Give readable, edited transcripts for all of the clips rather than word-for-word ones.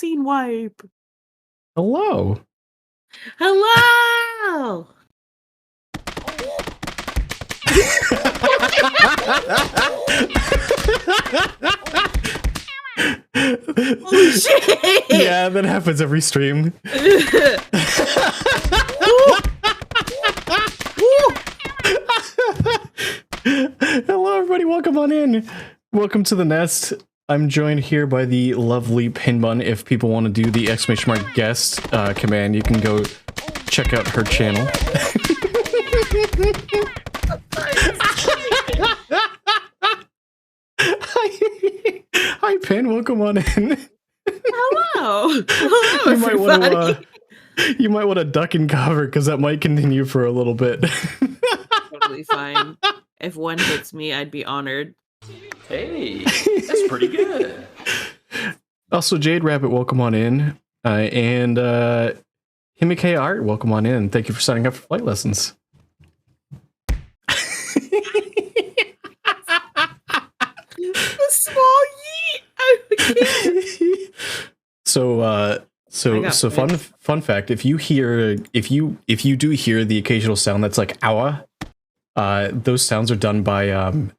scene wipe. Hello. Hello. Oh shit! Yeah, that happens every stream. Hello, everybody. Welcome on in. Welcome to the Nest. I'm joined here by the lovely Pinbun. If people want to do the ! guest command, you can go check out her channel. Hi, Pin. Welcome on in. Hello. Hello, you might want to duck and cover because that might continue for a little bit. Totally fine. If one hits me, I'd be honored. Hey, that's pretty good. Also, Jade Rabbit, welcome on in. And Himike Art, welcome on in. Thank you for signing up for flight lessons. A small yeet. So fun fact, if you do hear the occasional sound that's like owa, those sounds are done by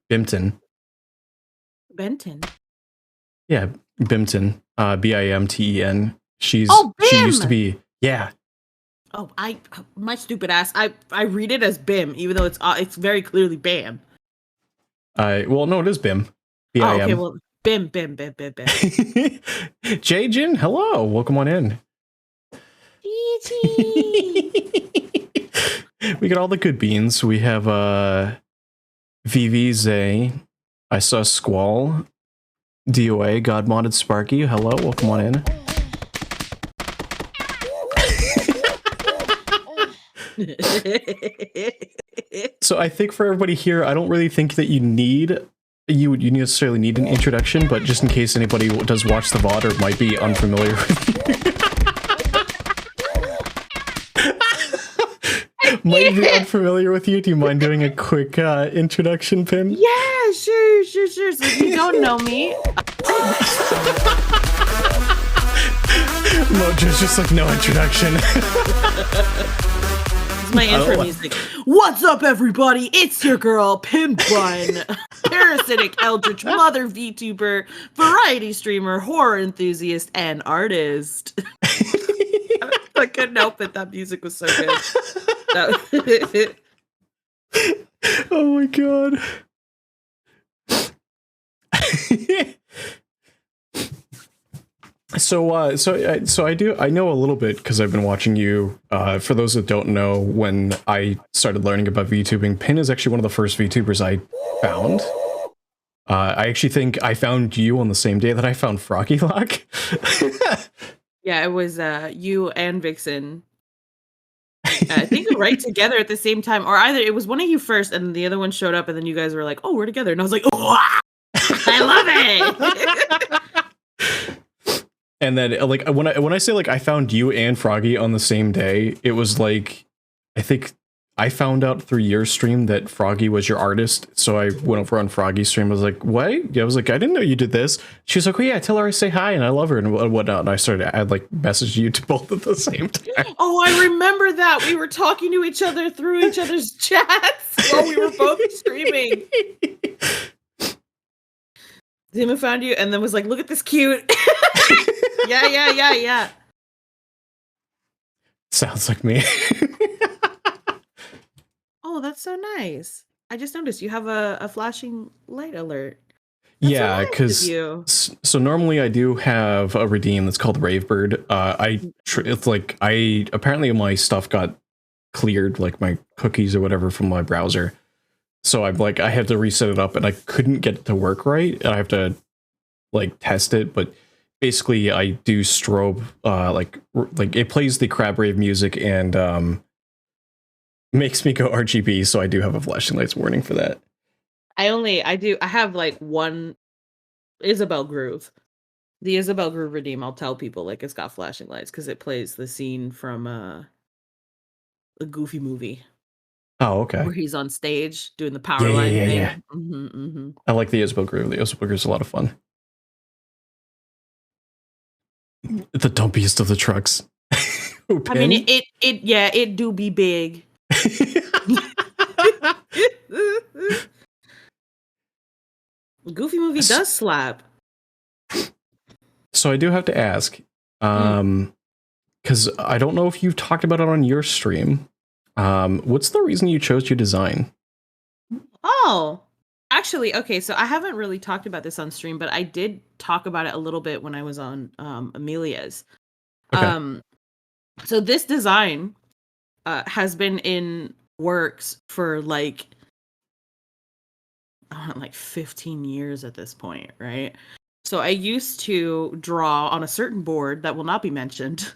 Bimton. Benton. Yeah, Bimton. Bimten. She used to be, yeah. Oh, my stupid ass. I read it as Bim, even though it's very clearly Bam. Well, no, it is Bim. BIM. Oh, okay, well, Bim. Jay-Jin, hello. Welcome on in. We got all the good beans. We have VVZ. I saw Squall. DOA, God Modded Sparky. Hello, welcome on in. So I think for everybody here, I don't really think that you necessarily need an introduction, but just in case anybody does watch the VOD or might be unfamiliar with you. Might be unfamiliar with you. Do you mind doing a quick introduction, Pin? Yeah, sure. So if you don't know me, Mojo's just like, no introduction. It's my intro music. What's up, everybody? It's your girl, Pinbun, parasitic eldritch mother VTuber, variety streamer, horror enthusiast, and artist. I couldn't help it. That music was so good. Oh my god. So I know a little bit because I've been watching you. For those that don't know, when I started learning about VTubing, Pin is actually one of the first VTubers I found. I actually think I found you on the same day that I found Froggy Lock. Yeah, it was you and Vixen. I think right together at the same time, or either it was one of you first, and the other one showed up, and then you guys were like, "Oh, we're together," and I was like, "Oh, I love it." And then, like, when I say like I found you and Froggy on the same day, it was like, I think I found out through your stream that Froggy was your artist, so I went over on Froggy's stream. I was like, "What?" I was like, "I didn't know you did this." She was like, "Oh yeah, tell her I say hi and I love her and whatnot." And I had like messaged you to both at the same time. Oh, I remember that. We were talking to each other through each other's chats while we were both streaming. Zima found you and then was like, "Look at this cute." Yeah. Sounds like me. Oh, that's so nice. I just noticed you have a flashing light alert. That's Yeah, because so normally I do have a redeem that's called Ravebird. It's like apparently my stuff got cleared, like my cookies or whatever from my browser. So I'm like, I had to reset it up and I couldn't get it to work right. And I have to like test it, but basically I do strobe, like it plays the Crab Rave music and makes me go RGB, so I do have a flashing lights warning for that. I have like one Isabel Groove. The Isabel Groove redeem, I'll tell people like it's got flashing lights because it plays the scene from a Goofy movie. Oh, okay. Where he's on stage doing the power line thing. Yeah. I like the Isabel Groove. The Isabel Groove is a lot of fun. The dumpiest of the trucks. I mean, it do be big. Goofy movie does slap. So I do have to ask, because I don't know if you've talked about it on your stream. What's the reason you chose to design? Oh, actually, okay. So I haven't really talked about this on stream, but I did talk about it a little bit when I was on Amelia's. Okay. So this design has been in works for like 15 years at this point, right? So I used to draw on a certain board that will not be mentioned.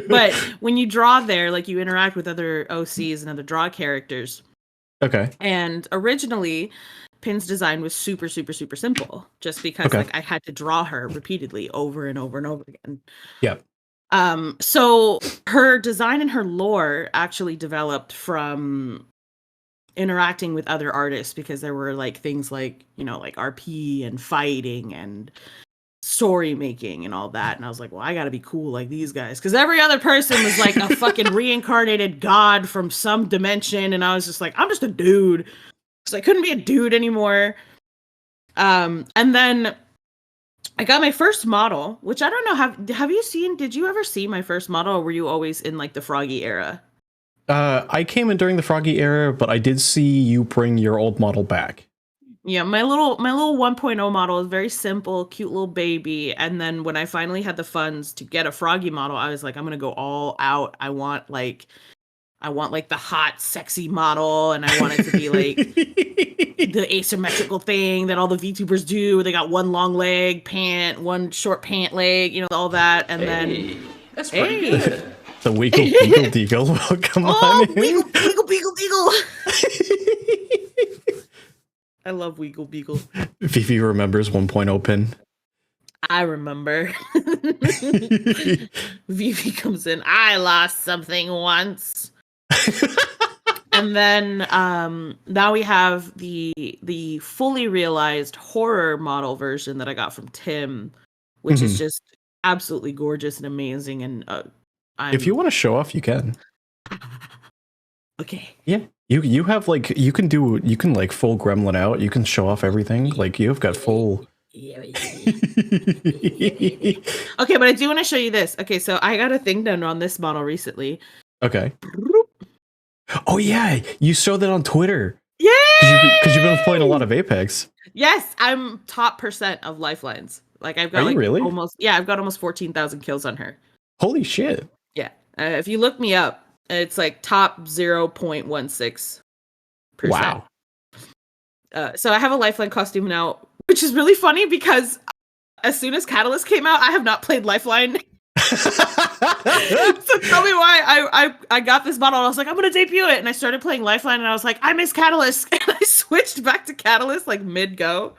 But when you draw there, like you interact with other OCs and other draw characters. Okay. And originally, Pin's design was super, super, super simple, just because like I had to draw her repeatedly over and over and over again. Yep. So her design and her lore actually developed from interacting with other artists, because there were like things like, you know, like RP and fighting and story making and all that. And I was like, well, I gotta be cool like these guys, because every other person was like a fucking reincarnated god from some dimension, and I was just like, I'm just a dude, because I couldn't be a dude anymore. And then I got my first model, which I don't know, did you ever see my first model, or were you always in like the Froggy era? I came in during the Froggy era, but I did see you bring your old model back. Yeah, my little 1.0 model is very simple, cute little baby. And then when I finally had the funds to get a Froggy model, I was like, I'm gonna go all out. I want like the hot, sexy model, and I want it to be like the asymmetrical thing that all the VTubers do. They got one long leg pant, one short pant leg, you know, all that. And then that's pretty good. The Wiggle Beagle Deagle. Welcome on in. Wiggle Beagle Deagle. I love Wiggle Beagle. Fifi remembers 1.0 Pin. I remember. Vivi comes in. I lost something once. And then now we have the fully realized horror model version that I got from Tim, which is just absolutely gorgeous and amazing. And if you want to show off, you can. Okay. Yeah. You have like you can like full gremlin out. You can show off everything. Like you've got full. Okay, but I do want to show you this. Okay, so I got a thing done on this model recently. Okay. Oh yeah, you showed that on Twitter. Yeah. Because you've been playing a lot of Apex. Yes, I'm top % of lifelines. Like I've got really? I've got almost 14,000 kills on her. Holy shit. Yeah. If you look me up, it's like top 0.16%. Wow. So I have a lifeline costume now, which is really funny because as soon as Catalyst came out, I have not played Lifeline. So tell me why I got this model and I was like, I'm gonna debut it, and I started playing Lifeline and I was like, I miss Catalyst, and I switched back to Catalyst like mid go.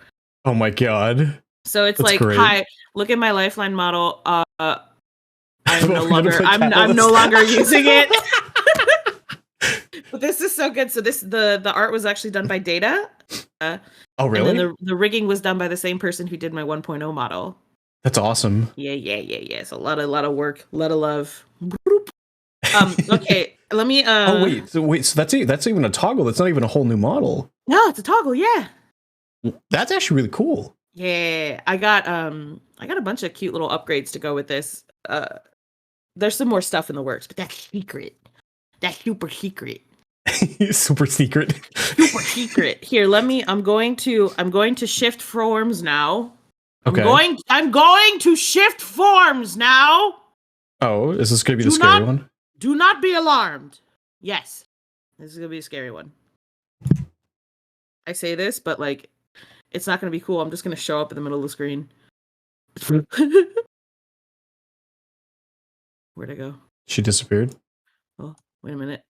Oh my god. So it's that's like great. Hi, look at my Lifeline model. I'm no longer using it. But this is so good. So the art was actually done by Data. Oh really? And then the rigging was done by the same person who did my 1.0 model. That's awesome. Yeah. So a lot of work, a lot of love. Okay, let me So that's even a toggle. That's not even a whole new model. No, it's a toggle, yeah. That's actually really cool. Yeah. I got a bunch of cute little upgrades to go with this. There's some more stuff in the works, but that's secret. That's super secret. Super secret. Super secret. Here, I'm going to shift forms now. Okay. I'm going to shift forms now. Oh, is this going to be the scary one? Do not be alarmed. Yes. This is going to be a scary one. I say this, but like it's not going to be cool. I'm just going to show up in the middle of the screen. Where'd I go? She disappeared. Oh, wait a minute.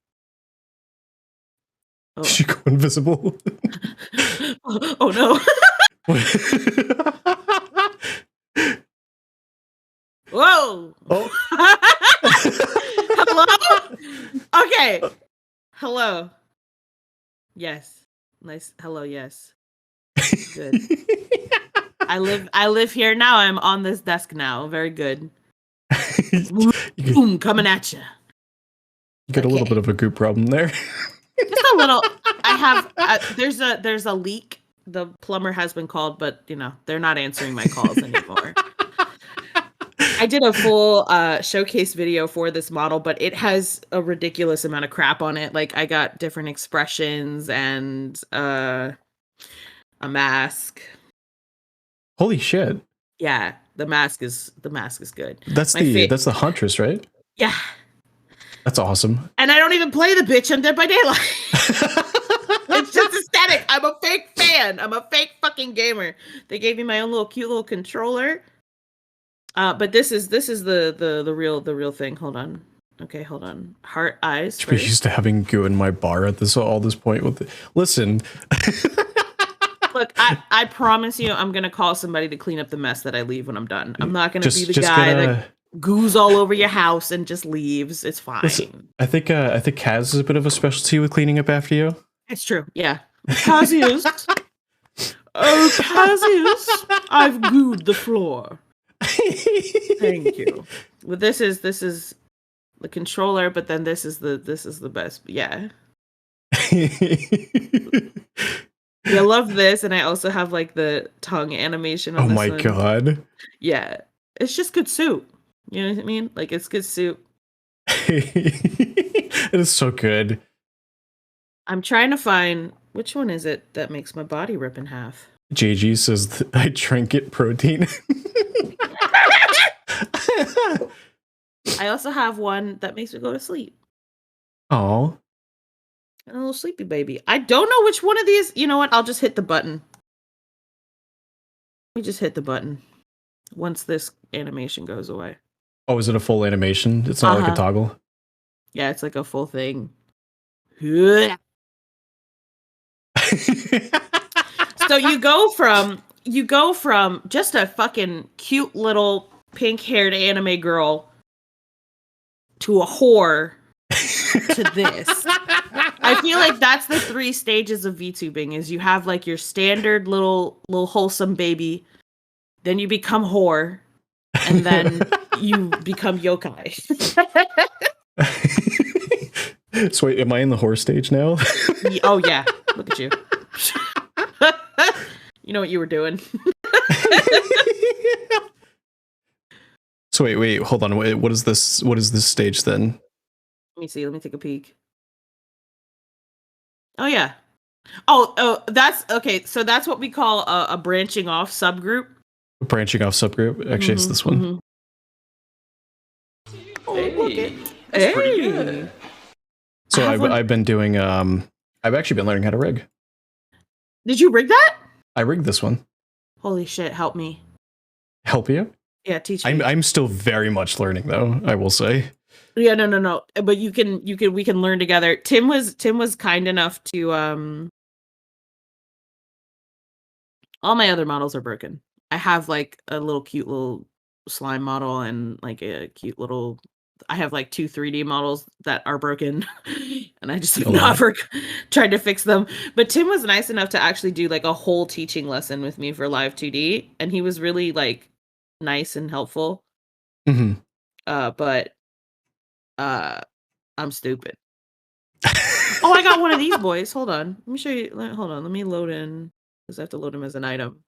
Oh. Did she go invisible? Oh no. Whoa. Oh. Hello? Okay. Hello. Yes. Nice. Hello, yes. Good. I live here now. I'm on this desk now. Very good. You Boom, coming at you. got a little bit of a goop problem there. Just a little. I have. There's a leak. The plumber has been called, but they're not answering my calls anymore. I did a full showcase video for this model, but it has a ridiculous amount of crap on it. Like I got different expressions and a mask. Holy shit! Yeah, the mask is good. That's that's the Huntress, right? Yeah, that's awesome. And I don't even play the bitch on Dead by Daylight. It's just aesthetic. I'm a fake fan. I'm a fake fucking gamer. They gave me my own little cute little controller. But this is the real thing. Hold on. Okay, hold on. Heart eyes. Should be used to having goo in my bar at this point with it. Listen. Look, I promise you, I'm gonna call somebody to clean up the mess that I leave when I'm done. I'm not gonna be the guy that goos all over your house and just leaves. It's fine. Listen, I think Kaz is a bit of a specialty with cleaning up after you. It's true. Yeah, Kazius. Oh, Kazius, I've gooed the floor. Thank you. Well, this is the controller, but then this is the best. Yeah. I love this, and I also have like the tongue animation on this one. God. Yeah. It's just good soup. You know what I mean? Like it's good soup. It is so good. I'm trying to find which one is it that makes my body rip in half. JG says I trinket protein. I also have one that makes me go to sleep. Oh. A little sleepy baby. I don't know which one of these. You know what? I'll just hit the button. Let me just hit the button once this animation goes away. Oh, is it a full animation? It's not like a toggle? Yeah, it's like a full thing. So you go from just a fucking cute little pink-haired anime girl to a whore to this. I feel like that's the 3 stages of VTubing. Is you have like your standard little wholesome baby, then you become whore, and then you become yokai. So wait, am I in the whore stage now? Oh yeah, look at you. You know what you were doing. So wait, hold on. Wait, what is this? What is this stage then? Let me see. Let me take a peek. Oh yeah. Oh, that's okay. So that's what we call a branching off subgroup. Branching off subgroup. Actually, it's this one. Hey, that's pretty good. So I've been doing. I've actually been learning how to rig. Did you rig that? I rigged this one. Holy shit! Help me. Help you? Yeah, teach me. I'm still very much learning though. I will say. Yeah, no. But we can learn together. Tim was kind enough to all my other models are broken. I have like a little cute little slime model and like a cute little I have like 2 3D models that are broken and I just have never tried to fix them. But Tim was nice enough to actually do like a whole teaching lesson with me for Live 2D, and he was really like nice and helpful. Mm-hmm. But I'm stupid. Oh, I got one of these boys. Hold on. Let me show you. Hold on. Let me load in because I have to load him as an item.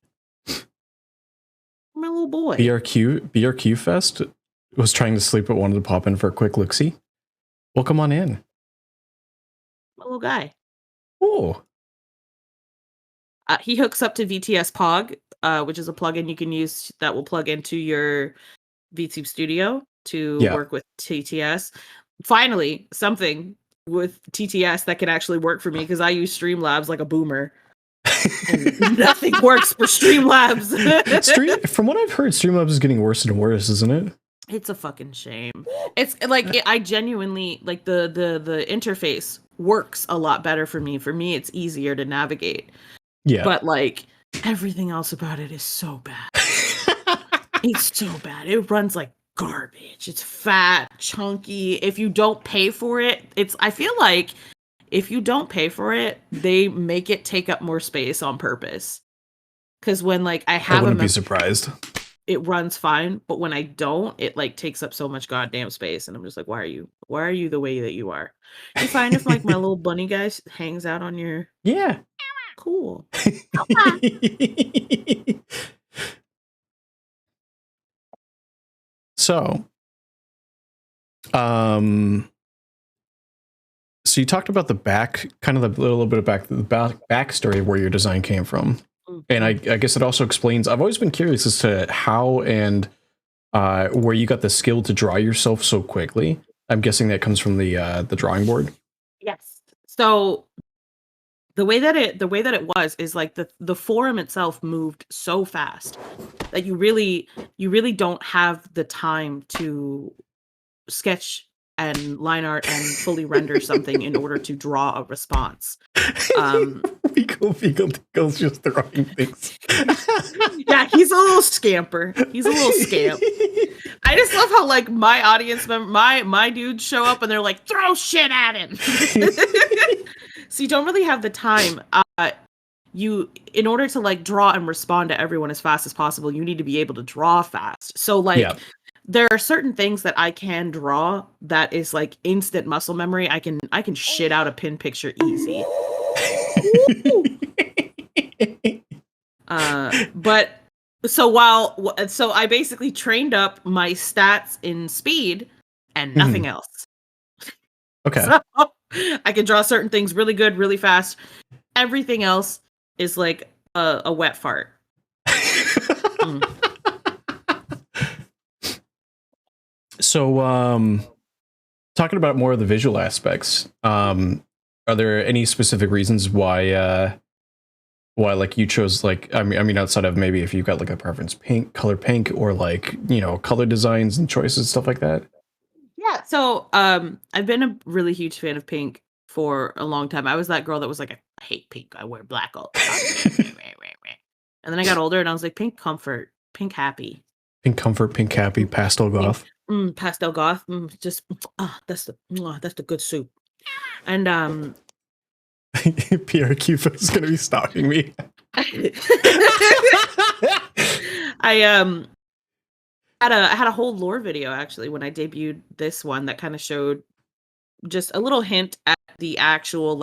My little boy. BRQ Fest was trying to sleep but wanted to pop in for a quick look-see. Well, come on in. My little guy. Oh. He hooks up to VTS Pog, which is a plugin you can use that will plug into your VTube Studio to work with TTS. Finally, something with TTS that can actually work for me because I use Streamlabs like a boomer. And nothing works for Streamlabs. From what I've heard, Streamlabs is getting worse and worse, isn't it? It's a fucking shame. It's like I genuinely like the interface works a lot better for me. For me, it's easier to navigate. Yeah. But like everything else about it is so bad. It's so bad. It runs like garbage. It's fat, chunky. If you don't pay for it, I feel like if you don't pay for it, they make it take up more space on purpose. because when like I I have wouldn't a be surprised. it runs fine, but when I don't, it like takes up so much goddamn space, and I'm just like, why are you the way that you are? You find if like my little bunny guy hangs out on your Yeah. cool. So, so you talked about the back, kind of the little bit of backstory of where your design came from, and I guess it also explains. I've always been curious as to how and where you got the skill to draw yourself so quickly. I'm guessing that comes from the drawing board. Yes. So the way that it was is like the forum itself moved so fast that you really don't have the time to sketch and line art and fully render something in order to draw a response. Pico's just throwing things. Yeah, he's a little scamper. He's a little scamp. I just love how like my audience member, my dudes show up and they're like, throw shit at him. So you don't really have the time. You, in order to like draw and respond to everyone as fast as possible, you need to be able to draw fast. So like there are certain things that I can draw that is like instant muscle memory. I can shit out a pin picture easy. But so I basically trained up my stats in speed and nothing else. Okay. So I can draw certain things really good, really fast. Everything else is like a wet fart. So, talking about more of the visual aspects, are there any specific reasons why like you chose like I mean outside of maybe if you've got like a preference color pink or like, you know, color designs and choices, stuff like that? Yeah, so I've been a really huge fan of pink for a long time. I was that girl that was like, I hate pink. I wear black all the time. And then I got older and I was like, pink comfort, pink happy. Pink comfort, pink happy, pastel goth. Pastel goth. Just that's the good soup. And Pierre Cuba is gonna be stalking me. I had a whole lore video actually when I debuted this one that kind of showed just a little hint at the actual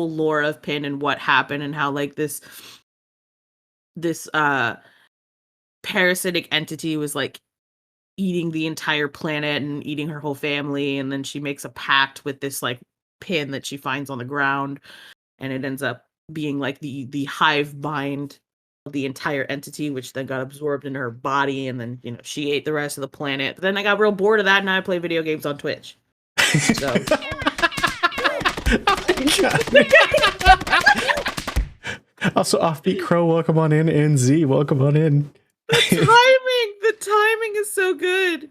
lore of Pin and what happened and how like this parasitic entity was like eating the entire planet and eating her whole family, and then she makes a pact with this like pin that she finds on the ground, and it ends up being like the hive mind of the entire entity, which then got absorbed into her body, and then, you know, she ate the rest of the planet. But then I got real bored of that and I play video games on Twitch. So Also, Offbeat Crow, welcome on in, and Z, welcome on in. The timing is so good.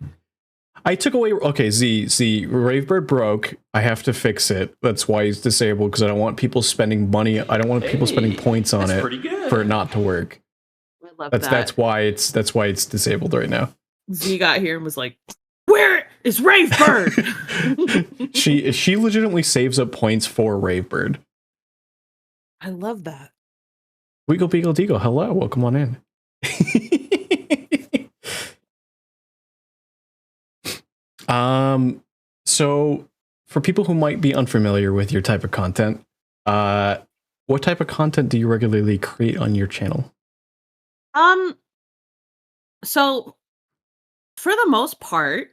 I took away. Okay, Z, Ravebird broke. I have to fix it. That's why he's disabled, because I don't want people spending money. I don't want people spending points on it for it not to work. I love that. That's why it's disabled right now. Z got here and was like, "Where is Ravebird?" she legitimately saves up points for Ravebird. I love that. Weagle Beagle Deagle, hello, welcome on in. So for people who might be unfamiliar with your type of content, what type of content do you regularly create on your channel? So for the most part,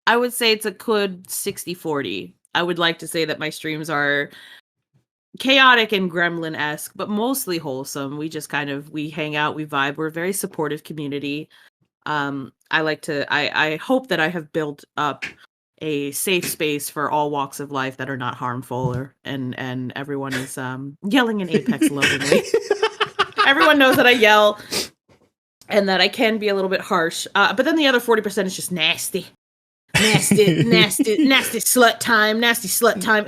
I would say it's a good 60-40. I would like to say that my streams are chaotic and gremlin-esque, but mostly wholesome. We just we hang out, we vibe. We're a very supportive community. I hope that I have built up a safe space for all walks of life that are not harmful, and everyone is yelling in Apex lovingly. Everyone knows that I yell and that I can be a little bit harsh. But then the other 40% is just nasty. Nasty slut time,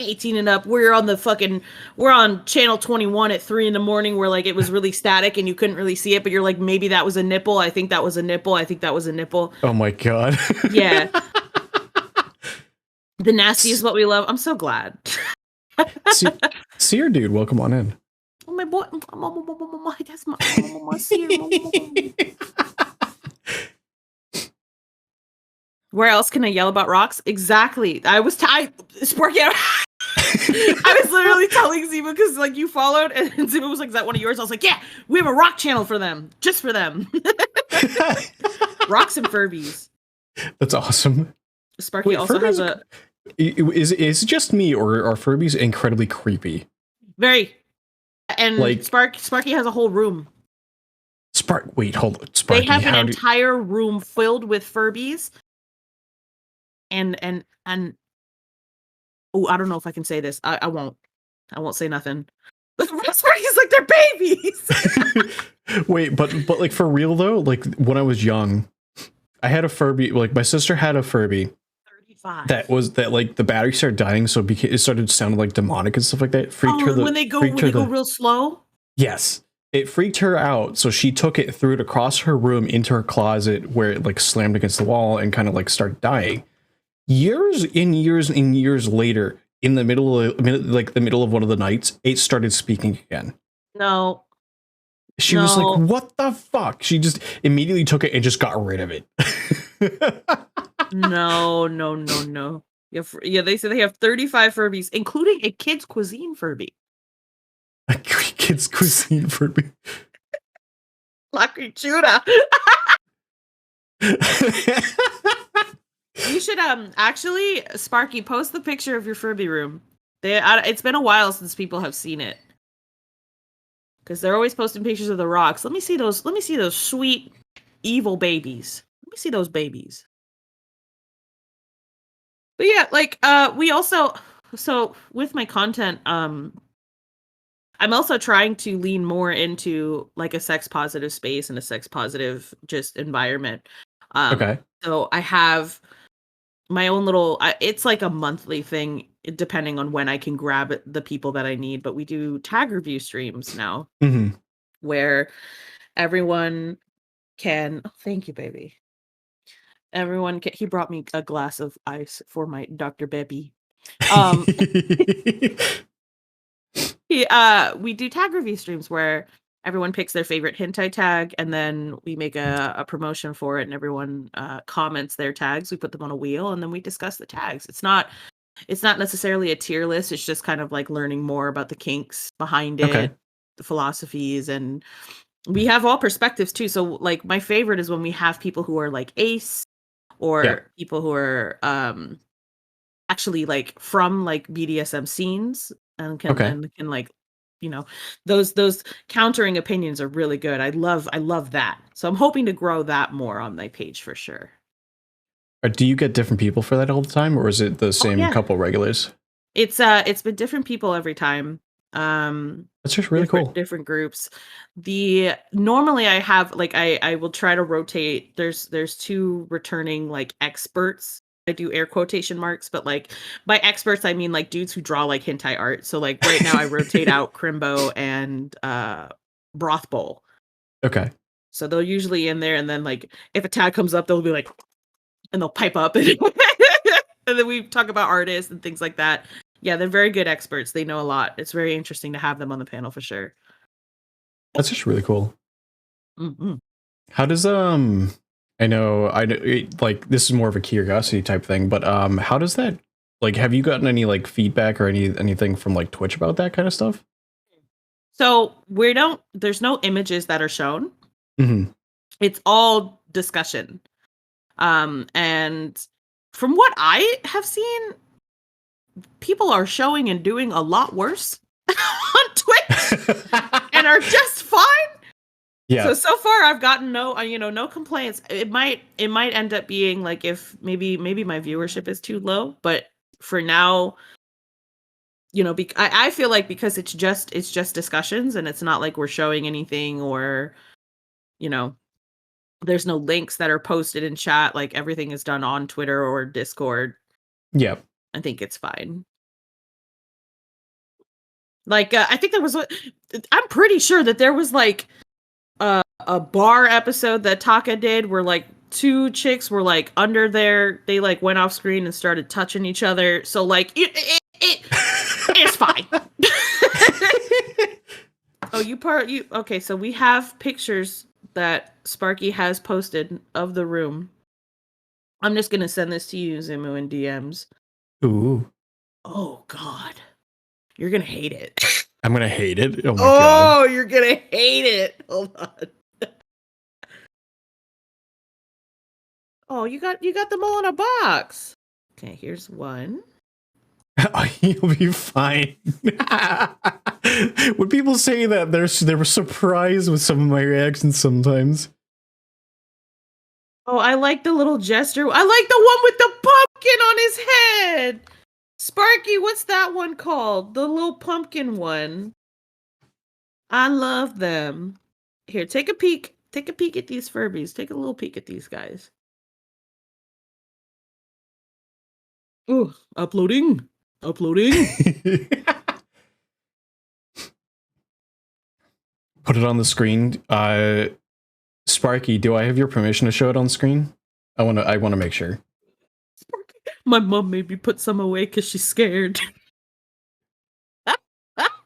18 and up. We're on channel 21 at 3 a.m. where like it was really static and you couldn't really see it, but you're like, maybe that was a nipple. I think that was a nipple. Oh my God. Yeah. The nasty is what we love. I'm so glad. Seer dude, welcome on in. Oh my boy. That's my see. Where else can I yell about rocks? Exactly. I was Sparky. I was literally telling Zima because like you followed, and Zima was like, "Is that one of yours?" I was like, "Yeah, we have a rock channel for them, just for them." Rocks and Furbies. That's awesome. Sparky also Furbies has a. Is it just me, or are Furbies incredibly creepy? Very. And like Sparky has a whole room. Wait, hold on. Sparky, they have an entire room filled with Furbies. And oh, I don't know if I can say this. I won't say nothing. Sparky's like they're babies. Wait, but like for real though, like when I was young, I had a Furby. Like my sister had a Furby. 35. That like the battery started dying, so it started sounding like demonic and stuff like that. Freaked her. When they go real slow. Yes, it freaked her out. So she took it, threw it across her room into her closet, where it like slammed against the wall and kind of like started dying. Years and years later, in the middle of one of the nights, it started speaking again. No. She was like, "What the fuck?" She just immediately took it and just got rid of it. No. Yeah, they say they have 35 Furbies, including a kids' cuisine Furby. A kids' cuisine Furby. Lucky Judah. You should actually, Sparky, post the picture of your Furby room. It's been a while since people have seen it, because they're always posting pictures of the rocks. Let me see those sweet evil babies. Let me see those babies. But yeah, like we also, so with my content, I'm also trying to lean more into like a sex positive space and a sex positive just environment. Okay. So I have my own little, it's like a monthly thing, depending on when I can grab the people that I need. But we do tag review streams now, where everyone can. Oh, thank you, baby. Everyone can. He brought me a glass of ice for my Dr. Baby. We do tag review streams where everyone picks their favorite hentai tag, and then we make a promotion for it, and everyone comments their tags. We put them on a wheel, and then we discuss the tags. It's not necessarily a tier list. It's just kind of like learning more about the kinks behind it, the philosophies, and we have all perspectives too. So like my favorite is when we have people who are like ace, or people who are actually like from like BDSM scenes and can like, you know, those countering opinions are really good. I love that. So I'm hoping to grow that more on my page for sure. Do you get different people for that all the time, or is it the same couple regulars? It's been different people every time. That's just really cool. Different groups. Normally I have like I will try to rotate. There's two returning like experts. I do air quotation marks, but like by experts I mean like dudes who draw like hentai art. So like right now I rotate out Crimbo and Broth Bowl. Okay. So they'll usually in there, and then like if a tag comes up, they'll be like, and they'll pipe up, and then we talk about artists and things like that. Yeah, they're very good experts. They know a lot. It's very interesting to have them on the panel for sure. That's just really cool. Mm-hmm. How does I know like this is more of a curiosity type thing, but how does that, like, have you gotten any like feedback or anything from like Twitch about that kind of stuff? So there's no images that are shown. Mm-hmm. It's all discussion. And from what I have seen, people are showing and doing a lot worse on Twitch and are just fine. Yeah. So far I've gotten no complaints. It might end up being like if maybe my viewership is too low, but for now, you know, I feel like because it's just discussions, and it's not like we're showing anything, or, you know, there's no links that are posted in chat. Like everything is done on Twitter or Discord. Yep. I think it's fine. Like I think I'm pretty sure that there was like a bar episode that Taka did where like two chicks were like under there. They like went off screen and started touching each other. So like it's fine. Okay, so we have pictures that Sparky has posted of the room. I'm just gonna send this to you, Zimu, in DMs. Ooh. Oh God. You're gonna hate it. I'm gonna hate it. Oh my god. Oh, you're gonna hate it. Hold on. Oh, you got them all in a box. Okay, here's one. You'll be fine. When people say that, they were surprised with some of my reactions sometimes. Oh, I like the little gesture. I like the one with the pumpkin on his head. Sparky, what's that one called? The little pumpkin one. I love them. Here, take a peek. Take a peek at these Furbies. Take a little peek at these guys. Ooh, uploading. Uploading. Put it on the screen. Sparky, do I have your permission to show it on screen? I wanna make sure. Sparky. My mom made me put some away because she's scared.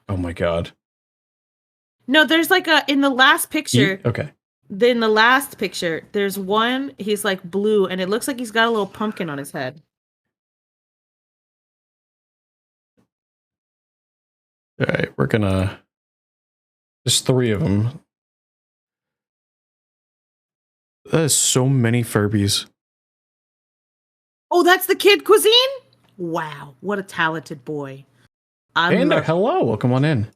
Oh my god. No, there's like in the last picture. Okay. In the last picture, there's one, he's like blue, and it looks like he's got a little pumpkin on his head. Alright, we're gonna... There's 3 of them. That is so many Furbies. Oh, that's the kid cuisine? Wow, what a talented boy. Vander, hello, welcome on in.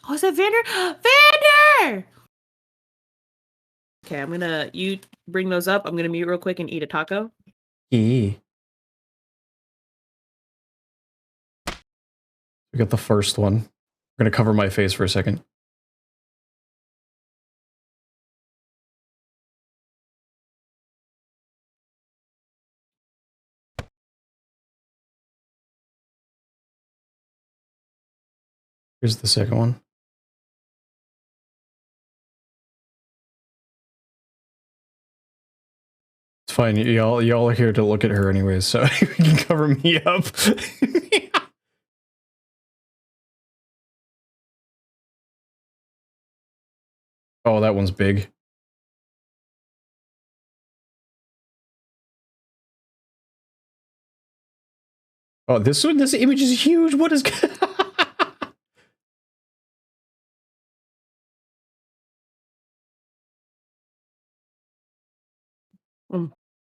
Oh, is that Vander? Vander! Okay, you bring those up. I'm gonna mute real quick and eat a taco. We got the first one. I'm gonna cover my face for a second. Here's the second one. It's fine. Y'all are here to look at her anyways, so you can cover me up. Oh, that one's big. Oh, this image is huge. What is?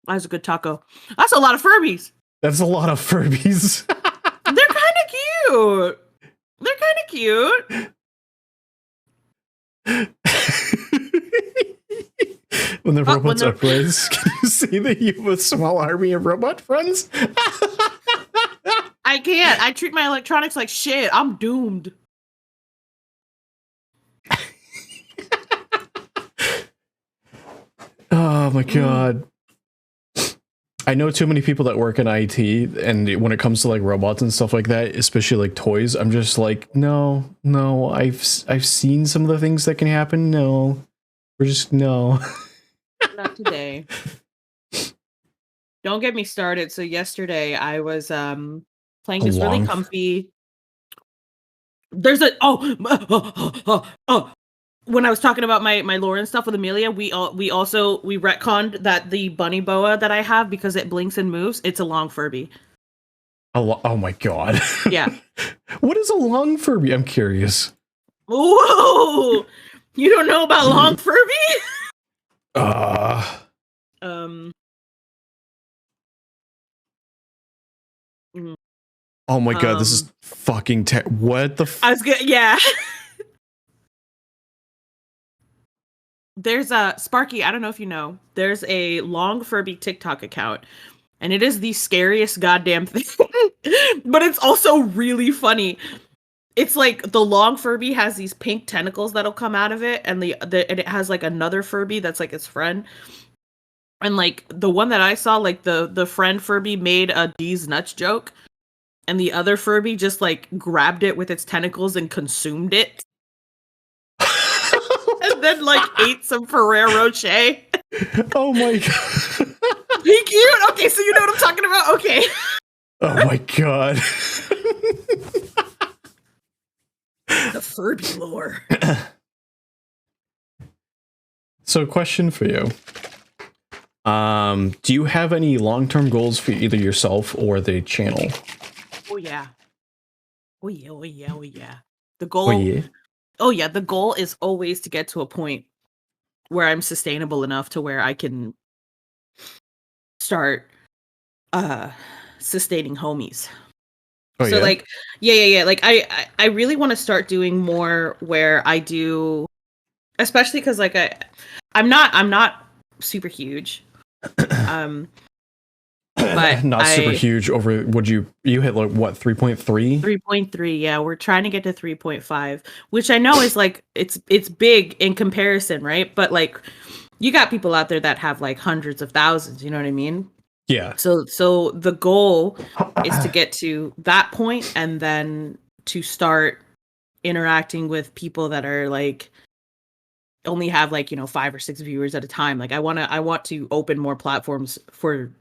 That's a good taco. That's a lot of Furbies. That's a lot of Furbies. They're kind of cute. They're kind of cute. When the robots uprise, can you see that you have a small army of robot friends? I can't. I treat my electronics like shit. I'm doomed. Oh my god. I know too many people that work in IT, and when it comes to like robots and stuff like that, especially like toys, I'm just like, no, I've seen some of the things that can happen. No, we're just no. Not today. Don't get me started. So yesterday I was playing this really comfy. There's a when I was talking about my lore and stuff with Amelia, we retconned that the bunny boa that I have, because it blinks and moves, it's a long Furby. Oh my god. Yeah. What is a long Furby? I'm curious. Whoa! You don't know about long Furby? Oh my god, this is fucking what the I was good, yeah. There's a Sparky, I don't know if you know, there's a long Furby TikTok account, and it is the scariest goddamn thing. But it's also really funny. It's like the long Furby has these pink tentacles that'll come out of it, and and it has like another Furby that's like its friend. And like the one that I saw, like the friend Furby made a D's nuts joke, and the other Furby just like grabbed it with its tentacles and consumed it. And then like ate some Ferrero Rocher. Oh my god. He cute? Okay, so you know what I'm talking about? Okay. Oh my god. the Furby lore. So, question for you. Do you have any long-term goals for either yourself or the channel? Oh yeah. Oh yeah, oh yeah, oh yeah. The Oh goal yeah. Oh yeah, the goal is always to get to a point where I'm sustainable enough to where I can start sustaining homies. Oh So yeah. like yeah. Like I really want to start doing more where I do, especially because like I'm not super huge. But Not super huge over would you hit like what 3.3? 3.3, yeah, we're trying to get to 3.5, which I know is like it's big in comparison, right? But like you got people out there that have like hundreds of thousands, you know what I mean? Yeah. So the goal is to get to that point and then to start interacting with people that are like only have like, 5 or 6 viewers at a time. Like I want to open more platforms for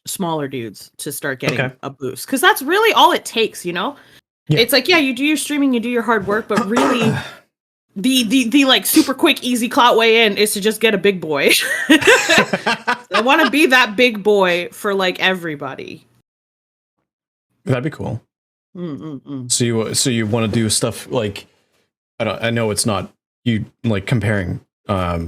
smaller dudes to start getting a boost, because that's really all it takes. Yeah. It's like, yeah, you do your streaming, you do your hard work, but really the like super quick easy clout way in is to just get a big boy. I want to be that big boy for like everybody. That'd be cool. Mm-mm-mm. So you want to do stuff like I know it's not you like comparing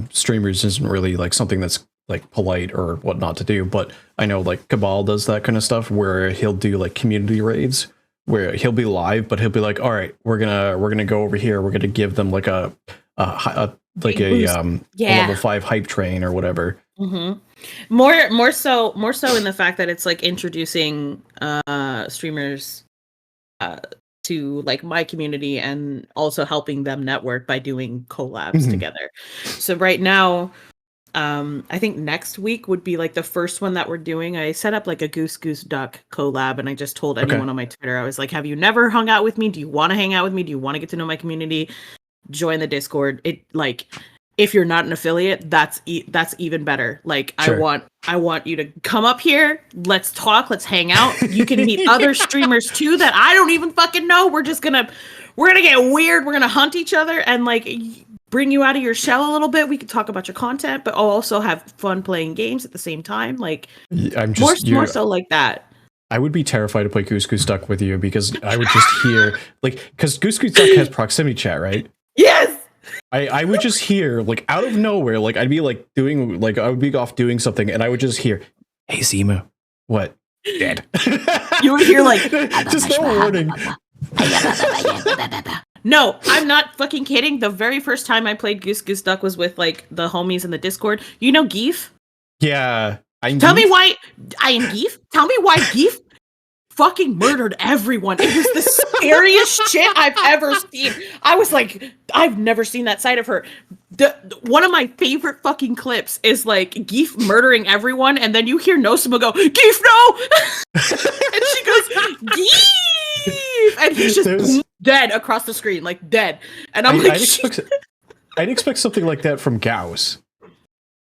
streamers isn't really like something that's like polite or whatnot to do, but I know like Cabal does that kind of stuff where he'll do like community raids where he'll be live, but he'll be like, all right, we're gonna go over here, we're gonna give them like a level 5 hype train or whatever. Mm-hmm. More so in the fact that it's like introducing streamers to like my community and also helping them network by doing collabs together. So right now, I think next week would be like the first one that we're doing. I set up like a Goose Duck collab, and I just told anyone on my Twitter, I was like, have you never hung out with me? Do you want to hang out with me? Do you want to get to know my community? Join the Discord. It like, if you're not an affiliate, that's even better. Like, sure. I want you to come up here. Let's talk. Let's hang out. You can meet other streamers too that I don't even fucking know. We're gonna get weird. We're gonna hunt each other and like bring you out of your shell a little bit. We can talk about your content, but I'll also have fun playing games at the same time. Like, I'm just more so like that. I would be terrified to play Goose Duck with you because I would just hear like, because Goose Duck has proximity chat, right? Yes. I would just hear like out of nowhere, like I'd be like doing like I would be off doing something, and I would just hear, "Hey Zima, what? Dead." You would hear like just no warning. No, I'm not fucking kidding. The very first time I played Goose Duck was with like the homies in the Discord. You know Geef? Yeah. Tell me why Geef fucking murdered everyone. It was the scariest shit I've ever seen. I was like, I've never seen that side of her. One of my favorite fucking clips is like Geef murdering everyone, and then you hear Nosima go, "Geef, no!" And she goes, "Geef!" And he's just dead across the screen, like dead. And I'm I'd expect something like that from Gauss.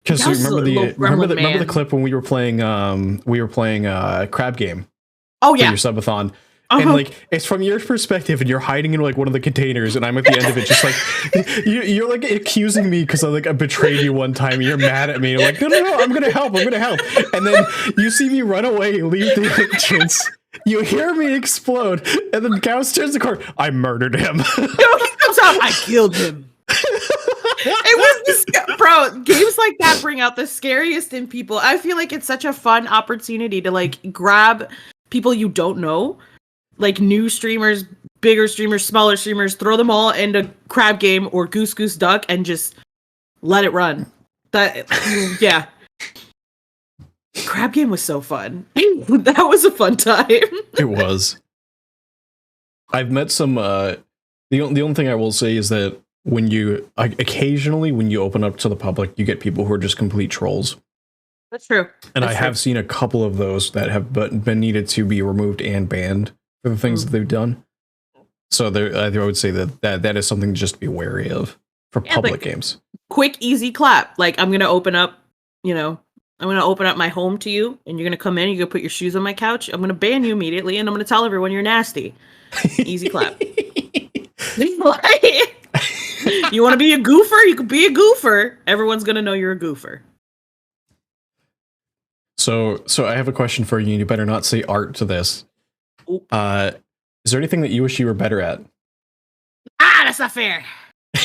Because remember the clip when we were playing Crab Game. Oh yeah, for your subathon, and like it's from your perspective, and you're hiding in like one of the containers, and I'm at the end of it, just like you're like accusing me because I betrayed you one time, and you're mad at me. You're like, no, I'm gonna help, and then you see me run away, leave the entrance. You hear me explode, and then Gauss turns the corner. I murdered him. No, he comes out. I killed him. It was bro. Games like that bring out the scariest in people. I feel like it's such a fun opportunity to like grab people you don't know, like new streamers, bigger streamers, smaller streamers, throw them all into Crab Game or Goose Duck and just let it run. Yeah. Crab Game was so fun. That was a fun time. It was. I've met some, the only thing I will say is that occasionally when you open up to the public, you get people who are just complete trolls. That's true. And I have seen a couple of those that have been needed to be removed and banned for the things that they've done. So I would say that is something just to be wary of for public games. Quick, easy clap. Like, I'm going to open up, my home to you, and you're going to come in, you're going to put your shoes on my couch. I'm going to ban you immediately, and I'm going to tell everyone you're nasty. Easy clap. Like, you want to be a goofer? You can be a goofer. Everyone's gonna know you're a goofer. So I have a question for you. You better not say art to this. Is there anything that you wish you were better at? That's not fair.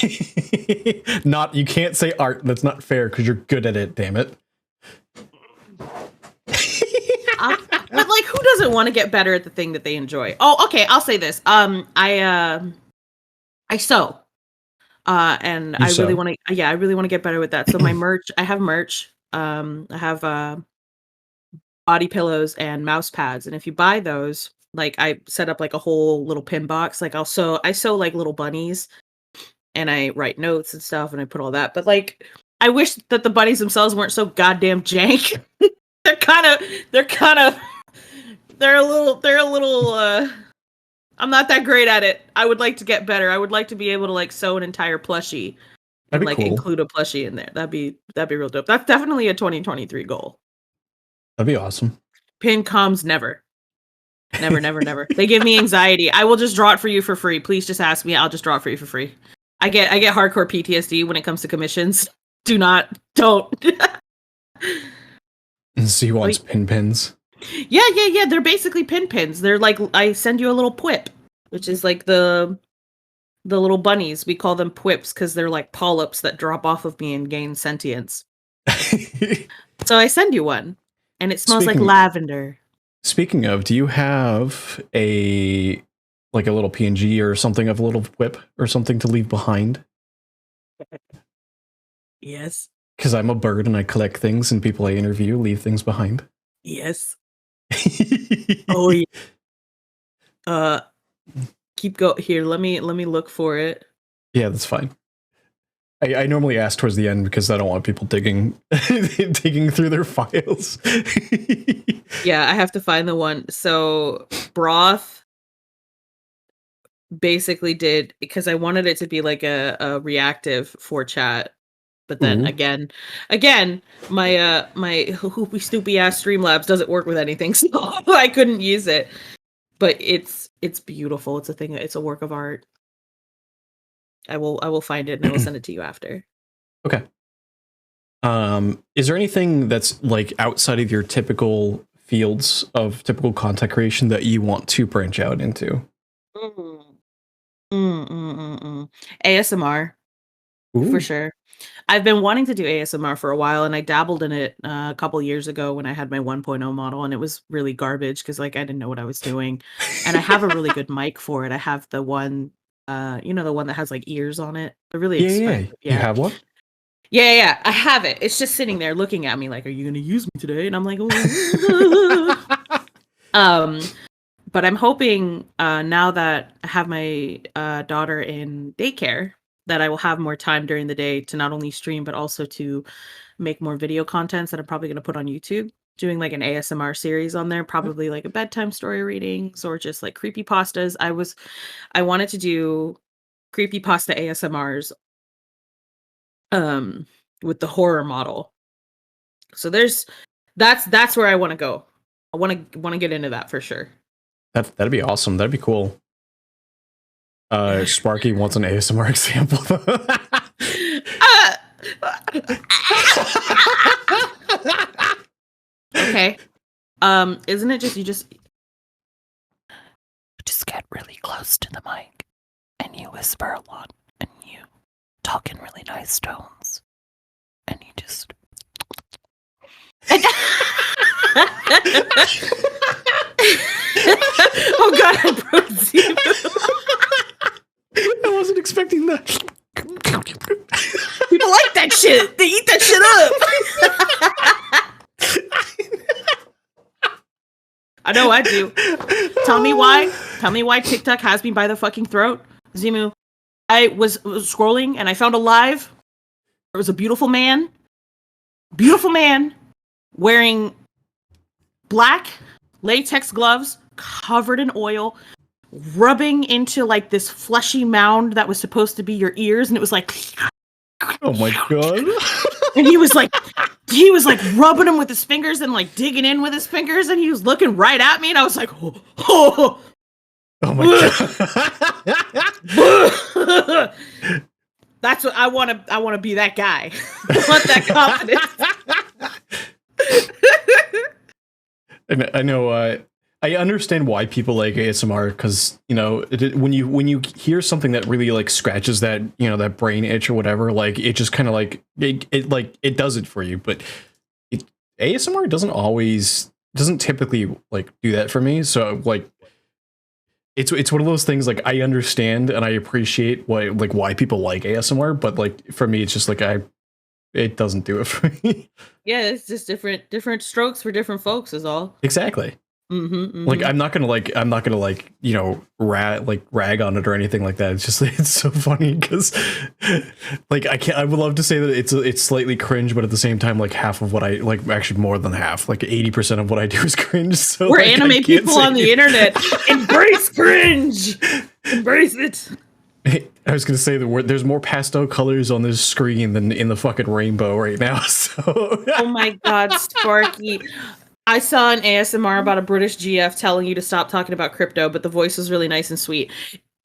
You can't say art. That's not fair because you're good at it. Damn it. But like, who doesn't want to get better at the thing that they enjoy? Oh, okay. I'll say this. I sew. And I really want to. Yeah, I really want to get better with that. So my merch. I have merch. I have body pillows and mouse pads, and if you buy those, like I set up like a whole little pin box. Like I sew like little bunnies, and I write notes and stuff, and I put all that. But like, I wish that the bunnies themselves weren't so goddamn jank. They're a little. I'm not that great at it. I would like to get better. I would like to be able to like sew an entire plushie and like cool. Include a plushie in there. That'd be real dope. That's definitely a 2023 goal. That'd be awesome. Pin comms never. Never. They give me anxiety. I will just draw it for you for free. Please just ask me. I'll just draw it for you for free. I get hardcore PTSD when it comes to commissions. Don't. So he wants pins. Yeah. They're basically pins. They're like, I send you a little pwip, which is like the little bunnies. We call them pwips because they're like polyps that drop off of me and gain sentience. So I send you one. And it smells like lavender. Speaking of, do you have a little PNG or something of a little whip or something to leave behind? Yes. Because I'm a bird and I collect things, and people I interview leave things behind. Yes. Oh yeah. Keep go here. Let me look for it. Yeah, that's fine. I normally ask towards the end because I don't want people digging through their files. Yeah, I have to find the one. So Broth basically did, because I wanted it to be like a reactive for chat, but then again, my hoopy stoopy ass Streamlabs doesn't work with anything, so I couldn't use it. But it's beautiful. It's a thing. It's a work of art. I will find it and I will send it to you after. Okay. Is there anything that's like outside of your typical fields of typical content creation that you want to branch out into? ASMR. Ooh. For sure. I've been wanting to do ASMR for a while, and I dabbled in it a couple years ago when I had my 1.0 model, and it was really garbage because like I didn't know what I was doing. And I have a really good mic for it. I have the one the one that has like ears on it. They're really expensive. Yeah. You have one? Yeah. I have it. It's just sitting there looking at me like, "Are you going to use me today?" And I'm like, but I'm hoping now that I have my daughter in daycare that I will have more time during the day to not only stream but also to make more video contents that I'm probably going to put on YouTube. Doing like an ASMR series on there, probably like a bedtime story readings or just like creepypastas. I wanted to do creepypasta ASMRs with the horror model. So that's where I want to go. I want to get into that for sure. That'd be awesome. That'd be cool. Sparky wants an ASMR example. Okay. Isn't it just you just get really close to the mic and you whisper a lot and you talk in really nice tones and you just Oh god, I broke Zimu. I wasn't expecting that. People like that shit. They eat that shit up. I know I do. Tell me why TikTok has me by the fucking throat. Zimu, I was scrolling and I found a live. There was a beautiful man wearing black latex gloves covered in oil, rubbing into like this fleshy mound that was supposed to be your ears, and it was like, oh my god. And he was like rubbing them with his fingers and like digging in with his fingers, and he was looking right at me, and I was like, oh. Oh my god. That's what I want to be, that guy. I want that confidence. I know. I understand why people like ASMR, because when you hear something that really like scratches that that brain itch or whatever, like it just kind of like it does it for you. But ASMR doesn't typically like do that for me. So like it's one of those things, like I understand and I appreciate why people like ASMR, but like for me it's just like it doesn't do it for me. Yeah, it's just different strokes for different folks is all. Exactly. Like I'm not gonna rag on it or anything like that. It's just it's so funny because like I would love to say that it's slightly cringe, but at the same time like half of what I like, actually more than half, like 80% of what I do is cringe. So we're like, anime people on the internet. Embrace cringe. Embrace it. I was gonna say there's more pastel colors on this screen than in the fucking rainbow right now. So oh my god, Sparky. I saw an ASMR about a British GF telling you to stop talking about crypto, but the voice was really nice and sweet.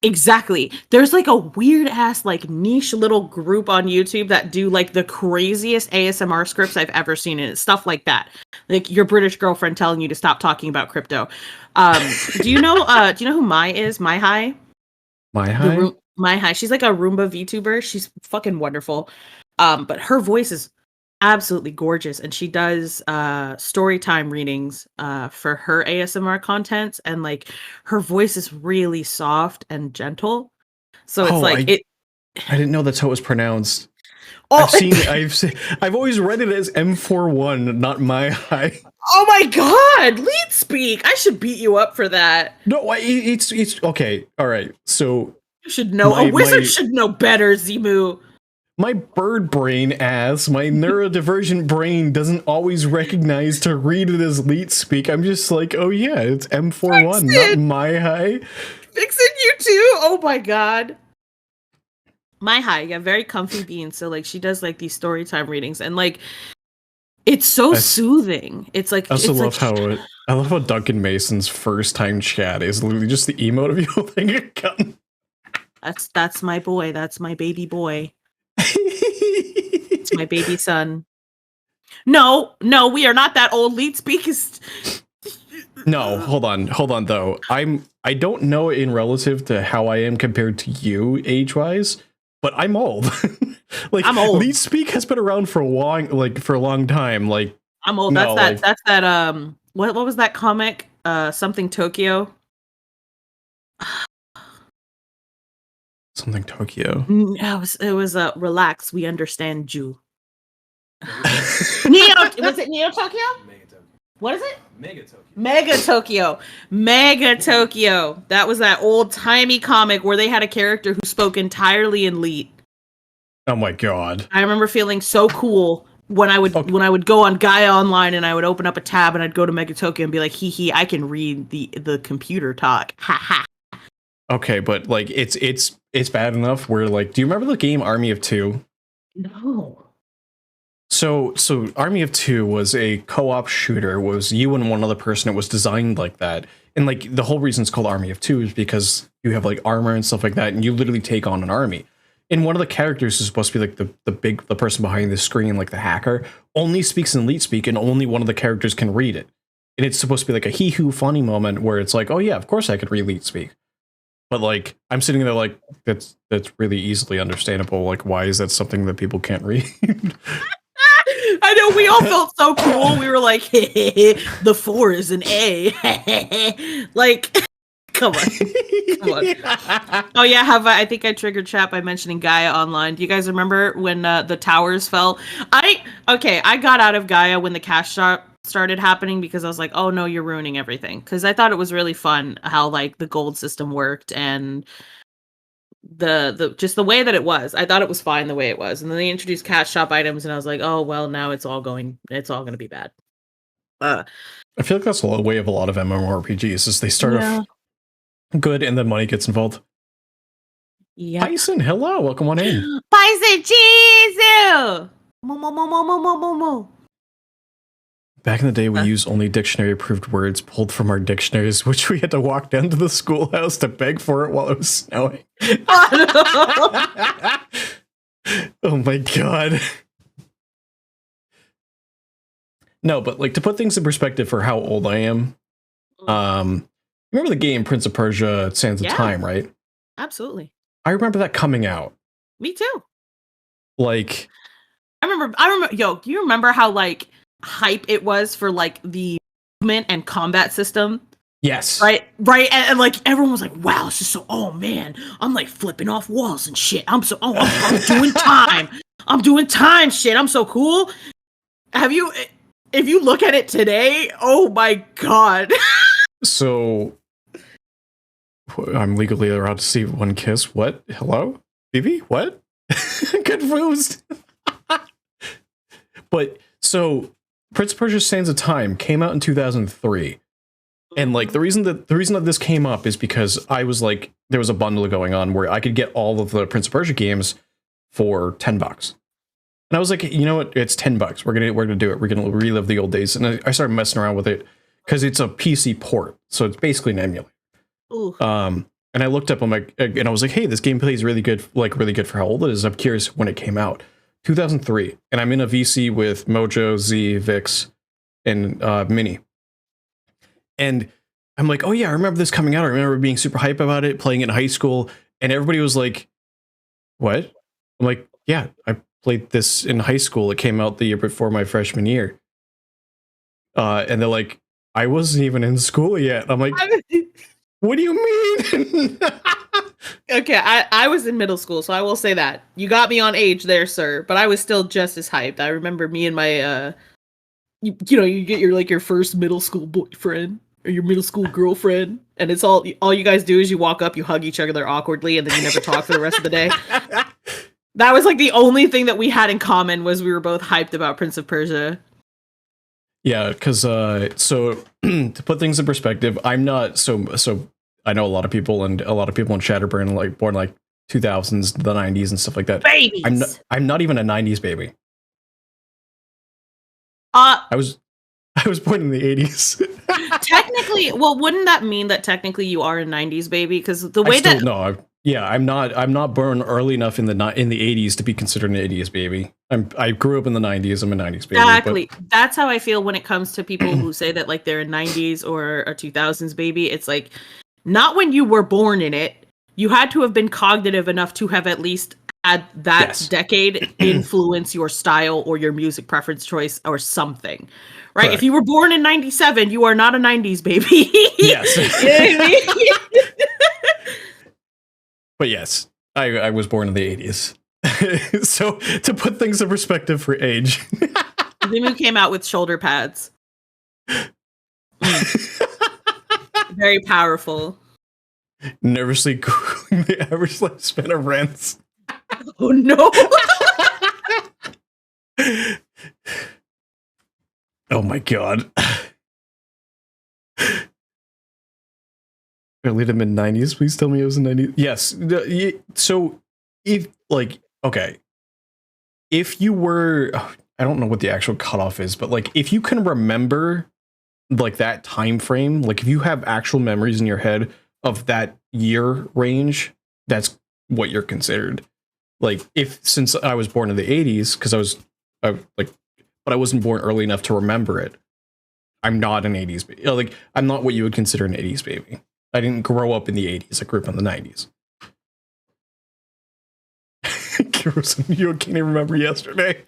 Exactly. There's like a weird ass like niche little group on YouTube that do like the craziest ASMR scripts I've ever seen, and it's stuff like that. Like your British girlfriend telling you to stop talking about crypto. Do you know who Mai is? Mai Hai? Mai Hai? Mai Hai. She's like a Roomba VTuber. She's fucking wonderful. But her voice is absolutely gorgeous, and she does story time readings for her ASMR content, and like her voice is really soft and gentle, so it's I didn't know that's how it was pronounced. Oh, I've always read it as M41, not Mai Hai. Oh my god, lead speak. I should beat you up for that. No, it's okay. All right, so you should know. A wizard should know better, Zimu. My bird brain ass, my neurodivergent brain doesn't always recognize to read it as leet speak. I'm just like, oh yeah, it's M41, not Mai Hai. Vixen, you too? Oh my god. Mai Hai, yeah, very comfy bean. So like she does like these story time readings, and like it's so soothing. It's like I also love how Duncan Mason's first time chat is literally just the emote of you holding a gun. That's my boy. That's my baby boy. It's my baby son. No, we are not that old. Lead speak is. No, hold on though. I don't know in relative to how I am compared to you age-wise, but I'm old. Like I'm old. Lead speak has been around for a long time. Like I'm old. That's that what was that comic? Something Tokyo. Something Tokyo. It was relax. We understand you. Was it Neo Tokyo? Mega Tokyo. What is it? Mega Tokyo. That was that old timey comic where they had a character who spoke entirely in Leet. Oh my god! I remember feeling so cool when I would go on Gaia Online and I would open up a tab and I'd go to Mega Tokyo and be like, hee, I can read the computer talk. Ha ha. Okay, but like it's bad enough where like, do you remember the game Army of Two? No. So Army of Two was a co-op shooter. It was you and one other person. It was designed like that, and like the whole reason it's called Army of Two is because you have like armor and stuff like that, and you literally take on an army. And one of the characters is supposed to be like the person behind the screen, like the hacker, only speaks in leet speak, and only one of the characters can read it. And it's supposed to be like a hee-hoo funny moment where it's like, oh yeah, of course I could read leet speak. But like, I'm sitting there like, that's really easily understandable. Like, why is that something that people can't read? I know, we all felt so cool. We were like, the 4 is an A. Like, come on. Oh yeah, I think I triggered chat by mentioning Gaia Online. Do you guys remember when the towers fell? I got out of Gaia when the cash shop started happening because I was like, oh no, you're ruining everything. Because I thought it was really fun how like the gold system worked and the just the way that it was. I thought it was fine the way it was, and then they introduced cash shop items, and I was like, oh well, now it's all going to be bad. I feel like that's the way of a lot of MMORPGs is they start off good and then money gets involved. Yeah. Bison, hello, welcome on in. Bison, Jesus. Mo. Back in the day, we used only dictionary-approved words pulled from our dictionaries, which we had to walk down to the schoolhouse to beg for it while it was snowing. Oh my god. No, but like to put things in perspective for how old I am, remember the game Prince of Persia: Sands of Time, right? Absolutely. I remember that coming out. Me too. Like, I remember. Yo, do you remember how like hype it was for like the movement and combat system? yes, right, and like everyone was like, "Wow, it's just so." Oh man, I'm like flipping off walls and shit. I'm doing time. I'm doing time shit. I'm so cool. Have you? If you look at it today, oh my god. So I'm legally allowed to see one kiss. What? Hello, Phoebe? What? Confused. But so Prince of Persia: Sands of Time came out in 2003. And like the reason that this came up is because I was like, there was a bundle going on where I could get all of the Prince of Persia games for $10. And I was like, you know what? It's $10. We're gonna do it. We're gonna relive the old days. And I started messing around with it because it's a PC port, so it's basically an emulator. Ooh. And I looked up, and I was like, hey, this gameplay is really good, like really good for how old it is. I'm curious when it came out. 2003, and I'm in a VC with Mojo, Z, Vix, and Mini. And I'm like, oh yeah, I remember this coming out. I remember being super hype about it, playing it in high school, and everybody was like, what? I'm like, yeah, I played this in high school. It came out the year before my freshman year. And they're like, I wasn't even in school yet. I'm like, what do you mean? Okay, I was in middle school, so I will say that. You got me on age there, sir, but I was still just as hyped. I remember me and my you get your first middle school boyfriend or your middle school girlfriend, and it's all you guys do is you walk up, you hug each other awkwardly, and then you never talk for the rest of the day. That was like the only thing that we had in common was we were both hyped about Prince of Persia. Yeah, because so to put things in perspective, I'm not so I know a lot of people in Shatterburn like born like 2000s, the 90s and stuff like that. Babies. I'm not even a 90s baby. I was born in the 80s. Technically, well, wouldn't that mean that technically you are a 90s baby? Because the way I'm not born early enough in the 80s to be considered an 80s baby. I grew up in the 90s. I'm a 90s baby. Exactly. That's how I feel when it comes to people who say that like they're a 90s or a 2000s baby. It's like not when you were born in it. You had to have been cognitive enough to have at least had that decade influence your style or your music preference choice or something. Right? Correct. If you were born in 97, you are not a 90s baby. Yes. You know what I mean? But yes, I was born in the 80s. So to put things in perspective for age. Limu came out with shoulder pads. Very powerful. Nervously googling the average lifespan of rents. Oh no. Oh my god. Early to mid 90s. Please tell me it was in 90s. Yes. So if like, okay, if you were, I don't know what the actual cutoff is, but like if you can remember like that time frame, like if you have actual memories in your head of that year range, that's what you're considered. Like since I was born in the 80s, because but I wasn't born early enough to remember it. I'm not an 80s baby. Like I'm not what you would consider an 80s baby. I didn't grow up in the 80s. I grew up in the 90s. You can't even remember yesterday.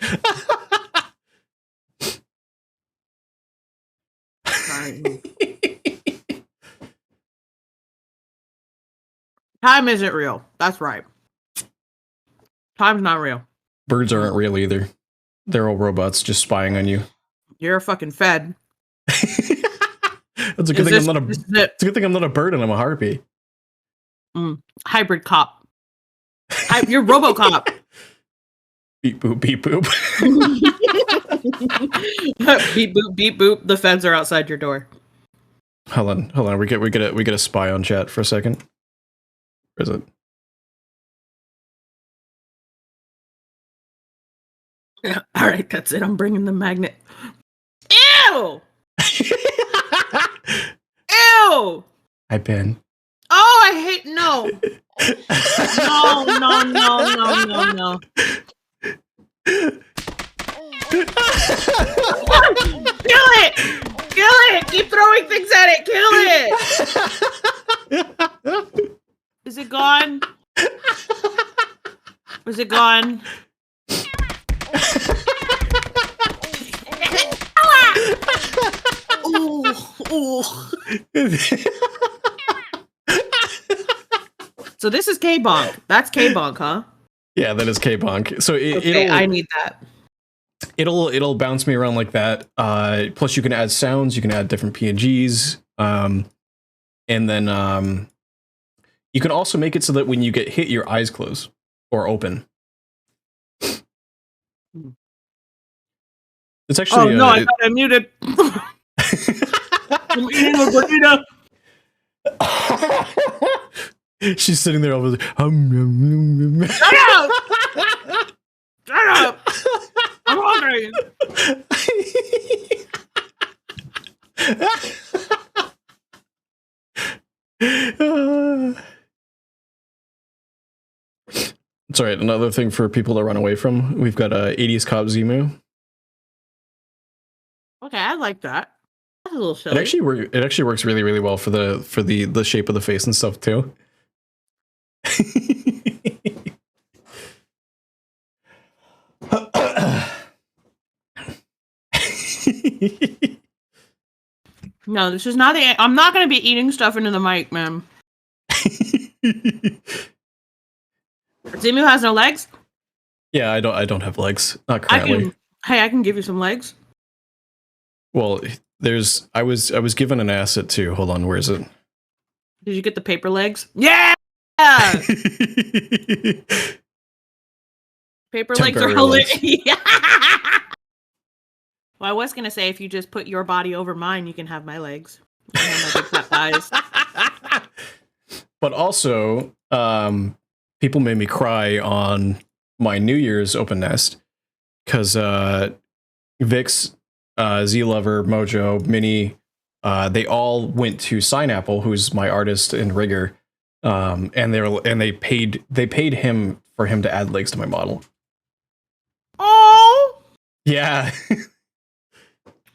Time isn't real. That's right. Time's not real. Birds aren't real either. They're all robots just spying on you. You're a fucking Fed. That's a good thing I'm not it's a good thing I'm not a bird and I'm a harpy. Hybrid cop. You're RoboCop. Beep boop, beep boop. Beep boop, beep boop. The feds are outside your door. Hold on. We get a spy on chat for a second. Where is it? All right, that's it. I'm bringing the magnet. Ew! Ew! Ew! Hi, Ben. Oh, I hate no. No. Kill it! Kill it! Keep throwing things at it! Kill it! Is it gone? Is it gone? Ooh. So this is K-Bonk. That's K-Bonk, huh? Yeah, that is K-Bonk. So I need that. It'll bounce me around like that. Plus, you can add sounds. You can add different PNGs. And then you can also make it so that when you get hit, your eyes close or open. It's actually. Oh no! I got it muted. I'm eating a burrito. She's sitting there over there. Shut up! Shut up! I'm hungry. It's all right. Another thing for people to run away from. We've got a 80s Cobb Zemu. Okay, I like that. That's a little silly. It actually works really, really well for the shape of the face and stuff too. No, this is not the. I'm not going to be eating stuff into the mic, man. Zemu has no legs. Yeah, I don't have legs. Not currently. I can give you some legs. Well, I was given an asset too. Hold on, where is it? Did you get the paper legs? Yeah. Paper legs are hilarious. Yeah. Well, I was gonna say if you just put your body over mine, you can have my legs. You can have my big fat thighs. But also, people made me cry on my New Year's open nest because Vix, Z Lover, Mojo, Minnie, they all went to Signapple, who's my artist and rigger, and they paid him for him to add legs to my model. Oh, yeah.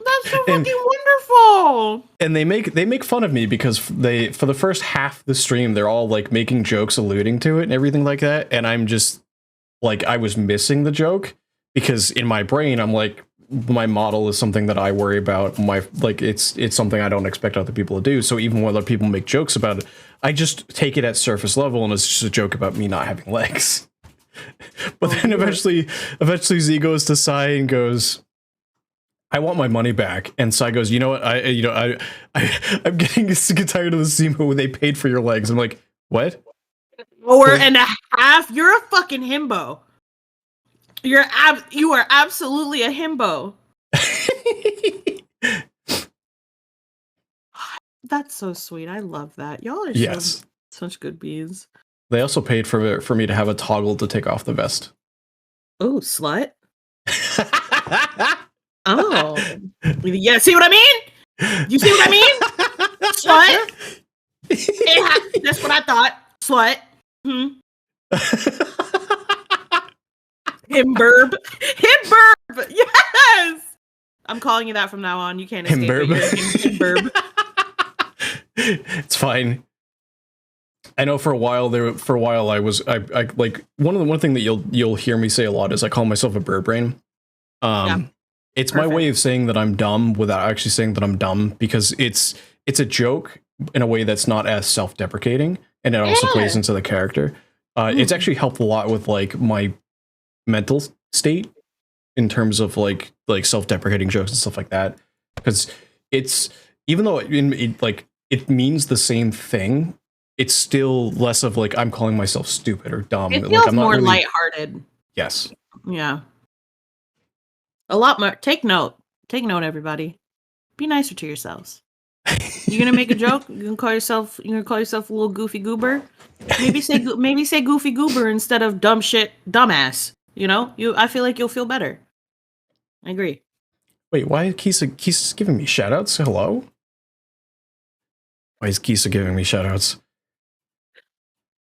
That's so fucking wonderful. And they make fun of me because for the first half of the stream they're all like making jokes alluding to it and everything like that, and I'm just like I was missing the joke because in my brain I'm like my model is something that I worry about. It's something I don't expect other people to do. So even when other people make jokes about it, I just take it at surface level and it's just a joke about me not having legs. But then eventually Z goes to Sai and goes, I want my money back. And Sai goes, you know what? I'm getting sick and tired of the Zemo when they paid for your legs. I'm like, what? Hour and a half? You're a fucking himbo. You are absolutely a himbo. That's so sweet. I love that. Y'all are such good bees. They also paid for me to have a toggle to take off the vest. Oh, slut. Oh. Yeah, see what I mean? You see what I mean? Slut. Yeah, that's what I thought. Slut. Himburb. Himburb. Yes. I'm calling you that from now on. You can't escape it. Himburb. It's fine. I know for a while I like one thing that you'll hear me say a lot is I call myself a bird brain. It's my way of saying that I'm dumb without actually saying that I'm dumb because it's a joke in a way that's not as self-deprecating and it also plays into the character. It's actually helped a lot with like my mental state in terms of like self-deprecating jokes and stuff like that, because it's even though it means the same thing, it's still less of like I'm calling myself stupid or dumb. It feels like, I'm not more really lighthearted. Yes. Yeah. A lot more. Take note, everybody. Be nicer to yourselves. You're gonna make a joke. You're gonna call yourself a little goofy goober. Maybe say goofy goober instead of dumb shit, dumbass. You know, I feel like you'll feel better. I agree. Wait, why Kisa's giving me shoutouts? Hello? Why is Kisa giving me shoutouts?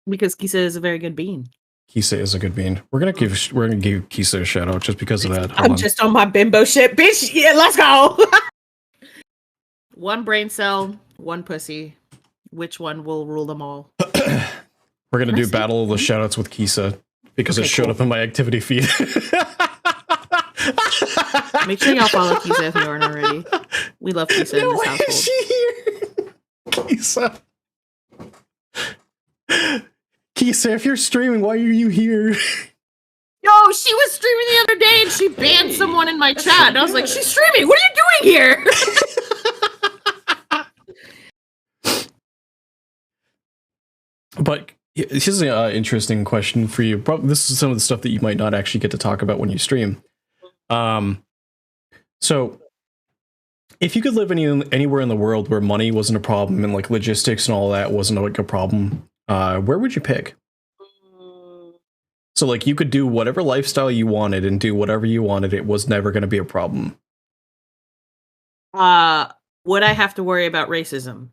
Because Kisa is a very good bean. Kisa is a good bean. We're gonna give Kisa a shout out just because of that. I'm just on my bimbo shit, bitch. Yeah, let's go. One brain cell, one pussy. Which one will rule them all? We're gonna do Battle of the Shoutouts with Kisa because it showed up in my activity feed. Make sure y'all follow Kisa if you aren't already. We love Kisa in this household. Is she here? Kisa. Kisa, if you're streaming, why are you here? Yo, she was streaming the other day and she banned someone in my chat. And I was like, she's streaming. What are you doing here? But here's an interesting question for you. This is some of the stuff that you might not actually get to talk about when you stream. So if you could live anywhere in the world where money wasn't a problem and like logistics and all that wasn't like a problem, where would you pick? So like you could do whatever lifestyle you wanted and do whatever you wanted. It was never going to be a problem. Would I have to worry about racism?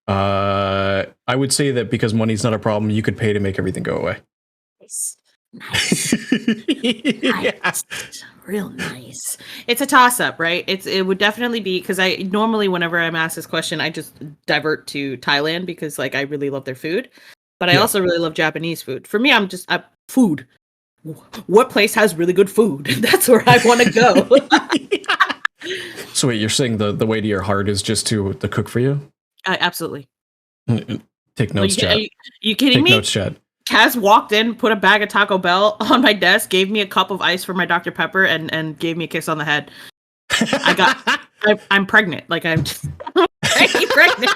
I would say that because money's not a problem, you could pay to make everything go away. Nice. Nice. Real nice. It's a toss-up, right? It would definitely be, because I normally, whenever I'm asked this question, I just divert to Thailand because like I really love their food, but I also really love Japanese food. For me, I'm food. What place has really good food? That's where I want to go. So wait, you're saying the way to your heart is just to cook for you? Absolutely. Take notes, chat. Are you kidding me? Take notes, chat. Kaz walked in, put a bag of Taco Bell on my desk, gave me a cup of ice for my Dr. Pepper, and gave me a kiss on the head. I'm pregnant. Like I'm pregnant.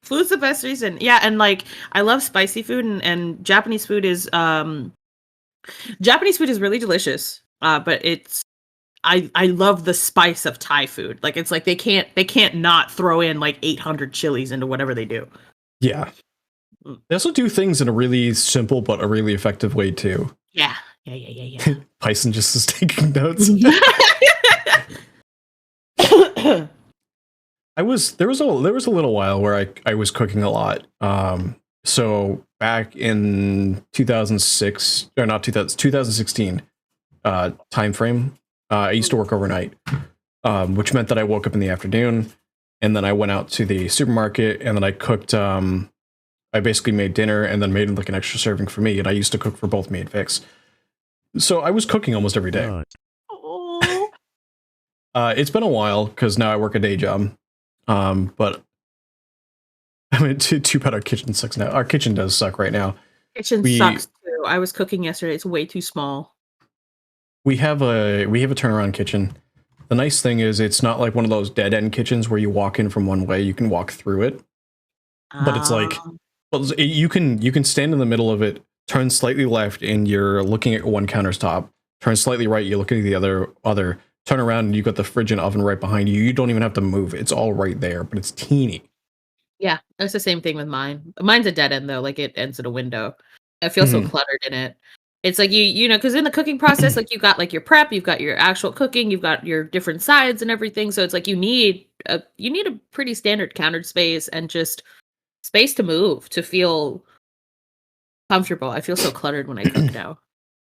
Food's the best reason. Yeah, and like I love spicy food, and Japanese food is really delicious. But I love the spice of Thai food. Like it's like they can't not throw in like 800 chilies into whatever they do. Yeah. They also do things in a really simple but a really effective way too. Yeah. Python just is taking notes. There was a little while where I was cooking a lot. So back in 2006 or not 2016 time frame, I used to work overnight, which meant that I woke up in the afternoon and then I went out to the supermarket and then I cooked. I basically made dinner and then made like an extra serving for me, and I used to cook for both me and Vix. So I was cooking almost every day. It's been a while because now I work a day job. But I mean, too bad our kitchen sucks now. Our kitchen does suck right now. Kitchen sucks too. I was cooking yesterday. It's way too small. We have a turnaround kitchen. The nice thing is it's not like one of those dead end kitchens where you walk in from one way. You can walk through it, but it's like. Well, you can stand in the middle of it, turn slightly left, and you're looking at one countertop. Turn slightly right, you're looking at the other. Turn around, and you got the fridge and oven right behind you. You don't even have to move; it's all right there, but it's teeny. Yeah, that's the same thing with mine. Mine's a dead end though; like it ends at a window. I feel so cluttered in it. It's like you know, because in the cooking process, like you've got like your prep, you've got your actual cooking, you've got your different sides and everything. So it's like you need a pretty standard countered space and just space to move, to feel comfortable. I feel so cluttered when I cook now.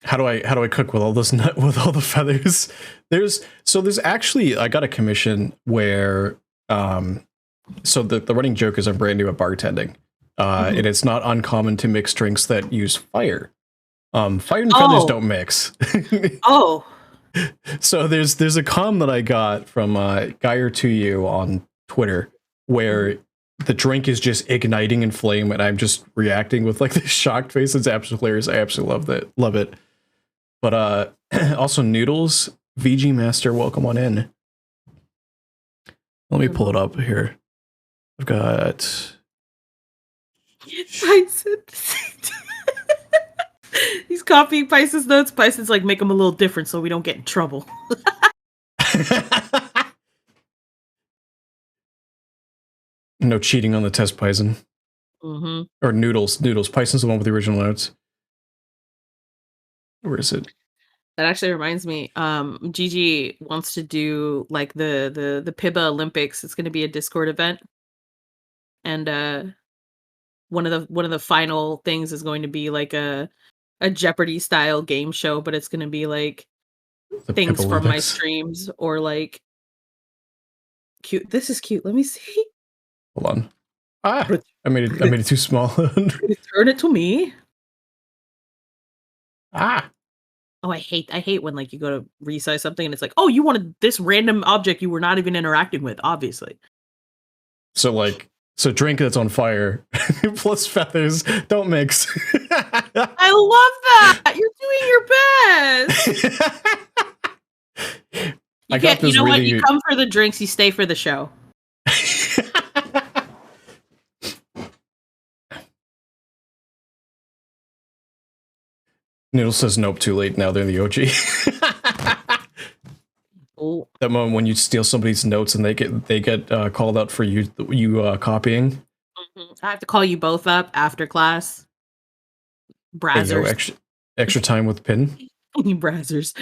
How do I cook with all this nut with all the feathers? There's actually I got a commission where so the running joke is I'm brand new at bartending. And it's not uncommon to mix drinks that use fire. Fire and feathers don't mix. So there's a com that I got from Guyer to you on Twitter where the drink is just igniting in flame, and I'm just reacting with like this shocked face. It's absolutely hilarious. I absolutely love it. But also Noodles, VG Master, welcome on in. Let me pull it up here. I've got. He's copying Pisce's notes. Pisce's like, make them a little different so we don't get in trouble. No cheating on the test, Python. Or Noodles. Python's the one with the original notes. Where is it? That actually reminds me, Gigi wants to do like the PIBA Olympics. It's gonna be a Discord event. And one of the final things is going to be like a Jeopardy style game show, but it's gonna be like The things from my Olympics. streams or like cute. This is cute. Let me see. Hold on. Ah, Ret- I made it too small. Return it to me. Ah. Oh, I hate when like you go to resize something and it's like, oh, you wanted this random object you were not even interacting with, obviously. So drink that's on fire plus feathers don't mix. I love that. You're doing your best. I got this You know what? really You come for the drinks, you stay for the show. Noodle says nope, too late. Now they're in the OG. Oh. That moment when you steal somebody's notes and they get called out for you copying. I have to call you both up after class. Hey, yo, Brazzers. extra time with Pin. Brazzers.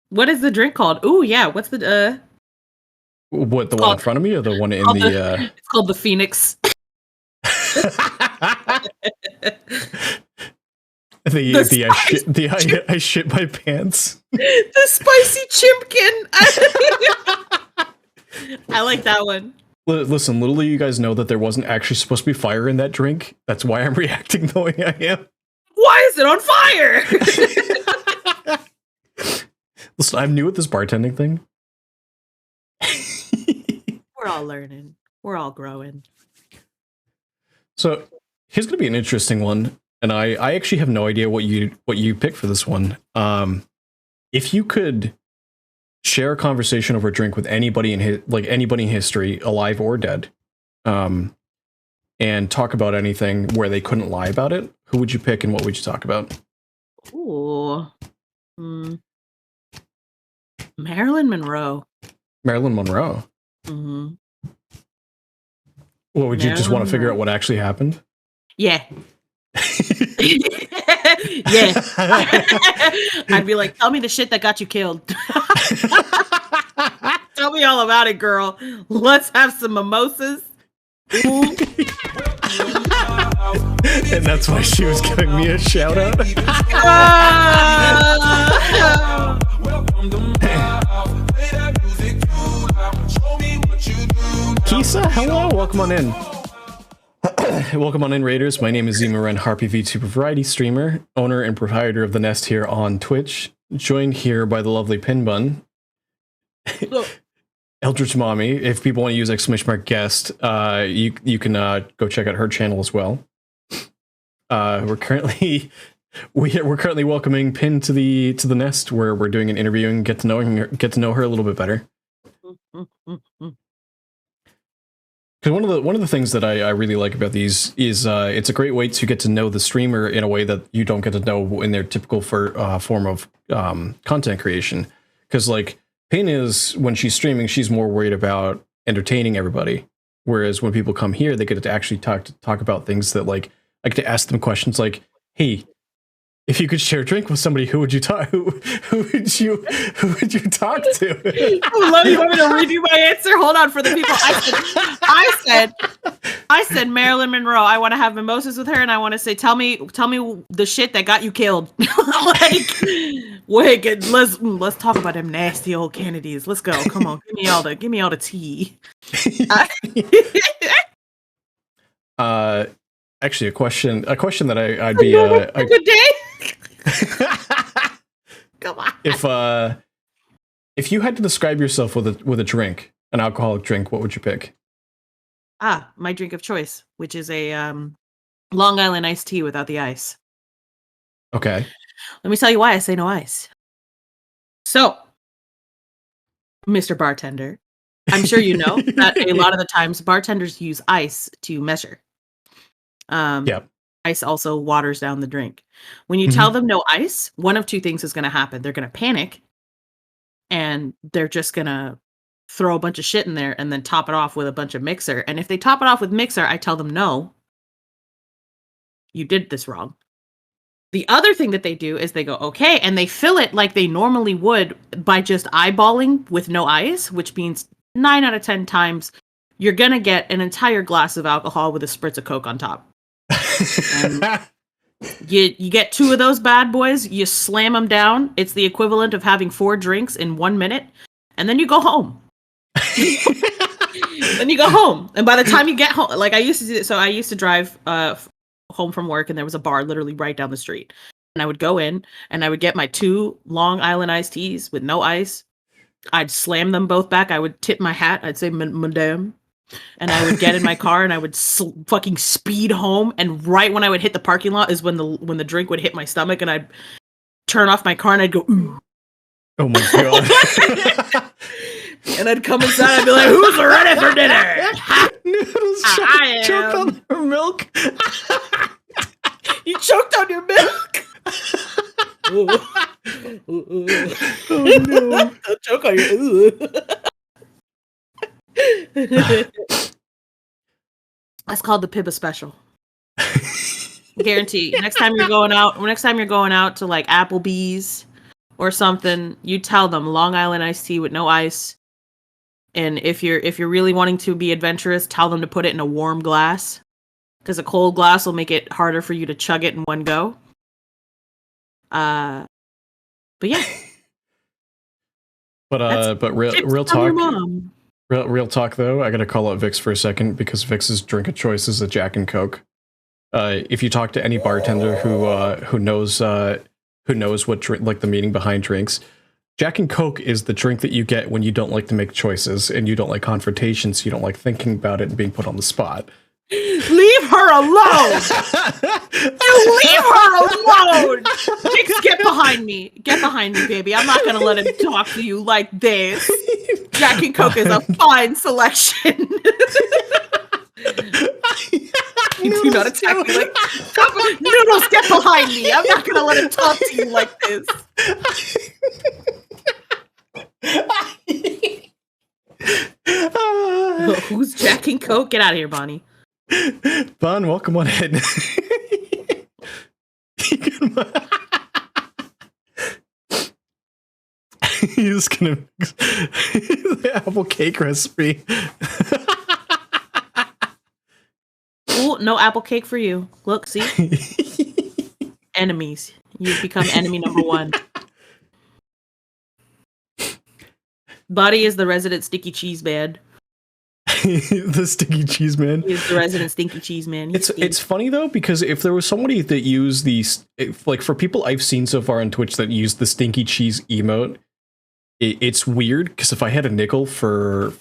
What is the drink called? Ooh, yeah. What's the What, the one in front of me or the one in the It's called the Phoenix. I shit my pants. The spicy chimpkin. I like that one. Listen, little do you guys know that there wasn't actually supposed to be fire in that drink. That's why I'm reacting the way I am. Why is it on fire? Listen, I'm new at this bartending thing. We're all learning. We're all growing. So here's gonna be an interesting one, and I actually have no idea what you picked for this one. If you could share a conversation over a drink with anybody in history, alive or dead, and talk about anything where they couldn't lie about it, who would you pick and what would you talk about? Ooh. Marilyn Monroe. Marilyn Monroe. Mm-hmm. Well, would you just want to figure out what actually happened? Yeah. Yeah. I'd be like, tell me the shit that got you killed. Tell me all about it, girl. Let's have some mimosas. And that's why she was giving me a shout out. Kisa, hello, welcome on in. Welcome on in, Raiders. My name is Zimmerman, Harpy VTuber variety streamer, owner and proprietor of the Nest here on Twitch, joined here by the lovely Pinbun. Eldritch Mommy, if people want to use !guest, you can go check out her channel as well. We're currently welcoming Pin to the Nest, where we're doing an interview and get to know her a little bit better. Because one of the things that I really like about these is it's a great way to get to know the streamer in a way that you don't get to know in their typical form of content creation. Because like Pin is, when she's streaming, she's more worried about entertaining everybody, whereas when people come here, they get to actually talk about things that like I get to ask them questions like, "Hey, if you could share a drink with somebody, who would you talk? Who would you talk to?" I love you. Want me to redo my answer? Hold on for the people. I said Marilyn Monroe. I want to have mimosas with her, and I want to say, tell me the shit that got you killed. Like, wait, let's talk about them nasty old Kennedys. Let's go. Come on, give me all the tea. Actually, a question that I'd be good day. Come on. If you had to describe yourself with a drink, an alcoholic drink, what would you pick? My drink of choice, which is a Long Island iced tea without the ice. Okay. Let me tell you why I say no ice. So, Mr. Bartender, I'm sure you know that a lot of the times bartenders use ice to measure. Yep. Ice also waters down the drink. When you tell them no ice, one of two things is going to happen. They're going to panic, and they're just going to throw a bunch of shit in there and then top it off with a bunch of mixer. And if they top it off with mixer, I tell them no. You did this wrong. The other thing that they do is they go, okay, and they fill it like they normally would by just eyeballing with no ice, which means 9 out of 10 times you're going to get an entire glass of alcohol with a spritz of Coke on top. You get 2 of those bad boys, you slam them down. It's the equivalent of having 4 drinks in 1 minute, and then you go home. Then you go home. And by the time you get home, like I used to do, so I used to drive home from work, and there was a bar literally right down the street. And I would go in and I would get my 2 Long Island iced teas with no ice. I'd slam them both back. I would tip my hat. I'd say, Madame. And I would get in my car and I would fucking speed home. And right when I would hit the parking lot is when the drink would hit my stomach, and I'd turn off my car and I'd go, ooh. Oh my god. And I'd come inside and be like, who's ready for dinner? Noodles choked on her milk. You choked on your milk? Oh no. Don't choke on your That's called the Pibba special. Guarantee. Next time you're going out to like Applebee's or something, you tell them Long Island iced tea with no ice. And if you're really wanting to be adventurous, tell them to put it in a warm glass, because a cold glass will make it harder for you to chug it in one go. But yeah. But real talk. Real talk though, I gotta call out Vix for a second, because Vix's drink of choice is a Jack and Coke. If you talk to any bartender who knows what drink, like the meaning behind drinks, Jack and Coke is the drink that you get when you don't like to make choices and you don't like confrontations, so you don't like thinking about it and being put on the spot. Leave her alone! You leave her alone! Vix, get behind me. Get behind me, baby. I'm not gonna let him talk to you like this. Jack and Coke is a fine selection. You do not attack me like Noodles, get behind me. I'm not gonna let him talk to you like this. Who's Jack and Coke? Get out of here, Bonnie. Bon, welcome on in. He's gonna mix the apple cake recipe. Ooh, no apple cake for you. Look, see? Enemies. You've become enemy number 1. Buddy is the resident sticky cheese man. The sticky cheese man. He's the resident stinky cheese man. It's funny though, because if there was somebody that used these, like for people I've seen so far on Twitch that use the stinky cheese emote, it's weird, because if I had a nickel for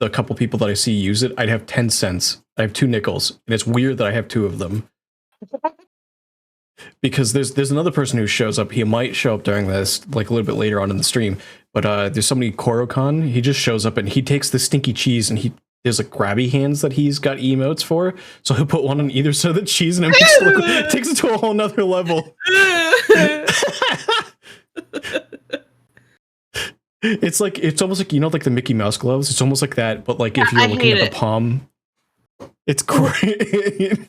the couple people that I see use it, I'd have 10 cents. I have 2 nickels, and it's weird that I have 2 of them. Because there's another person who shows up. He might show up during this, like a little bit later on in the stream. But there's somebody, Korokon. He just shows up and he takes the stinky cheese, and there's like grabby hands that he's got emotes for. So he'll put one on either side of the cheese, and it takes it to a whole nother level. It's almost like, you know, like the Mickey Mouse gloves. It's almost like that, but like if you're looking at the palm, it's great.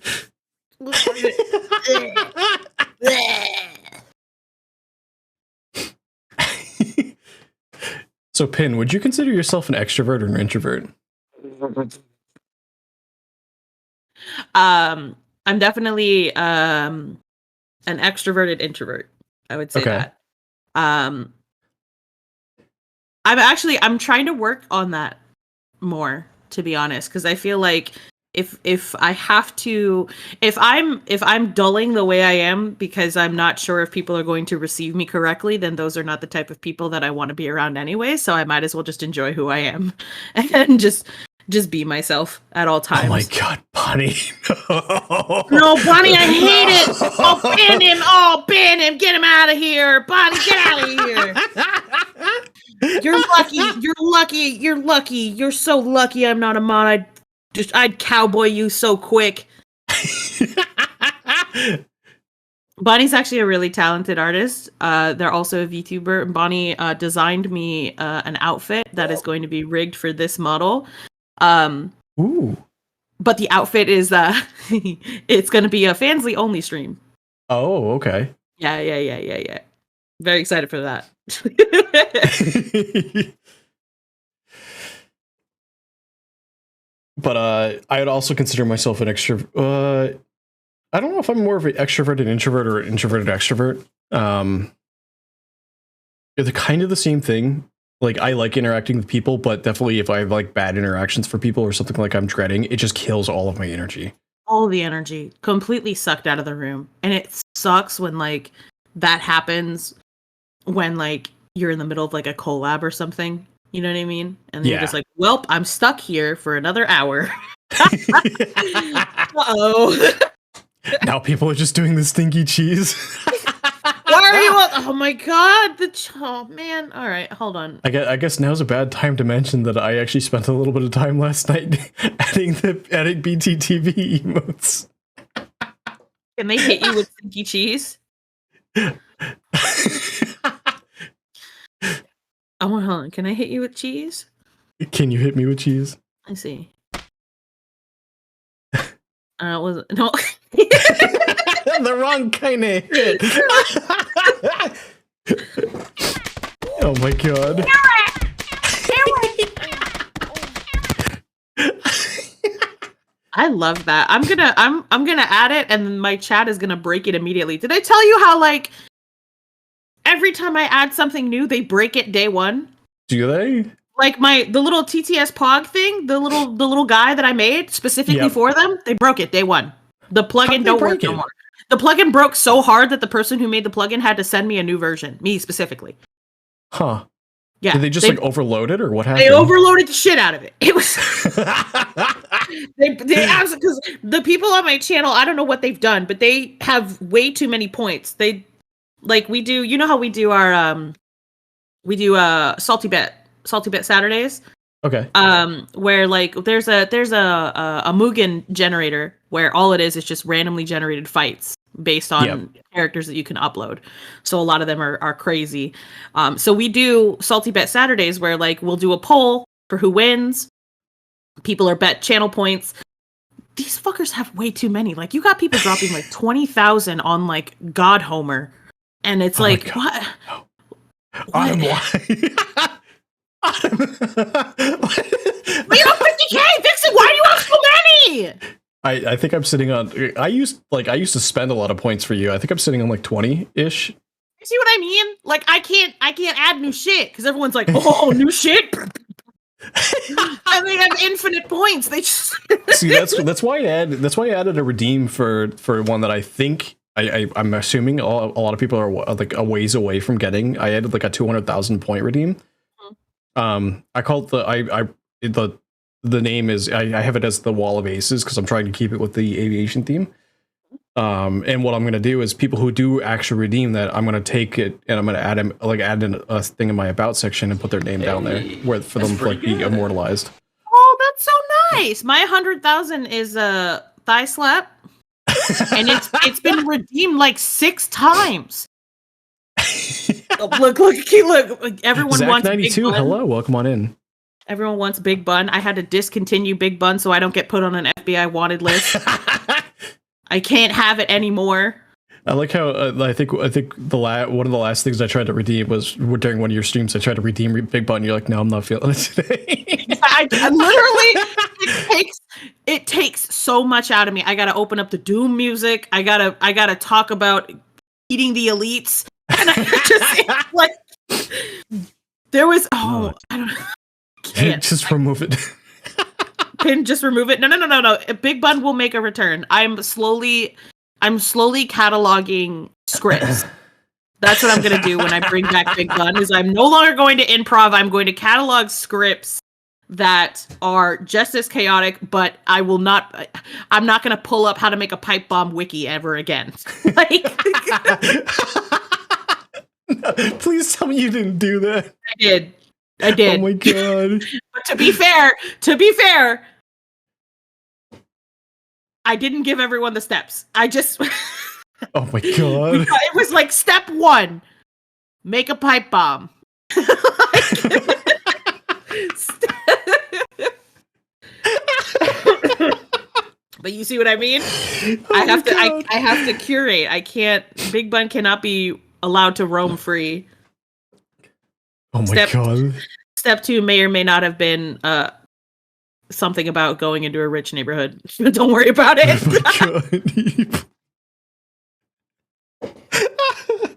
So, Pin, would you consider yourself an extrovert or an introvert? I'm definitely an extroverted introvert. I would say that. I'm trying to work on that more, to be honest, because I feel like if I'm dulling the way I am because I'm not sure if people are going to receive me correctly, then those are not the type of people that I want to be around anyway. So I might as well just enjoy who I am and just be myself at all times. Oh my god, Bonnie! No, Bonnie, I hate it. Oh, ban him! Oh, ban him! Get him out of here, Bonnie! Get out of here! You're lucky. You're lucky. You're lucky. You're so lucky. I'm not a mod. I'd cowboy you so quick. Bonnie's actually a really talented artist. They're also a VTuber. Bonnie designed me an outfit that is going to be rigged for this model. Ooh. but the outfit is it's gonna be a Fansly only stream. Oh, okay. Yeah. Very excited for that. But I would also consider myself an extrovert. I don't know if I'm more of an extroverted introvert or an introverted extrovert. They're kind of the same thing. Like, I like interacting with people, but definitely if I have like bad interactions for people or something like I'm dreading, it just kills all of my energy. All the energy completely sucked out of the room. And it sucks when like that happens when like you're in the middle of like a collab or something. You know what I mean? And you're just like, welp, I'm stuck here for another hour. Uh-oh. Now people are just doing the stinky cheese. Why are you oh my god, oh man. All right, hold on. I guess now's a bad time to mention that I actually spent a little bit of time last night adding BTTV emotes. Can they hit you with stinky cheese? Oh, hold on. Can I hit you with cheese? Can you hit me with cheese? I see. Was no. The wrong kind of hit. Oh my god. I love that. I'm gonna add it, and my chat is gonna break it immediately. Did I tell you how like every time I add something new, they break it day one? Do they? Like the little TTS Pog thing, the little guy that I made specifically for them, they broke it day one. The plugin don't work no more. The plugin broke so hard that the person who made the plugin had to send me a new version. Me specifically. Huh. Yeah. Did they just like overload it or what happened? They overloaded the shit out of it. It was they asked because the people on my channel, I don't know what they've done, but they have way too many points. They like we do, you know how we do our Salty Bet Saturdays. Okay. Where like there's a Mugen generator where all it is just randomly generated fights based on characters that you can upload. So a lot of them are crazy. So we do Salty Bet Saturdays where like we'll do a poll for who wins. People are bet channel points. These fuckers have way too many. Like you got people dropping like 20,000 on like God Homer, and it's like what? I'm We have 50K, Vixen. Why do you have so many? I think I'm sitting on. I used to spend a lot of points for you. I think I'm sitting on like 20-ish. You see what I mean? Like I can't add new shit because everyone's like, oh, new shit. And they have infinite points. They just see that's why I added a redeem for one that I think I'm assuming a lot of people are like a ways away from getting. I added like a 200,000 point redeem. I call it the name is I have it as the Wall of Aces because I'm trying to keep it with the aviation theme. And what I'm going to do is people who do actually redeem that, I'm going to take it and I'm going to add in a thing in my about section and put their name down there where for them to like be immortalized. Oh, that's so nice. My 100,000 is a thigh slap, and it's been redeemed like 6 times. Look! Everyone Zach wants 92. Big Bun. Hello, welcome on in. Everyone wants Big Bun. I had to discontinue Big Bun so I don't get put on an FBI wanted list. I can't have it anymore. I like how I think one of the last things I tried to redeem was during one of your streams. I tried to redeem Big Bun. You're like, no, I'm not feeling it today. I literally it takes so much out of me. I gotta open up the Doom music. I gotta talk about eating the elites. And I just like there was I don't know. Just remove it. Just remove it. No. Big Bun will make a return. I'm slowly cataloging scripts. That's what I'm gonna do when I bring back Big Bun. Is I'm no longer going to improv. I'm going to catalog scripts that are just as chaotic, but I'm not gonna pull up how to make a pipe bomb wiki ever again. Like. No, please tell me you didn't do that. I did. Oh my god. But to be fair, I didn't give everyone the steps. I just oh my god. It was like step 1, make a pipe bomb. But you see what I mean? I have to curate. I can't. Big Bun cannot be allowed to roam free. Oh my god. Step 2 may or may not have been something about going into a rich neighborhood. Don't worry about it. Oh my god.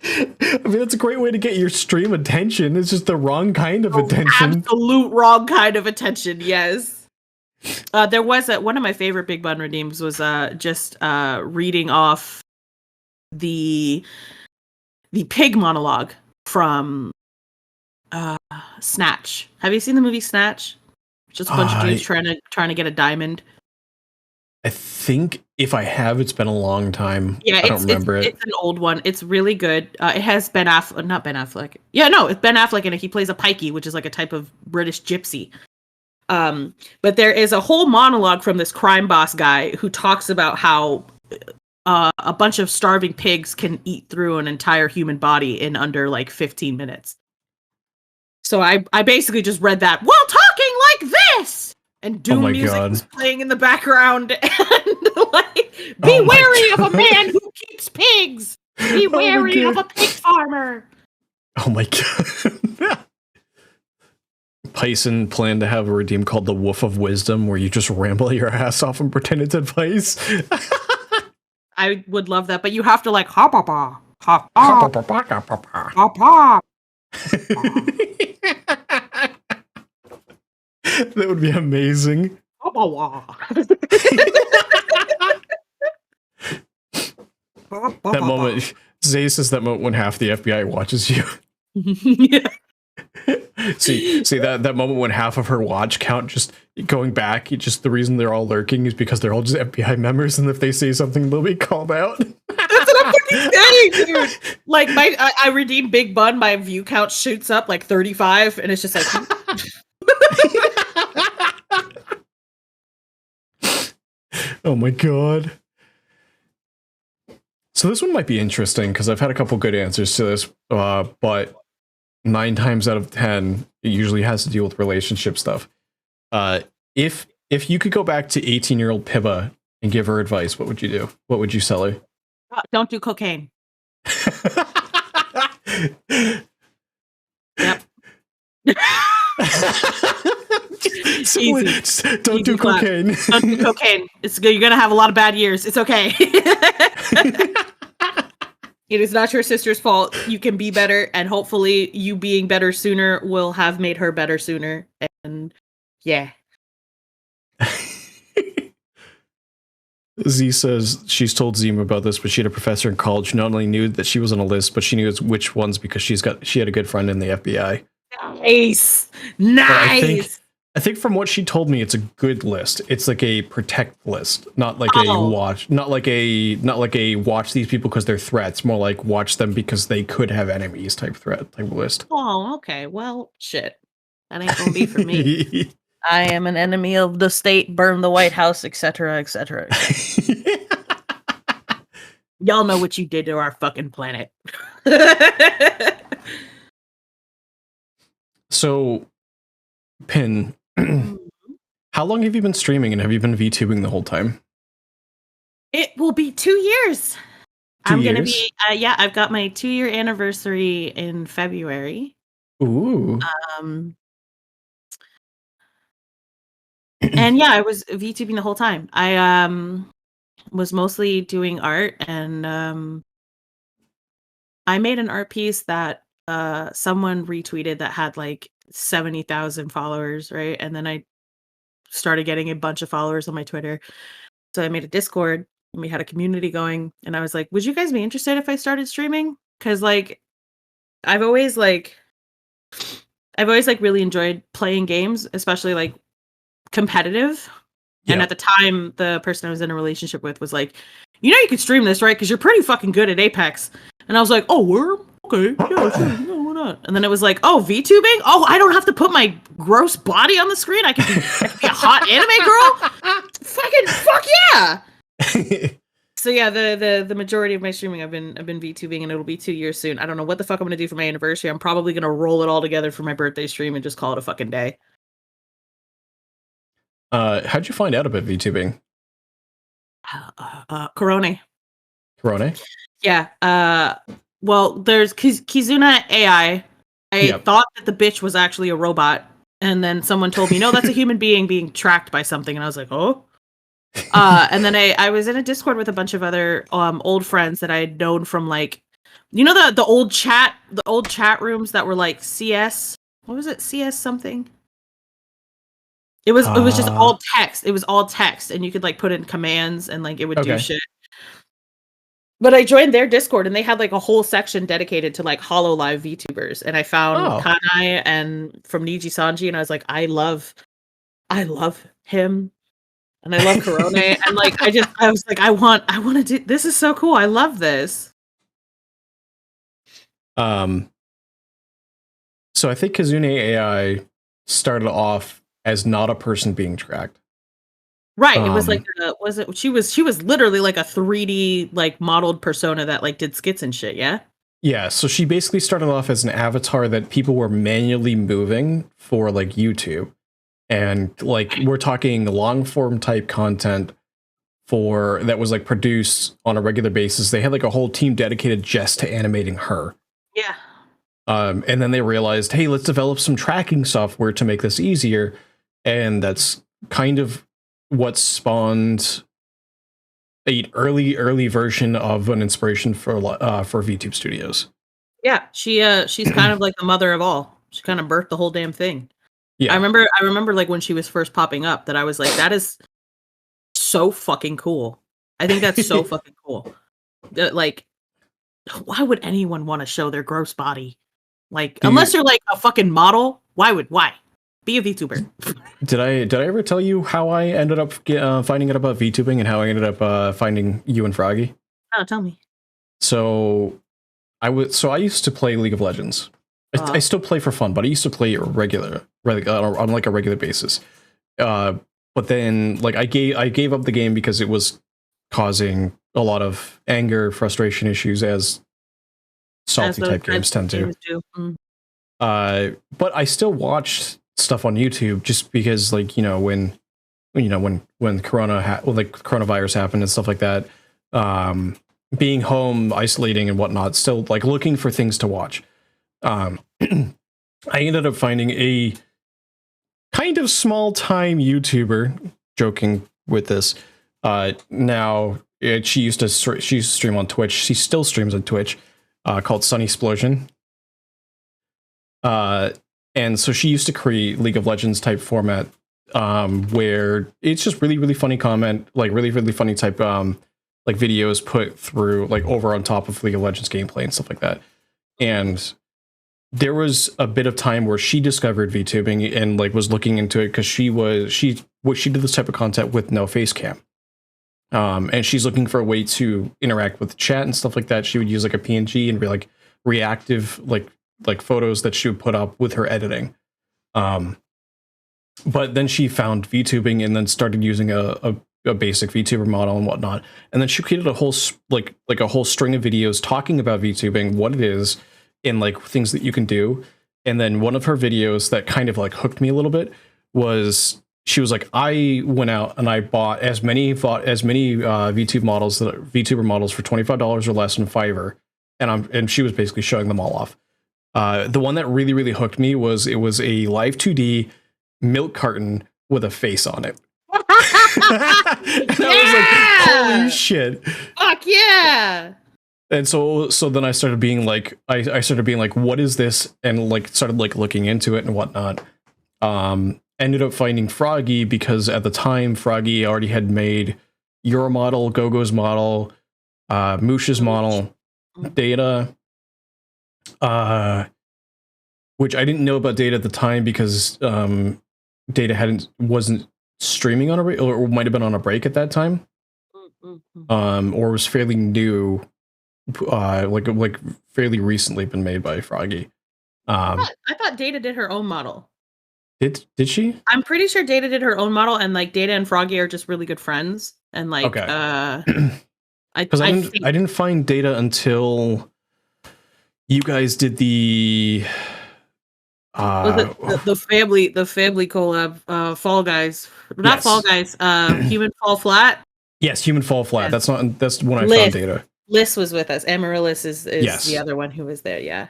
I mean, that's a great way to get your stream attention. It's just the wrong kind of attention. Absolute wrong kind of attention, yes. There was one of my favorite Big Bun redeems was just reading off the pig monologue from Snatch. Have you seen the movie Snatch? Just a bunch of dudes trying to get a diamond. I think if I have, it's been a long time. Yeah, I don't remember it. It's an old one. It's really good. It has not Ben Affleck. Yeah, no, it's Ben Affleck in it. He plays a pikey, which is like a type of British gypsy. But there is a whole monologue from this crime boss guy who talks about how a bunch of starving pigs can eat through an entire human body in under like 15 minutes. So I basically just read that while talking like this, and doom music was playing in the background, and like, be wary of a man who keeps pigs. Be wary of a pig farmer. Oh my god. Python planned to have a redeem called the Woof of Wisdom, where you just ramble your ass off and pretend it's advice. I would love that, but you have to like hop hop hop hop hop hop. That would be amazing. That moment, Zay says that moment when half the FBI watches you. Yeah. see that moment when half of her watch count just going back, just the reason they're all lurking is because they're all just FBI members, and if they say something, they'll be called out. That's what I'm fucking saying, dude. Like I redeem Big Bun, my view count shoots up like 35, and it's just like. Oh my god. So this one might be interesting because I've had a couple good answers to this, but 9 times out of 10, it usually has to deal with relationship stuff. If you could go back to 18-year-old Pibba and give her advice, what would you do? What would you tell her? Don't do cocaine. Yep. Simply, don't do cocaine. Don't do cocaine. It's good. You're gonna have a lot of bad years. It's okay. It is not your sister's fault. You can be better, and hopefully you being better sooner will have made her better sooner. And yeah. Z says she's told Zima about this, but she had a professor in college who not only knew that she was on a list, but she knew which ones because she had a good friend in the FBI. Nice. I think from what she told me, it's a good list. It's like a protect list, not like a watch, not like a watch these people because they're threats, more like watch them because they could have enemies type list. Oh, okay. Well, shit. That ain't gonna be for me. I am an enemy of the state, burn the White House, etc., etc. Y'all know what you did to our fucking planet. So, Pin, how long have you been streaming, and have you been VTubing the whole time? It will be 2 years. I'm going to be, I've got my 2-year anniversary in February. Ooh. And yeah, I was VTubing the whole time. I was mostly doing art, and I made an art piece that someone retweeted that had like 70,000 followers, right? And then I started getting a bunch of followers on my Twitter. So I made a Discord, and we had a community going, and I was like, would you guys be interested if I started streaming? Because like I've always really enjoyed playing games, especially like competitive. Yeah. And at the time, the person I was in a relationship with was like, you know, you could stream this, right? Because you're pretty fucking good at Apex. And I was like, oh, we're okay. Yeah, sure. No, why not? And then it was like, oh, VTubing? Oh, I don't have to put my gross body on the screen. I can be a hot anime girl. Fuck yeah. So yeah, the majority of my streaming, I've been VTubing, and it'll be 2 years soon. I don't know what the fuck I'm gonna do for my anniversary. I'm probably gonna roll it all together for my birthday stream and just call it a fucking day. How'd you find out about VTubing? Corone. Corone? Yeah. Well, there's Kizuna AI. I thought that the bitch was actually a robot, and then someone told me, no, that's a human being tracked by something, and I was like, oh. And then I was in a Discord with a bunch of other old friends that I had known from like, you know, the old chat rooms that were like CS. What was it? CS something. It was just all text. It was all text, and you could like put in commands, and like it would do shit. But I joined their Discord, and they had like a whole section dedicated to like HoloLive VTubers, and I found Kanai and from Niji Sanji, and I was like, I love him, and I love Corone, and like I was like, I want to do this. Is so cool. I love this. So I think Kizune AI started off as not a person being tracked. Right. It was like she was literally like a 3D like modeled persona that like did skits and shit, yeah? Yeah, so she basically started off as an avatar that people were manually moving for like YouTube. And like we're talking long form type content for that was like produced on a regular basis. They had like a whole team dedicated just to animating her. Yeah. And then they realized, hey, let's develop some tracking software to make this easier. And that's kind of what spawned an early version of an inspiration for VTube Studios. Yeah, she's kind of like the mother of all. She kind of birthed the whole damn thing. Yeah, I remember like when she was first popping up that I was like, that is so fucking cool. I think that's so fucking cool. Like, why would anyone want to show their gross body? Like, unless you're like a fucking model, why be a VTuber? Did I ever tell you how I ended up finding out about VTubing and how I ended up finding you and Froggy? Oh, tell me. So I used to play League of Legends. I still play for fun, but I used to play on like a regular basis. But then like I gave up the game because it was causing a lot of anger, frustration issues as salty type games tend to. But I still watched stuff on YouTube just because, like, when coronavirus happened and stuff like that, being home, isolating and whatnot, still like looking for things to watch. I ended up finding a kind of small time YouTuber, joking with this. Now she used to stream on Twitch. She still streams on Twitch, called Sunny Explosion. And so she used to create League of Legends type format, where it's just really, really funny comment, like really, really funny type, like videos put through like over on top of League of Legends gameplay and stuff like that. And there was a bit of time where she discovered VTubing and like was looking into it because she did this type of content with no face cam. And she's looking for a way to interact with chat and stuff like that. She would use like a PNG and be like reactive, like photos that she would put up with her editing. But then she found VTubing and then started using a basic VTuber model and whatnot. And then she created a whole like a whole string of videos talking about VTubing, what it is, and like things that you can do. And then one of her videos that kind of like hooked me a little bit was she was like, I went out and I bought as many VTuber models for $25 or less in Fiverr. And she was basically showing them all off. The one that really, really hooked me was it was a live 2D milk carton with a face on it. And I was like, holy shit. Fuck yeah. And so then I started being like, what is this? And like started like looking into it and whatnot. Ended up finding Froggy because at the time Froggy already had made your model, Gogo's model, Moosh's model, Data, which I didn't know about Data at the time because Data wasn't streaming on or might have been on a break at that time, or was fairly new, like fairly recently been made by Froggy. I thought Data did her own model. Did she? I'm pretty sure Data did her own model, and like Data and Froggy are just really good friends. And like, because I didn't find Data until you guys did the family collab, Fall Guys, not Fall Guys, Human Fall Flat. Yes, human fall flat. Yeah. That's when I Liz. found data. Liz was with us. Amaryllis is Yes. the other one who was there. Yeah.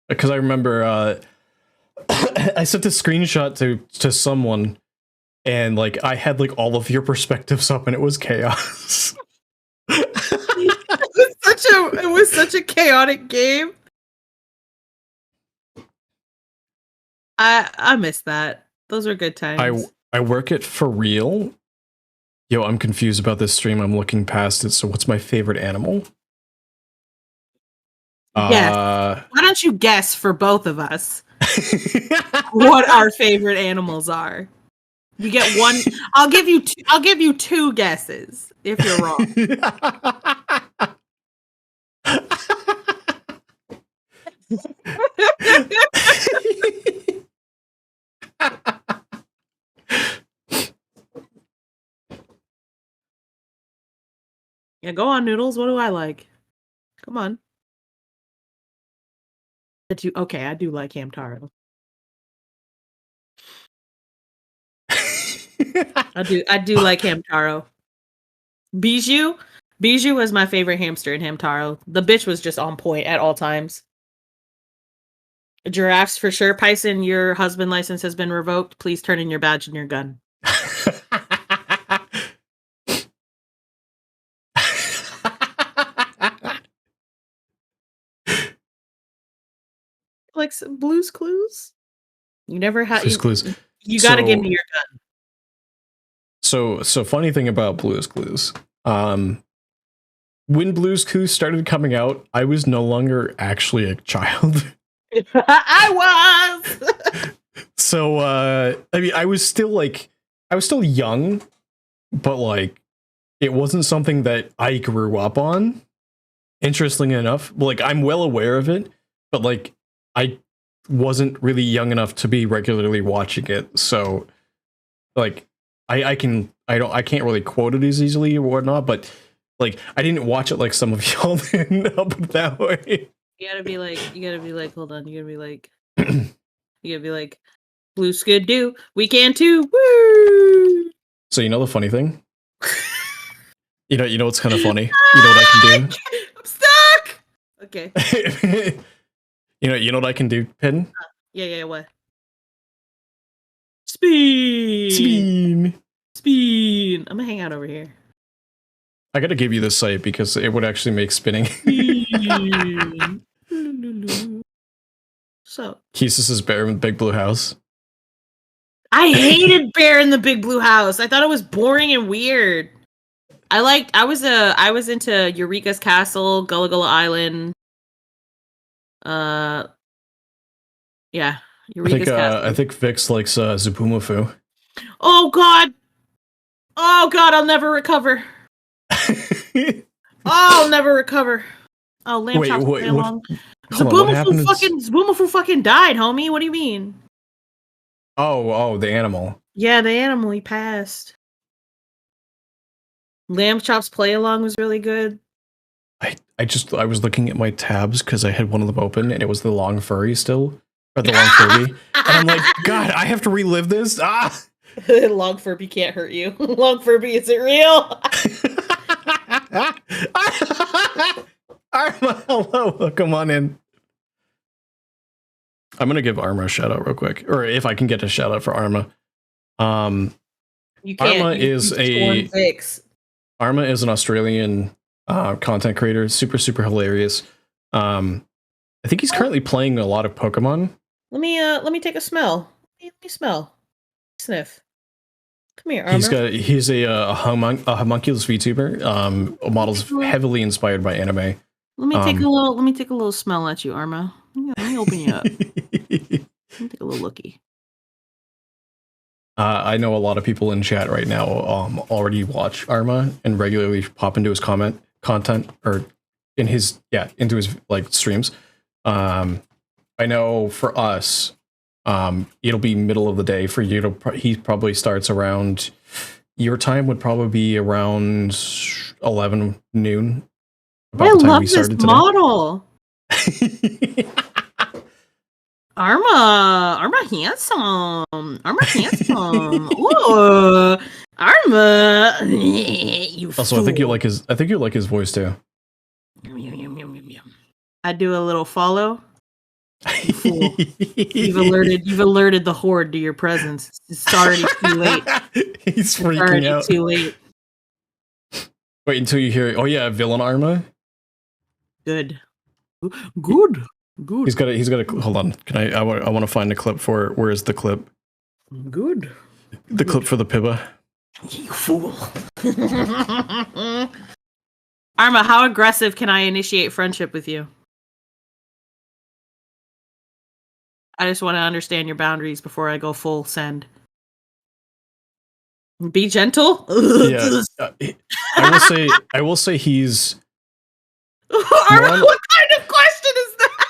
Because I remember I sent a screenshot to someone, and like I had like all of your perspectives up, and it was chaos. It was such a chaotic game. I miss that. Those were good times. I work it for real. Yo, I'm confused about this stream. I'm looking past it. So what's my favorite animal? Yes. Why don't you guess for both of us what our favorite animals are? You get one. I'll give you two guesses if you're wrong. Yeah, go on, Noodles. What do I like? Come on. Okay, I do like Hamtaro. I do like Hamtaro. Bijou was my favorite hamster in Hamtaro. The bitch was just on point at all times. Giraffes for sure. Pyson, your husband license has been revoked. Please turn in your badge and your gun. Like some Blue's Clues? You never had Blue's Clues. You gotta give me your gun. So funny thing about Blue's Clues. When Blue's Clues started coming out, I was no longer actually a child. I was. So I mean I was still young, but like it wasn't something that I grew up on. Interestingly enough, like I'm well aware of it, but like I wasn't really young enough to be regularly watching it. So like I can't really quote it as easily or whatnot, but like I didn't watch it like some of y'all did. I'll put it that way. You gotta be like, hold on, you gotta be like, Blue Skidoo, we can too. Woo! So you know the funny thing? you know what's kind of funny? You know what I can do? I'm stuck! Okay. you know what I can do, Pin? Yeah, what? Speed! I'm gonna hang out over here. I gotta give you this site because it would actually make spinning. So Kesis is Bear in the Big Blue House. I hated Bear in the Big Blue House. I thought it was boring and weird. I was into Eureka's Castle, Gullah Gullah Island. Yeah, Eureka's Castle. I think Vix likes Zupumafu. Oh god, I'll never recover. I'll never recover. Oh, lamb chops play along. Zubumafu fucking died, homie. What do you mean? Oh, the animal. Yeah, the animal, he passed. Lamb chops play along was really good. I was looking at my tabs because I had one of them open and it was the long furry still. Or the long furby. And I'm like, God, I have to relive this. Long Furby can't hurt you. Long Furby, is it real? Arma, hello, come on in. I'm gonna give Arma a shout out real quick, or if I can get a shout out for Arma. You can't. Arma is an Australian content creator, super hilarious. I think he's currently playing a lot of Pokemon. Let me take a smell. Let me smell. Sniff. Come here, Arma. He's a homunculus VTuber. Models heavily inspired by anime. Let me take a little smell at you, Arma. Let me open you up. Let me take a little looky. I know a lot of people in chat right now already watch Arma and regularly pop into his content or into his like streams. I know for us, it'll be middle of the day for you to. He probably starts around. Your time would probably be around 11 noon. I love this model. Arma handsome. Arma handsome. Ooh, Arma. You Also, fool. I think you like his voice too. I do a little follow. You fool. You've alerted the horde to your presence. It's already too late. He's freaking out. Too late. Wait until you hear. Oh yeah, villain Arma. Good. He's got a. Hold on. Can I want to find a clip for. Where is the clip? Good. The clip for the Pibba. You fool. Arma, how aggressive can I initiate friendship with you? I just want to understand your boundaries before I go full send. Be gentle. Yeah, I will say he's. Arma, what kind of question is that?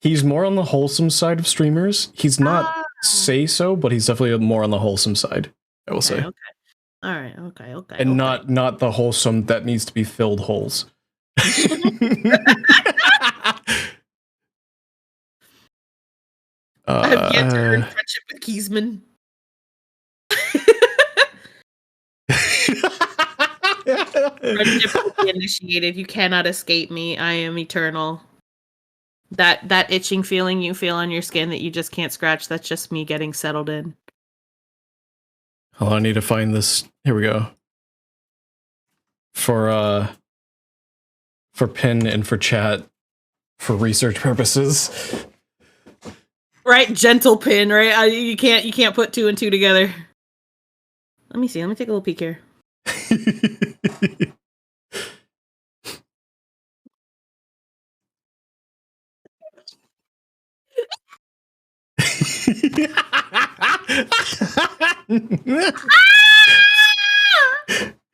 He's more on the wholesome side of streamers. He's not say so, but he's definitely more on the wholesome side. I will say. Okay. All right. Okay. And not the wholesome that needs to be filled holes. I've yet to earn friendship with Kiesman. Friendship will be initiated. You cannot escape me. I am eternal. That itching feeling you feel on your skin that you just can't scratch, that's just me getting settled in. Oh, I need to find this. Here we go. For pin and for chat, for research purposes. Right, gentle pin, right? You can't put two and two together. Let me see. Let me take a little peek here.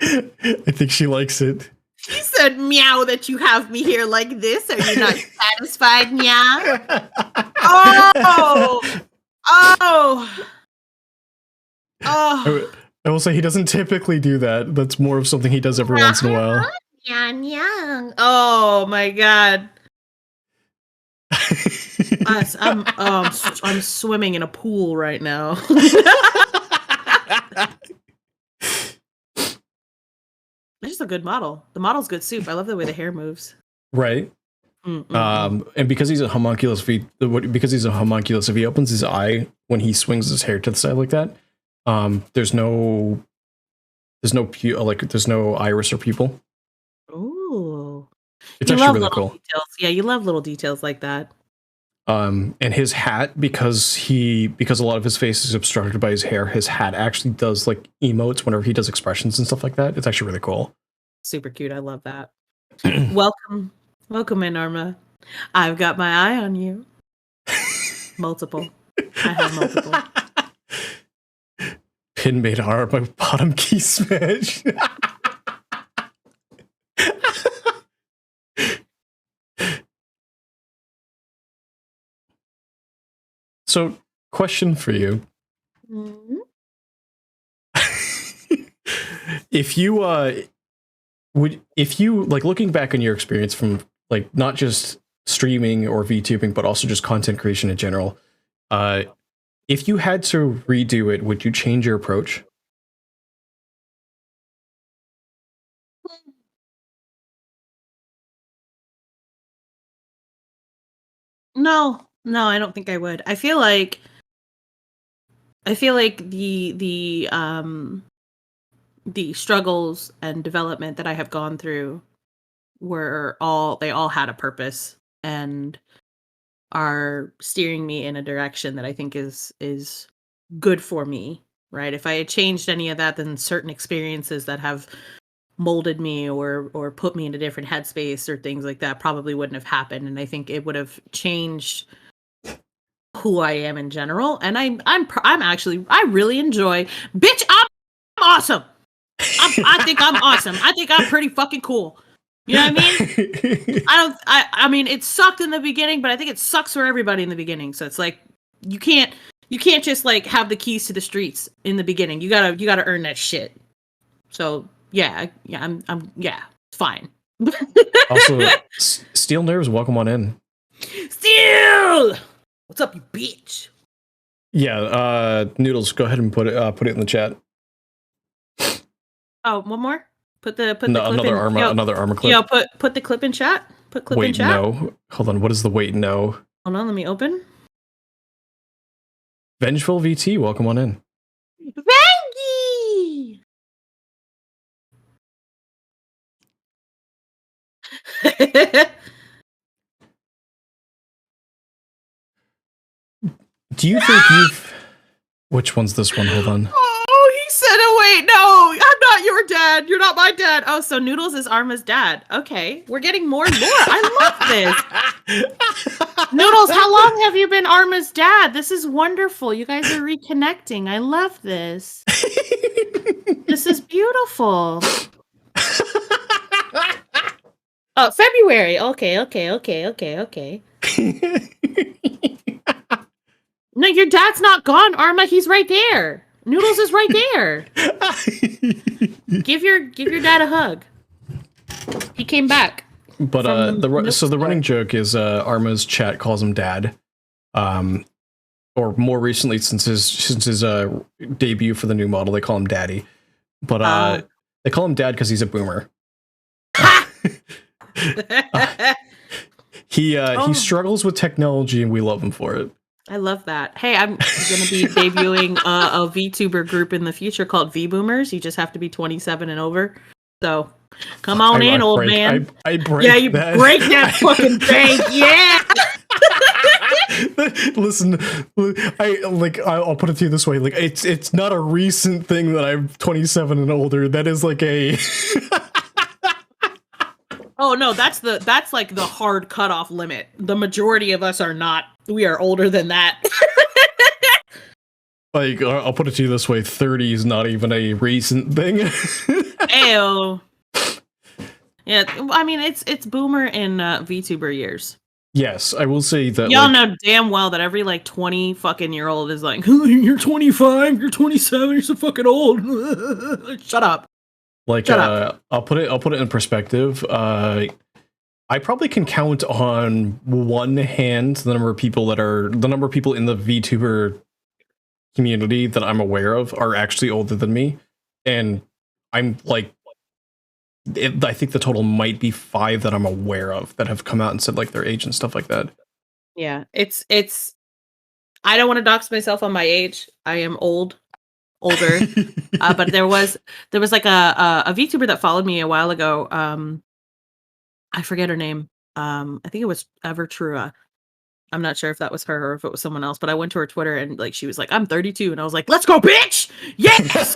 I think she likes it. She said, meow, that you have me here like this. Are you not satisfied, meow? Oh! I will say he doesn't typically do that. That's more of something he does every once in a while. Oh my god. I'm swimming in a pool right now. It's just a good model. The model's good soup. I love the way the hair moves. Right. And because he's a homunculus, if he opens his eye when he swings his hair to the side like that, there's no iris or pupil. Ooh. It's actually really cool. Details. Yeah, you love little details like that. And his hat, because a lot of his face is obstructed by his hair, his hat actually does like emotes whenever he does expressions and stuff like that. It's actually really cool. Super cute. I love that. Welcome in, Arma. I've got my eye on you. Multiple. I have multiple. Pin made Arma bottom key smash. So, question for you. Mm-hmm. If you like looking back on your experience from like not just streaming or VTubing, but also just content creation in general, if you had to redo it, would you change your approach? No, I don't think I would. I feel like the struggles and development that I have gone through they all had a purpose and are steering me in a direction that I think is good for me, right? If I had changed any of that, then certain experiences that have molded me or put me in a different headspace or things like that probably wouldn't have happened, and I think it would have changed who I am in general. And I'm actually, I really enjoy, bitch, I'm awesome. I think I'm awesome. I think I'm pretty fucking cool. You know what I mean? I mean, it sucked in the beginning, but I think it sucks for everybody in the beginning. So it's like, you can't just like have the keys to the streets in the beginning. You gotta earn that shit. So yeah, I'm fine. Also, Steel Nerves, welcome on in. Steel! What's up, you bitch? Yeah, Noodles, go ahead and put it in the chat. Oh, one more. Put the clip another in. Another armor clip. Yo, put the clip in chat. Put clip in chat. No. Hold on. What is the wait? No. Hold on. Let me open. Vengeful VT, welcome on in. Vangy. Do you think you've... Which one's this one? Hold on. Oh, he said, oh, wait, no, I'm not your dad. You're not my dad. Oh, so Noodles is Arma's dad. Okay, we're getting more and more. I love this. Noodles, how long have you been Arma's dad? This is wonderful. You guys are reconnecting. I love this. This is beautiful. Oh, February. Okay. No, your dad's not gone, Arma. He's right there. Noodles is right there. Give your dad a hug. He came back. But the running joke is Arma's chat calls him dad. Or more recently since his debut for the new model, they call him daddy. But they call him dad because he's a boomer. He struggles with technology and we love him for it. I love that. Hey, I'm going to be debuting a VTuber group in the future called V-Boomers. You just have to be 27 and over. So, come on in, old man. I break yeah, you that. break that fucking bank. Yeah. Listen, I'll put it to you this way. Like, it's not a recent thing that I'm 27 and older. That is like a... Oh no, that's like the hard cutoff limit. The majority of us are not. We are older than that. Like, I'll put it to you this way: 30 is not even a recent thing. Ew. Yeah, I mean it's boomer and VTuber years. Yes, I will say that. Y'all know damn well that every 20 fucking year old is like, you're 25, you're 27, you're so fucking old. Shut up. Like, I'll put it in perspective. I probably can count on one hand the number of people in the VTuber community that I'm aware of are actually older than me, and I'm like, I think the total might be 5 that I'm aware of that have come out and said like their age and stuff like that. Yeah, it's. I don't want to dox myself on my age. I am older. But there was like a VTuber that followed me a while ago. I forget her name. I think it was Evertrua. I'm not sure if that was her or if it was someone else, but I went to her Twitter and like she was like, I'm 32, and I was like, let's go, bitch! Yes!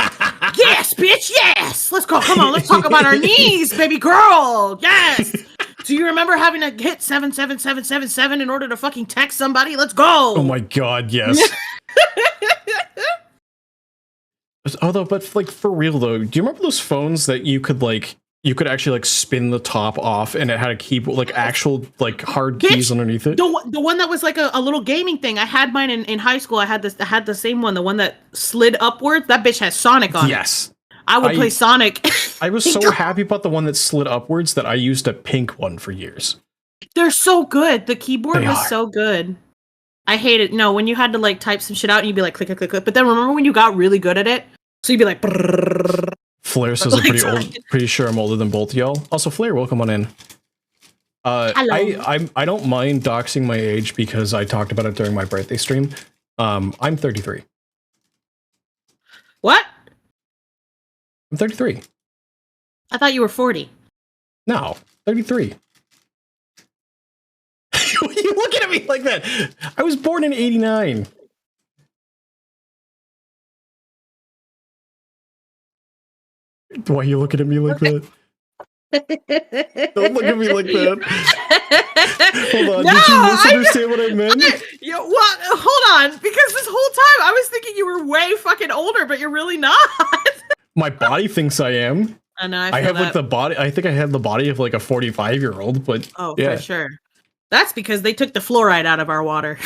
Yes, bitch, yes! Let's go, come on, let's talk about our knees, baby girl! Yes! Do you remember having to hit 77777 in order to fucking text somebody? Let's go! Oh my god, yes. Although, but like for real though, do you remember those phones that you could actually like spin the top off and it had a keyboard, like actual like hard keys underneath it? The one that was like a little gaming thing. I had mine in high school. I had the same one, the one that slid upwards. That bitch has Sonic on it. Yes. I would play Sonic. I was so happy about the one that slid upwards that I used a pink one for years. They're so good. The keyboard was so good. I hate it. No, when you had to like type some shit out and you'd be like click, click, click, click. But then remember when you got really good at it? So you'd be like brrrr. Flair says I'm pretty sure I'm older than both of y'all. Also, Flair, welcome on in. Hello. I don't mind doxing my age because I talked about it during my birthday stream. I'm 33. What? I'm 33. I thought you were 40. No, 33. You looking at me like that? I was born in 89. Why are you looking at me like that? Don't look at me like that. Hold on, did you misunderstand what I meant? What? Hold on, because this whole time I was thinking you were way fucking older, but you're really not. My body thinks I am. I know. I have like the body. I think I had the body of like a 45-year-old, but for sure. That's because they took the fluoride out of our water.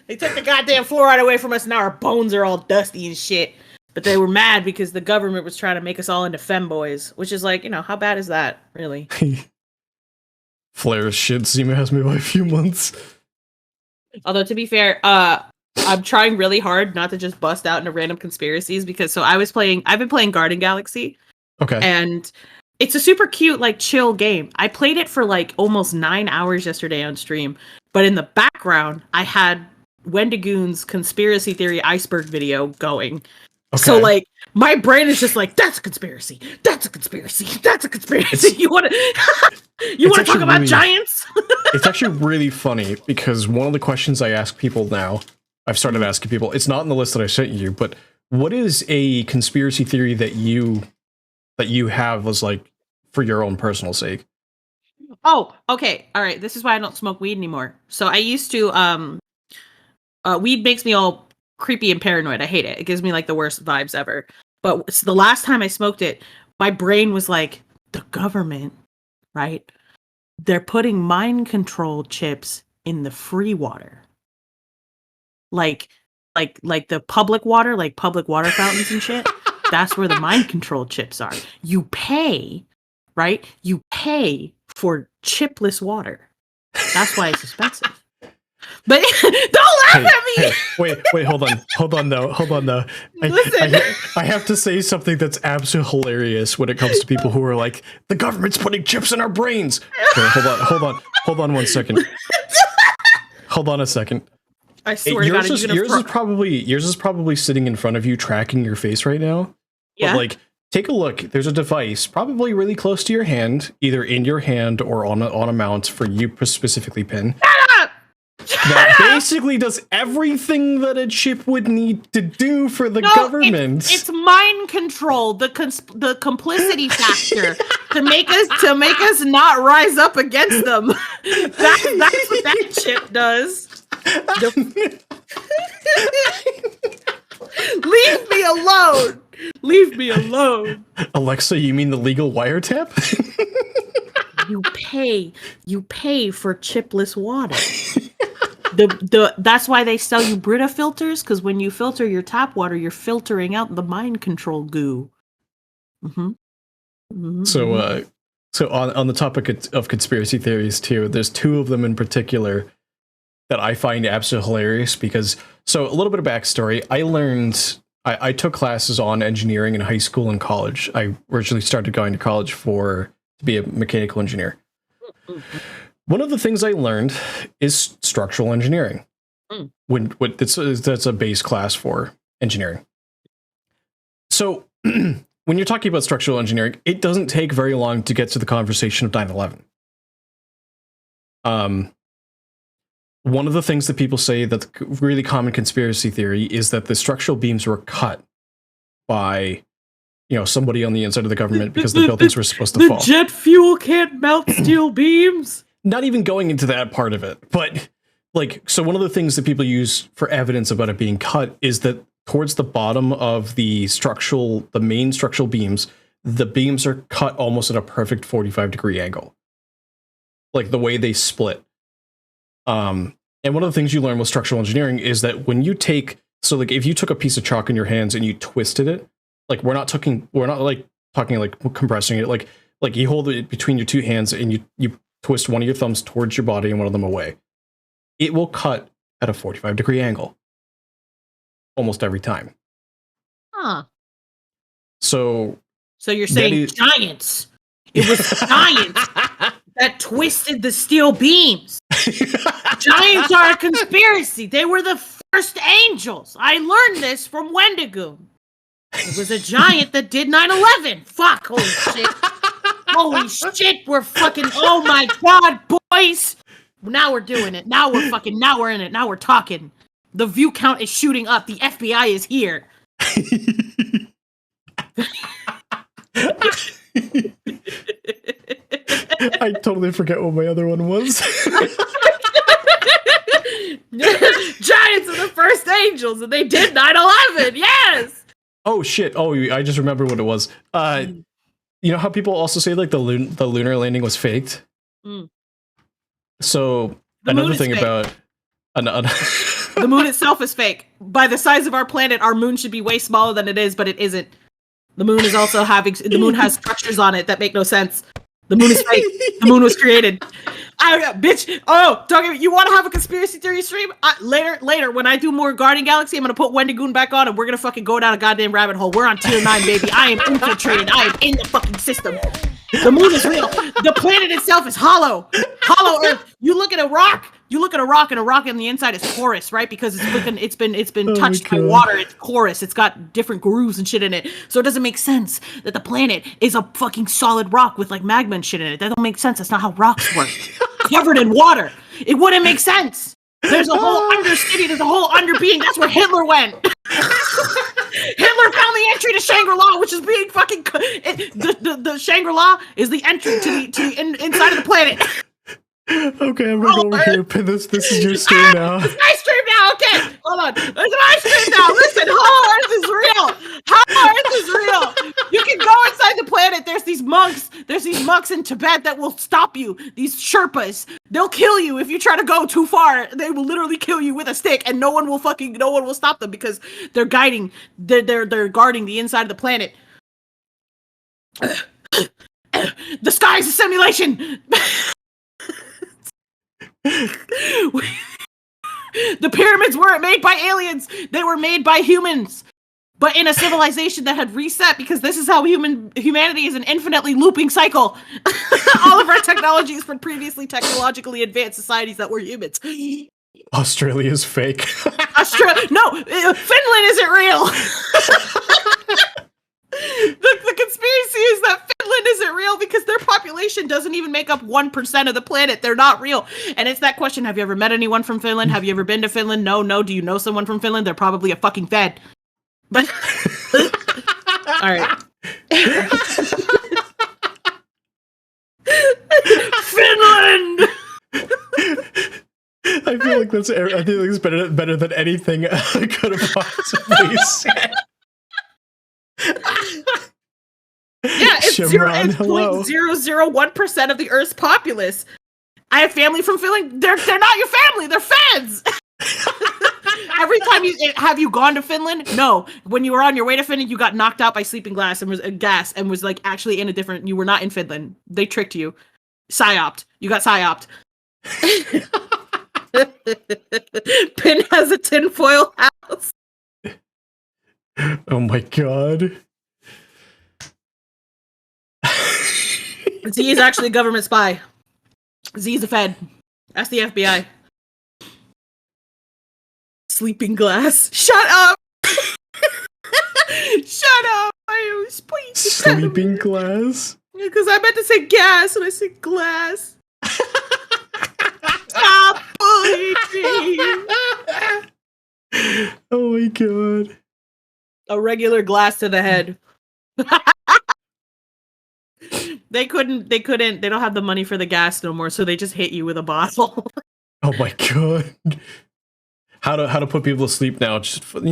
They took the goddamn fluoride away from us, and now our bones are all dusty and shit. But they were mad because the government was trying to make us all into femboys, which is like, how bad is that, really? Flair's shit Zima has me by a few months. Although to be fair, I'm trying really hard not to just bust out into random conspiracies because I've been playing Garden Galaxy. Okay. And it's a super cute, like, chill game. I played it for like almost 9 hours yesterday on stream, but in the background, I had Wendigoon's conspiracy theory iceberg video going. Okay. So like my brain is just like, that's a conspiracy. That's a conspiracy. That's a conspiracy. You want to talk about giants? It's actually really funny because one of the questions I ask people now, I've started asking people, it's not in the list that I sent you, but what is a conspiracy theory that you have as like for your own personal sake? Oh, okay. All right. This is why I don't smoke weed anymore. So I used to, weed makes me all creepy and paranoid. I hate it. It gives me like the worst vibes ever. But the last time I smoked it, my brain was like, the government, right? They're putting mind control chips in the free water. Like the public water, like public water fountains and shit. That's where the mind control chips are. You pay, right? You pay for chipless water. That's why it's expensive. But don't laugh at me. Hey, wait, hold on though. Listen, I have to say something that's absolutely hilarious when it comes to people who are like, the government's putting chips in our brains. Okay, hold on 1 second. Hold on a second. I swear to God, yours is probably sitting in front of you, tracking your face right now. Yeah. But like, take a look. There's a device probably really close to your hand, either in your hand or on a mount for you specifically, Pin. That basically does everything that a chip would need to do for the government. It's mind control, the complicity factor to make us not rise up against them. That's what that chip does. Leave me alone. Leave me alone. Alexa, you mean the legal wiretap? You pay for chipless water. That's why they sell you Brita filters, because when you filter your tap water, you're filtering out the mind control goo. Mm-hmm. Mm-hmm. So on the topic of conspiracy theories too, there's two of them in particular that I find absolutely hilarious because, so a little bit of backstory, I took classes on engineering in high school and college. I originally started going to college to be a mechanical engineer. One of the things I learned is structural engineering. That's a base class for engineering. So when you're talking about structural engineering, it doesn't take very long to get to the conversation of 9/11. One of the things that people say that's really common conspiracy theory is that the structural beams were cut by, somebody on the inside of the government because the buildings were supposed to fall. The jet fuel can't melt steel beams. Not even going into that part of it, but so one of the things that people use for evidence about it being cut is that towards the bottom of the main structural beams, the beams are cut almost at a perfect 45-degree angle. Like the way they split. And one of the things you learn with structural engineering is that when you if you took a piece of chalk in your hands and you twisted it, like we're not talking like compressing it, like you hold it between your two hands and you twist one of your thumbs towards your body and one of them away. It will cut at a 45-degree angle. Almost every time. Huh. So you're saying giants. It was giants that twisted the steel beams. Giants are a conspiracy. They were the first angels. I learned this from Wendigoon. It was a giant that did 9/11. Fuck, holy shit. Holy shit, we're fucking, oh my God, boys. Now we're doing it. Now we're in it. Now we're talking. The view count is shooting up. The FBI is here. I totally forget what my other one was. Giants are the first angels, and they did 9/11. Yes. Oh shit! Oh, I just remember what it was. You know how people also say like the lunar landing was faked. So another thing about the moon itself is fake. By the size of our planet, our moon should be way smaller than it is, but it isn't. The moon is also the moon has structures on it that make no sense. The moon is fake. The moon was created. Bitch. Oh, you want to have a conspiracy theory stream? Later, when I do more Guardian Galaxy, I'm gonna put Wendigoon back on, and we're gonna fucking go down a goddamn rabbit hole. We're on tier 9, baby. I am infiltrated. I am in the fucking system. The moon is real. The planet itself is hollow. Hollow Earth. You look at a rock. And a rock on the inside is porous, right? Because it's been touched by water. It's porous. It's got different grooves and shit in it. So it doesn't make sense that the planet is a fucking solid rock with like magma and shit in it. That don't make sense. That's not how rocks work. Covered in water. It wouldn't make sense. There's a whole undercity. There's a whole underbeing. That's where Hitler went. Hitler found the entry to Shangri-La, which is being fucking. The Shangri-La is the entry to the inside of the planet. Okay, I'm gonna go over here and pin this. This is your stream now. It's my stream now. Okay, hold on. It's my stream now. Listen, Hollow Earth is real. Hollow Earth is real. You can go inside the planet. There's these monks. There's these monks in Tibet that will stop you. These Sherpas. They'll kill you if you try to go too far. They will literally kill you with a stick, and no one will stop them because they're guarding the inside of the planet. The sky is a simulation. The pyramids weren't made by aliens. They were made by humans, but in a civilization that had reset, because this is how humanity is an infinitely looping cycle. All of our technology is from previously technologically advanced societies that were humans. Australia's fake. No, Finland isn't real. The conspiracy is that Finland isn't real because their population doesn't even make up 1% of the planet. They're not real. And it's that question, have you ever met anyone from Finland? Have you ever been to Finland? No. Do you know someone from Finland? They're probably a fucking Fed. But all right. Finland! I feel like it's better than anything I could have possibly said. Yeah, it's 0.001% of the Earth's populace. I have family from Finland. They're not your family. They're feds. Every time have you gone to Finland? No. When you were on your way to Finland, you got knocked out by sleeping gas and was like actually in a different. You were not in Finland. They tricked you. Psyoped. You got psyoped. Pin has a tinfoil house. Oh my god. Z is actually a government spy. Z is a Fed. That's the FBI. Sleeping glass. Shut up! Shut up! I was please. Sleeping glass? Because I meant to say gas and I said glass. Stop bullying me! Oh my god. A regular glass to the head. They don't have the money for the gas no more, so they just hit you with a bottle. Oh my god. How to put people to sleep now? Just fuck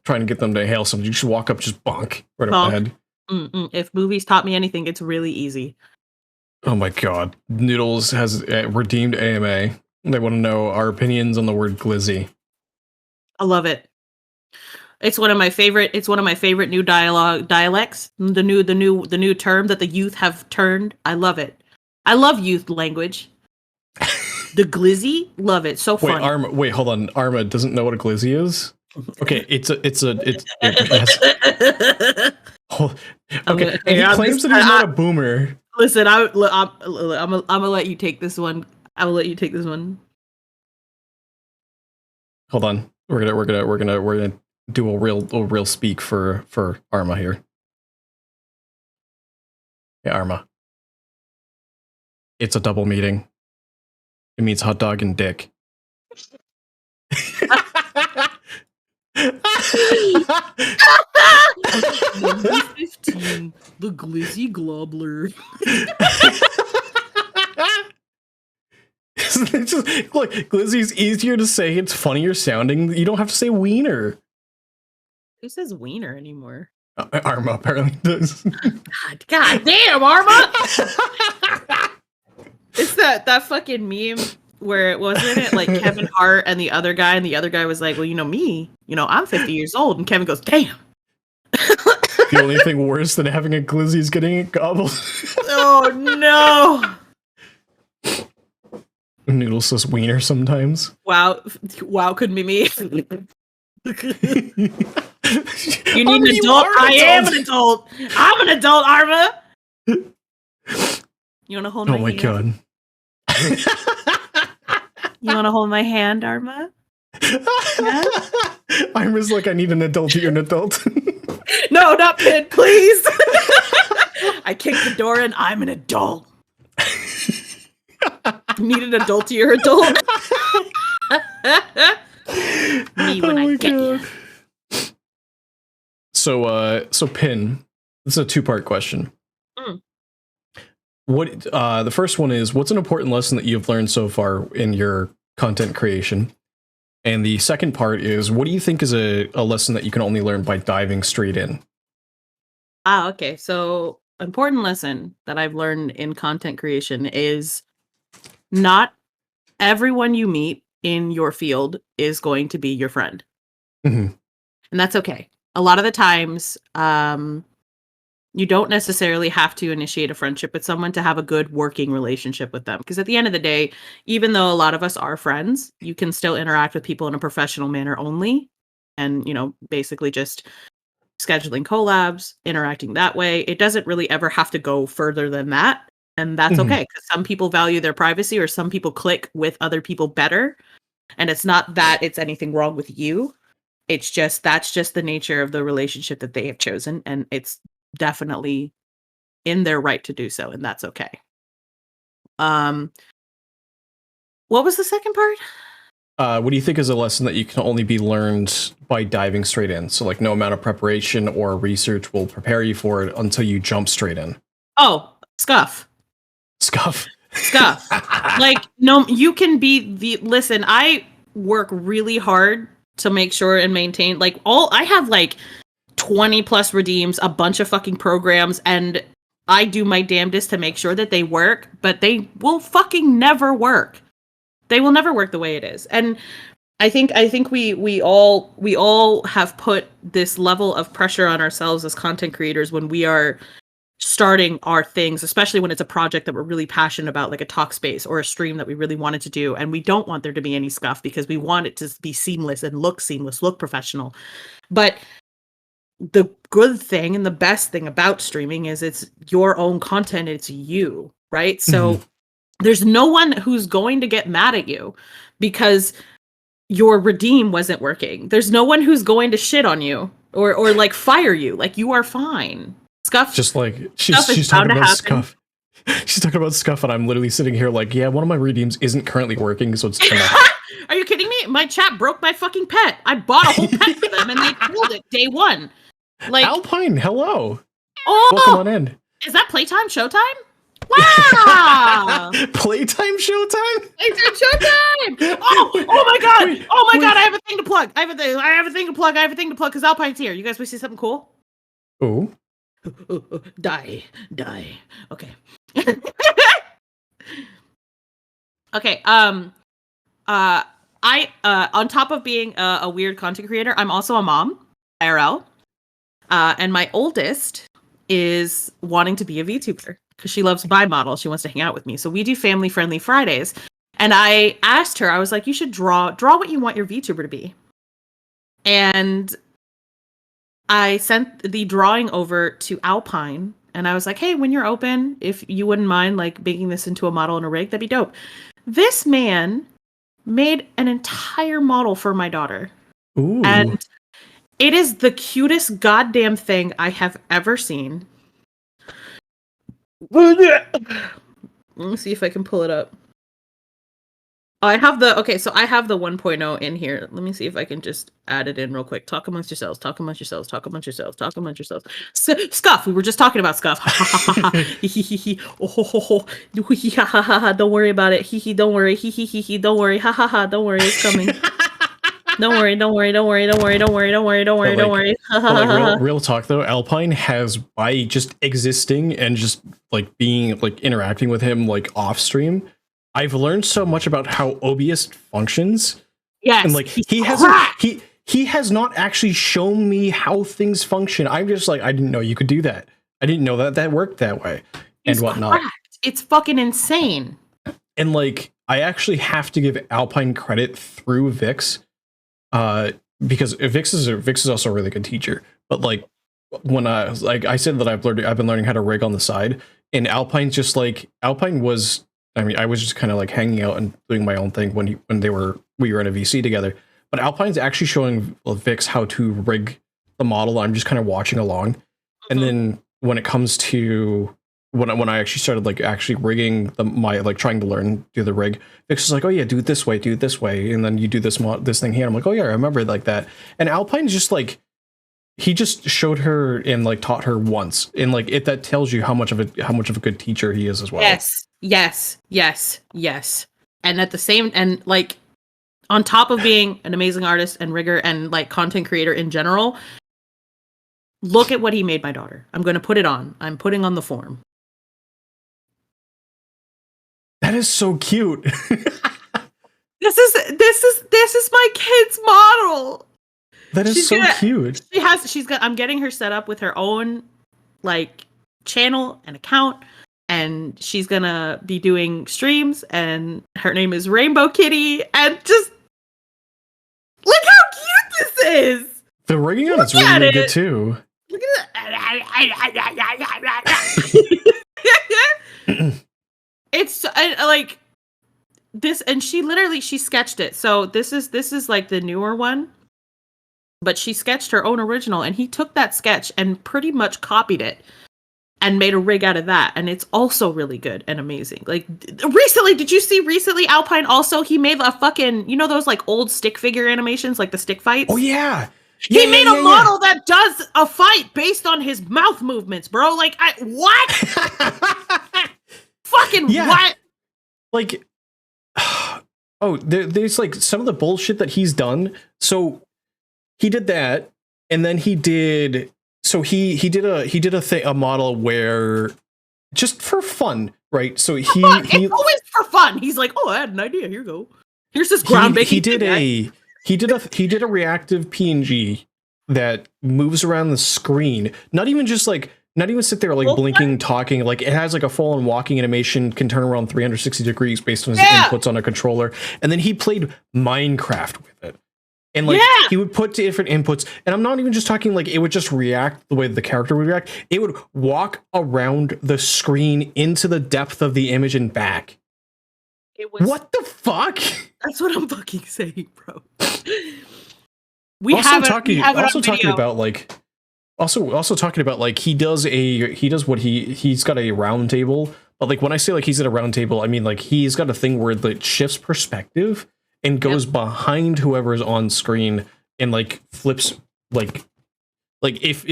trying to get them to inhale something. You just walk up, just bonk right up the head. If movies taught me anything, it's really easy. Oh my god. Noodles has redeemed AMA. They want to know our opinions on the word glizzy. I love it. It's one of my favorite new dialects. The new term that the youth have turned. I love it. I love youth language. The glizzy, love it. So funny. Wait, hold on. Arma doesn't know what a glizzy is? Okay, okay, and he claims that he's not a boomer. Listen, I'm gonna let you take this one. I will let you take this one. Hold on. We're gonna do a real speak for Arma here. Yeah, Arma. It's a double meaning. It means hot dog and dick. Number 15, the glizzy globler. It's just, look, glizzy's easier to say. It's funnier sounding. You don't have to say wiener. Who says wiener anymore? Arma apparently does. God damn, Arma! It's that fucking meme where it wasn't it like Kevin Hart and the other guy was like, well, me, I'm 50 years old, and Kevin goes, damn. The only thing worse than having a glizzy is getting it gobbled. Oh no! Noodle says wiener sometimes. Wow, couldn't be me. You need an adult. I am an adult. I'm an adult, Arma. You want to hold my hand? Oh my god. You want to hold my hand, Arma? Yeah? Arma's like, I need an adult. You're an adult. No, not Pin, please. I kicked the door in. I'm an adult. Need an adult to your adult. Me when I get you. So Pin, this is a two-part question. What the first one is, what's an important lesson that you've learned so far in your content creation? And the second part is, what do you think is a lesson that you can only learn by diving straight in? Okay. So important lesson that I've learned in content creation is not everyone you meet in your field is going to be your friend. Mm-hmm. And that's okay. A lot of the times, you don't necessarily have to initiate a friendship with someone to have a good working relationship with them. Because at the end of the day, even though a lot of us are friends, you can still interact with people in a professional manner only. And, basically just scheduling collabs, interacting that way. It doesn't really ever have to go further than that. And that's okay. Because some people value their privacy, or some people click with other people better. And it's not that it's anything wrong with you. It's just, that's just the nature of the relationship that they have chosen. And it's definitely in their right to do so, and that's okay. What was the second part? What do you think is a lesson that you can only be learned by diving straight in? So like no amount of preparation or research will prepare you for it until you jump straight in. Oh, scuff. Like, no, you can be listen, I work really hard to make sure and maintain, like, I have like 20 plus redeems, a bunch of fucking programs, and I do my damnedest to make sure that they work, but they will fucking never work. They will never work the way it is. And I think we all have put this level of pressure on ourselves as content creators when we are starting our things, especially when it's a project that we're really passionate about, like a talk space or a stream that we really wanted to do, and we don't want there to be any scuff because we want it to be seamless and look seamless, look professional. But the good thing and the best thing about streaming is it's your own content. It's you, right? So there's no one who's going to get mad at you because your redeem wasn't working. There's no one who's going to shit on you or like fire you. Like, you are fine. Scuff. Just like she's talking about scuff. She's talking about scuff, and I'm literally sitting here like, yeah, one of my redeems isn't currently working, so it's turned off. Are you kidding me? My chat broke my fucking pet. I bought a whole pet for them and they killed it day one. Like, Alpine, hello. Oh, welcome on in. Is that playtime showtime? Wow. Playtime showtime? Playtime showtime. Oh my god. Wait, god, I have a thing to plug. I have a thing to plug because Alpine's here. You guys want to see something cool? Ooh. Die. Okay. Okay. I on top of being a weird content creator, I'm also a mom, IRL. And my oldest is wanting to be a VTuber because she loves bi model. She wants to hang out with me. So we do family friendly Fridays. And I asked her, I was like, you should draw what you want your VTuber to be. And I sent the drawing over to Alpine, and I was like, hey, when you're open, if you wouldn't mind like making this into a model and a rig, that'd be dope. This man made an entire model for my daughter. Ooh. And it is the cutest goddamn thing I have ever seen. Let me see if I can pull it up. Oh, I have the 1.0 in here. Let me see if I can just add it in real quick. Talk amongst yourselves. Scuff. We were just talking about Scuff. Don't worry about it. Don't worry. Don't worry. Don't worry. It's coming. Don't worry. Like, real talk though, Alpine has, by just existing and just like being like interacting with him like off stream, I've learned so much about how OBS functions. Yes, and like he he has not actually shown me how things function. I'm just like, I didn't know you could do that. I didn't know that worked that way and whatnot. Cracked. It's fucking insane. And like, I actually have to give Alpine credit through Vix, because Vix is also a really good teacher. But like, when I said that I've been learning how to rig on the side, and Alpine's just like, Alpine was, I mean, I was just kind of like hanging out and doing my own thing when we were in a VC together. But Alpine's actually showing Vix how to rig the model. I'm just kind of watching along. And then when it comes to when I actually started like actually rigging trying to learn do the rig, Vix is like, oh yeah, do it this way, and then you do this thing here. I'm like, oh yeah, I remember it like that. And Alpine's just like, he just showed her and like taught her once, and like that tells you how much of a good teacher he is as well. Yes. And at the same, and like, on top of being an amazing artist and rigger and like content creator in general, look at what he made my daughter. I'm going to put it on. I'm putting on the form. That is so cute. This is my kid's model. That is cute. I'm getting her set up with her own like channel and account, and she's gonna be doing streams, and her name is Rainbow Kitty, and just look how cute this is. The rigging on it's really good too. Look at it. It's like this, and she sketched it. So this is like the newer one, but she sketched her own original, and he took that sketch and pretty much copied it and made a rig out of that, and it's also really good and amazing. Like did you see Alpine also, he made a fucking, you know those like old stick figure animations, like the stick fights? Oh yeah. He made a model that does a fight based on his mouth movements, bro. Like, what? Fucking what? Like, oh, there's like some of the bullshit that he's done. So he did that, and then he did. So he did a model where just for fun, right? So he it's always for fun. He's like, oh, I had an idea. Here you go. Here's this groundbreaking. He did a reactive PNG that moves around the screen. Not even sit there like blinking, talking. Like it has like a full-on walking animation, can turn around 360 degrees based on his inputs on a controller. And then he played Minecraft with it. And like he would put different inputs, and I'm not even just talking like it would just react the way the character would react. It would walk around the screen into the depth of the image and back. What the fuck? That's what I'm fucking saying, bro. Also talking about he's got a round table. But like when I say like he's at a round table, I mean like he's got a thing where it shifts perspective and goes behind whoever's on screen and like flips like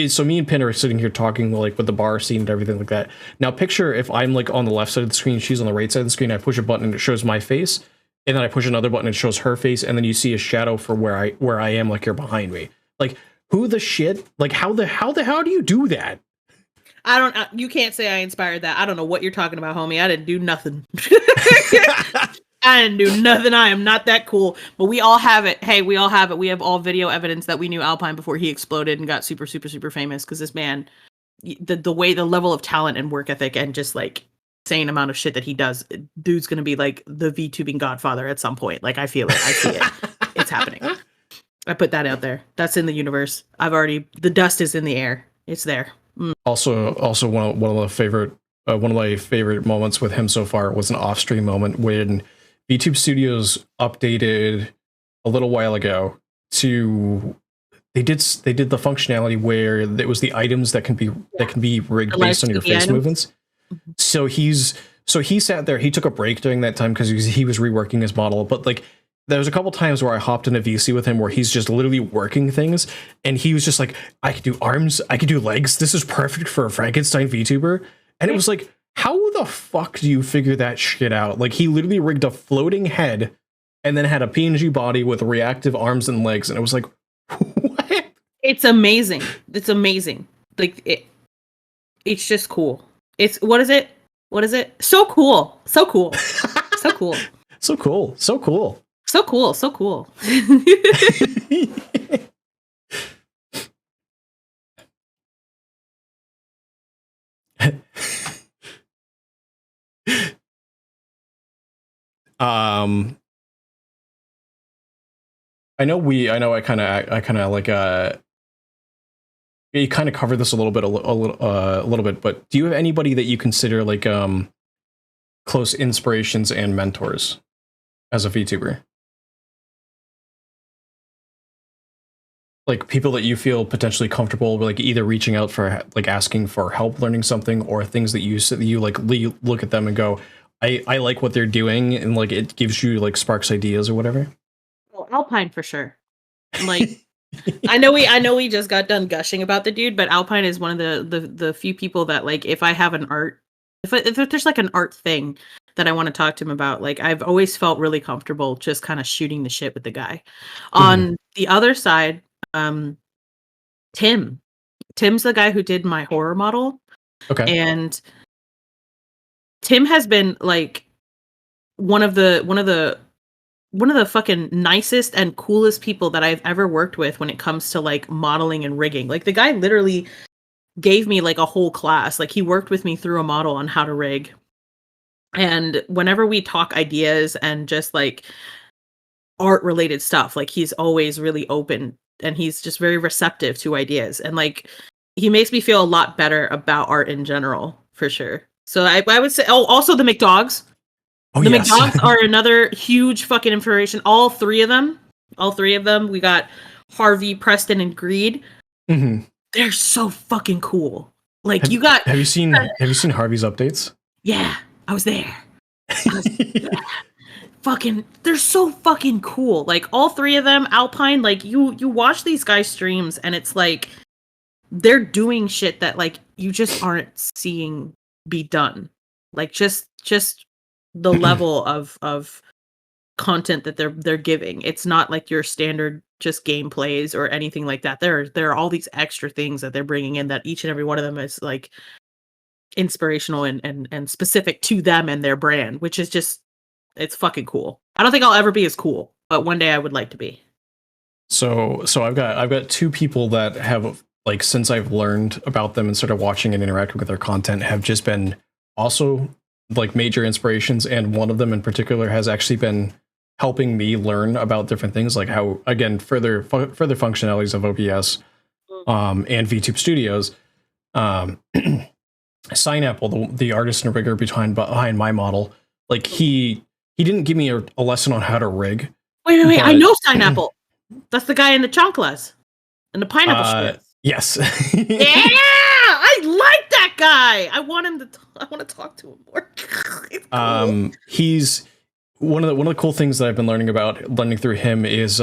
so me and Pin are sitting here talking like with the bar scene and everything like that. Now picture if I'm like on the left side of the screen, she's on the right side of the screen, I push a button and it shows my face, and then I push another button and it shows her face, and then you see a shadow for where I am, like you're behind me. Like who the shit? Like how do you do that? I don't. You can't say I inspired that. I don't know what you're talking about, homie. I didn't do nothing. I didn't do nothing. I am not that cool. But we all have it. Hey, we all have it. We have all video evidence that we knew Alpine before he exploded and got super, super, super famous. Because this man, the level of talent and work ethic and just like insane amount of shit that he does, dude's gonna be like the VTubing godfather at some point. Like I feel it. I see it. It's happening. I put that out there. That's in the universe. The dust is in the air. It's there. Also one of my favorite moments with him so far was an off-stream moment when VTube Studios updated a little while ago to they did the functionality where it was the items that can be rigged based on your face movements. So he sat there, he took a break during that time because he was reworking his model, but like there was a couple times where I hopped in a VC with him where he's just literally working things, and he was just like, I could do arms, I could do legs, this is perfect for a Frankenstein VTuber. And it was like, how the fuck do you figure that shit out? Like he literally rigged a floating head and then had a PNG body with reactive arms and legs, and it was like, what? It's amazing. It's amazing. Like it's just cool. It's what is it? So cool. So cool. So cool. So cool. So cool. So cool, so cool. I kind of like you kind of covered this a little bit, but do you have anybody that you consider like close inspirations and mentors as a VTuber? Like people that you feel potentially comfortable like either reaching out for like asking for help learning something, or things that you like look at them and go, I like what they're doing, and like it gives you like sparks ideas or whatever. Well, Alpine for sure. Like I know we just got done gushing about the dude, but Alpine is one of the few people that like if I have an art, if there's like an art thing that I want to talk to him about, like I've always felt really comfortable just kind of shooting the shit with the guy. On the other side, Tim's the guy who did my horror model. Okay. And Tim has been like one of the fucking nicest and coolest people that I've ever worked with when it comes to like modeling and rigging. Like the guy literally gave me like a whole class. Like he worked with me through a model on how to rig. And whenever we talk ideas and just like art related stuff, like he's always really open and he's just very receptive to ideas. And like he makes me feel a lot better about art in general, for sure. So I would say, also the McDogs. Oh, the yes. McDogs are another huge fucking inspiration. All three of them. We got Harvey, Preston, and Greed. Mm-hmm. They're so fucking cool. Like Have you seen Harvey's updates? Yeah, I was there. Fucking, they're so fucking cool. Like all three of them, Alpine. Like you watch these guys' streams, and it's like they're doing shit that like you just aren't seeing be done. Like just the level of content that they're giving. It's not like your standard just gameplays or anything like that. There are all these extra things that they're bringing in that each and every one of them is like inspirational and specific to them and their brand, which is just, it's fucking cool. I don't think I'll ever be as cool, but one day I would like to be. So I've got two people that have like, since I've learned about them and started watching and interacting with their content, have just been also like major inspirations, and one of them in particular has actually been helping me learn about different things, like how, again, further functionalities of OBS and VTube Studios. Signapple, the artist and rigger behind my model, like he didn't give me a lesson on how to rig. Wait, I know Signapple. That's the guy in the chanclas and the pineapple shirts. Yes. Yeah, I like that guy. I want to talk to him more. Cool. He's one of the cool things that I've been learning through him is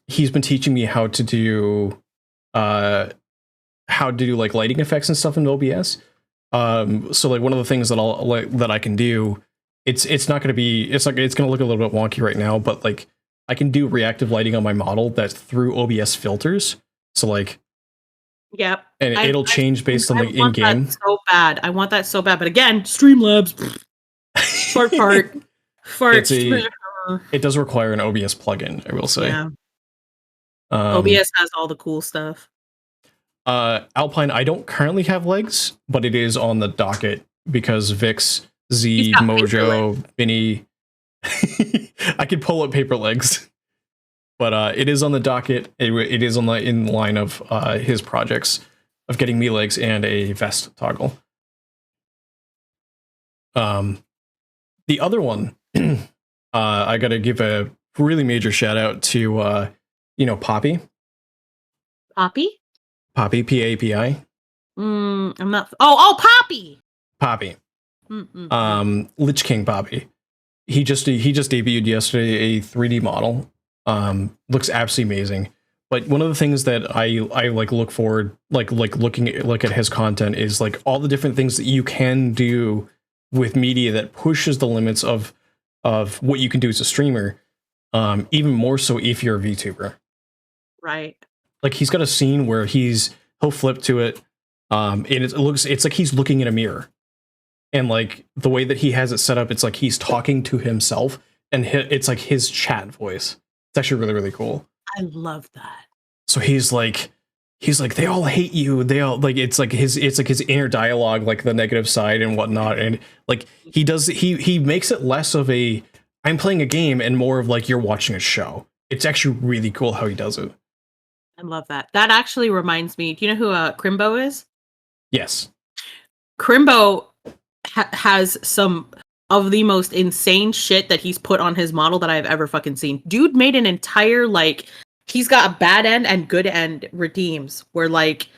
he's been teaching me how to do like lighting effects and stuff in OBS. So like one of the things that I can do, it's not going to look a little bit wonky right now, but like I can do reactive lighting on my model that's through OBS filters. So like, yep, and it'll change based on the in-game. So bad, I want that so bad, but again, Streamlabs, short part, it does require an OBS plugin, I will say. Yeah. OBS has all the cool stuff. Alpine, I don't currently have legs, but it is on the docket because Vix, Z, Mojo, Vinny, I could pull up paper legs, but it is on the docket. It is in line of his projects of getting me legs and a vest toggle. The other one, I got to give a really major shout out to Poppy. Poppy, P-A-P-I. I'm not. Oh, Poppy. Poppy. Lich King Poppy. He just debuted yesterday a 3D model. Looks absolutely amazing. But one of the things that I like look forward, look at his content is like all the different things that you can do with media that pushes the limits of what you can do as a streamer. Even more so if you're a VTuber. Right. Like he's got a scene where he'll flip to it, and it's like he's looking in a mirror, and like the way that he has it set up, it's like he's talking to himself, and it's like his chat voice. It's actually really, really cool. I love that. So he's like, they all hate you. They all like, it's like his inner dialogue, like the negative side and whatnot. And like he makes it less of a I'm playing a game and more of like you're watching a show. It's actually really cool how he does it. I love that. That actually reminds me. Do you know who Crimbo is? Yes. Crimbo has some of the most insane shit that he's put on his model that I've ever fucking seen. Dude made an entire like. He's got a bad end and good end redeems where like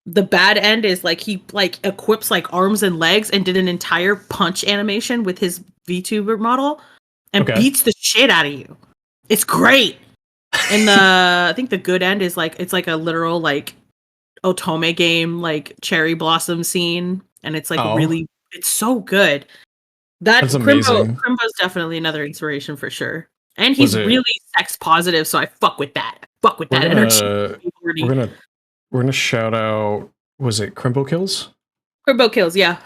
the bad end is like he like equips like arms and legs and did an entire punch animation with his VTuber model and beats the shit out of you. It's great. And I think the good end is like it's like a literal like Otome game like cherry blossom scene and it's like really it's so good. That's amazing. Crimbo's definitely another inspiration for sure. And he's really sex positive, so I fuck with that. Fuck with that energy. We're gonna shout out. Was it Crimbo Kills? Crimbo Kills, yeah.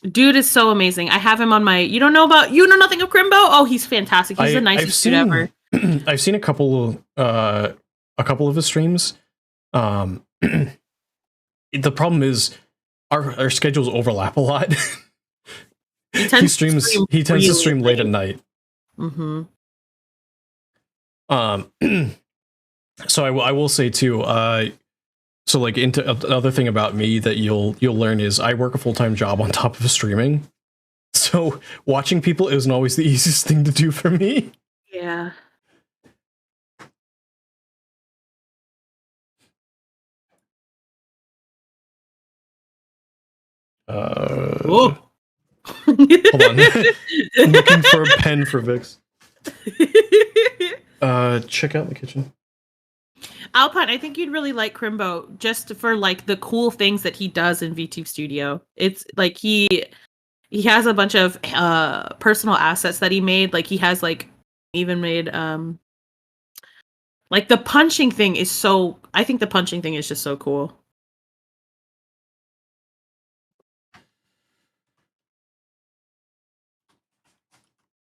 Dude is so amazing. I have him on my. You know nothing of Crimbo? Oh, he's fantastic. He's the nicest dude ever. I've seen a couple of his streams. The problem is our schedules overlap a lot. He tends to stream late at night. Mm-hmm. So I will say too, so like into another thing about me that you'll learn is I work a full-time job on top of streaming. So watching people isn't always the easiest thing to do for me. Yeah. Whoa. Hold on. I'm looking for a pen for Vix. Check out the kitchen. Alpine, I think you'd really like Crimbo just for like the cool things that he does in VTube Studio. It's like he has a bunch of personal assets that he made. Like he has like even made like the punching thing is so I think the punching thing is just so cool.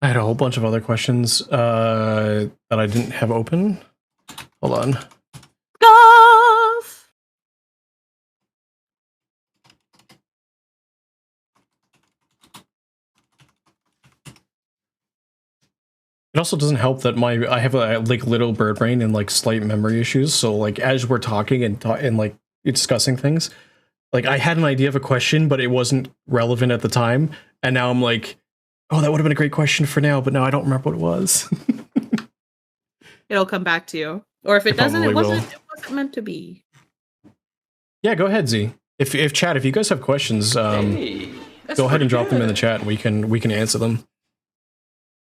I had a whole bunch of other questions that I didn't have open. Hold on. Golf! It also doesn't help that I have a like little bird brain and like slight memory issues. So like as we're talking and like discussing things, like I had an idea of a question, but it wasn't relevant at the time. And now I'm like, oh, that would have been a great question for now, but now I don't remember what it was. It'll come back to you. Or if it doesn't, it wasn't meant to be. Yeah, go ahead, Z. If you guys have questions, go ahead and drop them in the chat and we can answer them.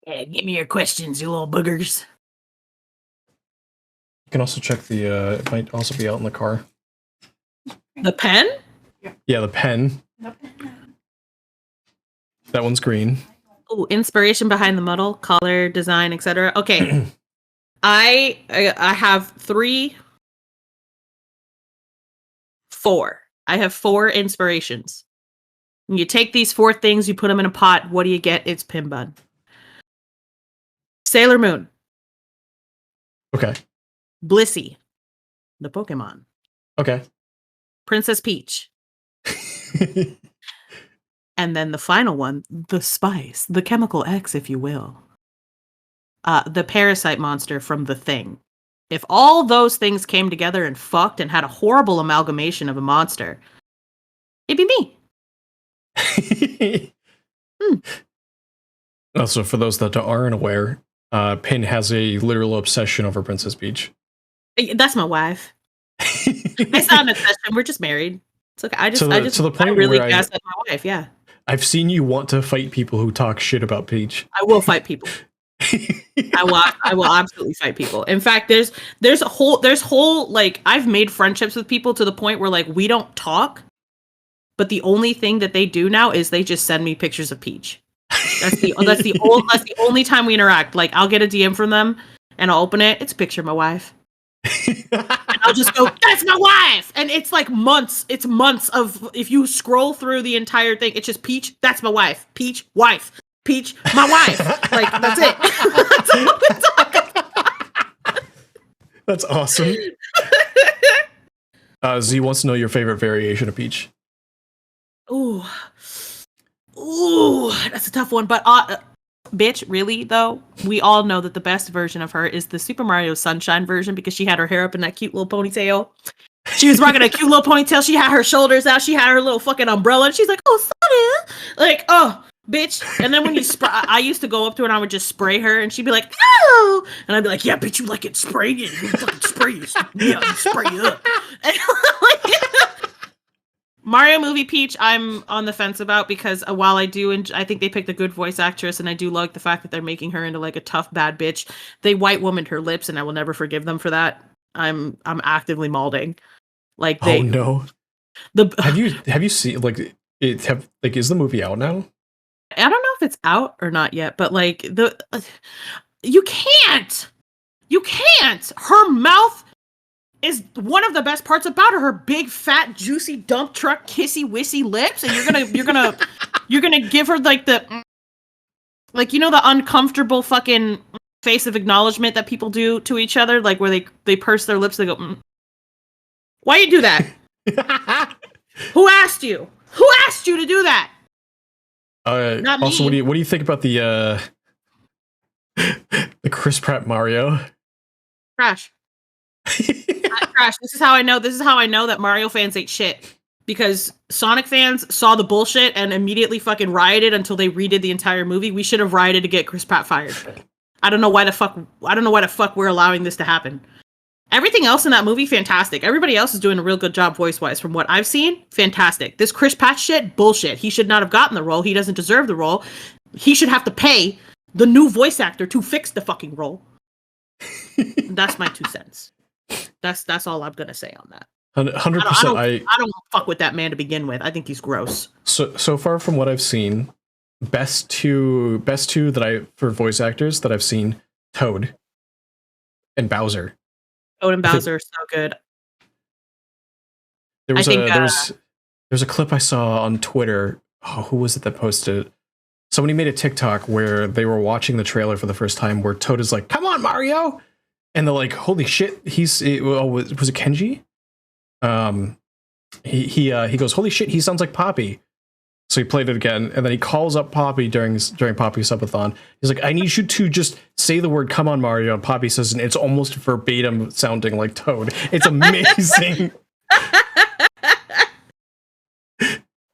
Yeah, give me your questions, you little boogers. You can also check it might also be out in the car. The pen? Yeah, the pen. That one's green. Oh, inspiration behind the model, color, design, etc. Okay. I have 4. I have 4 inspirations. And you take these 4 things, you put them in a pot. What do you get? It's Pinbun. Sailor Moon. Okay. Blissey. The Pokemon. Okay. Princess Peach. And then the final one, the spice, the chemical X, if you will. The parasite monster from The Thing. If all those things came together and fucked and had a horrible amalgamation of a monster, it'd be me. Also, for those that aren't aware, Pin has a literal obsession over Princess Peach. That's my wife. It's not an obsession. We're just married. It's okay. I really gas at my wife. Yeah. I've seen you want to fight people who talk shit about Peach. I will fight people. I will absolutely fight people. In fact, there's whole like I've made friendships with people to the point where like we don't talk, but the only thing that they do now is they just send me pictures of Peach. That's the only time we interact. Like I'll get a DM from them and I'll open it. It's a picture of my wife. And I'll just go, that's my wife. And it's like months. It's months of if you scroll through the entire thing, it's just Peach, that's my wife. Peach, wife. Peach, my wife. Like, that's it. That's all we talk about. That's awesome. Z wants to know your favorite variation of Peach. Ooh, that's a tough one. But bitch, really though, we all know that the best version of her is the Super Mario Sunshine version because she had her hair up in that cute little ponytail. She was rocking a cute little ponytail. She had her shoulders out. She had her little fucking umbrella. And she's like, "Oh, Sonic!" Like, oh, bitch. And then when you spray, I used to go up to her and I would just spray her, and she'd be like, "No!" And I'd be like, "Yeah, bitch, you like it sprayed? You fucking spray it. Yeah, you spray it up." And, Mario movie Peach, I'm on the fence about because while I do, and I think they picked a good voice actress, and I do like the fact that they're making her into like a tough bad bitch. They white womaned her lips, and I will never forgive them for that. I'm actively malding. Like they. Oh no. Have you seen like is the movie out now? I don't know if it's out or not yet, but like you can't. Her mouth is one of the best parts about her. Her big, fat, juicy dump truck, kissy wissy lips, and you're gonna give her like the the uncomfortable fucking face of acknowledgement that people do to each other, like where they purse their lips. They go, Why you do that? Who asked you? Who asked you to do that? Not also, me. what do you think about the Chris Pratt Mario? Trash. Trash. This is how I know that Mario fans ain't shit. Because Sonic fans saw the bullshit and immediately fucking rioted until they redid the entire movie. We should have rioted to get Chris Pratt fired. I don't know why the fuck we're allowing this to happen. Everything else in that movie, fantastic. Everybody else is doing a real good job voice-wise from what I've seen. Fantastic. This Chris Pratt shit, bullshit. He should not have gotten the role. He doesn't deserve the role. He should have to pay the new voice actor to fix the fucking role. That's my 2 cents. That's all I'm gonna say on that. 100%. I don't fuck with that man to begin with. I think he's gross. So far from what I've seen, best two for voice actors that I've seen, Toad and Bowser. Toad and Bowser are so good. There's a clip I saw on Twitter. Oh, who was it that posted it? Somebody made a TikTok where they were watching the trailer for the first time where Toad is like, "Come on, Mario!" And they're like, "Holy shit, was it Kenji?" He goes, "Holy shit, he sounds like Poppy." So he played it again, and then he calls up Poppy during Poppy Subathon. He's like, "I need you to just say the word 'come on, Mario,'" and Poppy says, and it's almost verbatim sounding like Toad. It's amazing.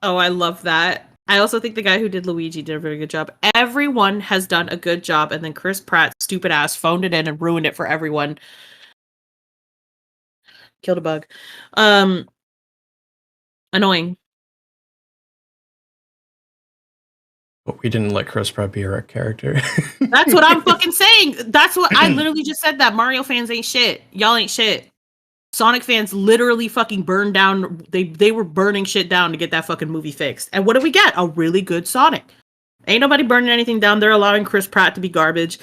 Oh, I love that. I also think the guy who did Luigi did a very good job. Everyone has done a good job, and then Chris Pratt, stupid ass, phoned it in and ruined it for everyone. Killed a bug. Annoying. But we didn't let Chris Pratt be a character. That's what I'm fucking saying. That's what I literally just said. That Mario fans ain't shit. Y'all ain't shit. Sonic fans literally fucking burned down. They were burning shit down to get that fucking movie fixed. And what do we get? A really good Sonic. Ain't nobody burning anything down. They're allowing Chris Pratt to be garbage.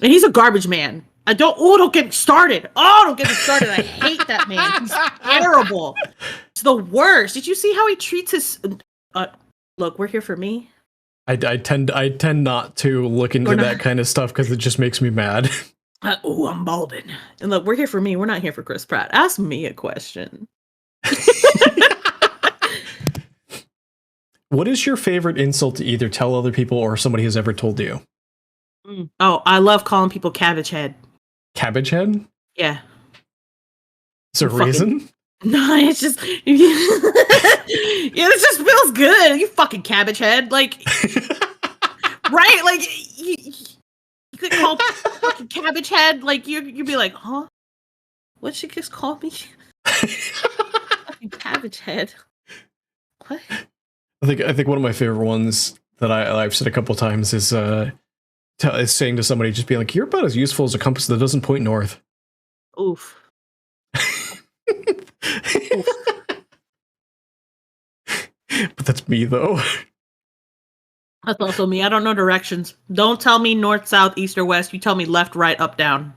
And he's a garbage man. Don't get me started. Don't get me started. I hate that man. He's terrible. It's the worst. Did you see how he treats his look, we're here for me. I tend not to look into that kind of stuff because it just makes me mad. I'm balding. And look, we're here for me. We're not here for Chris Pratt. Ask me a question. What is your favorite insult to either tell other people or somebody has ever told you? Oh, I love calling people cabbage head. Cabbage head? Yeah. Is there a reason? No, it's just yeah, this just feels good. You fucking cabbage head. Like right? Like you could call fucking cabbage head, like you'd be like, huh? What'd she just call me? Fucking cabbage head. What? I think one of my favorite ones that I've said a couple times is saying to somebody, just being like, "You're about as useful as a compass that doesn't point north." Oof. But that's me though. That's also me. I don't know directions. Don't tell me north, south, east, or west. You tell me left, right, up, down.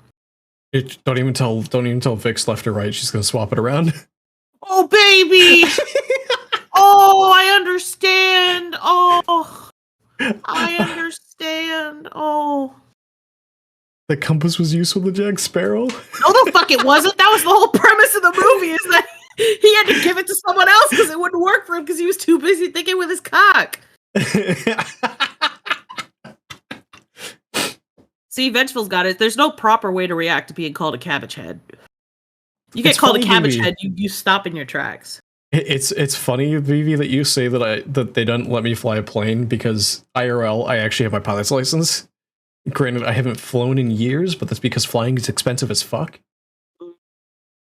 Don't even tell Vix left or right. She's gonna swap it around. Oh baby. Oh, I understand. Oh, I understand. hand. Oh. The compass was useful to Jack Sparrow? No, the fuck it wasn't. That was the whole premise of the movie, is that he had to give it to someone else because it wouldn't work for him because he was too busy thinking with his cock. See, Vengeful's got it. There's no proper way to react to being called a cabbage head. You get called a cabbage head, you stop in your tracks. It's funny, Vivi, that you say that they don't let me fly a plane because IRL, I actually have my pilot's license. Granted, I haven't flown in years, but that's because flying is expensive as fuck.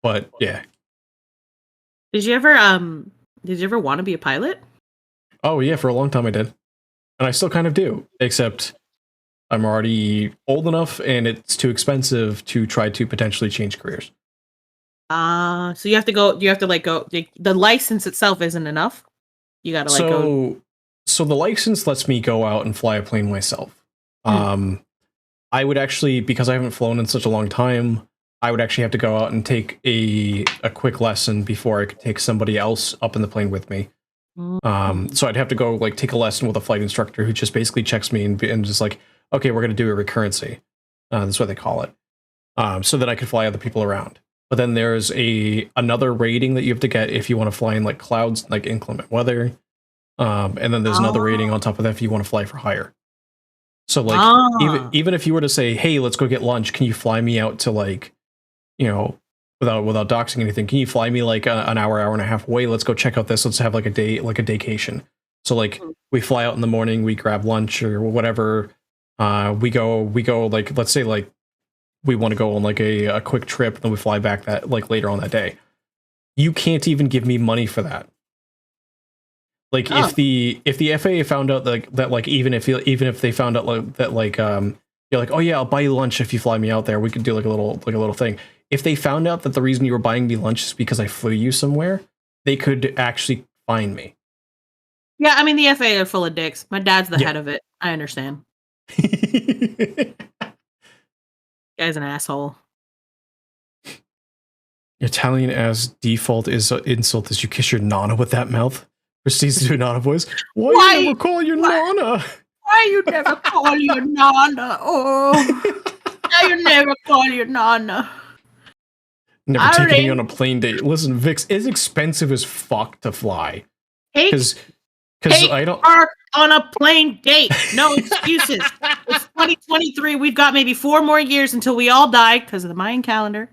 But yeah. Did you ever want to be a pilot? Oh yeah, for a long time I did. And I still kind of do, except I'm already old enough and it's too expensive to try to potentially change careers. So you have to go, the license itself isn't enough. You gotta go. So the license lets me go out and fly a plane myself. I would actually, because I haven't flown in such a long time, I would actually have to go out and take a quick lesson before I could take somebody else up in the plane with me. So I'd have to go take a lesson with a flight instructor who just basically checks me and just like, okay, we're going to do a recurrency. That's what they call it. So that I could fly other people around. But then there's another rating that you have to get if you want to fly in clouds, inclement weather. And then there's another rating on top of that if you want to fly for hire. So even if you were to say, hey, let's go get lunch, can you fly me out to without doxing anything, can you fly me an hour and a half away? Let's go check out this. Let's have a day, a daycation. So we fly out in the morning, we grab lunch or whatever. We go let's say we want to go on a quick trip, and then we fly back that later on that day. You can't even give me money for that. If the FAA found out that even if they found out that you're like, oh yeah, I'll buy you lunch if you fly me out there, we could do a little thing. If they found out that the reason you were buying me lunch is because I flew you somewhere, they could actually fine me. Yeah, I mean the FAA are full of dicks. My dad's the head of it. I understand. Guy's an asshole. Italian as default is insult as you kiss your nana with that mouth. Proceeds to do a nana voice. Why you never call your nana? Why you never call your nana? Oh, why you never call your nana? Never taking you on a plane date. Listen, Vix, it's expensive as fuck to fly. Because I don't her on a plane date. No excuses. It's 2023. We've got maybe 4 more years until we all die because of the Mayan calendar.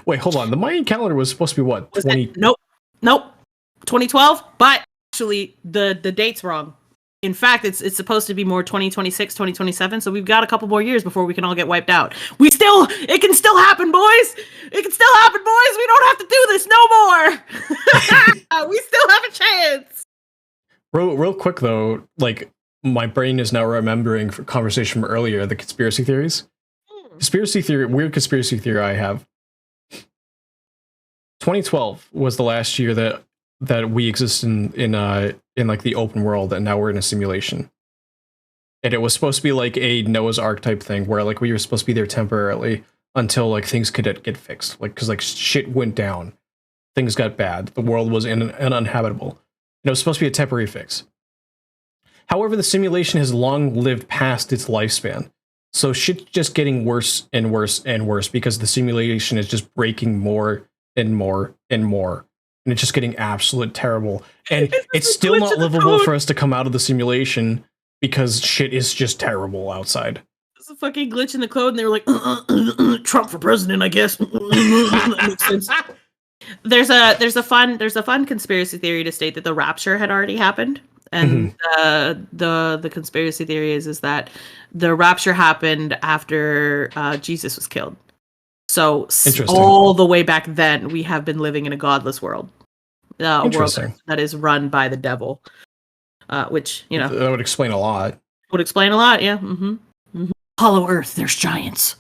Wait, hold on. The Mayan calendar was supposed to be what? 20? Nope. 2012. But actually, the date's wrong. In fact, it's supposed to be more 2026, 2027. So we've got a couple more years before we can all get wiped out. It can still happen, boys. It can still happen, boys. We don't have to do this no more. We still have a chance. Real quick though, my brain is now remembering for conversation from earlier, the conspiracy theories. Weird conspiracy theory I have. 2012 was the last year that we exist in the open world, and now we're in a simulation. And it was supposed to be a Noah's Ark type thing where we were supposed to be there temporarily until things could get fixed. Because shit went down, things got bad, the world was uninhabitable. And it was supposed to be a temporary fix. However, the simulation has long lived past its lifespan. So shit's just getting worse and worse and worse because the simulation is just breaking more and more and more. And it's just getting absolute terrible. And it's still not livable for us to come out of the simulation because shit is just terrible outside. There's a fucking glitch in the code, and they were like, Trump for president, I guess. That makes sense. There's a fun conspiracy theory to state that the rapture had already happened. And the conspiracy theory is that the rapture happened after Jesus was killed. So all the way back then, we have been living in a godless world. A world that is run by the devil. Which, that would explain a lot. Would explain a lot, yeah. Hollow Earth, there's giants.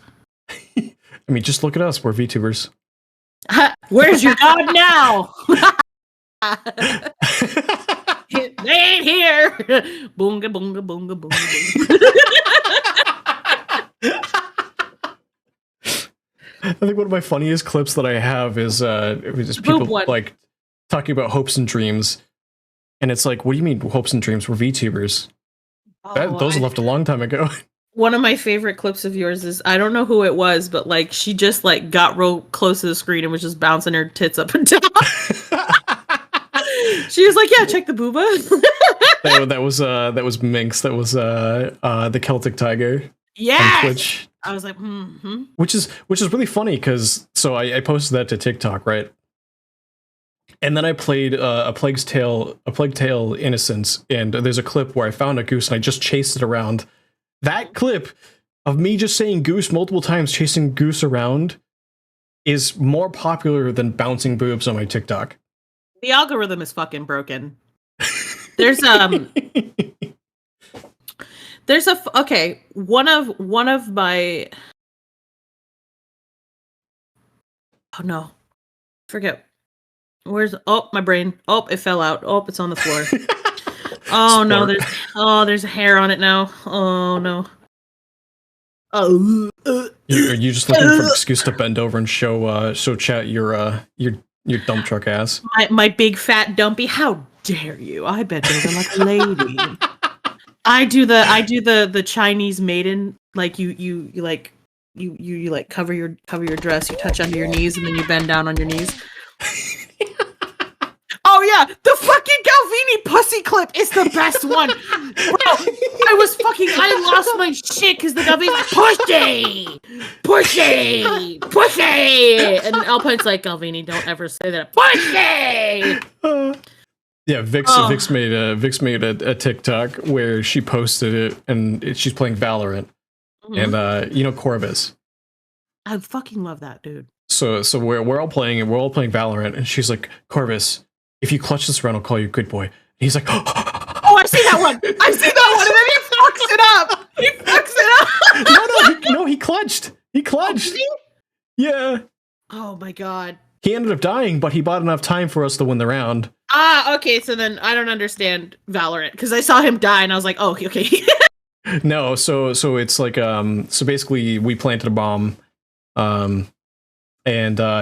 I mean, just look at us. We're VTubers. Where's your god now? They ain't here. Boonga, boonga, boonga, boonga, boonga. I think one of my funniest clips that I have is just people talking about hopes and dreams. And it's what do you mean hopes and dreams? We're VTubers. Oh, Those left a long time ago. one of my favorite clips of yours is, I don't know who it was, but like she just like got real close to the screen and was just bouncing her tits up and down. She was like, "Yeah, check the booba." that was Minx. That was the Celtic Tiger. Yeah. On Twitch. I was like, Which is really funny because I posted that to TikTok, right? And then I played a Plague Tale Innocence, and there's a clip where I found a goose and I just chased it around. That clip of me just saying goose multiple times, chasing goose around, is more popular than bouncing boobs on my TikTok. The algorithm is fucking broken. There's one of my, oh no, forget. Where's, oh, my brain. Oh, it fell out. Oh, it's on the floor. Oh no, there's a hair on it now. Oh no. Oh. Are you just looking for an excuse to bend over and show chat your dump truck ass? My big fat dumpy. How dare you? I bend over like a lady. I do the Chinese maiden, like you like cover your dress, you touch under your knees, and then you bend down on your knees. Oh yeah, the fucking Galvini pussy clip is the best one. Bro, I lost my shit because the Galvini pussy, and Alpine's like, Galvini, don't ever say that, pussy. Yeah, Vix made a TikTok where she posted it, and she's playing Valorant, and Corvus. I fucking love that dude. So we're all playing Valorant, and she's like, Corvus, if you clutch this round, I'll call you good boy. And he's like, oh, I've seen that one, and then he fucks it up. No, he clutched. Oh, yeah. Oh my god. He ended up dying, but he bought enough time for us to win the round. Ah, okay, so then I don't understand Valorant, because I saw him die, and I was like, oh, okay. No, so it's like, so basically we planted a bomb, and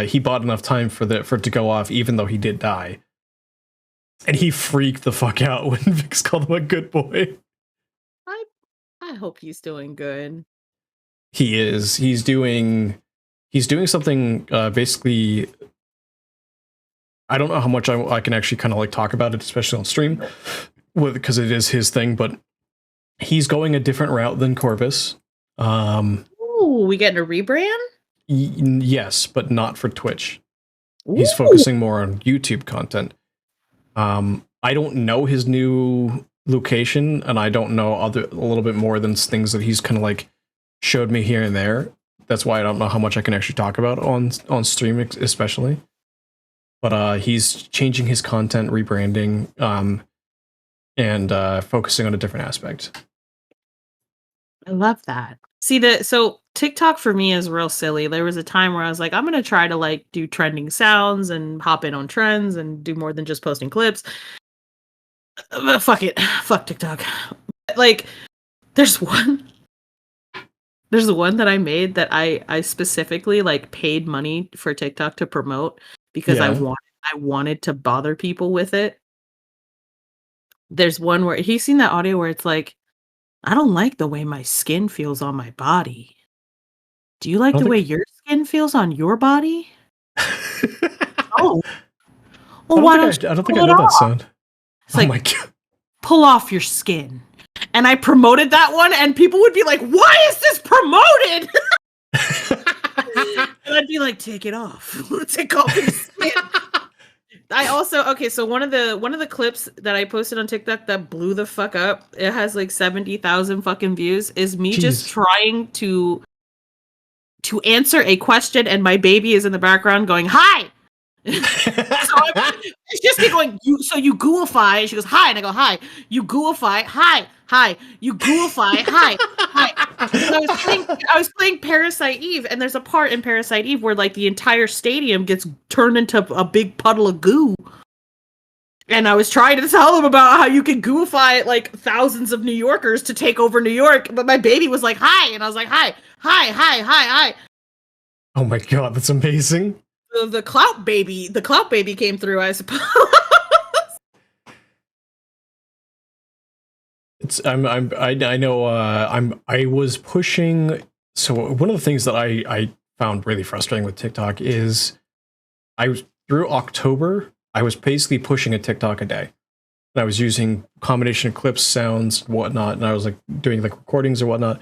he bought enough time for it to go off, even though he did die. And he freaked the fuck out when Vix called him a good boy. I hope he's doing good. He is. He's doing something, basically. I don't know how much I can actually kind of like talk about it, especially on stream, because it is his thing, but he's going a different route than Corvus. Ooh, we getting a rebrand? Yes, but not for Twitch. Ooh. He's focusing more on YouTube content. I don't know his new location, and I don't know a little bit more than things that he's kind of like showed me here and there. That's why I don't know how much I can actually talk about on stream, especially. But he's changing his content, rebranding, and focusing on a different aspect. I love that. See, so TikTok for me is real silly. There was a time where I was like, I'm gonna try to like do trending sounds and hop in on trends and do more than just posting clips. But fuck it, fuck TikTok. Like, there's one that I made that I specifically like paid money for TikTok to promote because I wanted to bother people with it. There's one where he's seen that audio where it's like, I don't like the way my skin feels on my body. Do you like the way your skin feels on your body? Oh. Well, I don't think I know that sound. It's like, my God. Pull off your skin. And I promoted that one, and people would be like, why is this promoted? And I'd be like, take it off. Take off your skin. I also, okay, so one of the clips that I posted on TikTok that blew the fuck up, it has like 70,000 fucking views, is me just trying to answer a question, and my baby is in the background going, hi! So it's just me going, you goofify, and she goes, hi, and I go, hi, you goofify, hi, you goofify, hi. I was playing Parasite Eve, and there's a part in Parasite Eve where like the entire stadium gets turned into a big puddle of goo. And I was trying to tell them about how you can goofify like thousands of New Yorkers to take over New York, but my baby was like, hi, and I was like, hi. Oh my God, that's amazing. The clout baby came through, I suppose. I know I was pushing. So one of the things that I found really frustrating with TikTok is I was through October, I was basically pushing a TikTok a day. And I was using combination of clips, sounds, whatnot, and I was like doing like recordings or whatnot.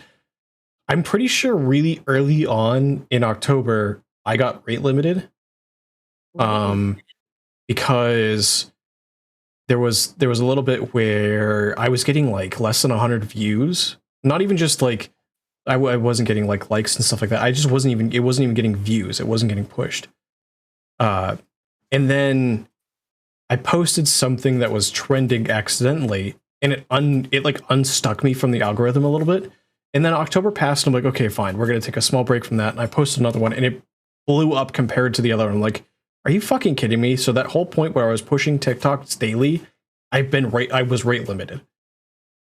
I'm pretty sure really early on in October, I got rate limited. Because there was a little bit where I was getting like less than 100 views. Not even just like I wasn't getting like likes and stuff like that. It wasn't even getting views. It wasn't getting pushed. And then I posted something that was trending accidentally, and it like unstuck me from the algorithm a little bit. And then October passed, and I'm like, okay, fine, we're gonna take a small break from that. And I posted another one, and it blew up compared to the other one. I'm like, are you fucking kidding me? So that whole point where I was pushing TikToks daily, I was rate limited.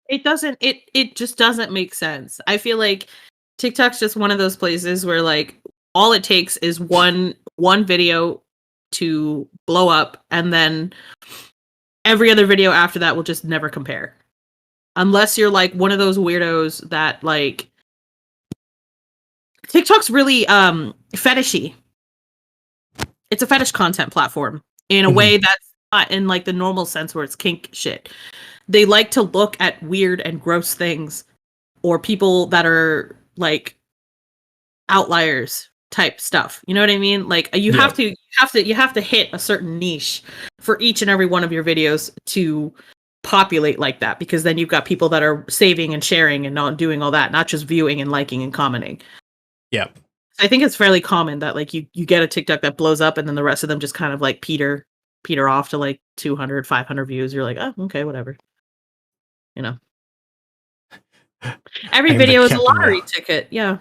It just doesn't make sense. I feel like TikTok's just one of those places where like all it takes is one video to blow up, and then every other video after that will just never compare. Unless you're like one of those weirdos that like TikTok's really fetishy. It's a fetish content platform in a way that's not in like the normal sense where it's kink shit. They like to look at weird and gross things or people that are like outliers type stuff. You know what I mean? Like you have to hit a certain niche for each and every one of your videos to populate like that, because then you've got people that are saving and sharing and not doing all that, not just viewing and liking and commenting. Yeah. I think it's fairly common that like you get a TikTok that blows up and then the rest of them just kind of like peter off to like 200, 500 views. You're like, oh, okay, whatever. You know, every video is a lottery ticket. Yeah.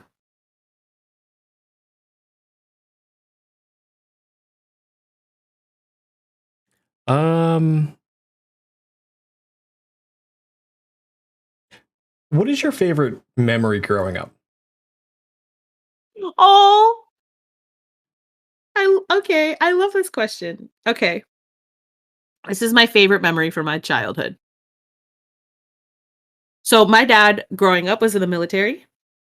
What is your favorite memory growing up? Oh, okay. I love this question. Okay. This is my favorite memory from my childhood. So my dad growing up was in the military.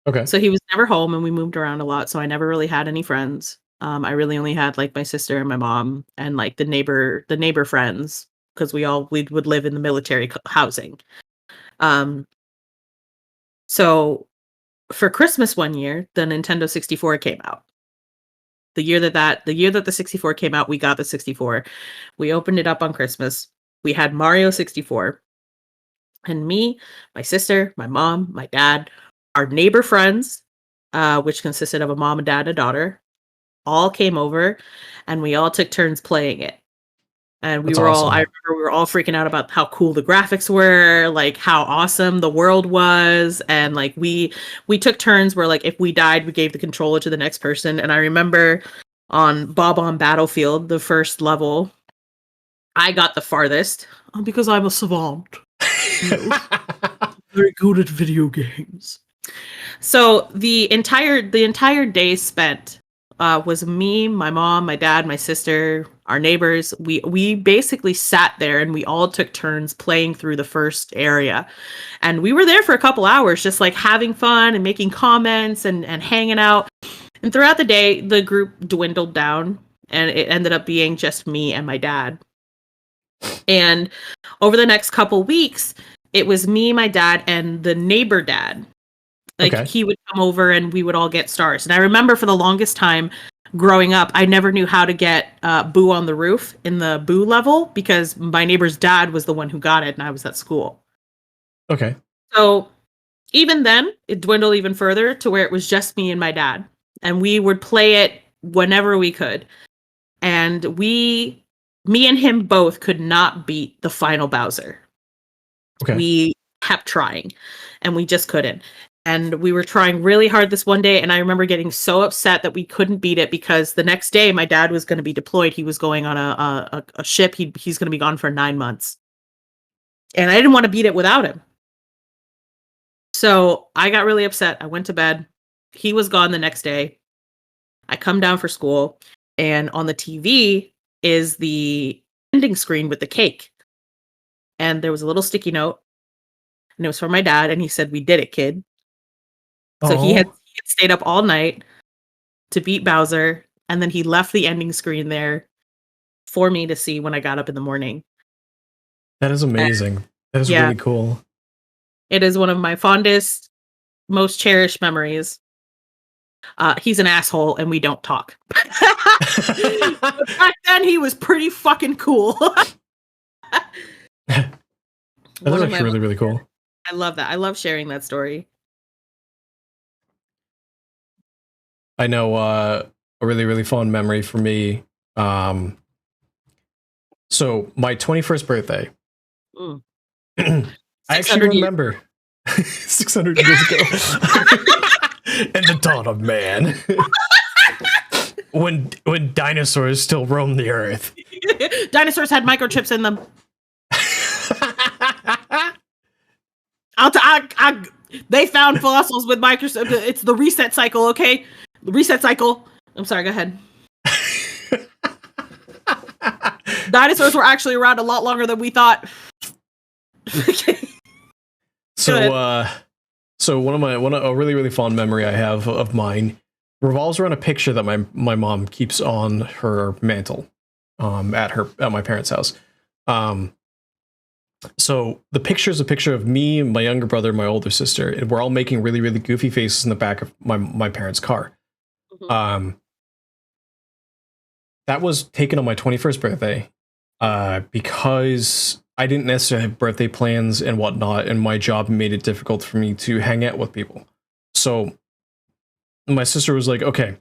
Okay. So he was never home and we moved around a lot. So I never really had any friends. I really only had like my sister and my mom and like the neighbor friends, because we would live in the military housing. So for Christmas one year, the Nintendo 64 came out. The year that the 64 came out, we got the 64. We opened it up on Christmas. We had Mario 64. And me, my sister, my mom, my dad, our neighbor friends, which consisted of a mom, a dad, and a daughter, all came over and we all took turns playing it. And I remember we were all freaking out about how cool the graphics were, like how awesome the world was. And like we took turns where like if we died, we gave the controller to the next person. And I remember on Bob on Battlefield, the first level, I got the farthest because I'm a savant. Very good at video games. So the entire day spent was me, my mom, my dad, my sister, our neighbors. We basically sat there and we all took turns playing through the first area. And we were there for a couple hours just like having fun and making comments and hanging out. And throughout the day, the group dwindled down and it ended up being just me and my dad. And over the next couple weeks, it was me, my dad, and the neighbor dad. Like he would come over and we would all get stars. And I remember for the longest time growing up, I never knew how to get Boo on the Roof in the Boo level because my neighbor's dad was the one who got it and I was at school. Okay. So even then, it dwindled even further to where it was just me and my dad. And we would play it whenever we could. And me and him both could not beat the final Bowser. Okay. We kept trying and we just couldn't. And we were trying really hard this one day. And I remember getting so upset that we couldn't beat it because the next day my dad was going to be deployed. He was going on a ship. He's going to be gone for 9 months. And I didn't want to beat it without him. So I got really upset. I went to bed. He was gone the next day. I come down for school. And on the TV is the ending screen with the cake. And there was a little sticky note. and it was for my dad, and he said, "We did it, kid." So he had stayed up all night to beat Bowser, and then he left the ending screen there for me to see when I got up in the morning. That is amazing. That is really cool. It is one of my fondest, most cherished memories. He's an asshole, and we don't talk. But back then, he was pretty fucking cool. That is actually really, really cool. I love that. I love sharing that story. I know a really, really fond memory for me. So my 21st birthday. I actually remember 600 years ago. In the dawn of man. when dinosaurs still roamed the earth. Dinosaurs had microchips in them. They found fossils with microchips. It's the reset cycle, okay? The reset cycle. I'm sorry, go ahead. Dinosaurs were actually around a lot longer than we thought. Okay. So a really, really fond memory I have of mine revolves around a picture that my mom keeps on her mantle at my parents' house. So the picture is a picture of me, my younger brother, my older sister, and we're all making really, really goofy faces in the back of my parents' car. Mm-hmm. That was taken on my 21st birthday because I didn't necessarily have birthday plans and whatnot, and my job made it difficult for me to hang out with people. So my sister was like, okay,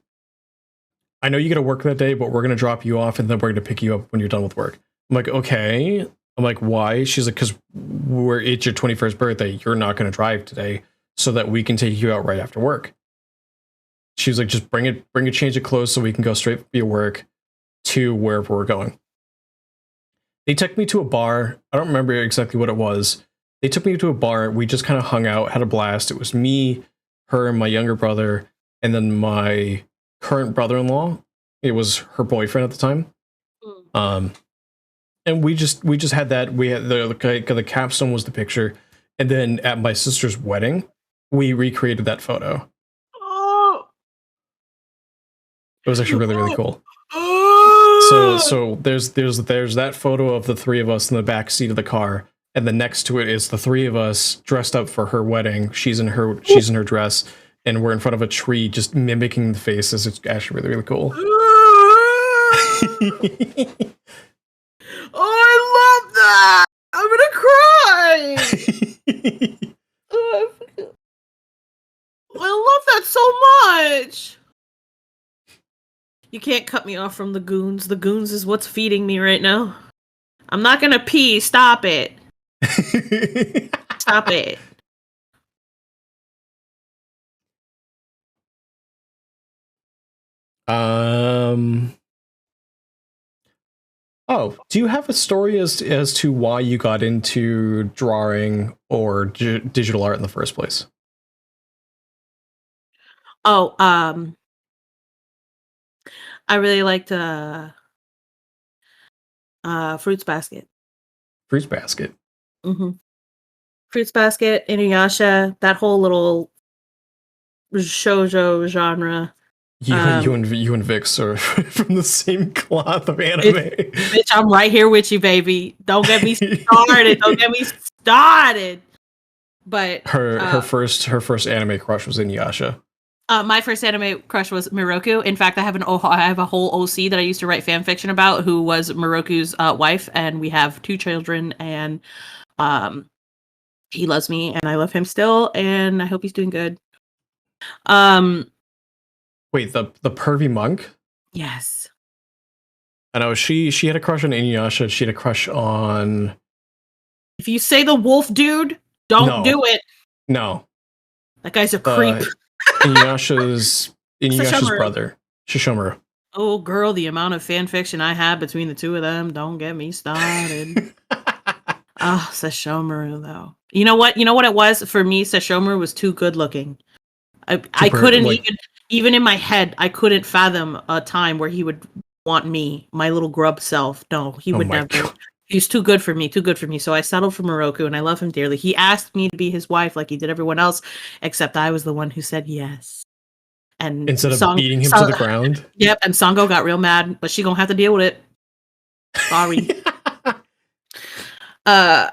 I know you got to work that day, but we're going to drop you off and then we're going to pick you up when you're done with work. I'm like, okay. I'm like, why? She's like, because it's your 21st birthday. You're not going to drive today so that we can take you out right after work. She was like, just bring a change of clothes so we can go straight from your work to wherever we're going. They took me to a bar. I don't remember exactly what it was. They took me to a bar. We just kind of hung out, had a blast. It was me, her, and my younger brother, and then my current brother-in-law. It was her boyfriend at the time. And we just had that. We had the capstone was the picture, and then at my sister's wedding, we recreated that photo. It was actually really, really cool. So there's that photo of the three of us in the back seat of the car, and then next to it is the three of us dressed up for her wedding. She's in her dress, and we're in front of a tree, just mimicking the faces. It's actually really, really cool. Oh, I love that! I'm gonna cry. I love that so much. You can't cut me off from the goons. The goons is what's feeding me right now. I'm not gonna pee. Stop it. Stop it. Oh, do you have a story as to why you got into drawing or digital art in the first place? Oh, I really liked Fruits Basket. Fruits Basket. Mm-hmm. Fruits Basket, Inuyasha, that whole little shoujo genre. You and Vix are from the same cloth of anime. Bitch, I'm right here with you, baby. Don't get me started. Don't get me started. But her first anime crush was Inuyasha. My first anime crush was Miroku. In fact, I have a whole OC that I used to write fan fiction about, who was Miroku's wife, and we have 2 children, and he loves me, and I love him still, and I hope he's doing good. Wait, the pervy monk? Yes. I know she had a crush on Inuyasha. She had a crush on. If you say the wolf dude, don't do it. No. That guy's a creep. Inuyasha's brother, Shishomaru. Oh, girl, the amount of fan fiction I had between the two of them. Don't get me started. Oh, Sesshomaru, though. You know what it was? For me, Sesshomaru was too good looking. I couldn't even in my head, I couldn't fathom a time where he would want me, my little grub self. No, he would never. God. He's too good for me, too good for me. So I settled for Moroku, and I love him dearly. He asked me to be his wife like he did everyone else, except I was the one who said yes. And Instead of beating him to the ground? Yep, and Sango got real mad, but she gonna have to deal with it. Sorry. God,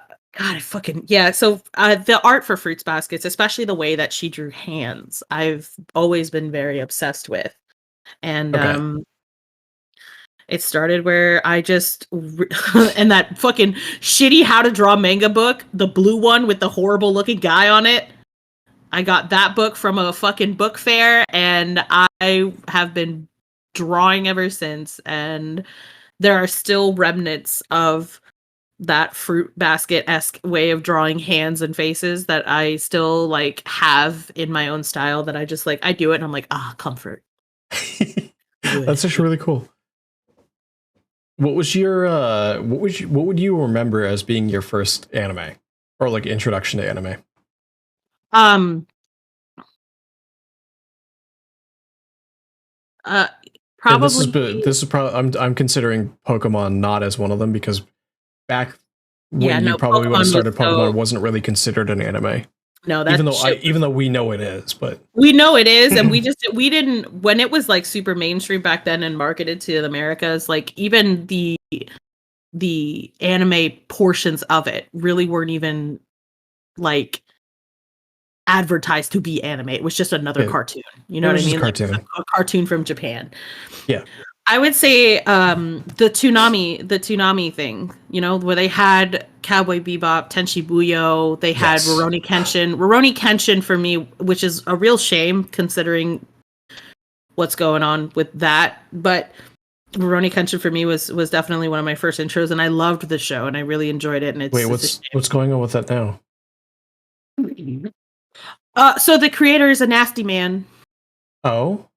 yeah. So the art for Fruits Baskets, especially the way that she drew hands, I've always been very obsessed with. And it started where I just and that fucking shitty How to Draw manga book, the blue one with the horrible looking guy on it. I got that book from a fucking book fair, and I have been drawing ever since. And there are still remnants of that Fruit Basket-esque way of drawing hands and faces that I still like have in my own style, that I just like, I do it and I'm like, comfort. That's actually really cool. What was your what would you remember as being your first anime, or like introduction to anime? Probably this is probably I'm considering Pokemon not as one of them, because back when you probably would have started Pokemon, wasn't really considered an anime. No, that's even though we know it is, but we know it is, and we didn't, when it was like super mainstream back then and marketed to the Americas, like even the anime portions of it really weren't even like advertised to be anime. It was just another cartoon. You know what I mean? Cartoon. Like a cartoon from Japan. Yeah. I would say the Toonami thing, you know, where they had Cowboy Bebop, Tenchi Muyo, they had Rurouni Kenshin. Rurouni Kenshin for me, which is a real shame considering what's going on with that, but Rurouni Kenshin for me was definitely one of my first intros, and I loved the show and I really enjoyed it. And what's going on with that now? So the creator is a nasty man. Oh.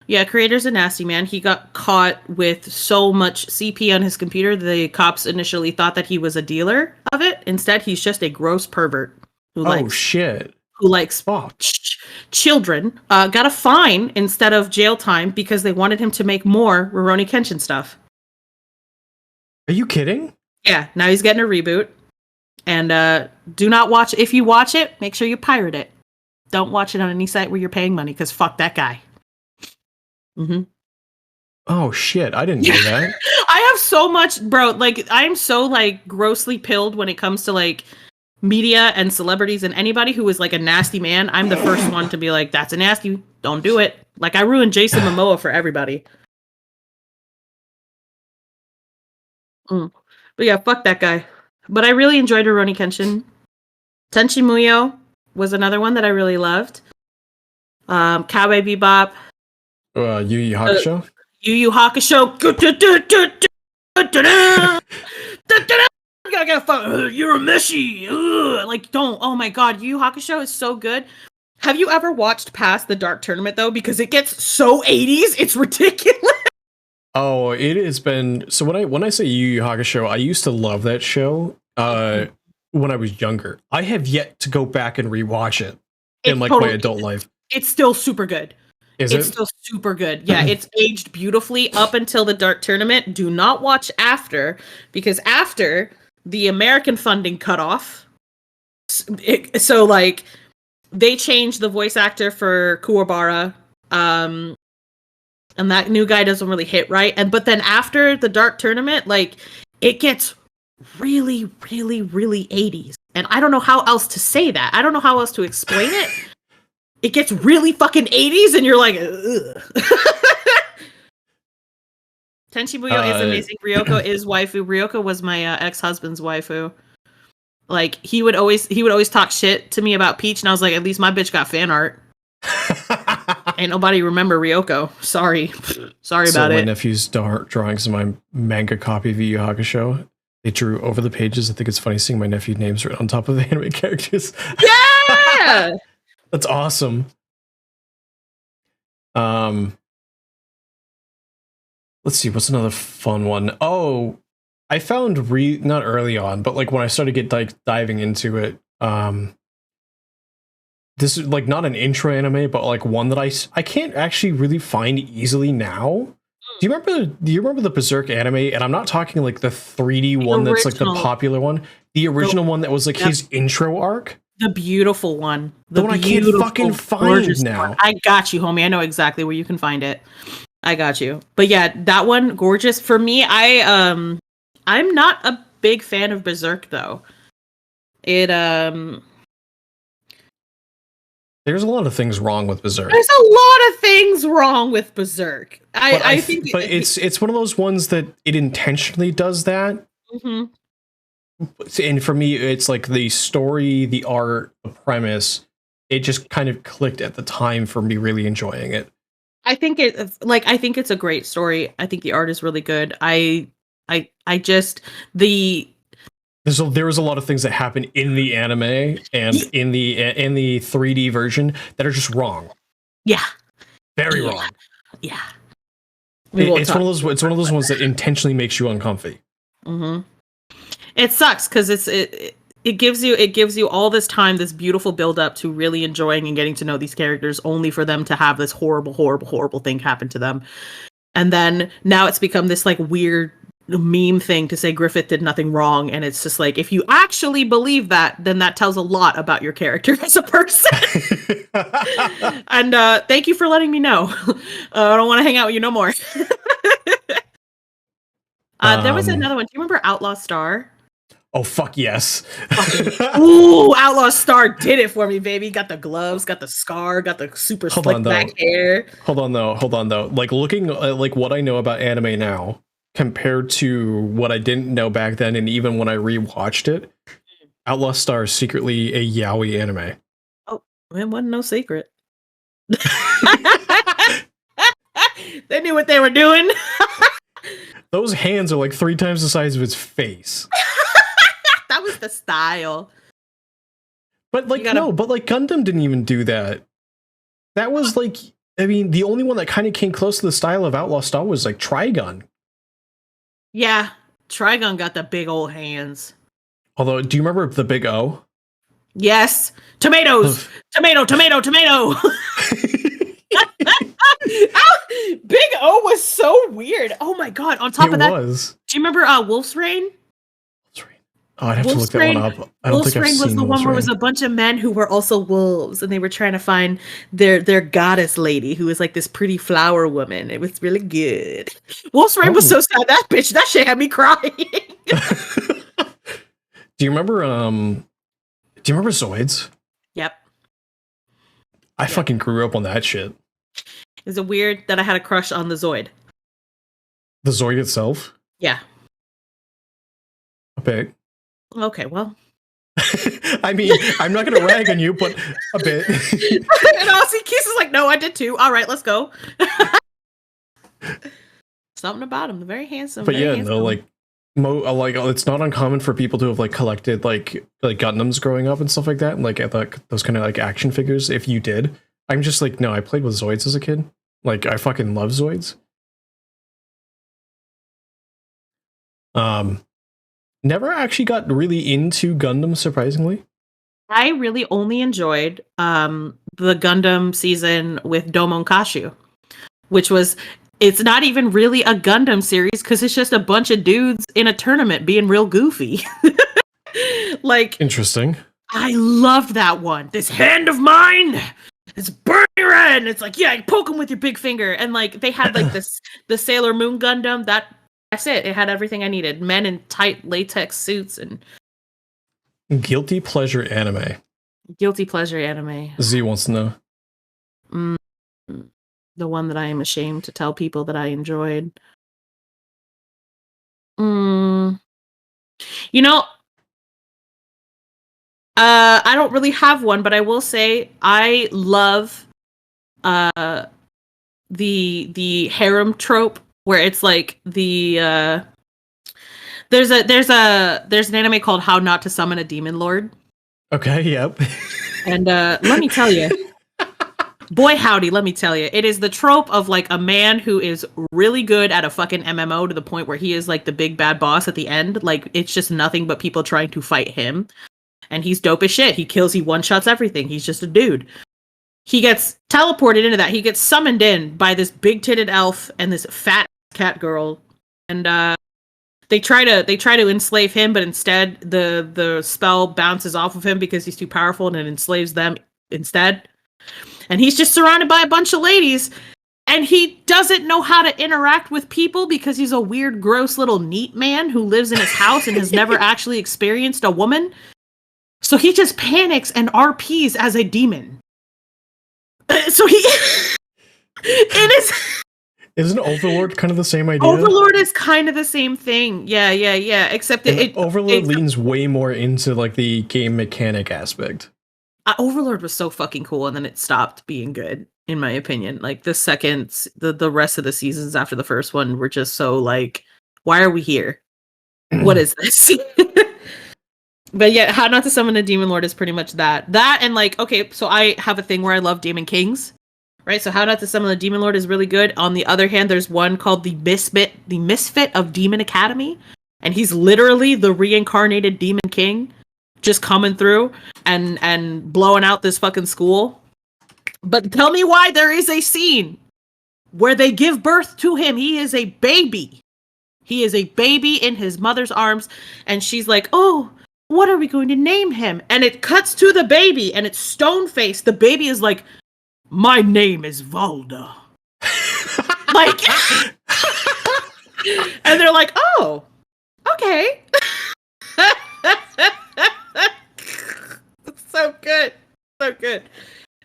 Yeah, creator's a nasty man. He got caught with so much CP on his computer, the cops initially thought that he was a dealer of it. Instead, he's just a gross pervert who likes children. Got a fine instead of jail time because they wanted him to make more Rurouni Kenshin stuff. Are you kidding? Yeah, now he's getting a reboot. And do not watch. If you watch it, make sure you pirate it. Don't watch it on any site where you're paying money, because fuck that guy. Mm-hmm. Oh shit, I didn't know that. I have so much, bro, like I'm so like grossly pilled when it comes to like media and celebrities, and anybody who is like a nasty man, I'm the first one to be like, that's a nasty, don't do it. Like I ruined Jason Momoa for everybody. But yeah, fuck that guy. But I really enjoyed Rurouni Kenshin. Tenchi Muyo was another one that I really loved. Cowboy Bebop. Yu Yu Hakusho? Yu Yu Hakusho. You're a Meshi. Like, don't. Oh my god, Yu Yu Hakusho is so good. Have you ever watched past the Dark Tournament, though? Because it gets so 80s, it's ridiculous. Oh, it has been... So when I say Yu Yu Hakusho, I used to love that show when I was younger. I have yet to go back and rewatch it in like my adult life. It's still super good. It's still super good. Yeah, it's aged beautifully up until the Dark Tournament. Do not watch after, because after the American funding cut off, so like they changed the voice actor for Kuwabara, and that new guy doesn't really hit right. But then after the Dark Tournament, like it gets really, really, really 80s, and I don't know how else to say that. I don't know how else to explain it. It gets really fucking 80s, and you're like, ugh. Tenchi Muyo is amazing. Ryoko is waifu. Ryoko was my ex-husband's waifu. Like he would always talk shit to me about Peach, and I was like, at least my bitch got fan art. Ain't nobody remember Ryoko. Sorry about it. My nephew's drawings in my manga copy of Yu Yu Hakusho. They drew over the pages. I think it's funny seeing my nephew's names right on top of the anime characters. Yeah. That's awesome. Let's see, what's another fun one? Oh, I found not early on, but like when I started diving into it, this is like not an intro anime, but like one that I can't actually really find easily now. Do you remember the Berserk anime? And I'm not talking like the 3D one that's like the popular one. The original one that was like his intro arc. The beautiful one. The one I can't fucking find now. One. I got you, homie. I know exactly where you can find it. I got you. But yeah, that one, gorgeous. For me, I'm not a big fan of Berserk though. There's a lot of things wrong with Berserk. There's a lot of things wrong with Berserk. I think it's one of those ones that it intentionally does that. Mm-hmm. And for me, it's like the story, the art, the premise. It just kind of clicked at the time for me really enjoying it. I think it's a great story. I think the art is really good. There was a lot of things that happen in the anime and in the 3D version that are just wrong. Yeah. Very wrong. Yeah. It's one of those ones that intentionally makes you uncomfy. Mm-hmm. It sucks because it gives you all this time, this beautiful build up to really enjoying and getting to know these characters, only for them to have this horrible, horrible, horrible thing happen to them. And then now it's become this like weird meme thing to say Griffith did nothing wrong, and it's just like, if you actually believe that, then that tells a lot about your character as a person. And thank you for letting me know. I don't want to hang out with you no more. There was another one. Do you remember Outlaw Star? Oh fuck yes. Ooh, Outlaw Star did it for me, baby. Got the gloves, got the scar, got the super slick back hair. Hold on though. Like looking at like what I know about anime now compared to what I didn't know back then, and even when I rewatched it, Outlaw Star is secretly a yaoi anime. Oh, it wasn't no secret. They knew what they were doing. Those hands are like 3 times the size of its face. That was the style. But like but like Gundam didn't even do that. That was like, I mean, the only one that kind of came close to the style of Outlaw Star was like Trigun. Yeah, Trigun got the big old hands. Although, do you remember the Big O? Yes. Tomatoes. Tomato. Big O was so weird. Oh my god. On top of that, do you remember Wolf's Rain? Oh, I'd have to look that one up. I don't think I've seen was the one where it was a bunch of men who were also wolves, and they were trying to find their goddess lady, who was like this pretty flower woman. It was really good. Wolf's Rain was so sad. That shit had me crying. Do you remember Zoids? Yep. I fucking grew up on that shit. Is it weird that I had a crush on the Zoid? The Zoid itself? Yeah. A bit. Okay, well. I mean, I'm not gonna rag on you, but a bit. And Aussie Keys is like, no, I did too. All right, let's go. Something about him, very handsome. But yeah, no, like it's not uncommon for people to have like collected like Gundams growing up and stuff like that, and like at those kind of like action figures. If you did, I'm just like, no, I played with Zoids as a kid. Like, I fucking love Zoids. Never actually got really into Gundam, surprisingly. I really only enjoyed the Gundam season with Domon Kashu, which was, it's not even really a Gundam series because it's just a bunch of dudes in a tournament being real goofy. Like, interesting. I loved that one. This hand of mine, it's burning red. And it's like, yeah, you poke him with your big finger. And like, they had like the Sailor Moon Gundam. That's it. It had everything I needed. Men in tight latex suits and guilty pleasure anime. Guilty pleasure anime. Z wants to know. The one that I am ashamed to tell people that I enjoyed. You know, I don't really have one, but I will say I love the harem trope where it's like there's an anime called How Not to Summon a Demon Lord. Okay, yep. And let me tell you, boy howdy, let me tell you, it is the trope of like a man who is really good at a fucking MMO to the point where he is like the big bad boss at the end. Like, it's just nothing but people trying to fight him. And he's dope as shit. He kills, he one-shots everything. He's just a dude. He gets teleported into that. He gets summoned in by this big-titted elf and this fat cat girl, and they try to enslave him, but instead the spell bounces off of him because he's too powerful, and it enslaves them instead. And he's just surrounded by a bunch of ladies, and he doesn't know how to interact with people because he's a weird, gross little neat man who lives in his house and has never actually experienced a woman. So he just panics and RPs as a demon. So he it is. Isn't Overlord kind of the same idea? Overlord is kind of the same thing. Yeah. Except Overlord leans way more into like the game mechanic aspect. Overlord was so fucking cool, and then it stopped being good, in my opinion. Like the rest of the seasons after the first one were just so like, why are we here? What is this? But yeah, How Not to Summon a Demon Lord is pretty much that. That and like, okay, so I have a thing where I love Demon Kings. Right, so How Not to Summon a Demon Lord is really good. On the other hand, there's one called the Misfit of Demon Academy, and he's literally the reincarnated Demon King, just coming through and blowing out this fucking school. But tell me why there is a scene where they give birth to him. He is a baby. He is a baby in his mother's arms, and she's like, "Oh, what are we going to name him?" And it cuts to the baby, and it's stone-faced. The baby is like, "My name is Valda." Like, and they're like, "Oh, okay." So good. So good.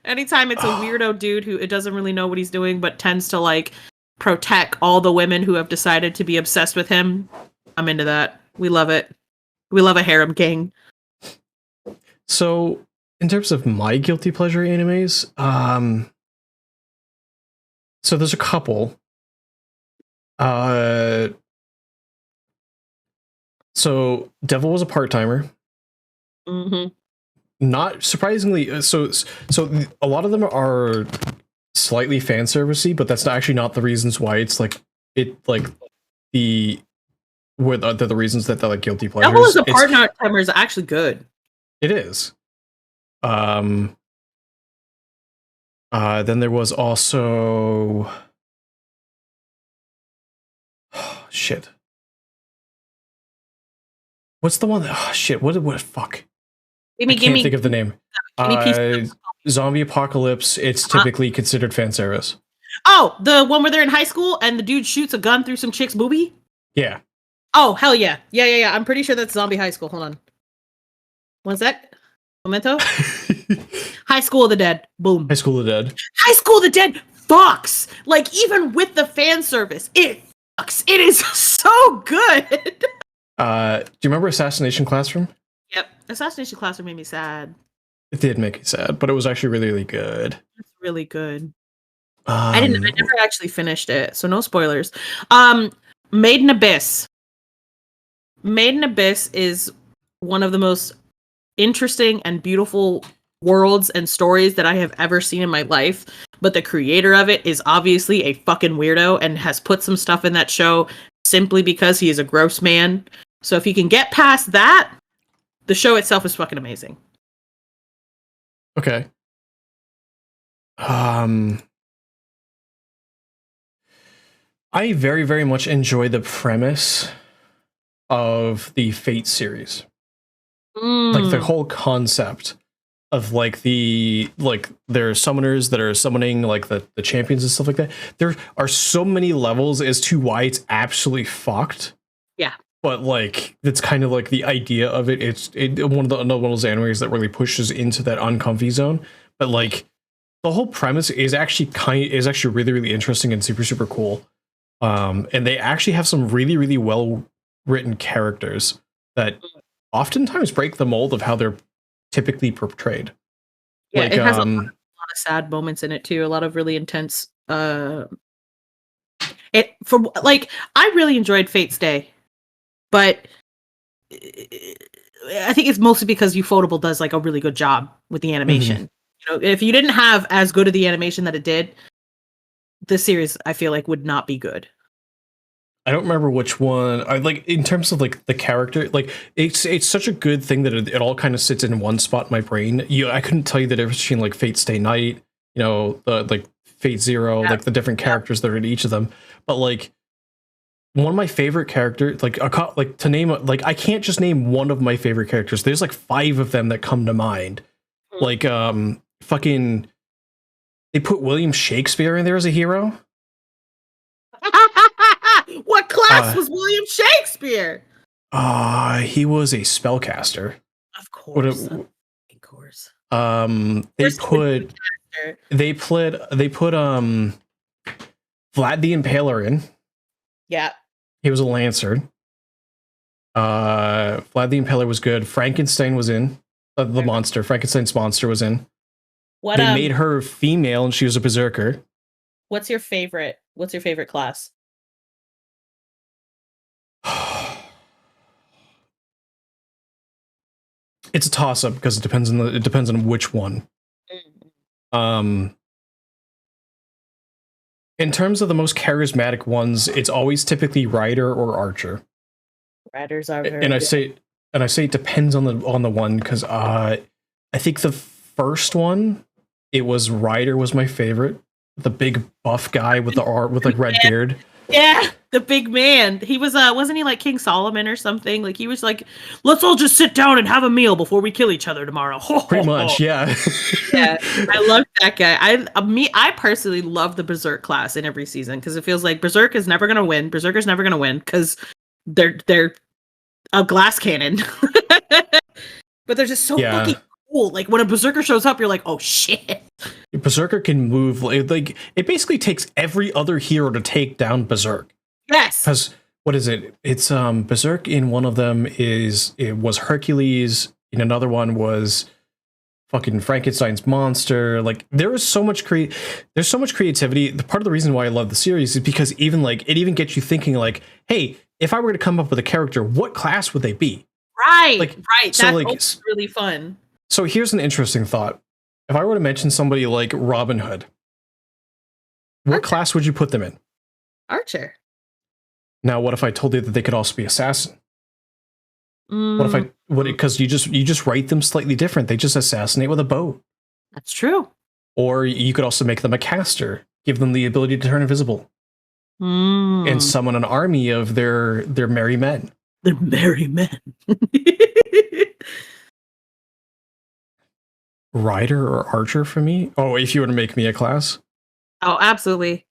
Anytime it's a weirdo dude who it doesn't really know what he's doing, but tends to like protect all the women who have decided to be obsessed with him, I'm into that. We love it. We love a harem king. So, in terms of my guilty pleasure animes, so there's a couple. So Devil Was a Part-Timer. Mm-hmm. Not surprisingly, so a lot of them are slightly fan servicey, but that's actually not the reasons why it's like the reasons that they're like guilty pleasures. Devil Was a Part-Timer is actually good. It is. Then there was also shit. What's the one that what fuck? I can't think of the name. Zombie Apocalypse. It's typically considered fan service. Oh, the one where they're in high school and the dude shoots a gun through some chick's boobie? Yeah. Oh, hell yeah. Yeah. I'm pretty sure that's Zombie High School. Hold on. One sec. Memento? High School of the Dead. Boom. High School of the Dead. High School of the Dead fucks! Like, even with the fan service, it fucks. It is so good! Do you remember Assassination Classroom? Yep. Assassination Classroom made me sad. It did make me sad, but it was actually really, really good. It's really good. I never actually finished it, so no spoilers. Made in Abyss. Made in Abyss is one of the most interesting and beautiful worlds and stories that I have ever seen in my life, but the creator of it is obviously a fucking weirdo and has put some stuff in that show simply because he is a gross man. So if he can get past that, the show itself is fucking amazing. Okay. I very, very much enjoy the premise of the Fate series. Like the whole concept of like there are summoners that are summoning like the champions and stuff like that. There are so many levels as to why it's absolutely fucked. Yeah. But like that's kind of like the idea of it. It's one of those animes that really pushes into that uncomfy zone. But like the whole premise is actually really, really interesting and super, super cool. And they actually have some really, really well written characters that oftentimes break the mold of how they're typically portrayed. Yeah, like, it has a lot of sad moments in it too. A lot of really intense. I really enjoyed Fate's Day, but I think it's mostly because Ufotable does like a really good job with the animation. Mm-hmm. You know, if you didn't have as good of the animation that it did, the series I feel like would not be good. I don't remember which one. I like in terms of like the character, like it's such a good thing that it all kind of sits in one spot in my brain. I couldn't tell you the difference between like Fate Stay Night, the like Fate Zero, like the different characters that are in each of them. But like one of my favorite characters, like to name, like I can't just name one of my favorite characters. There's like 5 of them that come to mind. Like fucking, they put William Shakespeare in there as a hero. What class was William Shakespeare? He was a spellcaster. Of course. Of course. They put Vlad the Impaler in. Yeah. He was a Lancer. Vlad the Impaler was good. Frankenstein was in. The monster. Frankenstein's monster was in. They made her female and she was a berserker. What's your favorite class? It's a toss-up because it depends on which one. In terms of the most charismatic ones, it's always typically Rider or Archer. Riders are very and I good. say it depends on the one because I think the first one, it was Rider was my favorite. The big buff guy with the red beard. Yeah, the big man. He was wasn't he like King Solomon or something? Like he was like, let's all just sit down and have a meal before we kill each other tomorrow. Pretty much, yeah. Yeah, I love that guy. I personally love the Berserk class in every season because it feels like Berserk is never gonna win. Berserker's never gonna win because they're a glass cannon. But they're just so fucking cool. Like when a Berserker shows up, you're like, oh shit. Berserker can move like it basically takes every other hero to take down Berserk. Yes. Because what is it? It's Berserk in one of them it was Hercules, in another one was fucking Frankenstein's monster. Like there's so much creativity. Part of the reason why I love the series is because even like it even gets you thinking like, hey, if I were to come up with a character, what class would they be? Right. Like, right. So That's really fun. So here's an interesting thought. If I were to mention somebody like Robin Hood, what class would you put them in? Archer. Now, what if I told you that they could also be assassin? Because you just write them slightly different. They just assassinate with a bow. That's true. Or you could also make them a caster, give them the ability to turn invisible, and summon an army of their merry men. They're merry men. Rider or Archer for me? Oh, if you were to make me a class? Oh, absolutely.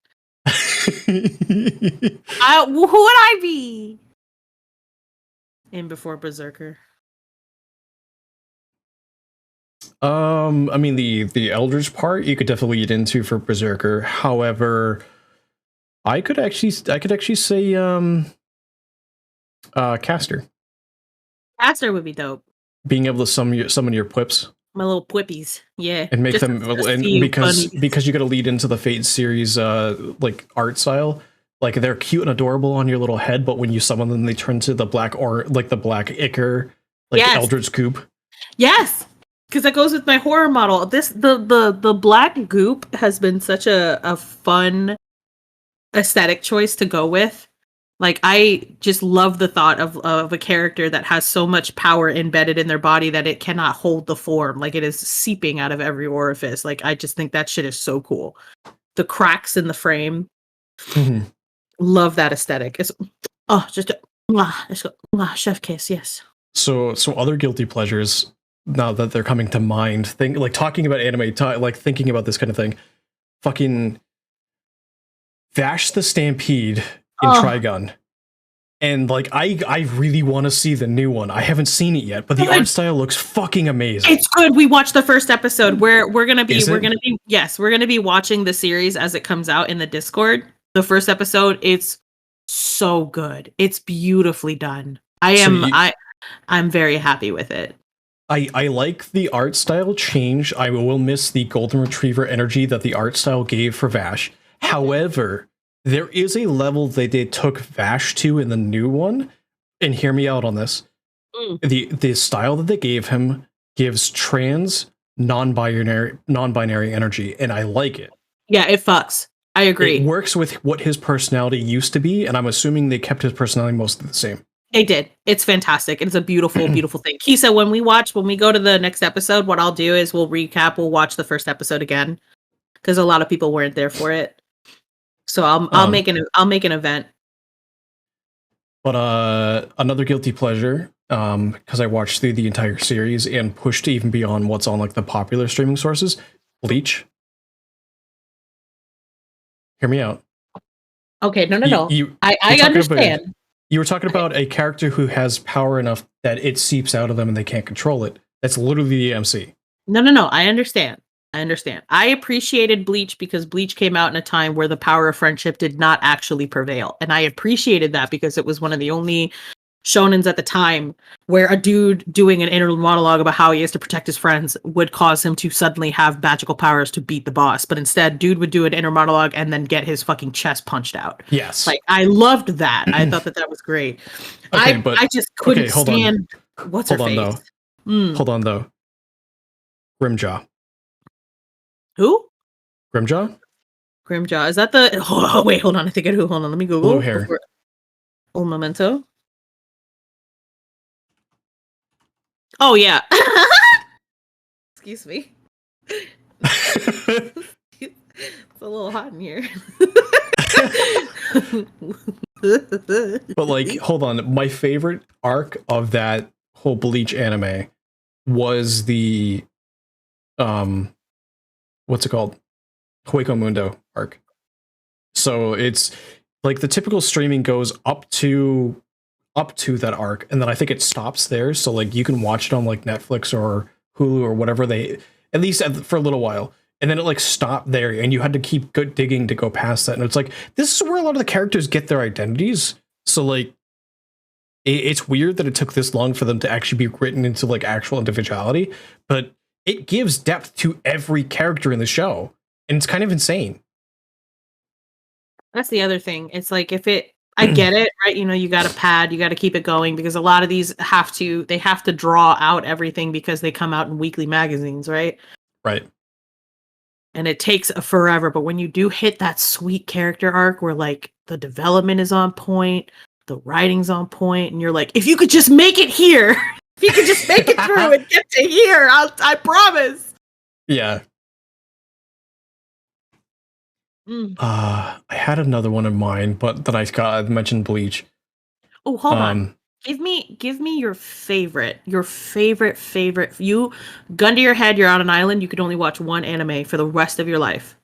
Who would I be? In before Berserker. I mean the Eldritch part you could definitely get into for Berserker. However, I could actually say caster. Caster would be dope. Being able to summon your quips. My little quippies, yeah, and make them, and because you got to lead into the Fate series, like art style, like they're cute and adorable on your little head, but when you summon them, they turn to the black black ichor, like Eldritch goop. Yes, because that goes with my horror model. The black goop has been such a fun aesthetic choice to go with. Like, I just love the thought of a character that has so much power embedded in their body that it cannot hold the form. Like, it is seeping out of every orifice. Like, I just think that shit is so cool. The cracks in the frame. Mm-hmm. Love that aesthetic. It's chef kiss, yes. So other guilty pleasures, now that they're coming to mind, like talking about anime, like thinking about this kind of thing. Fucking Vash the Stampede in Trigun. And like I really want to see the new one. I haven't seen it yet, but the art style looks fucking amazing. It's good. We watched the first episode. We're gonna be watching the series as it comes out in the Discord. The first episode, it's so good. It's beautifully done. I'm very happy with it. I like the art style change. I will miss the Golden Retriever energy that the art style gave for Vash. However, there is a level that they took Vash to in the new one, and hear me out on this. The style that they gave him gives trans non-binary energy, and I like it. Yeah, it fucks. I agree. It works with what his personality used to be, and I'm assuming they kept his personality mostly the same. They did. It's fantastic. It's a beautiful, beautiful thing. Kisa, when we go to the next episode, what I'll do is we'll recap. We'll watch the first episode again because a lot of people weren't there for it. So I'll make an event. But another guilty pleasure, because I watched through the entire series and pushed even beyond what's on like the popular streaming sources, Bleach. Hear me out. Okay, no. I you're understand. You were talking about a character who has power enough that it seeps out of them and they can't control it. That's literally the MC. No. I understand. I appreciated Bleach because Bleach came out in a time where the power of friendship did not actually prevail. And I appreciated that because it was one of the only shonens at the time where a dude doing an inner monologue about how he has to protect his friends would cause him to suddenly have magical powers to beat the boss. But instead, dude would do an inner monologue and then get his fucking chest punched out. Yes. Like, I loved that. I thought that was great. Okay, I just couldn't stand... What's her face? Hold on, though. Grimjaw. Who? Grimjaw? Grimjaw. Is that the... Oh, wait, hold on. I think I do. Hold on. Let me Google. Blue hair. Un momento. Oh, yeah. Excuse me. It's a little hot in here. But, like, hold on. My favorite arc of that whole Bleach anime was the... what's it called? Hueco Mundo arc. So it's like the typical streaming goes up to that arc, and then I think it stops there. So like you can watch it on like Netflix or Hulu or whatever they, at least for a little while, and then it like stopped there, and you had to keep digging to go past that. And it's like this is where a lot of the characters get their identities. So like it's weird that it took this long for them to actually be written into like actual individuality, but it gives depth to every character in the show. And it's kind of insane. That's the other thing. It's like I get it, right? You know, you got to pad, you got to keep it going because a lot of these have to draw out everything because they come out in weekly magazines, right? Right. And it takes forever. But when you do hit that sweet character arc where like the development is on point, the writing's on point, and you're like, if you could just make it here, if you could just make it through and get to here, I promise. Yeah. I had another one in mind, but then I mentioned Bleach. Oh, hold on. Give me your favorite. You gun to your head, you're on an island, you could only watch one anime for the rest of your life.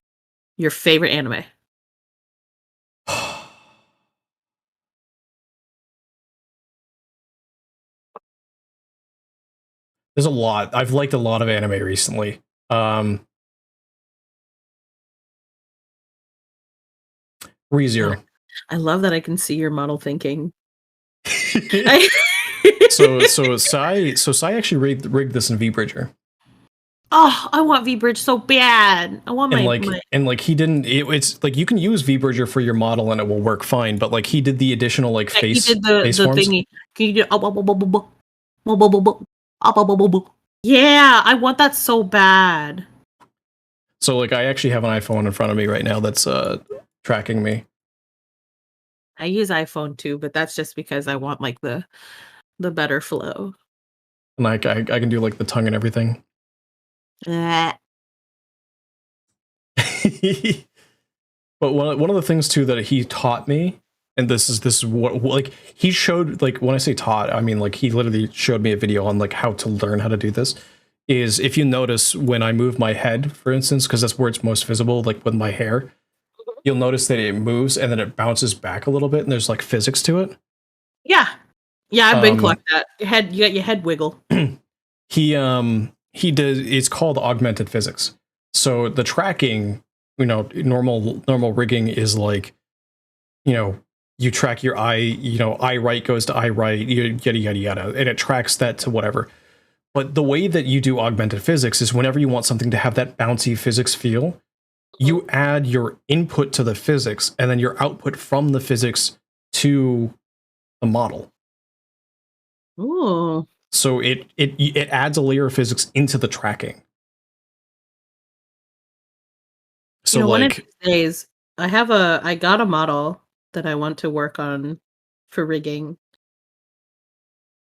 Your favorite anime. There's a lot. I've liked a lot of anime recently. ReZero. I love that I can see your model thinking. So Sai actually rigged this in V-Bridger. Oh, I want V-Bridge so bad. I want and he didn't. It's like you can use V-Bridger for your model and it will work fine. But like he did the additional like face. He did the thingy. Can you do? Yeah, I want that so bad. So like I actually have an iPhone in front of me right now that's tracking me. I use iPhone too, but that's just because I want like the better flow. And like I can do like the tongue and everything. But one of the things too that he taught me, and this is what like he showed, like when I say taught, I mean like he literally showed me a video on like how to learn how to do this. Is if you notice when I move my head, for instance, because that's where it's most visible, like with my hair, you'll notice that it moves and then it bounces back a little bit, and there's like physics to it. Yeah, I've been collecting that. You got your head wiggle. He does. It's called augmented physics. So the tracking, you know, normal rigging is like, you know, you track your eye. You know, eye right goes to eye right. Yada yada yada, and it tracks that to whatever. But the way that you do augmented physics is whenever you want something to have that bouncy physics feel, you add your input to the physics and then your output from the physics to the model. Ooh. So it adds a layer of physics into the tracking. So you know, like one of these days, I got a model that I want to work on for rigging.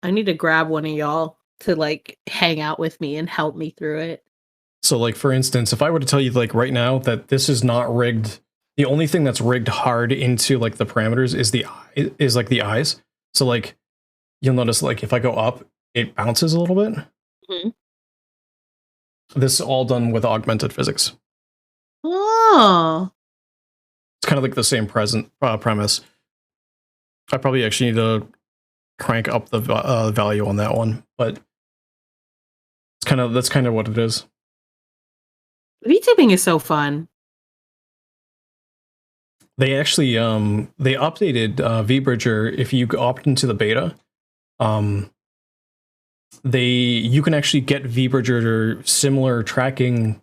I need to grab one of y'all to like hang out with me and help me through it. So like for instance, if I were to tell you like right now that this is not rigged, the only thing that's rigged hard into like the parameters is the eyes. So like you'll notice like if I go up, it bounces a little bit. Mhm. This is all done with augmented physics. Oh. It's kind of like the same premise. I probably actually need to crank up the value on that one, but that's kind of what it is. VTubing is so fun. They actually they updated VBridger. If you opt into the beta, you can actually get VBridger similar tracking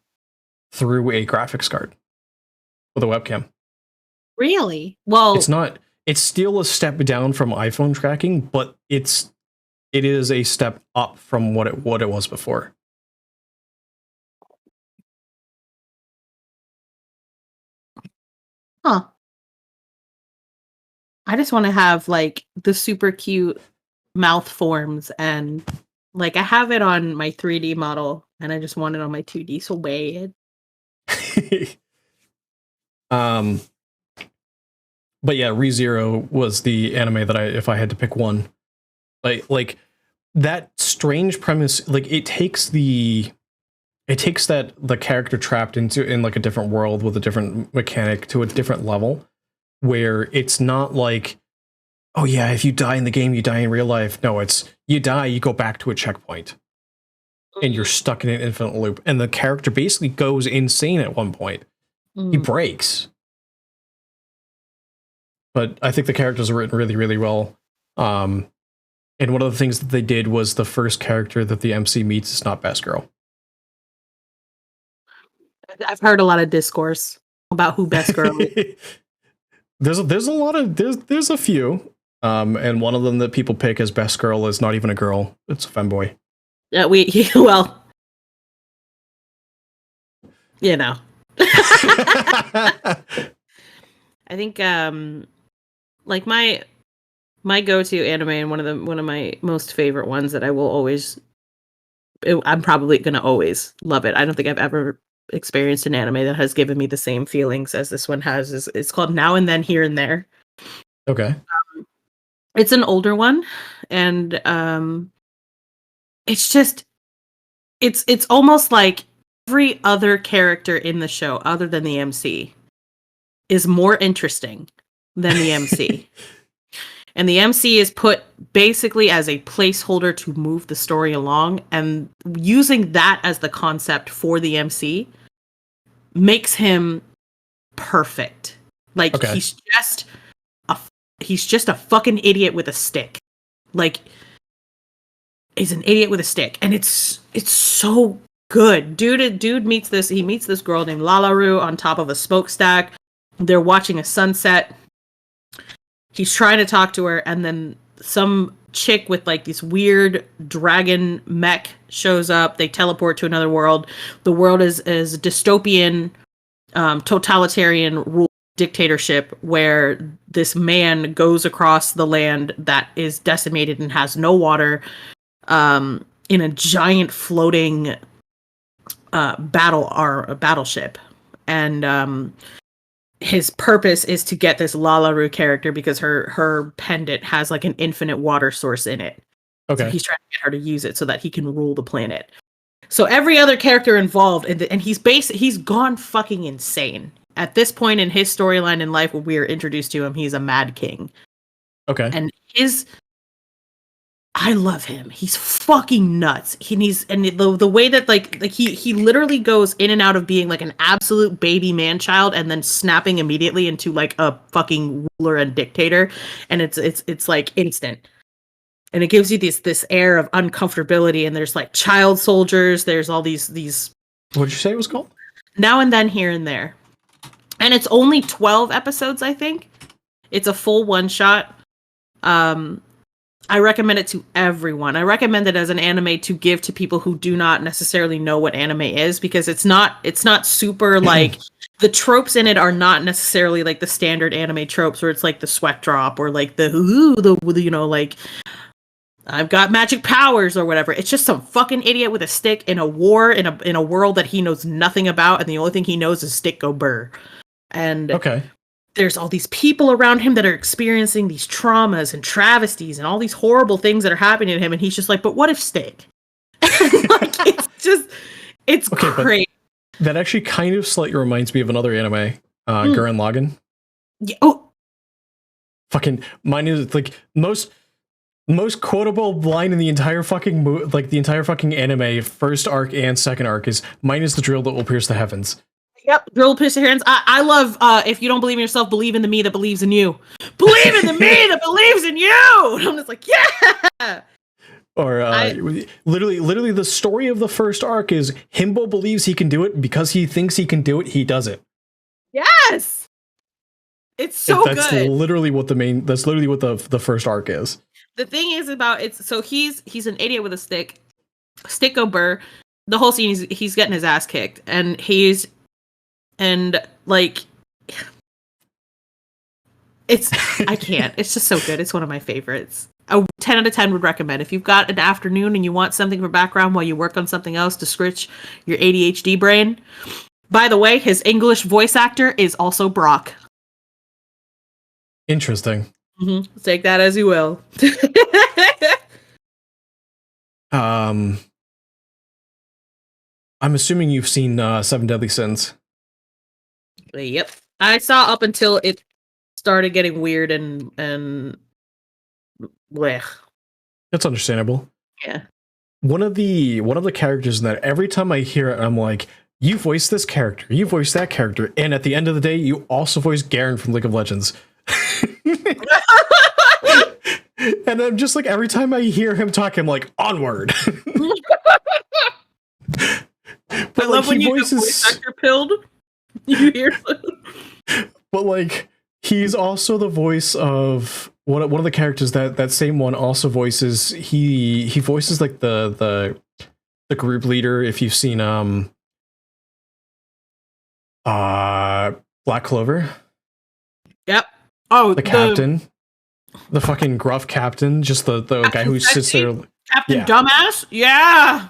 through a graphics card with a webcam. Really? Well, it's still a step down from iPhone tracking, but it is a step up from what it was before. huh. I just want to have like the super cute mouth forms, and like I have it on my 3D model and I just want it on my 2D, so weird. But yeah, ReZero was the anime that if I had to pick one, like that strange premise, like it takes the character trapped in like a different world with a different mechanic to a different level, where it's not like, oh yeah, if you die in the game, you die in real life. No, it's you die, you go back to a checkpoint, and you're stuck in an infinite loop. And the character basically goes insane at one point. He breaks. But I think the characters are written really, really well. And one of the things that they did was the first character that the MC meets is not Best Girl. I've heard a lot of discourse about who Best Girl is. There's a few. And one of them that people pick as Best Girl is not even a girl. It's a femboy. Yeah, well, you know. I think like my go-to anime, and one of my most favorite ones that I will always I'm probably going to always love it. I don't think I've ever experienced an anime that has given me the same feelings as this one has. It's called Now and Then, Here and There. Okay. It's an older one, and it's just it's almost like every other character in the show other than the MC is more interesting than the MC. And the MC is put basically as a placeholder to move the story along, and using that as the concept for the MC makes him perfect. Like, okay. He's just a fucking idiot with a stick. Like, he's an idiot with a stick, and it's so good. Dude meets this girl named Lalaru on top of a smokestack. They're watching a sunset. He's trying to talk to her, and then some chick with like this weird dragon mech shows up. They teleport to another world. The world is dystopian, totalitarian rule dictatorship, where this man goes across the land that is decimated and has no water, in a giant floating battleship, and his purpose is to get this Lalaru character because her pendant has like an infinite water source in it. Okay. So he's trying to get her to use it so that he can rule the planet. So every other character involved, and he's gone fucking insane. At this point in his storyline in life, when we are introduced to him, he's a mad king. Okay. And I love him. He's fucking nuts. The way that like he literally goes in and out of being like an absolute baby man child and then snapping immediately into like a fucking ruler and dictator, and it's like instant. And it gives you this air of uncomfortability, and there's like child soldiers, there's all these What did you say it was called? Now and Then, Here and There. And it's only 12 episodes, I think. It's a full one shot. I recommend it to everyone. I recommend it as an anime to give to people who do not necessarily know what anime is, because it's not super like the tropes in it are not necessarily like the standard anime tropes where it's like the sweat drop or like the you know, like I've got magic powers or whatever. It's just some fucking idiot with a stick in a war in a world that he knows nothing about, and the only thing he knows is stick go burr. And okay. there's all these people around him that are experiencing these traumas and travesties and all these horrible things that are happening to him, and he's just like, but what if steak? Like, it's Okay, great. That actually kind of slightly reminds me of another anime, Gurren Lagann. Yeah, oh, fucking mine is like most quotable line in the entire fucking the entire fucking anime, first arc and second arc, is mine is the drill that will pierce the heavens. Yep, drill pierce the hands. I love if you don't believe in yourself, believe in the me that believes in you. Believe in the me that believes in you. And I'm just like, yeah. Or literally the story of the first arc is Himbo believes he can do it because he thinks he can do it. He does it. Yes. It's so that's good. Literally what that's literally what the first arc is. The thing is about it's so he's an idiot with a stick. Stickober. The whole scene he's getting his ass kicked, and like it's I can't. It's just so good. It's one of my favorites. A 10 out of 10 would recommend. If you've got an afternoon and you want something for background while you work on something else to scritch your ADHD brain. By the way, his English voice actor is also Brock. Interesting. Mm-hmm. Take that as you will. I'm assuming you've seen Seven Deadly Sins. Yep. I saw up until it started getting weird and blech. That's understandable. Yeah. One of the characters in that, every time I hear it, I'm like, you voiced this character, you voiced that character, and at the end of the day, you also voiced Garen from League of Legends. And I'm just like, every time I hear him talk, I'm like, onward. But I love when you get voice actor pilled. You hear but like, he's also the voice of one of the characters that same one also voices. He voices like the group leader. If you've seen Black Clover. Yep. Oh, the captain, the fucking gruff captain, just the guy who sits there. Captain Dumbass. Yeah.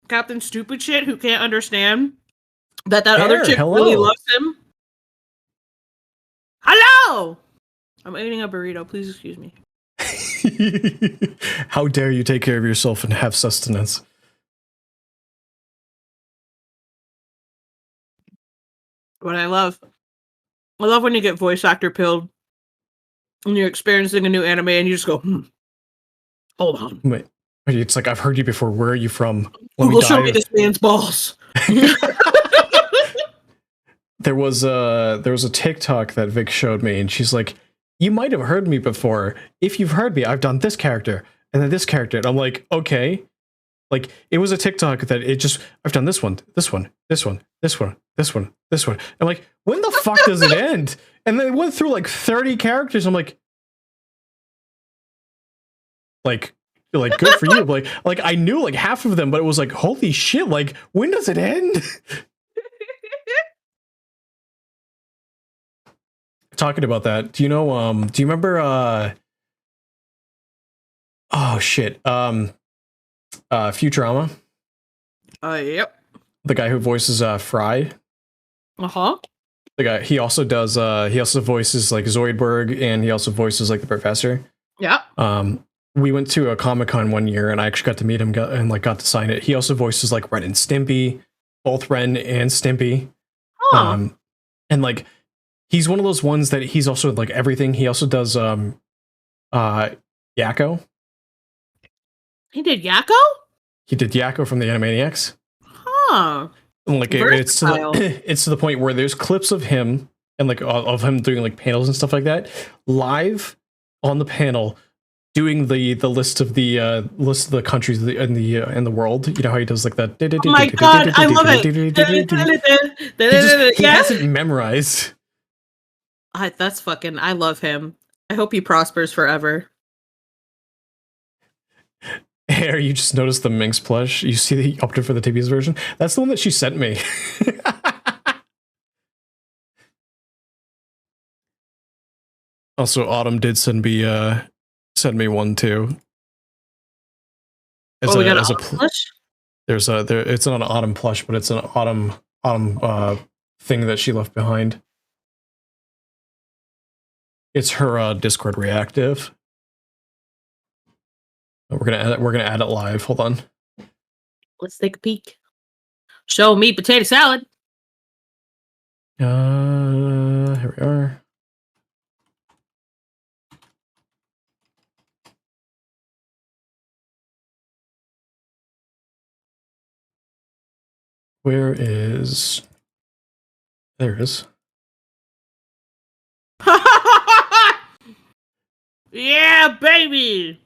Captain Stupid Shit who can't understand that other chick really loves him. Hello. I'm eating a burrito. Please excuse me. How dare you take care of yourself and have sustenance? What I love when you get voice actor pilled and you're experiencing a new anime and you just go, hold on. Wait, it's like, I've heard you before. Where are you from? Google, show me this man's balls. There was a TikTok that Vic showed me, and she's like, you might have heard me before. If you've heard me, I've done this character and then this character. And I'm like, okay. Like, it was a TikTok that I've done this one, this one, this one, this one, this one, this one. I'm like, when the fuck does it end? And then it went through like 30 characters. I'm like good for you. Like I knew like half of them, but it was like, holy shit, like, when does it end? Talking about that, do you remember oh shit, Futurama? Yep. The guy who voices Fry. Uh-huh. The guy, he also voices like Zoidberg, and he also voices like the professor. Yeah. We went to a Comic-Con one year, and I actually got to meet him and like got to sign it. He also voices like Ren and Stimpy, both Ren and Stimpy. Huh. And like, he's one of those ones that he's also like everything. He also does Yakko. He did Yakko? He did Yakko from the Animaniacs. Huh. And like it's to the point where there's clips of him and like of him doing like panels and stuff like that live on the panel, doing the list of the countries in the world. You know how he does like that. Oh my god, I love it. He has it memorized. That's fucking, I love him. I hope he prospers forever. Hey, you just noticed the Minx plush? You see the opted for the Tibia's version? That's the one that she sent me. Also, Autumn did send me one too. We got an Autumn plush? It's not an Autumn plush, but it's an Autumn thing that she left behind. It's her Discord reactive. We're gonna add it live. Hold on. Let's take a peek. Show me potato salad. Here we are. Where is... There it is. Yeah, baby!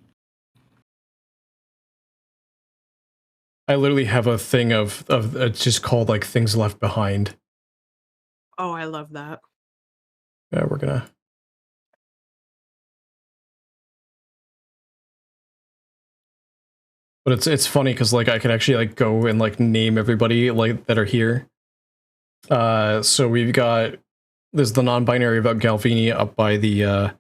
I literally have a thing of it's just called like things left behind. Oh, I love that. Yeah, we're gonna... But it's funny because like I could actually like go and like name everybody like that are here. So we've got there's the non-binary about Galvini up by the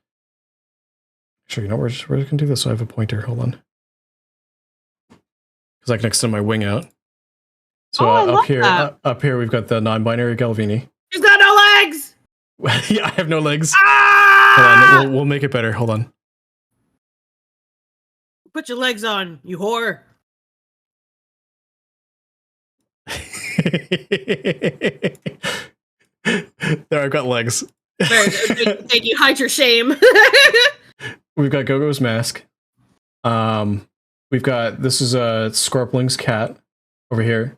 actually, you know, we're just gonna do this. So I have a pointer. Hold on. Because I can extend my wing out. So up here we've got the non-binary Galvini. He's got no legs! Yeah, I have no legs. Ah! Hold on, we'll make it better. Hold on. Put your legs on, you whore. There, I've got legs. Very good. Thank you. Hide your shame. We've got Gogo's mask. We've got, this is a Scorpling's cat over here.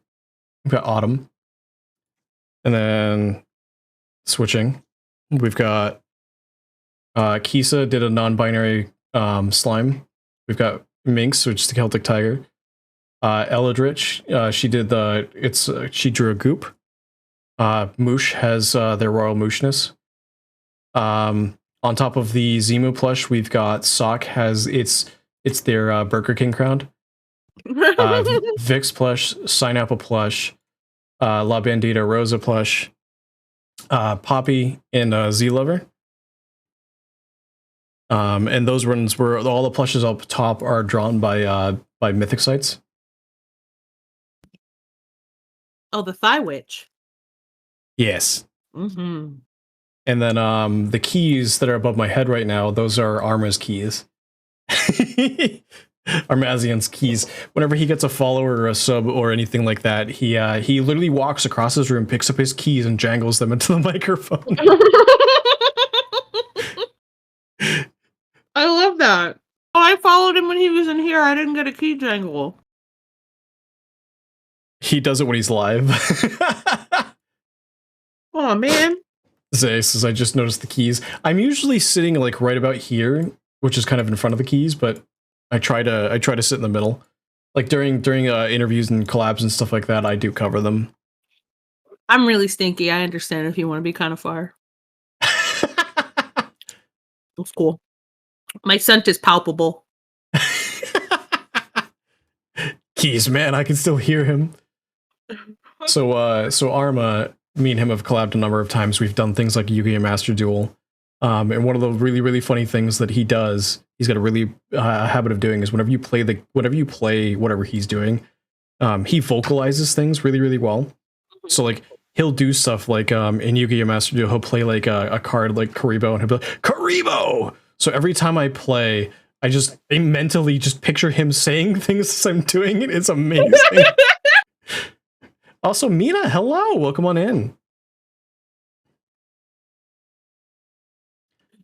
We've got Autumn. And then switching. We've got Kisa did a non-binary slime. We've got Minx, which is the Celtic Tiger. Eldritch, she did she drew a goop. Moosh has their royal mooshness. On top of the Zemu plush, we've got Sock has it's their Burger King crown. Vix plush, Sineapple plush, La Bandita Rosa plush, Poppy and Z Lover. And those ones were all the plushes up top are drawn by Mythic sites. Oh, the Thigh Witch. Yes. Mm-hmm. And then the keys that are above my head right now, those are Arma's keys. Armazian's keys. Whenever he gets a follower or a sub or anything like that, he literally walks across his room, picks up his keys, and jangles them into the microphone. I love that. Oh, I followed him when he was in here. I didn't get a key jangle. He does it when he's live. Oh man. Zay says, I just noticed the keys. I'm usually sitting like right about here, which is kind of in front of the keys, but I try to sit in the middle. Like during interviews and collabs and stuff like that, I do cover them. I'm really stinky. I understand if you want to be kind of far. That's cool. My scent is palpable. Keys, man, I can still hear him. So Arma, me and him have collabed a number of times. We've done things like Yu-Gi-Oh! Master Duel. And one of the really, really funny things that he does, he's got a really habit of doing is whenever you play whatever he's doing, he vocalizes things really, really well. So like he'll do stuff like in Yu-Gi-Oh! Master Duel, he'll play like a card like Karibo, and he'll be like, Karibo! So every time I play, I mentally just picture him saying things as I'm doing it. It's amazing. Also, Mina, hello, welcome on in.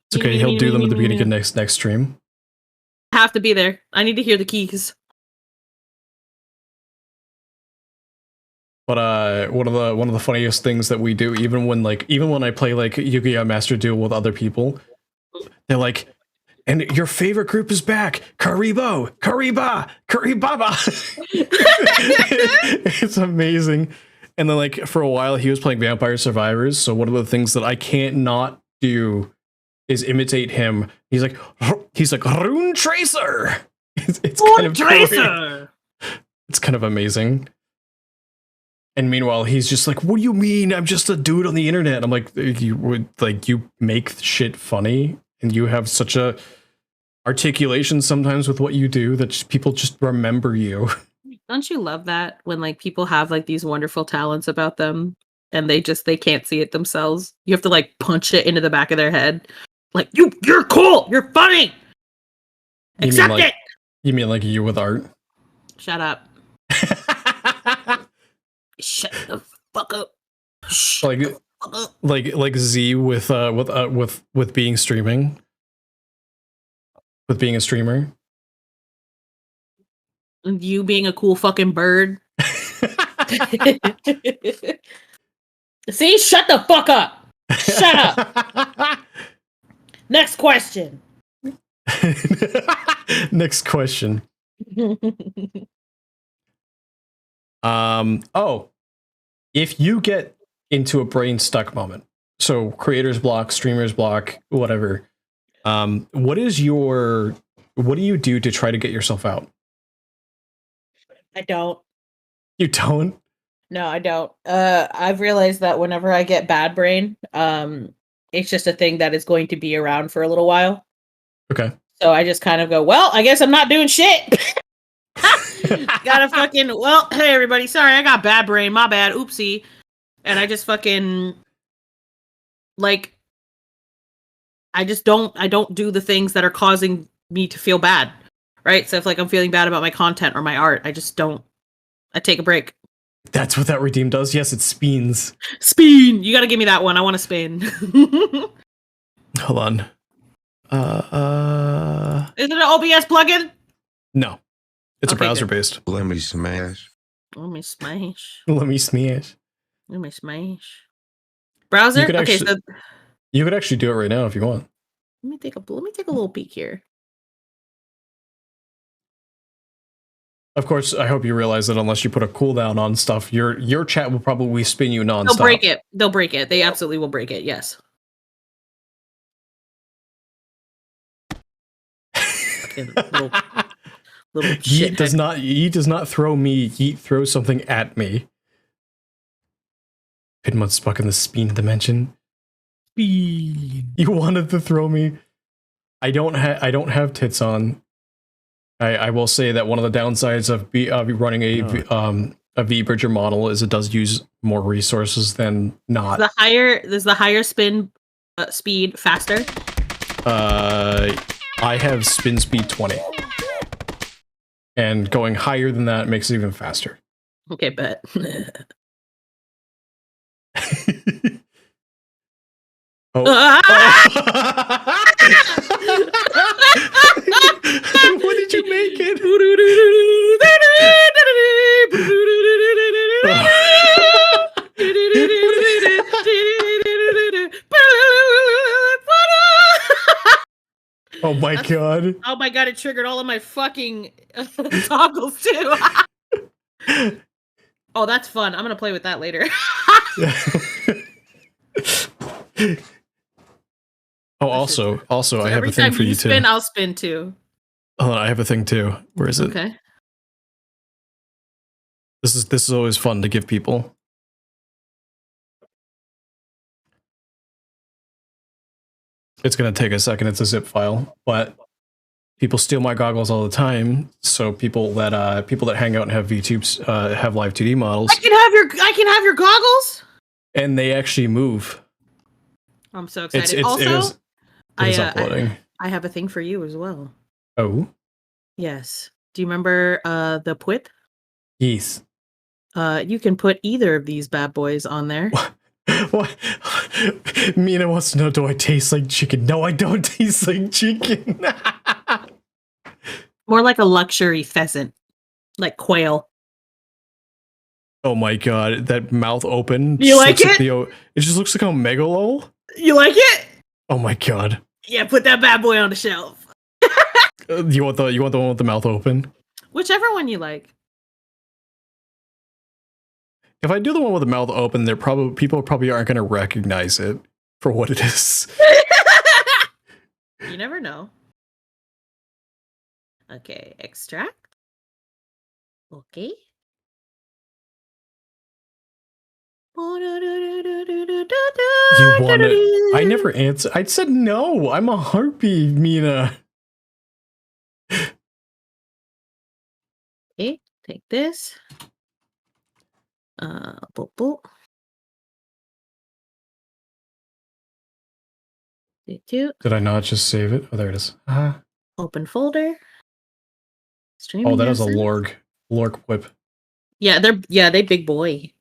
It's okay, he'll do them at the beginning of next stream. I have to be there. I need to hear the keys. But one of the funniest things that we do, even when I play like Yu-Gi-Oh! Master Duel with other people, they're like, and your favorite group is back, Karibo, Kariba, Karibaba. It's amazing. And then like for a while he was playing Vampire Survivors, so one of the things that I can't not do is imitate him. He's like Rune Tracer. It's kind of Tracer. It's kind of amazing. And meanwhile, he's just like, "What do you mean? I'm just a dude on the internet." I'm like, you make shit funny, and you have such a articulation sometimes with what you do that people just remember you. Don't you love that when like people have like these wonderful talents about them and they can't see it themselves? You have to like punch it into the back of their head. Like you're cool. You're funny. Accept it. You mean like you with art? Shut up. Shut the fuck up. Like Z with being streaming. With being a streamer. And you being a cool fucking bird. See, shut the fuck up. Shut up. Next question. Next question. If you get into a brain stuck moment, so creator's block, streamer's block, whatever, what do you do to try to get yourself out? I don't. You don't? No, I don't. I've realized that whenever I get bad brain, it's just a thing that is going to be around for a little while. Okay. So I just kind of go, well, I guess I'm not doing shit. Gotta fucking, well, hey everybody, sorry, I got bad brain, my bad, oopsie. And I just fucking, like, I don't do the things that are causing me to feel bad, right? So if like I'm feeling bad about my content or my art, I take a break. That's what that redeem does? Yes, it spins. Spin! You gotta give me that one, I want to spin. Hold on. Is it an OBS plugin? No. It's Okay, a browser based. Let me smash. Let me smash. Let me smash. Let me smash. Browser? You could Okay, actually, so you could actually do it right now if you want. let me take a little peek here. Of course, I hope you realize that unless you put a cooldown on stuff, your chat will probably spin you nonstop. They'll break it. They'll break it. They absolutely will break it. Yes. little shit. Yeet does not throw me. Yeet throws something at me. Pinbun's stuck in the spin dimension. Speed. You wanted to throw me. I don't have tits on. I will say that one of the downsides of running a V-Bridger model is it does use more resources than not. Does the higher spin speed faster? I have spin speed 20. And going higher than that makes it even faster. Okay, bet. Oh. What did you make it? Oh my god. Oh my god, it triggered all of my fucking toggles too. Oh, that's fun. I'm gonna play with that later. Oh, also, so I have a thing for you too. I'll spin too. Hold on, I have a thing too. Where is it? Okay. This is always fun to give people. It's gonna take a second. It's a zip file, but people steal my goggles all the time. So people that hang out and have VTubes have live 2D models. I can have your goggles, and they actually move. I'm so excited. It is uploading. I have a thing for you as well. Oh. Yes. Do you remember the Pwit? Yes. You can put either of these bad boys on there. What? Mina wants to know, do I taste like chicken? No, I don't taste like chicken. More like a luxury pheasant. Like quail. Oh my god, that mouth open. You like it? It just looks like a megalol. You like it? Oh my god. Yeah, put that bad boy on the shelf. You want the one with the mouth open? Whichever one you like. If I do the one with the mouth open, people probably aren't going to recognize it for what it is. You never know. Okay, extract. Okay. You want it? I never answered. I said no. I'm a harpy, Mina. Okay, take this. Boop, boop. Did I not just save it? Oh, there it is. Open folder. Streaming. Oh, that is a Lorg whip. Yeah, they big boy.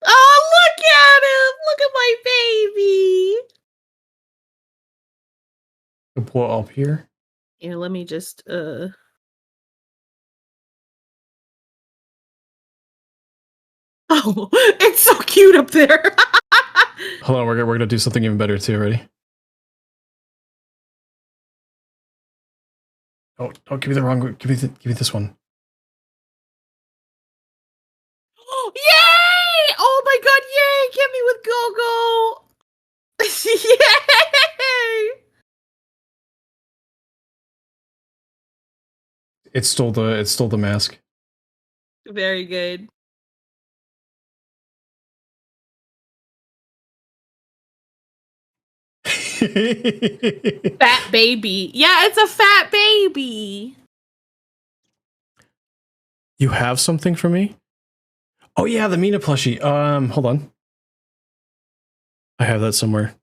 Oh, look at him! Look at my baby. Pull up here. Here, let me just Oh, it's so cute up there. Hold on, we're gonna do something even better too. Ready? Oh, give me the wrong. Give me this one. Yay! Oh my god, yay! Get me with Go-Go! Yay! It stole the mask. Very good. Fat baby. Yeah, it's a fat baby. You have something for me? Oh yeah, the Mina plushie. Hold on. I have that somewhere.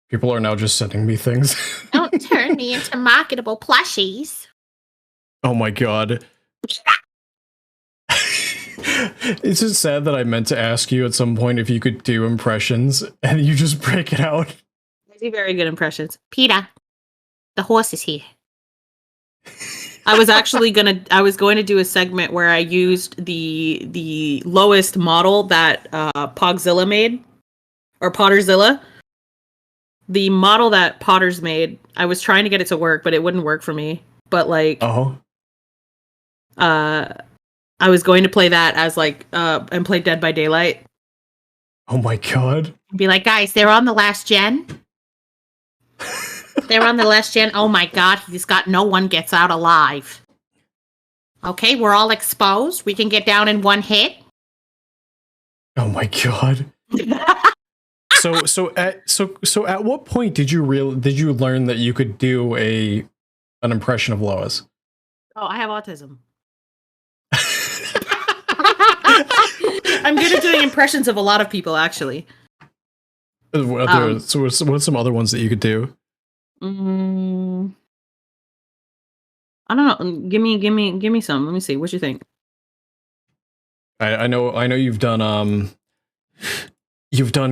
People are now just sending me things. Don't turn me into marketable plushies. Oh my god. It's just sad that I meant to ask you at some point if you could do impressions, and you just break it out. I do very good impressions. Peter, the horse is here. I was going to do a segment where I used the lowest model that Pogzilla made, or Potterzilla. The model that Potter's made, I was trying to get it to work, but it wouldn't work for me. But like, I was going to play that as like, and play Dead by Daylight. Oh my god! Be like, guys, they're on the last gen. They're on the last gen. Oh my god, he's got no one gets out alive. Okay, we're all exposed. We can get down in one hit. Oh my god. So at what point did you learn that you could do an impression of Lois? Oh, I have autism. I'm good at doing impressions of a lot of people, actually. So what's some other ones that you could do? I don't know. Give me some. Let me see. What you think? I know you've done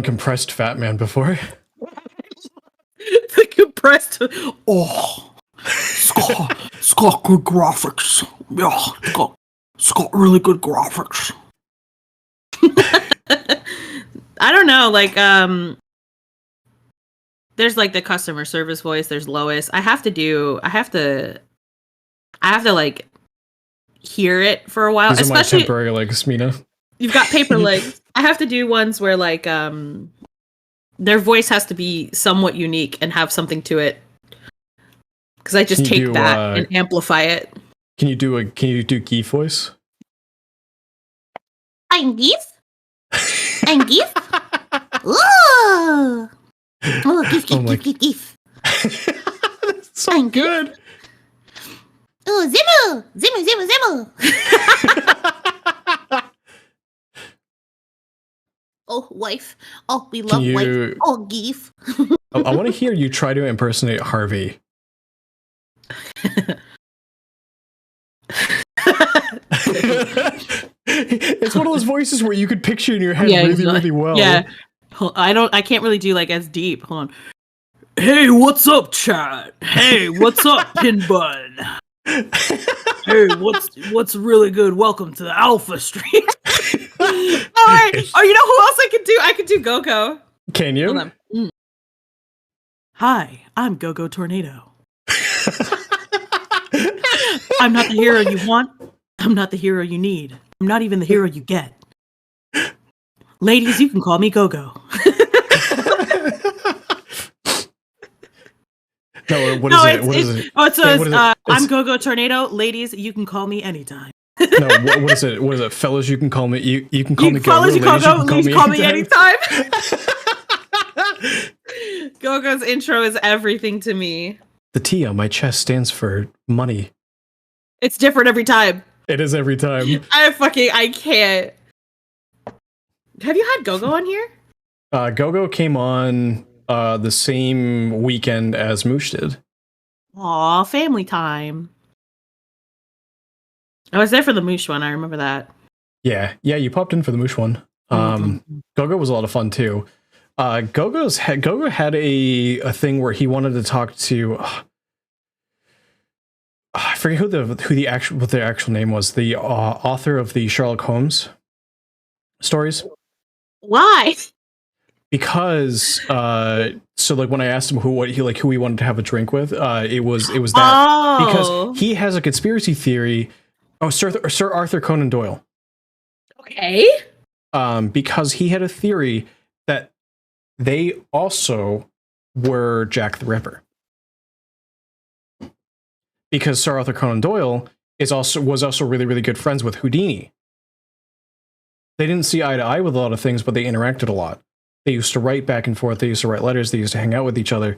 compressed Fat Man before. The compressed. Oh, it's got good graphics. Yeah, it's got really good graphics. I don't know, like there's like the customer service voice, there's Lois. I have to like hear it for a while. These especially are my temporary legs, Mina. You've got paper legs. I have to do ones where like their voice has to be somewhat unique and have something to it. Because I just take that and amplify it. Can you do Geef voice? I'm Geef. I'm Geef. Ooh. Oh, Geef. That's so good. Oh, Zimmer. Oh, wife. Oh, we love wife. Oh, Geef. I want to hear you try to impersonate Harvey. It's one of those voices where you could picture in your head really well. Yeah. I can't really do like as deep. Hold on. Hey, what's up, chat? Hey, what's up, Pinbun? Hey, what's really good? Welcome to the Alpha Stream. All right. Oh, you know who else I could do? I could do Go-Go. Can you? Hold on. Hi, I'm Go-Go Tornado. I'm not the hero you want. I'm not the hero you need. I'm not even the hero you get. Ladies, you can call me Go-Go. No, what is it? Oh, it says, I'm Go-Go Tornado. Ladies, you can call me anytime. No, what is it? What is it? Fellas, you can call me. You can call me Go-Go. Fellas, you can call me anytime. Gogo's intro is everything to me. The T on my chest stands for money. It's different every time. It is every time. I can't. Have you had Gogo on here? Gogo came on the same weekend as Moosh did. Aw, family time. I was there for the Moosh one. I remember that. Yeah, you popped in for the Moosh one. Gogo was a lot of fun too. Gogo had a thing where he wanted to talk to. I forget what their actual name was. The author of the Sherlock Holmes stories. Why? Because so like when I asked him who he wanted to have a drink with, it was that because he has a conspiracy theory. Oh, Sir Arthur Conan Doyle. Okay. Because he had a theory that they also were Jack the Ripper. Because Sir Arthur Conan Doyle was also really, really good friends with Houdini. They didn't see eye to eye with a lot of things, but they interacted a lot. They used to write back and forth. They used to write letters. They used to hang out with each other.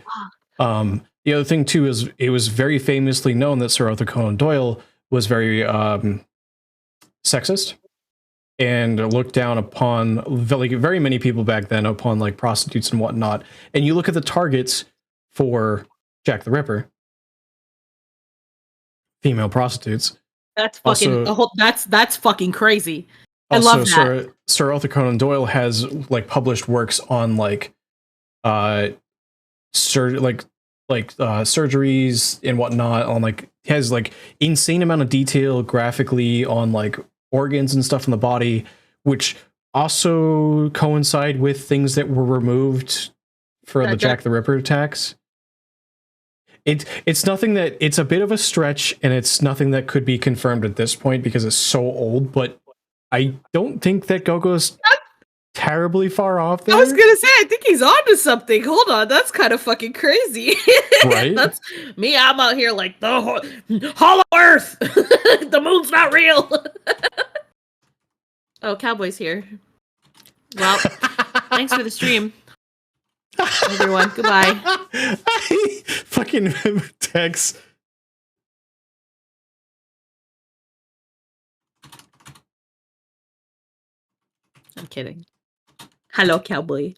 The other thing too is it was very famously known that Sir Arthur Conan Doyle was very sexist and looked down upon like very many people back then upon like prostitutes and whatnot. And you look at the targets for Jack the Ripper. Female prostitutes. That's fucking that's fucking crazy. I Also, love that. Sir Arthur Conan Doyle has like published works on like surgeries and whatnot, on like has like insane amount of detail graphically on like organs and stuff in the body, which also coincide with things that were removed for the Jack the Ripper attacks. It's nothing that it's a bit of a stretch, and it's nothing that could be confirmed at this point because it's so old, but I don't think that Gogo's terribly far off there. I was gonna say, I think he's onto something. Hold on, that's kind of fucking crazy. Right? That's me. I'm out here like the hollow earth. The moon's not real. Oh, Cowboy's here. Well, thanks for the stream, everyone. Goodbye. Fucking text. I'm kidding. Hello, Cowboy.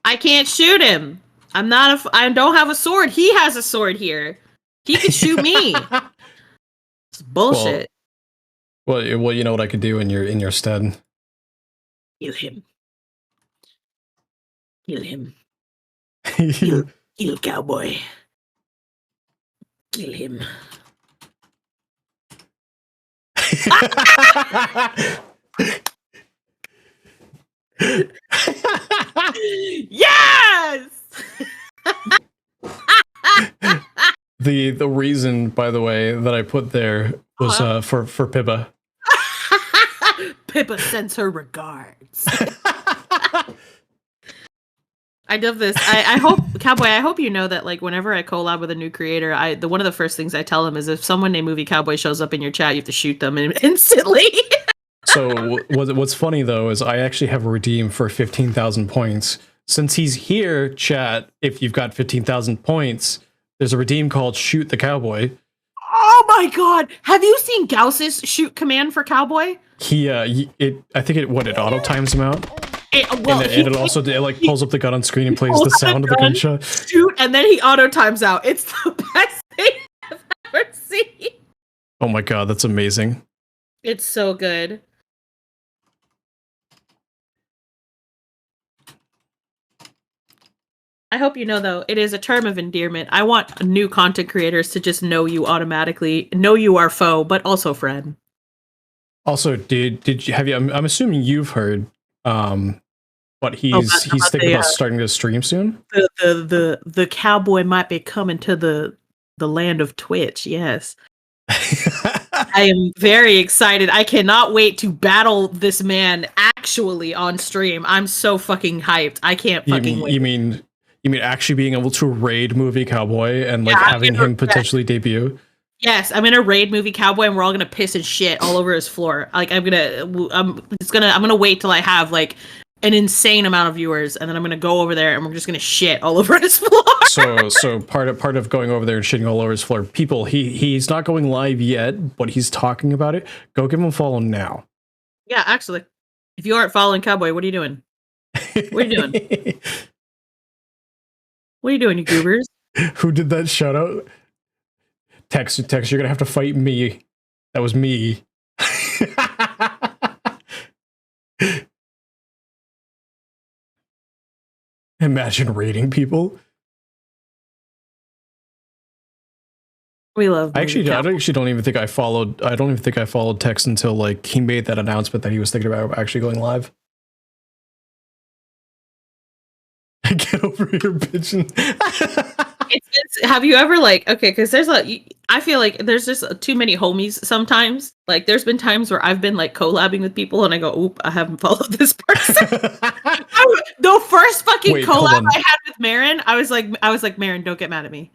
I can't shoot him. I don't have a sword. He has a sword here. He can shoot me. It's bullshit. Well, you know what I could do in your stead. Kill him. Kill him. Kill Kill Cowboy. Kill him. Yes! The reason, by the way, that I put there was for Pippa. Pippa sends her regards. I love this. I hope, Cowboy, I hope you know that like whenever I collab with a new creator, one of the first things I tell them is if someone named Movie Cowboy shows up in your chat, you have to shoot them instantly. So what's funny though is I actually have a redeem for 15,000 points. Since he's here, chat, if you've got 15,000 points, there's a redeem called Shoot the Cowboy. Oh my god! Have you seen Gauss's shoot command for Cowboy? I think it auto times him out. It also pulls up the gun on screen and plays the sound of the gunshot. Shoot, and then he auto times out. It's the best thing I've ever seen. Oh my god, that's amazing. It's so good. I hope you know, though, it is a term of endearment. I want new content creators to just know you automatically, know you are foe, but also friend. Also, I'm assuming you've heard, but he's thinking about starting to stream soon. The cowboy might be coming to the land of Twitch. Yes. I am very excited. I cannot wait to battle this man actually on stream. I'm so fucking hyped. I can't fucking wait. You mean actually being able to raid Movie Cowboy and having him potentially debut? Yes, I'm gonna raid movie Cowboy, and we're all gonna piss and shit all over his floor. Like I'm gonna wait till I have like an insane amount of viewers, and then I'm gonna go over there and we're just gonna shit all over his floor. So part of going over there and shitting all over his floor, people, he's not going live yet, but he's talking about it. Go give him a follow now. Yeah, actually, if you aren't following Cowboy, what are you doing? What are you doing? What are you doing, you goobers? Who did that shout out? Text, you're gonna have to fight me. That was me. Imagine raiding people. We love. I don't even think I followed Tex until like he made that announcement that he was thinking about actually going live. Get over here, bitchin'. Have you ever like because I feel like there's just too many homies sometimes. Like there's been times where I've been like collabing with people and I go, oop, I haven't followed this person. The first fucking collab I had with Marin, I was like, Marin, don't get mad at me.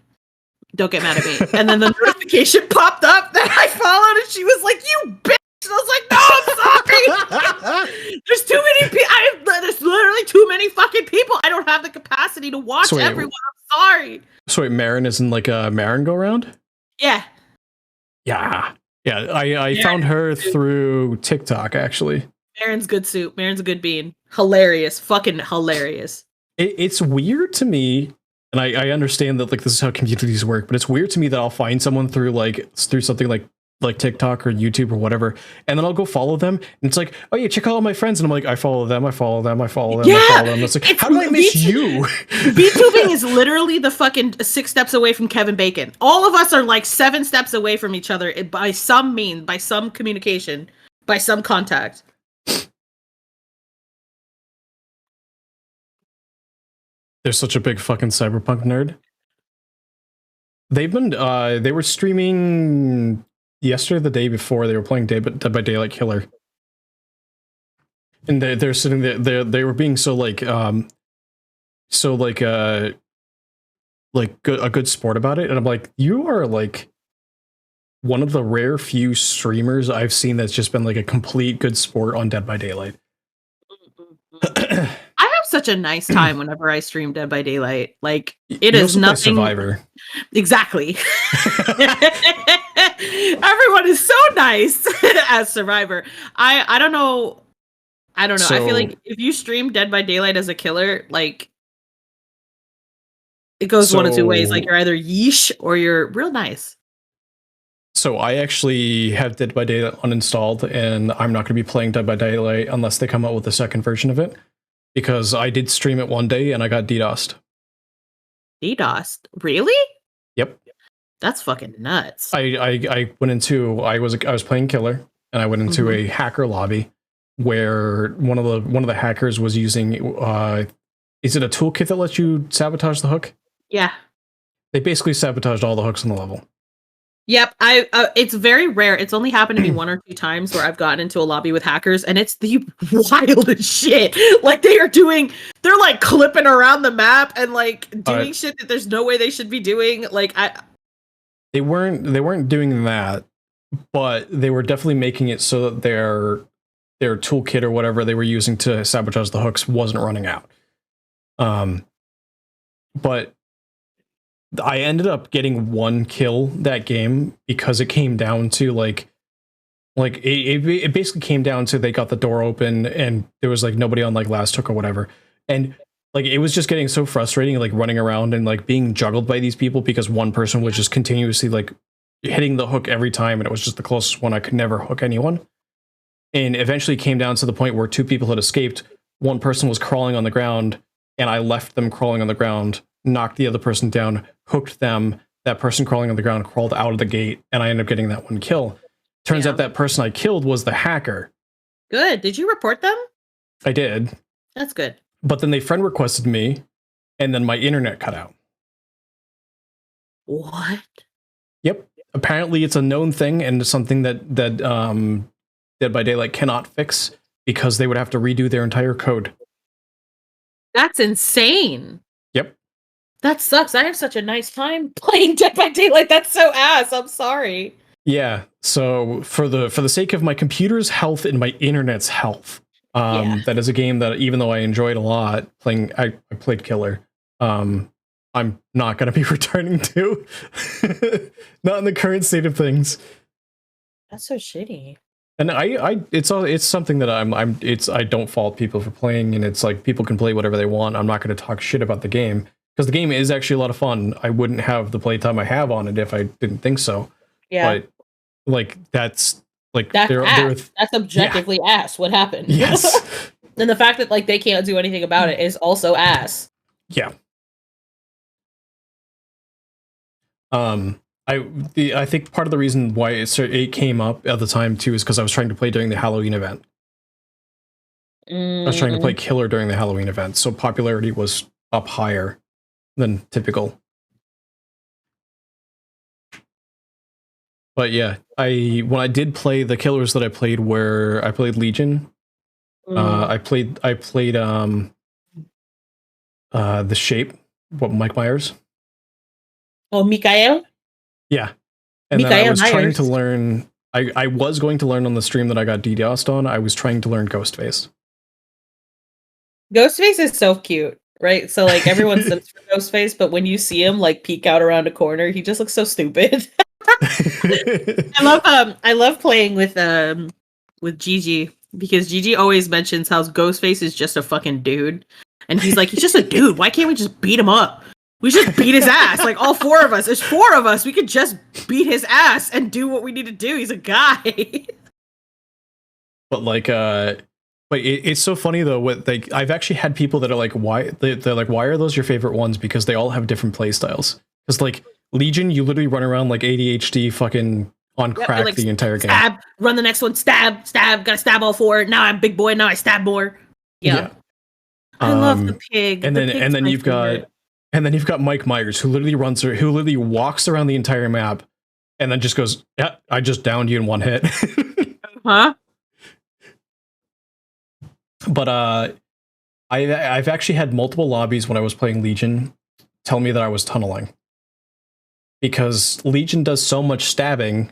Don't get mad at me. And then the notification popped up that I followed and she was like, you bitch. And I was like, no, I'm sorry. There's too many people. There's literally too many fucking people. I don't have the capacity to watch everyone. I'm sorry. So wait, Marin isn't like a Marin go round? Yeah. Yeah. Yeah. I found her through TikTok actually. Marin's good soup. Marin's a good bean. Hilarious. Fucking hilarious. It's weird to me. And I understand that like this is how communities work, but it's weird to me that I'll find someone through something like TikTok or YouTube or whatever, and then I'll go follow them, and it's like, oh yeah, check out all my friends, and I'm like, I follow them. It's like, how do I miss you? VTubing is literally the fucking 6 steps away from Kevin Bacon. All of us are like 7 steps away from each other by some means, by some communication, by some contact. They're such a big fucking cyberpunk nerd. They were streaming yesterday, the day before. They were playing Dead by Daylight Killer, and they're sitting there. They were being so a good sport about it, and I'm like, you are like one of the rare few streamers I've seen that's just been like a complete good sport on Dead by Daylight. I have such a nice time whenever I stream Dead by Daylight. Like it is nothing. Survivor. Exactly. Everyone is so nice as Survivor. I don't know. So, I feel like if you stream Dead by Daylight as a killer, like it goes one of two ways. Like you're either yeesh or you're real nice. So I actually have Dead by Daylight uninstalled, and I'm not going to be playing Dead by Daylight unless they come out with a second version of it, because I did stream it one day and I got DDoSed. DDoSed? Really? Yep. That's fucking nuts. I went into I was playing killer, and I went into a hacker lobby where one of the hackers was using is it a toolkit that lets you sabotage the hook? Yeah. They basically sabotaged all the hooks on the level. Yep, it's very rare. It's only happened to me 1 or 2 times where I've gotten into a lobby with hackers, and it's the wildest shit. Like they're like clipping around the map and like doing shit that there's no way they should be doing. Like they weren't doing that, but they were definitely making it so that their toolkit or whatever they were using to sabotage the hooks wasn't running out. But I ended up getting 1 kill that game because it came down to it basically came down to they got the door open and there was like nobody on like last hook or whatever, and like it was just getting so frustrating, like running around and like being juggled by these people because one person was just continuously like hitting the hook every time, and it was just the closest one. I could never hook anyone, and eventually came down to the point where 2 people had escaped. One person was crawling on the ground, and I left them crawling on the ground, knocked the other person down, hooked them. That person crawling on the ground crawled out of the gate, and I ended up getting that 1 kill. Turns out that person I killed was the hacker. Good. Did you report them? I did. That's good. But then they friend requested me, and then my internet cut out. What? Yep. Apparently it's a known thing, and it's something that Dead by Daylight cannot fix because they would have to redo their entire code. That's insane. Yep. That sucks. I have such a nice time playing Dead by Daylight. That's so ass. I'm sorry. Yeah. So for the sake of my computer's health and my internet's health, that is a game that even though I enjoyed a lot playing, I played Killer. I'm not going to be returning to. Not in the current state of things. That's so shitty. And it's something that I don't fault people for playing, and it's like people can play whatever they want. I'm not going to talk shit about the game because the game is actually a lot of fun. I wouldn't have the playtime I have on it if I didn't think so. Yeah. But like that's ass. That's objectively ass. What happened? Yes. And the fact that like they can't do anything about it is also ass. Yeah. I think part of the reason why it came up at the time too is because I was trying to play during the Halloween event. I was trying to play Killer during the Halloween event, so popularity was up higher than typical. But yeah, when I did play the killers that I played, where I played Legion, I played the Shape, Mike Myers. Oh, Mikael? Yeah. And then I was trying to learn, I was going to learn on the stream that I got DDoSed on, I was trying to learn Ghostface. Ghostface is so cute, right? So like everyone sits for Ghostface, but when you see him like peek out around a corner, he just looks so stupid. I love playing with Gigi because Gigi always mentions how Ghostface is just a fucking dude. And he's like, he's just a dude. Why can't we just beat him up? We just beat his ass. Like all four of us. There's four of us. We could just beat his ass and do what we need to do. He's a guy. But like it's so funny though. What I've actually had people that are like, why they're like, why are those your favorite ones? Because they all have different play styles. Because like Legion, you literally run around like ADHD, fucking on crack like, the entire game. Stab, run the next one. Stab. Gotta stab all four. Now I'm big boy. Now I stab more. Yeah. I love the pig. And then you've got Mike Myers, who literally walks around the entire map, and then just goes, "Yeah, I just downed you in one hit." Huh? But I've actually had multiple lobbies when I was playing Legion tell me that I was tunneling, because Legion does so much stabbing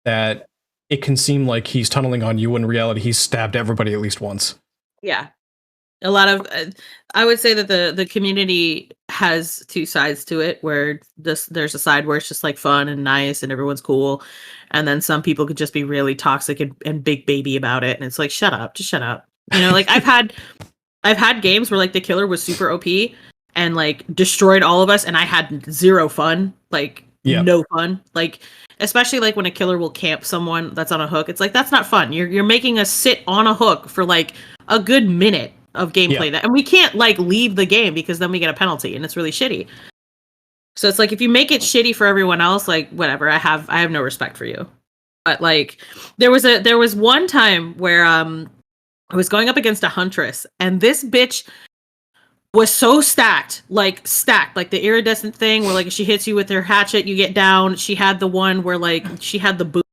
that it can seem like he's tunneling on you when in reality he's stabbed everybody at least once. Yeah. A lot of I would say that the community has two sides to it, where there's a side where it's just like fun and nice and everyone's cool, and then some people could just be really toxic and big baby about it, and it's like, shut up, just shut up. You know, like I've had games where like the killer was super OP and like destroyed all of us, and I had zero fun, like no fun, like especially like when a killer will camp someone that's on a hook. It's like, that's not fun. You're making us sit on a hook for like a good minute of gameplay, and we can't like leave the game because then we get a penalty and it's really shitty. So it's like, if you make it shitty for everyone else, like whatever, I have no respect for you. But like there was one time where I was going up against a huntress, and this bitch was so stacked like the iridescent thing where like if she hits you with her hatchet you get down. She had the one where like she had the boot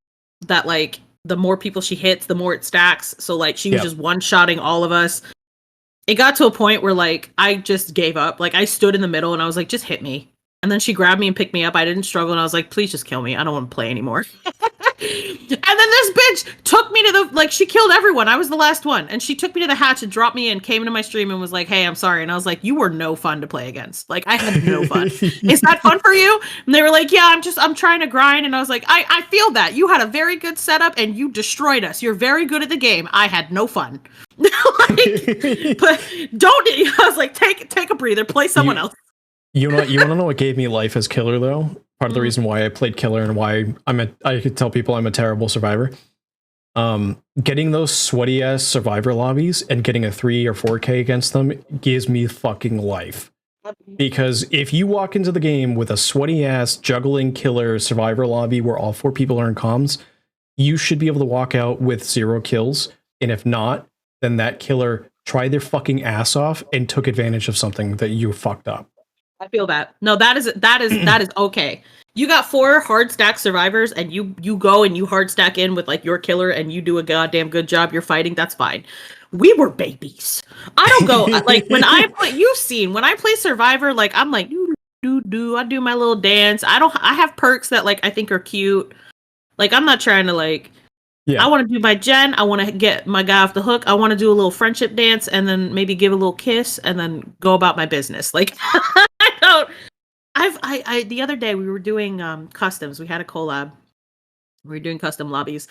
that like the more people she hits the more it stacks, so like she was just one-shotting all of us. It got to a point where like I just gave up. Like I stood in the middle and I was like, just hit me. And then she grabbed me and picked me up. I didn't struggle, and I was like, please just kill me. I don't want to play anymore. And then this bitch took me to the, like, she killed everyone. I was the last one. And she took me to the hatch and dropped me in, came into my stream and was like, hey, I'm sorry. And I was like, you were no fun to play against. Like, I had no fun. Is that fun for you? And they were like, yeah, I'm trying to grind. And I was like, I feel that. You had a very good setup and you destroyed us. You're very good at the game. I had no fun. Like, but don't, I was like, take a breather, play someone else. You want to know what gave me life as Killer though? Part of the reason why I played Killer and why I could tell people I'm a terrible survivor. Getting those sweaty ass survivor lobbies and getting a 3 or 4K against them gives me fucking life. Because if you walk into the game with a sweaty ass juggling killer survivor lobby where all 4 people are in comms, you should be able to walk out with 0 kills. And if not, then that killer tried their fucking ass off and took advantage of something that you fucked up. I feel that. No, that is okay. You got 4 hard stack survivors and you go and you hard stack in with like your killer and you do a goddamn good job. You're fighting. That's fine. We were babies. I don't go like when I play, you've seen when I play Survivor, like I'm like I do my little dance. I have perks that like I think are cute. Like I'm not trying to like I want to do my gen. I want to get my guy off the hook. I want to do a little friendship dance and then maybe give a little kiss and then go about my business. Like I don't. I the other day we were doing customs. We had a collab. We were doing custom lobbies,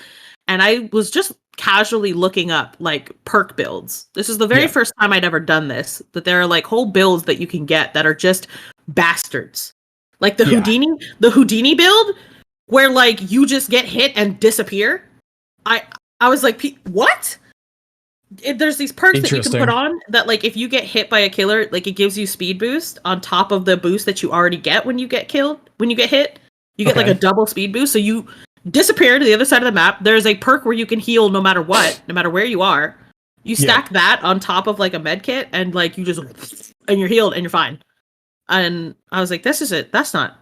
and I was just casually looking up like perk builds. This is the very first time I'd ever done this. But there are like whole builds that you can get that are just bastards. Like the Houdini build, where like you just get hit and disappear. I was like, what? There's these perks that you can put on that like if you get hit by a killer, like it gives you speed boost on top of the boost that you already get when you get killed. When you get hit, you get like a double speed boost. So you disappear to the other side of the map. There's a perk where you can heal no matter what, no matter where you are. You stack that on top of like a med kit and like you just and you're healed and you're fine. And I was like, this is it. That's not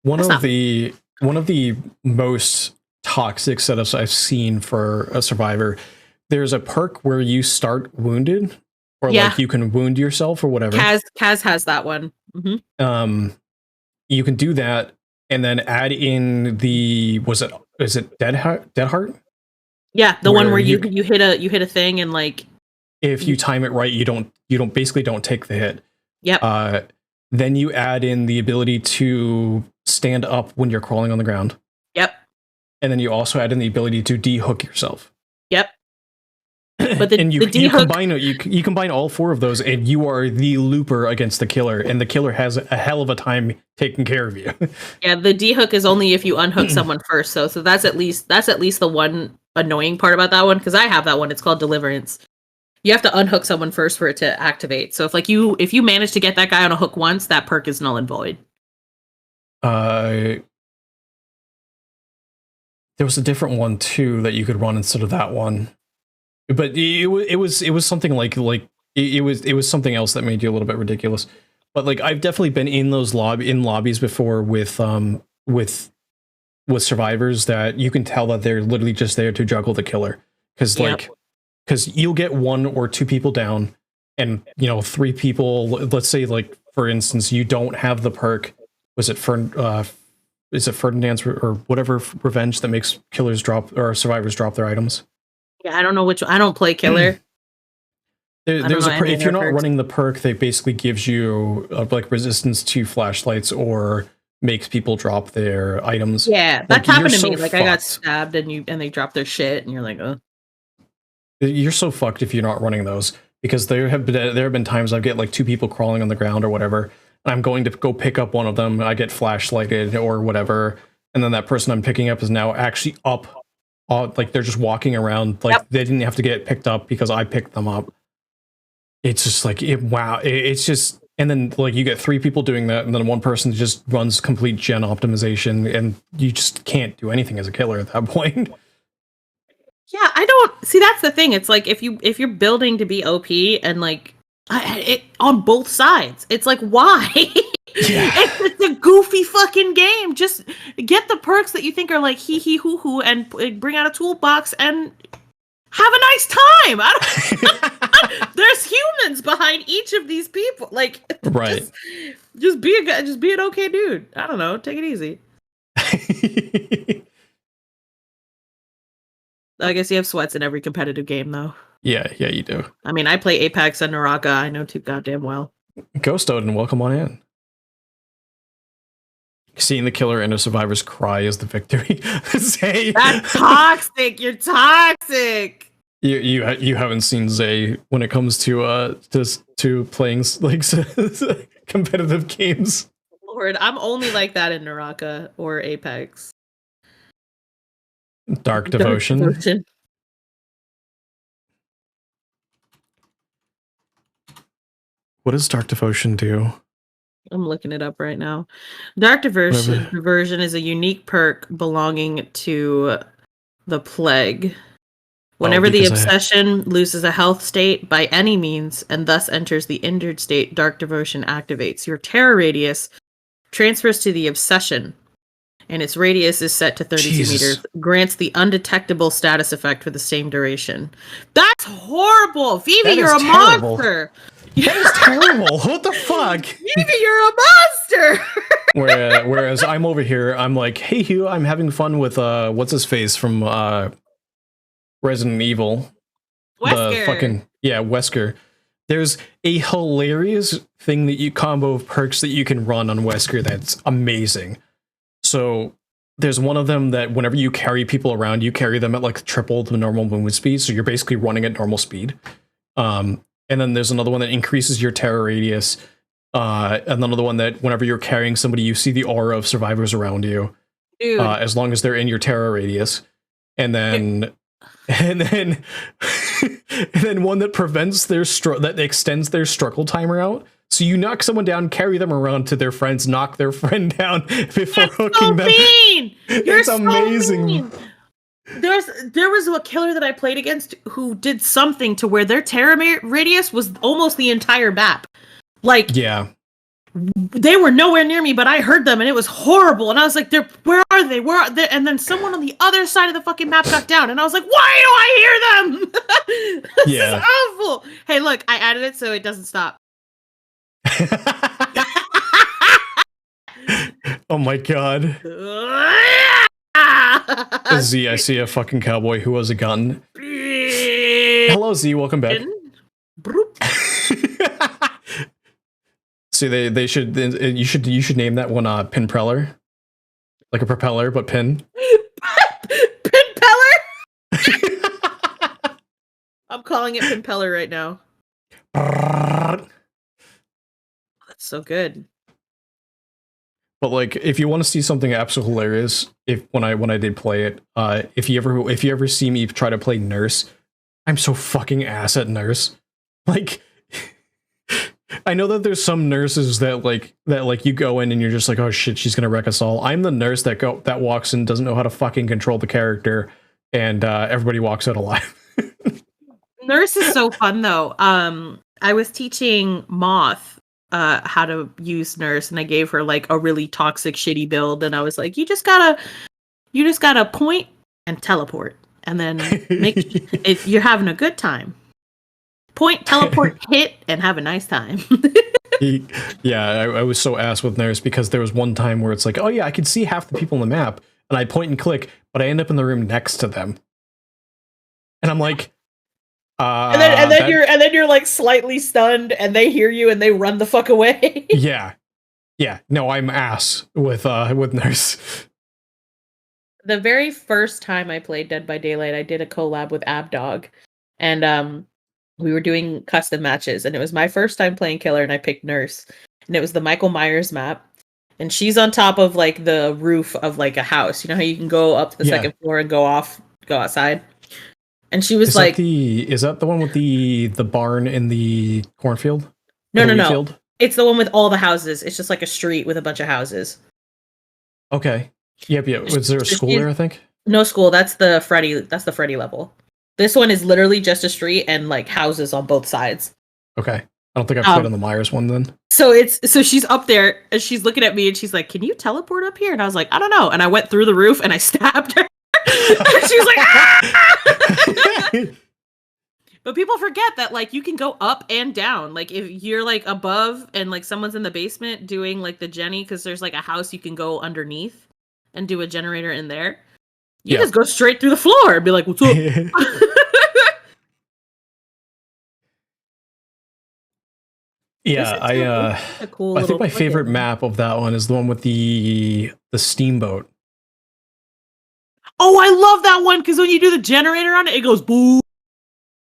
one of the most toxic setups I've seen for a survivor. There's a perk where you start wounded, or like you can wound yourself or whatever. Kaz has that one. Mm-hmm. You can do that and then add in the is it Dead Heart? Yeah, the one where you hit a thing and like if you time it right, you don't basically don't take the hit. Yep. Then you add in the ability to stand up when you're crawling on the ground. Yep. And then you also add in the ability to de-hook yourself. Yep. But you combine all four of those, and you are the looper against the killer, and the killer has a hell of a time taking care of you. Yeah, the de-hook is only if you unhook someone first, so that's at least the one annoying part about that one, because I have that one. It's called Deliverance. You have to unhook someone first for it to activate. So if you manage to get that guy on a hook once, that perk is null and void. There was a different one too that you could run instead of that one. But it was something like it was something else that made you a little bit ridiculous. But like I've definitely been in those lobbies before with survivors that you can tell that they're literally just there to juggle the killer, because you'll get one or two people down, and three people. Let's say like for instance you don't have the perk. Was it Ferdinand's or whatever revenge that makes killers drop or survivors drop their items? Yeah, I don't know which. I don't play killer. There's if you're not running the perk, they basically gives you like resistance to flashlights or makes people drop their items. Yeah, that happened to me. Like I got stabbed and they dropped their shit, and you're like, oh. You're so fucked if you're not running those, because there have been times I get like two people crawling on the ground or whatever, and I'm going to go pick up one of them. I get flashlighted or whatever, and then that person I'm picking up is now actually up. Like they're just walking around like they didn't have to get picked up because I picked them up. It's just like it's just, and then like you get three people doing that, and then one person just runs complete gen optimization, and you just can't do anything as a killer at that point. Yeah, I don't see. That's the thing. It's like if you're building to be OP and like it on both sides, it's like why? Yeah. It's a goofy fucking game. Just get the perks that you think are like hee hee hoo hoo and bring out a toolbox and have a nice time. There's humans behind each of these people. Like, right? Just be an okay dude. I don't know. Take it easy. I guess you have sweats in every competitive game, though. Yeah, you do. I mean, I play Apex and Naraka. I know too goddamn well. Ghost Odin, welcome on in. Seeing the killer and a survivor's cry is the victory. That's toxic. You're toxic. You haven't seen Zay when it comes to playing like competitive games. Lord, I'm only like that in Naraka or Apex. Dark Devotion. What does Dark Devotion do? I'm looking it up right now. Dark Diversion is a unique perk belonging to the plague. Whenever the obsession loses a health state by any means and thus enters the injured state, Dark Devotion activates. Your terror radius transfers to the obsession, and its radius is set to 32 meters. Grants the undetectable status effect for the same duration. That's horrible! Vivi, you're a monster! That is terrible. What the fuck? You're a monster. Whereas I'm over here, I'm like, hey Hugh, I'm having fun with what's his face from Resident Evil. Wesker. The fucking Wesker. There's a hilarious thing that you combo of perks that you can run on Wesker that's amazing. So there's one of them that whenever you carry people around, you carry them at like triple the normal movement speed, so you're basically running at normal speed. And then there's another one that increases your terror radius. And another one that whenever you're carrying somebody, you see the aura of survivors around you, as long as they're in your terror radius. And then and then one that prevents their that extends their struggle timer out. So you knock someone down, carry them around to their friends, knock their friend down before hooking them. Mean. You're It's amazing. Mean. There was a killer that I played against who did something to where their terror radius was almost the entire map. Like, yeah, they were nowhere near me, but I heard them, and it was horrible. And I was like, where are they? Where are they? And then someone on the other side of the fucking map got down, and I was like, why do I hear them? This is awful. Hey, look, I added it so it doesn't stop. Oh my god. Z, I see a fucking cowboy who has a gun. Hello Z, welcome back. See, they should you should name that one Pinpreller, like a propeller but pin. Pinpeller. I'm calling it Pinpeller right now. That's so good. But like, if you want to see something absolutely hilarious, when I did play it, if you ever see me try to play Nurse, I'm so fucking ass at Nurse. Like, I know that there's some nurses that you go in and you're just like, oh shit, she's gonna wreck us all. I'm the nurse that walks in, doesn't know how to fucking control the character, and everybody walks out alive. Nurse is so fun though. I was teaching Moth how to use Nurse, and I gave her like a really toxic shitty build, and I was like, you just gotta point and teleport, and then if you're having a good time, point, teleport, hit, and have a nice time. I was so ass with Nurse because there was one time where it's like, oh yeah, I can see half the people on the map, and I point and click, but I end up in the room next to them, and I'm like, and then you're like slightly stunned, and they hear you and they run the fuck away. yeah. No, I'm ass with Nurse. The very first time I played Dead by Daylight, I did a collab with Abdog, and we were doing custom matches, and it was my first time playing Killer, and I picked Nurse, and it was the Michael Myers map, and she's on top of like the roof of like a house. You know how you can go up to the second floor and go outside. And she was is that the one with the barn in the cornfield? No. Field? It's the one with all the houses. It's just like a street with a bunch of houses. Okay. Yep. Was there a school there, I think? No school. That's the Freddy level. This one is literally just a street and like houses on both sides. Okay. I don't think I've played on the Myers one then. So she's up there and she's looking at me and she's like, "Can you teleport up here?" And I was like, "I don't know." And I went through the roof and I stabbed her. And she was like, "Ah!" But people forget that like you can go up and down. Like if you're like above and like someone's in the basement doing like the Jenny, because there's like a house you can go underneath and do a generator in there. You just go straight through the floor and be like, "What's up?" Yeah, I think my favorite map of that one is the one with the steamboat. Oh, I love that one because when you do the generator on it, it goes boom.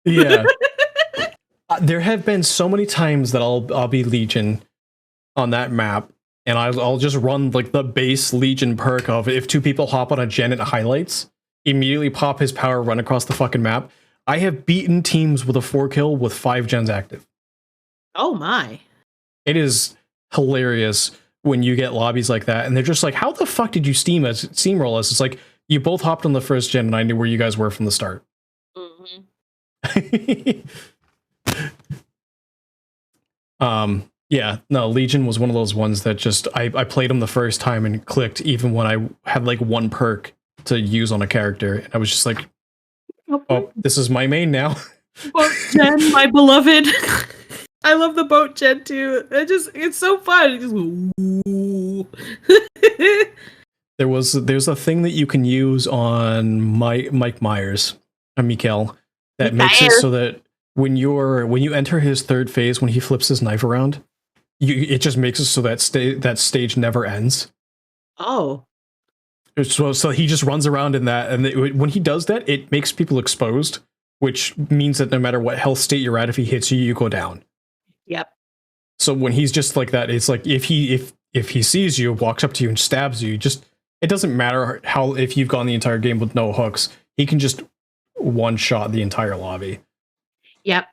Yeah. There have been so many times that I'll be Legion on that map, and I'll just run like the base Legion perk of if two people hop on a gen it highlights, immediately pop his power, run across the fucking map. I have beaten teams with a 4-kill with 5 gens active. Oh my. It is hilarious when you get lobbies like that, and they're just like, how the fuck did you steamroll us? It's like, you both hopped on the first gen, and I knew where you guys were from the start. Yeah, no, Legion was one of those ones that just, I played them the first time and clicked, even when I had like one perk to use on a character, and I was just like, oh, this is my main now. Oh, Jen, my beloved. I love the boat gen too. It's so fun. It just ooh. There's a thing that you can use on Mike Myers, or Mikael, that makes it so that when you enter his third phase, when he flips his knife around, it just makes it so that that stage never ends. Oh. So he just runs around in that, and when he does that, it makes people exposed, which means that no matter what health state you're at, if he hits you, you go down. Yep. So when he's just like that, it's like if he sees you, walks up to you and stabs you, it doesn't matter how, if you've gone the entire game with no hooks, he can just one shot the entire lobby. Yep.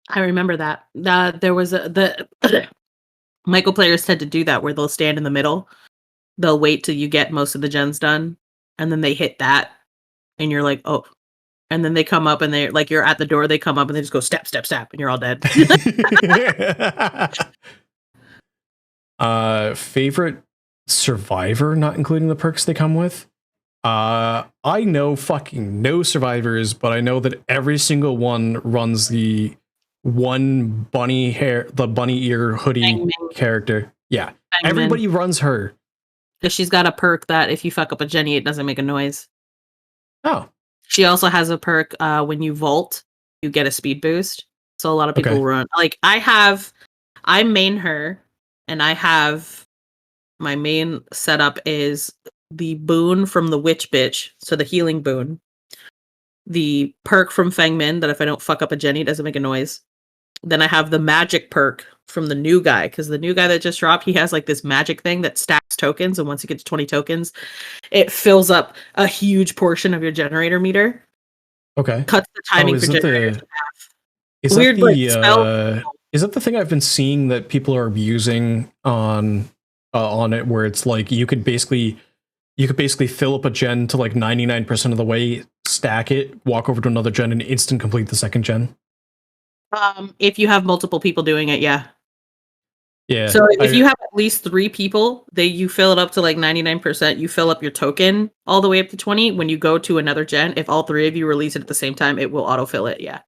I remember that. There was the Michael players tend to do that where they'll stand in the middle. They'll wait till you get most of the gens done, and then they hit that, and you're like, oh. And then they come up and they're like, you're at the door, they come up and they just go stab, stab, stab, and you're all dead. Favorite survivor, not including the perks they come with? I know fucking no survivors, but I know that every single one runs the one bunny ear hoodie character. Yeah. Everybody runs her. Because she's got a perk that if you fuck up a Jenny, it doesn't make a noise. Oh. She also has a perk when you vault, you get a speed boost. So a lot of people run. Like I main her, and I have my main setup is the boon from the witch bitch, so the healing boon. The perk from Feng Min that if I don't fuck up a Jenny, it doesn't make a noise. Then I have the magic perk from the new guy, because the new guy that just dropped, he has like this magic thing that stacks tokens, and once you get to 20 tokens, it fills up a huge portion of your generator meter. Okay. Cuts the timing for generators in half. Is that the thing I've been seeing that people are using on it, where it's like you could basically fill up a gen to like 99% of the way, stack it, walk over to another gen, and instant complete the second gen? If you have multiple people doing it, yeah. Yeah. So if you have at least 3 people, you fill it up to like 99%, you fill up your token all the way up to 20. When you go to another gen, if all 3 of you release it at the same time, it will autofill it, yeah.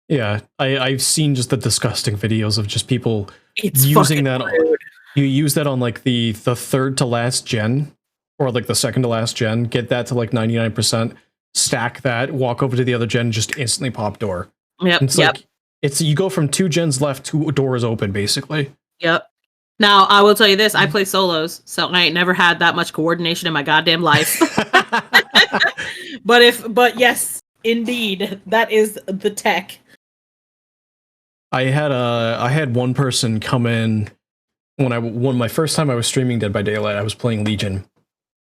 Yeah, I've seen just the disgusting videos of just people using that. Rude. You use that on like the third to last gen, or like the second to last gen, get that to like 99%, stack that, walk over to the other gen, just instantly pop door. Yep. It's like you go from 2 gens left, 2 doors open, basically. Yep. Now I will tell you this: I play solos, so I ain't never had that much coordination in my goddamn life. But yes, indeed, that is the tech. I had one person come in when my first time I was streaming Dead by Daylight. I was playing Legion.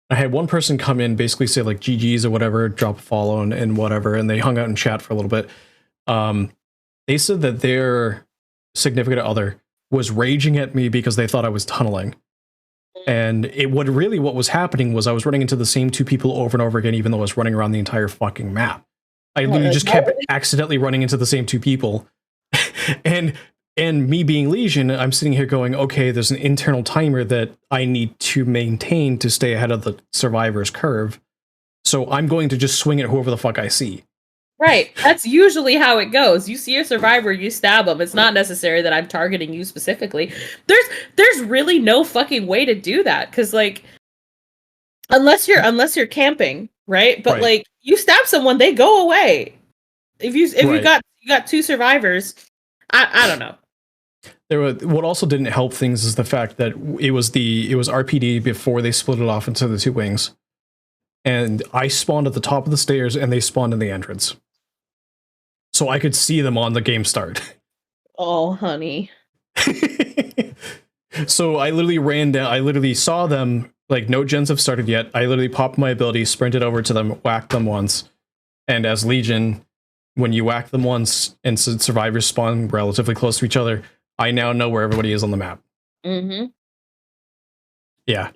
I had one person come in, basically say like GG's or whatever, drop a follow and whatever, and they hung out and chat for a little bit. They said that their significant other was raging at me because they thought I was tunneling. And what was happening was I was running into the same 2 people over and over again, even though I was running around the entire fucking map. I literally just kept accidentally running into the same 2 people. and me being Legion, I'm sitting here going, okay, there's an internal timer that I need to maintain to stay ahead of the survivor's curve. So I'm going to just swing at whoever the fuck I see. Right. That's usually how it goes. You see a survivor, you stab them. It's not necessary that I'm targeting you specifically. There's really no fucking way to do that, because like unless you're camping, right? But like you stab someone, they go away. If you got 2 survivors, I don't know. What also didn't help things is the fact that it was RPD before they split it off into the 2 wings. And I spawned at the top of the stairs and they spawned in the entrance. So I could see them on the game start. Oh, honey. So I literally ran down, I literally saw them, like no gens have started yet. I literally popped my ability, sprinted over to them, whacked them once. And as Legion, when you whack them once and survivors spawn relatively close to each other, I now know where everybody is on the map. Mm-hmm. Yeah.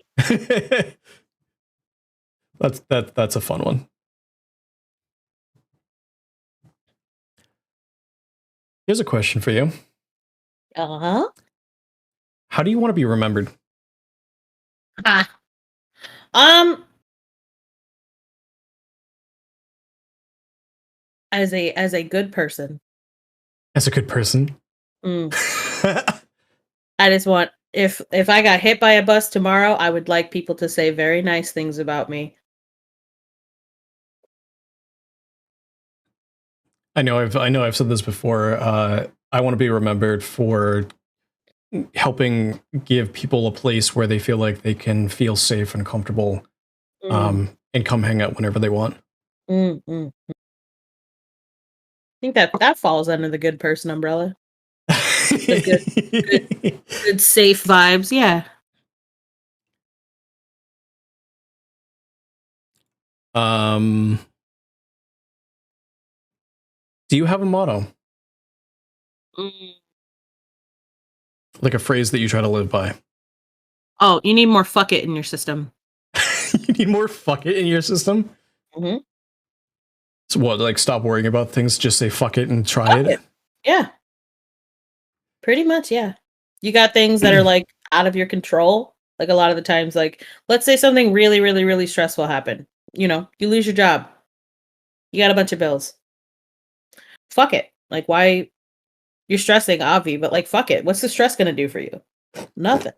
That's a fun one. Here's a question for you. Uh-huh. How do you want to be remembered? As a good person. As a good person? Mm. I just want if I got hit by a bus tomorrow, I would like people to say very nice things about me. I know I've said this before. I want to be remembered for helping give people a place where they feel like they can feel safe and comfortable, and come hang out whenever they want. I think that falls under the good person umbrella. The good safe vibes. Yeah. Do you have a motto? Mm. Like a phrase that you try to live by? Oh, you need more fuck it in your system. You need more fuck it in your system? Mm-hmm. So what, like stop worrying about things, just say fuck it and try it? Yeah. Pretty much, yeah. You got things that are like out of your control. Like a lot of the times, like let's say something really, really, really stressful happened. You know, you lose your job. You got a bunch of bills. Fuck it. Like why you're stressing, Avi, but like fuck it. What's the stress gonna do for you? Nothing.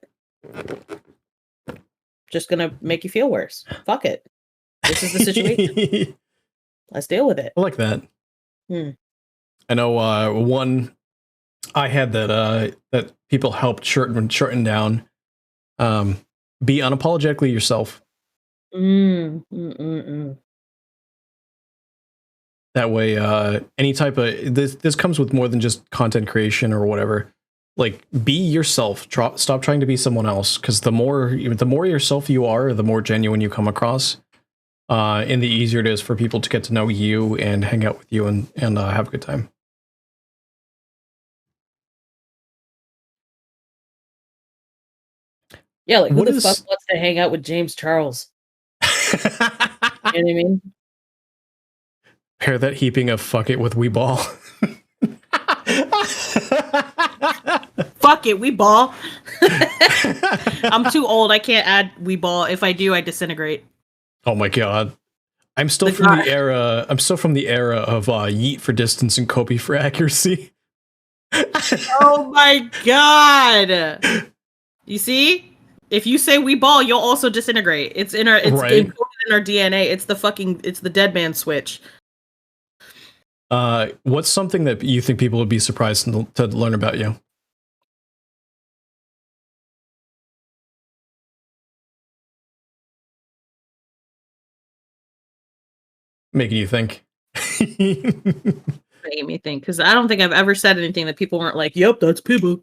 Just gonna make you feel worse. Fuck it. This is the situation. Let's deal with it. I like that. I know one I had that that people helped shorten down. Be unapologetically yourself. That way, any type of this comes with more than just content creation or whatever. Like, be yourself. Stop trying to be someone else, because the more yourself you are, the more genuine you come across, and the easier it is for people to get to know you and hang out with you and have a good time. Yeah, like who the fuck wants to hang out with James Charles? You know what I mean? Pair that heaping of fuck it with we ball. Fuck it, we ball. I'm too old. I can't add we ball. If I do, I disintegrate. Oh my god. I'm still from the era of yeet for distance and copy for accuracy. Oh my god. You see? If you say we ball, you'll also disintegrate. It's encoded in our DNA. It's the dead man switch. What's something that you think people would be surprised to learn about you? Making you think. Making me think, because I don't think I've ever said anything that people weren't like, "Yep, that's Pibu."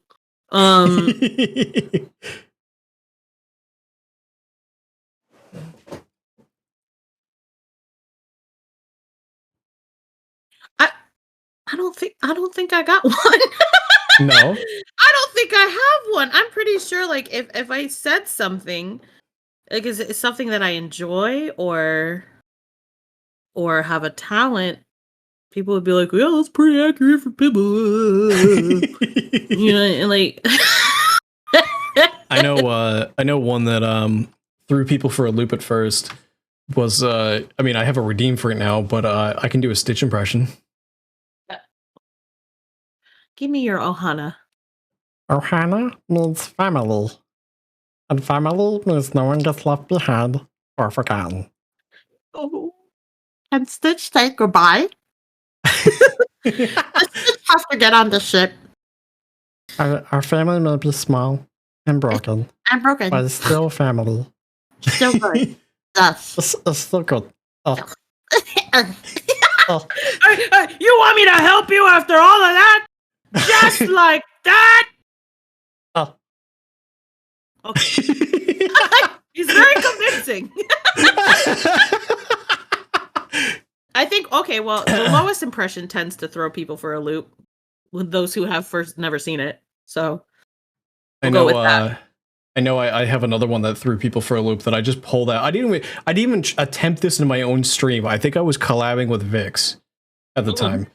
I don't think I got one. No. I don't think I have one. I'm pretty sure, like, if I said something, like, is it something that I enjoy or have a talent, people would be like, "Yeah, that's pretty accurate for people." You know, and like, I know one that threw people for a loop at first was I mean, I have a redeem for it now, but I can do a Stitch impression. Give me your Ohana. Ohana means family. And family means no one gets left behind or forgotten. Oh. Can Stitch say goodbye? Stitch has to get on the ship. Our family may be small and broken. But it's still family. Still good. Yes. It's still good. Oh. Oh. You want me to help you after all of that? Just like that? Oh. Okay. He's very convincing. I think, okay, well, the lowest impression tends to throw people for a loop with those who have first never seen it. So we'll go with that. I know I have another one that threw people for a loop that I just pulled out. I didn't even attempt this in my own stream. I think I was collabing with Vix at the time.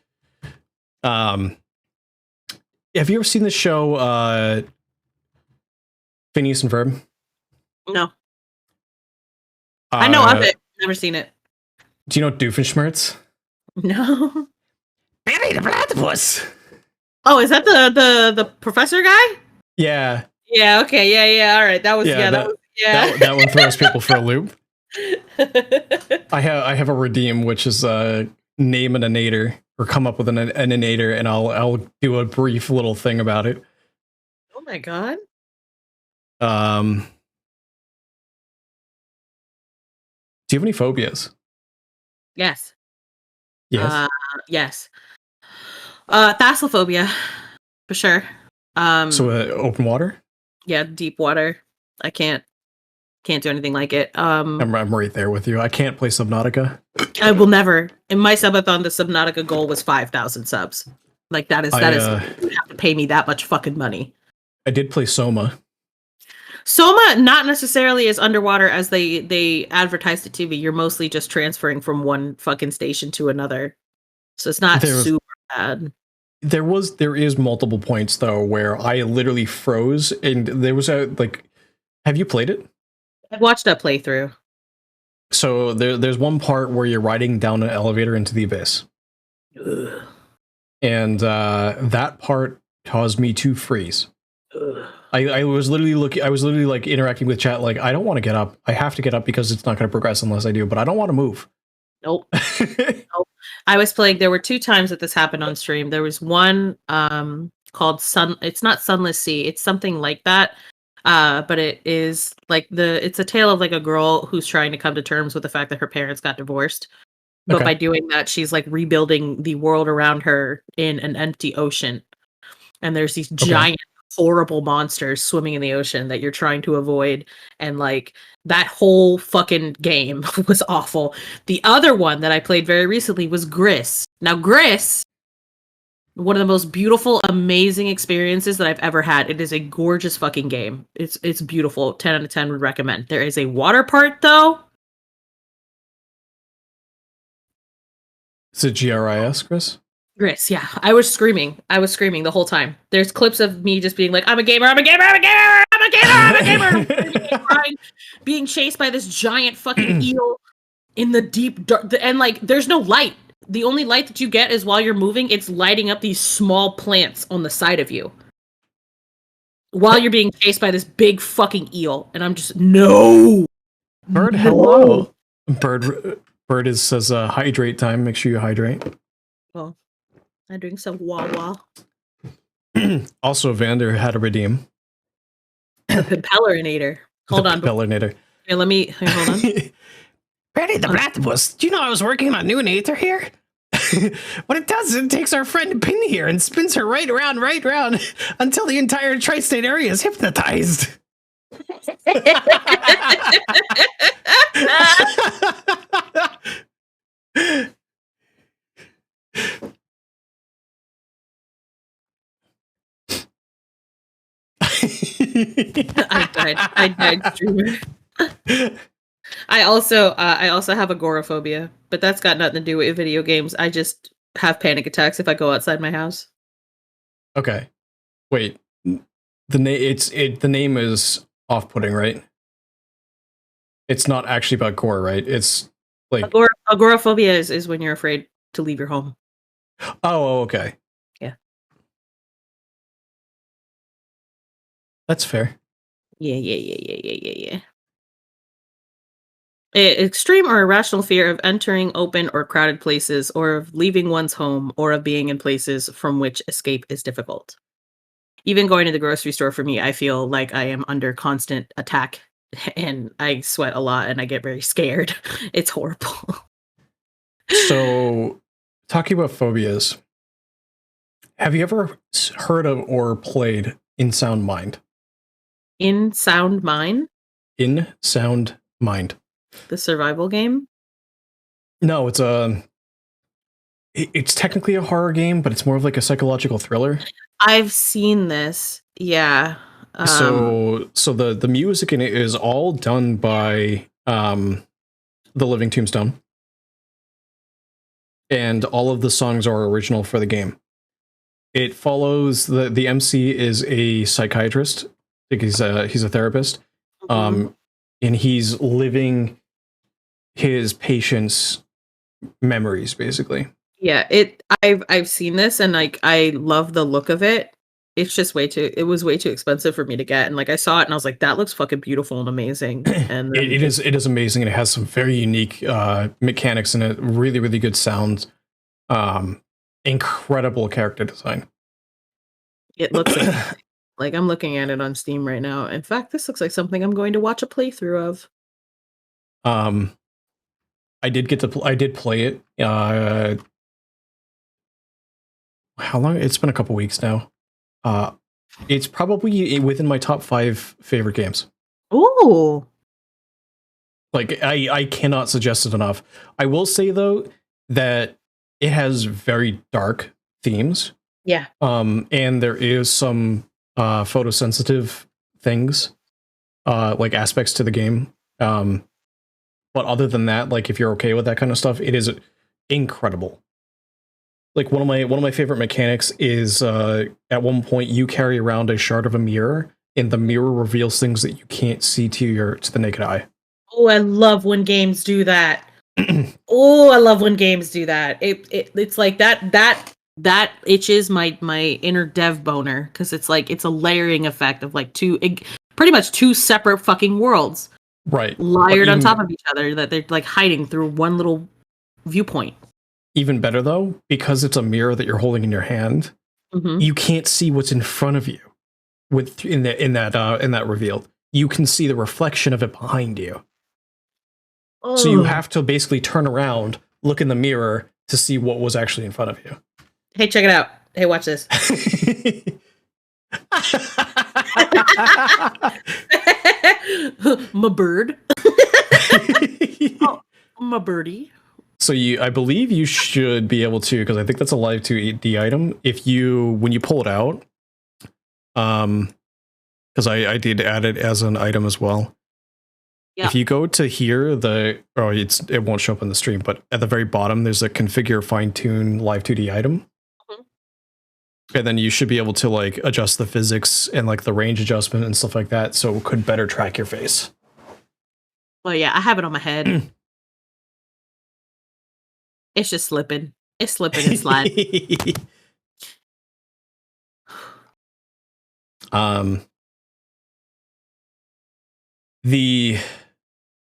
Have you ever seen the show Phineas and Ferb? No. I know of it. Never seen it. Do you know Doofenshmirtz? No. Benny the Platypus. Oh, is that the professor guy? Yeah. Yeah. Okay. Yeah. All right. That was that one throws people for a loop. I have a redeem, which is name an inator or come up with an inator, and I'll do a brief little thing about it. Oh my god. Do you have any phobias? Yes. Yes. Yes. Thalassophobia, for sure. So open water? Yeah, deep water. I can't do anything like it. I'm right there with you. I can't play Subnautica. I will never. In my subathon, the Subnautica goal was 5,000 subs. Like that is you have to pay me that much fucking money. I did play Soma. Soma, not necessarily as underwater as they advertised it to be. You're mostly just transferring from one fucking station to another. So it's not super bad. There is multiple points though where I literally froze, and there was have you played it? I've watched that playthrough. So there's one part where you're riding down an elevator into the abyss. Ugh. And that part caused me to freeze. Ugh. I was literally like interacting with chat, like, I don't want to get up. I have to get up because it's not going to progress unless I do, but I don't want to move. Nope. Nope. I was playing, there were 2 times that this happened on stream. There was one called it's not Sunless Sea, it's something like that. But it is like it's a tale of like a girl who's trying to come to terms with the fact that her parents got divorced. But by doing that, she's like rebuilding the world around her in an empty ocean. And there's these giant, horrible monsters swimming in the ocean that you're trying to avoid. And like that whole fucking game was awful. The other one that I played very recently was Gris. Now, Gris, one of the most beautiful, amazing experiences that I've ever had. It is a gorgeous fucking game. It's beautiful. 10 out of 10 would recommend. There is a water part though. Is it GRIS, Chris? Gris, yeah. I was screaming the whole time. There's clips of me just being like, I'm a gamer, crying, being chased by this giant fucking eel in the deep dark, and like there's no light. The only light that you get is while you're moving, it's lighting up these small plants on the side of you while you're being chased by this big fucking eel. And I'm just, no. Bird, hello. Bird says hydrate time. Make sure you hydrate. Well, I drink some Wawa. Also, Vander had a redeem. Impellerinator. Hold on. Impellerinator. Here, hold on. Betty the Platypus, do you know I was working on a new nator here? What it does is it takes our friend Pin here and spins her right around, until the entire tri-state area is hypnotized. I died, streamer. I also have agoraphobia, but that's got nothing to do with video games. I just have panic attacks if I go outside my house. Okay, wait. The name is off-putting, right? It's not actually about gore, right? It's like agoraphobia is when you're afraid to leave your home. Oh, okay. Yeah. That's fair. Yeah. Extreme or irrational fear of entering open or crowded places, or of leaving one's home, or of being in places from which escape is difficult. Even going to the grocery store, for me, I feel like I am under constant attack, and I sweat a lot, and I get very scared. It's horrible. So, talking about phobias, have you ever heard of or played In Sound Mind? In Sound Mind? In Sound Mind. The survival game? No, it's technically a horror game, but it's more of like a psychological thriller. I've seen this. Yeah. So the music in it is all done by The Living Tombstone. And all of the songs are original for the game. It follows the MC is a psychiatrist. I think he's a therapist. And he's living his patients' memories, basically. Yeah, I've seen this and like I love the look of it. It's just it was way too expensive for me to get. And like I saw it and I was like, that looks fucking beautiful and amazing. And then It is amazing, and it has some very unique mechanics and a really, really good sound. Incredible character design. it looks like I'm looking at it on Steam right now. In fact, this looks like something I'm going to watch a playthrough of. I did play it. How long? It's been a couple weeks now. It's probably within my top 5 favorite games. Ooh. Like I cannot suggest it enough. I will say though that it has very dark themes. Yeah. And there is some photosensitive things, like aspects to the game. But other than that, like if you're okay with that kind of stuff, it is incredible. Like one of my favorite mechanics is at one point you carry around a shard of a mirror, and the mirror reveals things that you can't see to the naked eye. Oh, I love when games do that. Oh, I love when games do that. It's like that itches my inner dev boner because it's like it's a layering effect of like pretty much two separate fucking worlds, right, layered on top of each other that they're like hiding through one little viewpoint. Even better though, because it's a mirror that you're holding in your hand, you can't see what's in front of you. In that reveal, you can see the reflection of it behind you. Oh. So you have to basically turn around, look in the mirror to see what was actually in front of you. Hey, check it out. Hey, watch this. My bird. Oh, my birdie. So I believe you should be able to, because I think that's a live 2D item. When you pull it out, because I did add it as an item as well. Yeah. If you go to here, it won't show up on the stream, but at the very bottom, there's a configure fine tune live 2D item. And then you should be able to like adjust the physics and like the range adjustment and stuff like that, so it could better track your face. Well, yeah, I have it on my head. It's just slipping. It's slipping and sliding. One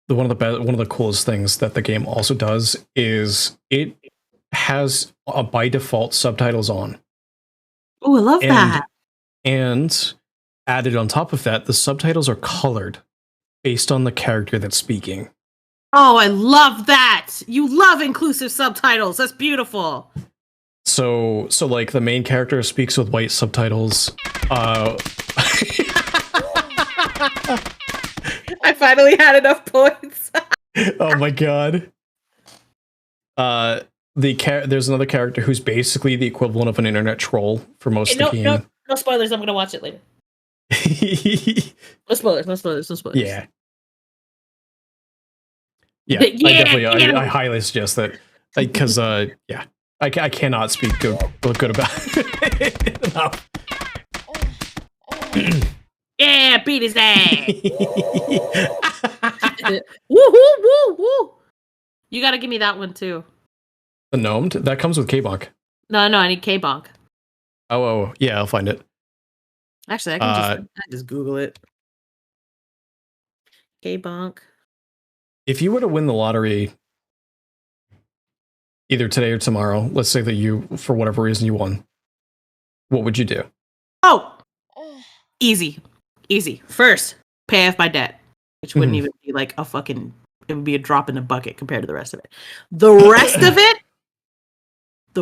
of the coolest things that the game also does is it has by default subtitles on. Oh, I love that. And added on top of that, the subtitles are colored based on the character that's speaking. Oh, I love that. You love inclusive subtitles. That's beautiful. So like the main character speaks with white subtitles. I finally had enough points. Oh my god. There's another character who's basically the equivalent of an internet troll for most of the game. No spoilers. I'm gonna watch it later. No spoilers. Yeah. Yeah, I highly suggest that, because I cannot speak good about it enough. Yeah, beat his ass. Woo. You gotta give me that one too. The gnomed? That comes with K-Bonk. No, I need K-Bonk. Oh, yeah, I'll find it. Actually, I can just Google it. K-Bonk. If you were to win the lottery either today or tomorrow, let's say that you, for whatever reason, you won, what would you do? Oh, easy. First, pay off my debt, which wouldn't even be like it would be a drop in the bucket compared to the rest of it. The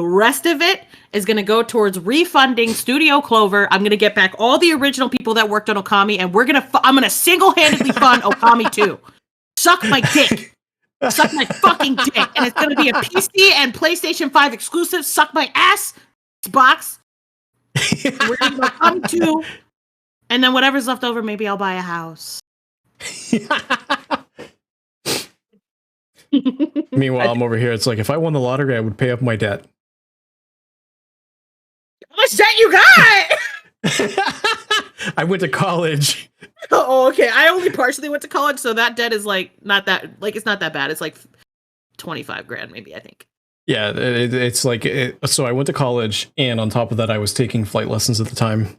rest of it is going to go towards refunding Studio Clover. I'm going to get back all the original people that worked on Okami, and I'm going to single-handedly fund Okami 2. Suck my dick. Suck my fucking dick. And it's going to be a PC and PlayStation 5 exclusive. Suck my ass. Xbox. We're going to Okami 2. And then whatever's left over, maybe I'll buy a house. Meanwhile, I'm over here. It's like, if I won the lottery, I would pay up my debt. How much debt you got? I went to college. Oh, okay. I only partially went to college, so that debt is like not that, like it's not that bad. It's like 25 grand, maybe, I think. Yeah, it's like so I went to college, and on top of that, I was taking flight lessons at the time.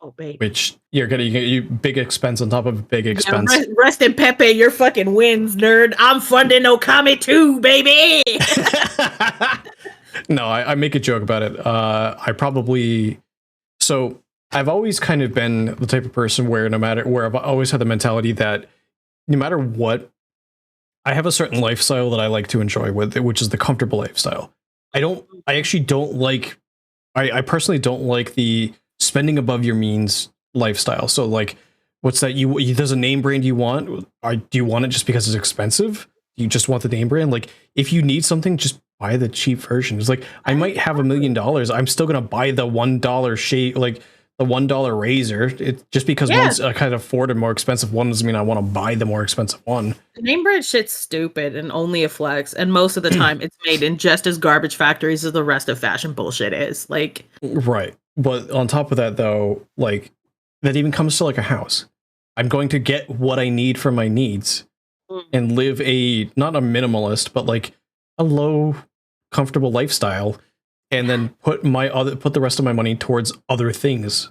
Oh, baby. Which you big expense on top of a big expense. Yeah, rest in Pepe, your fucking wins, nerd. I'm funding Okami too, baby. No, I make a joke about it. I've always kind of been the type of person where I've always had the mentality that no matter what, I have a certain lifestyle that I like to enjoy with it, which is the comfortable lifestyle. I personally don't like the spending above your means lifestyle. So like, what's that? There's a name brand you want. Do you want it just because it's expensive? You just want the name brand? Like, if you need something, just buy the cheap version. It's like, I might have $1 million. I'm still going to buy the $1 shade, like the $1 razor. It just because one's I kind of afford a more expensive one doesn't mean I want to buy the more expensive one. The name brand shit's stupid and only a flex. And most of the time it's made in just as garbage factories as the rest of fashion bullshit is. Like, right. But on top of that, though, like that even comes to like a house. I'm going to get what I need for my needs and live not a minimalist, but like a low, comfortable lifestyle, and then put the rest of my money towards other things.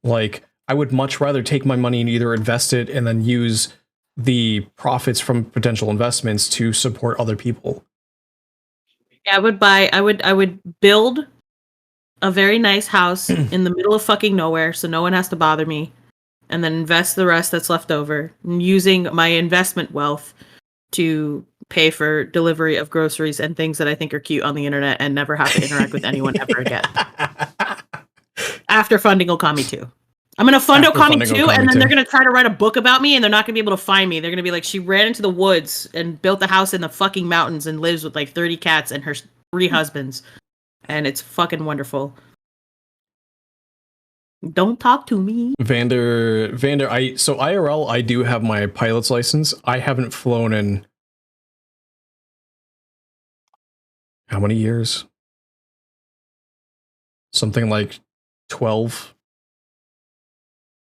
Like, I would much rather take my money and either invest it and then use the profits from potential investments to support other people. I would build a very nice house in the middle of fucking nowhere so no one has to bother me, and then invest the rest that's left over, using my investment wealth to pay for delivery of groceries and things that I think are cute on the internet and never have to interact with anyone ever again. After funding Okami 2. I'm going to fund Okami 2, and then they're going to try to write a book about me, and they're not going to be able to find me. They're going to be like, she ran into the woods and built a house in the fucking mountains and lives with like 30 cats and her 3 husbands. And it's fucking wonderful. Don't talk to me. Vander, so IRL, I do have my pilot's license. I haven't flown in how many years? Something like 12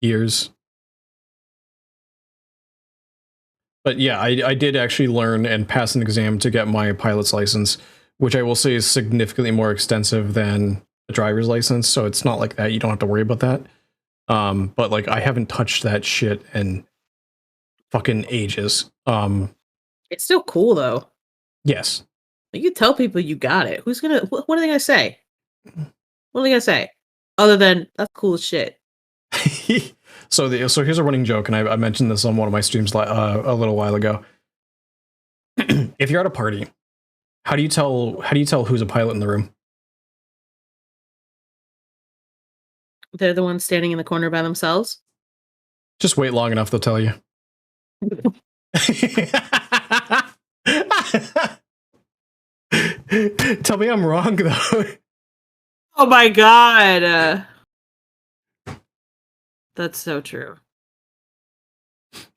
years. But yeah, I did actually learn and pass an exam to get my pilot's license, which I will say is significantly more extensive than a driver's license. So it's not like that. You don't have to worry about that. But like, I haven't touched that shit in fucking ages. It's still cool though. Yes. You tell people you got it. What are they gonna say? What are they gonna say? Other than that's cool as shit. So here's a running joke, and I mentioned this on one of my streams a little while ago. If you're at a party, how do you tell who's a pilot in the room? They're the ones standing in the corner by themselves. Just wait long enough, they'll tell you. Tell me I'm wrong, though. Oh my god. That's so true.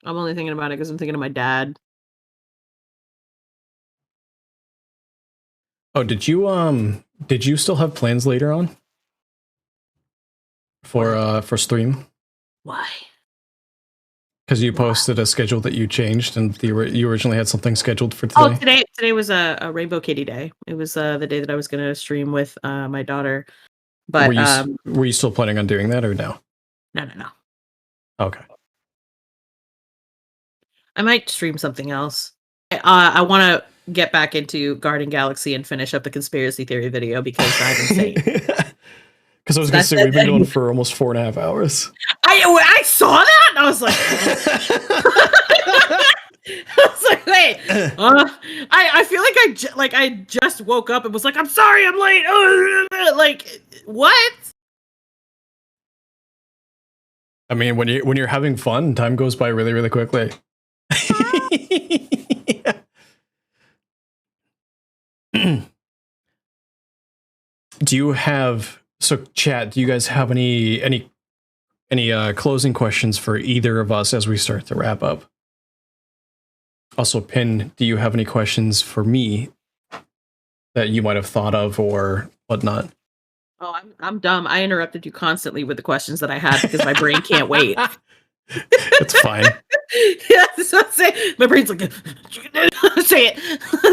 I'm only thinking about it because I'm thinking of my dad. Oh, did you still have plans later on for stream? Why? Because you posted a schedule that you changed, and you originally had something scheduled for today. Today was a Rainbow Kitty Day. It was the day that I was going to stream with my daughter. But were you still planning on doing that or no? No. Okay. I might stream something else. I want to get back into Garden Galaxy and finish up the conspiracy theory video because I'm insane. Because I was going to say, we've been going for almost 4.5 hours. I saw that and I was like, I was like, wait, I feel like I just woke up and was like, I'm sorry, I'm late. Like, what? I mean, when you're having fun, time goes by really, really quickly. Do you have chat? Do you guys have any closing questions for either of us as we start to wrap up? Also, Pin, do you have any questions for me that you might have thought of or whatnot? Oh, I'm dumb. I interrupted you constantly with the questions that I had because my brain can't wait. It's fine. Yeah, that's what I'm saying. My brain's like, Say it.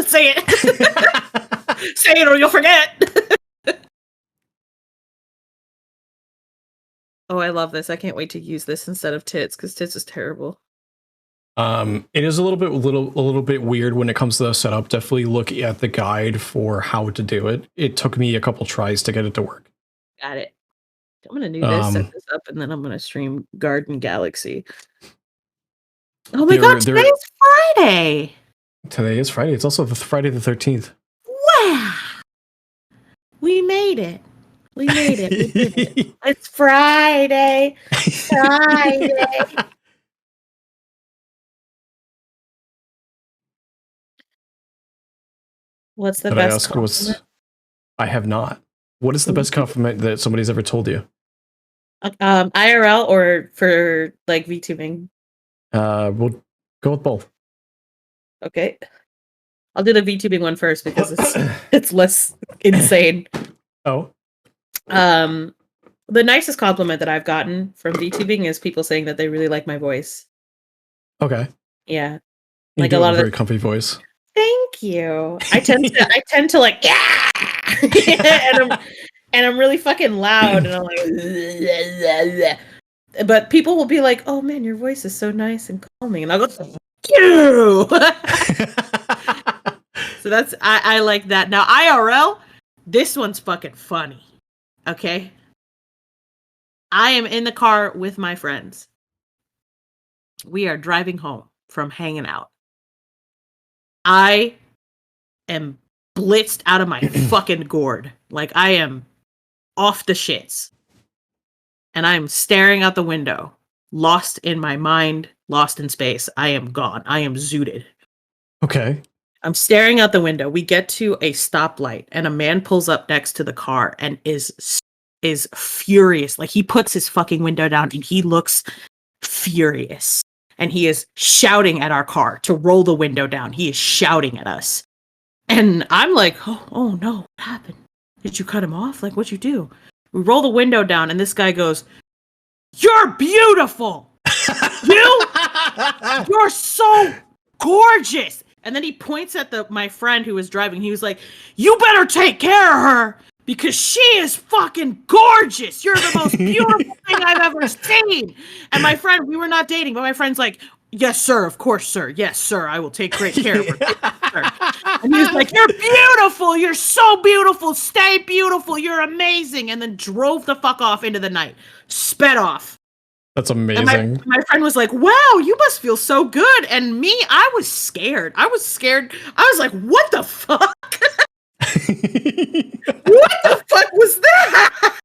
Say it. Say it or you'll forget. Oh, I love this. I can't wait to use this instead of tits because tits is terrible. It is a little bit weird when it comes to the setup. Definitely look at the guide for how to do it. It took me a couple tries to get it to work. Got it. I'm gonna do this, set this up, and then I'm gonna stream Garden Galaxy. Oh my god, today's Friday! Today is Friday. It's also Friday the 13th. Wow! We made it. We made it. We did it. It's Friday. Friday. What's the best compliment? I have not. What is the best compliment that somebody's ever told you? IRL or for like VTubing? We'll go with both. Okay. I'll do the VTubing one first because it's less insane. Oh. The nicest compliment that I've gotten from VTubing is people saying that they really like my voice. Okay. Yeah. You like a lot of very comfy voice. Thank you. I tend to like and I'm really fucking loud and I'm like but people will be like, "Oh man, your voice is so nice and calming." And I'll go, "Thank you." So that's I like that. Now IRL, this one's fucking funny. Okay? I am in the car with my friends. We are driving home from hanging out. I am blitzed out of my fucking gourd. Like I am off the shits. And I'm staring out the window, lost in my mind, lost in space. I am gone. I am zooted. Okay. I'm staring out the window. We get to a stoplight and a man pulls up next to the car and is furious. Like he puts his fucking window down and he looks furious. And he is shouting at our car to roll the window down. He is shouting at us. And I'm like, oh no, what happened? Did you cut him off? Like, what'd you do? We roll the window down and this guy goes, "You're beautiful! You're so gorgeous!" And then he points at my friend who was driving. He was like, "You better take care of her because she is fucking gorgeous. You're the most beautiful thing I've ever seen." And my friend, we were not dating, but my friend's like, "Yes, sir. Of course, sir. Yes, sir. I will take great care of her." And he was like, "You're beautiful. You're so beautiful. Stay beautiful. You're amazing." And then drove the fuck off into the night. Sped off. That's amazing. And my friend was like, "Wow, you must feel so good." And me, I was scared. I was like, "What the fuck?" What the fuck was that?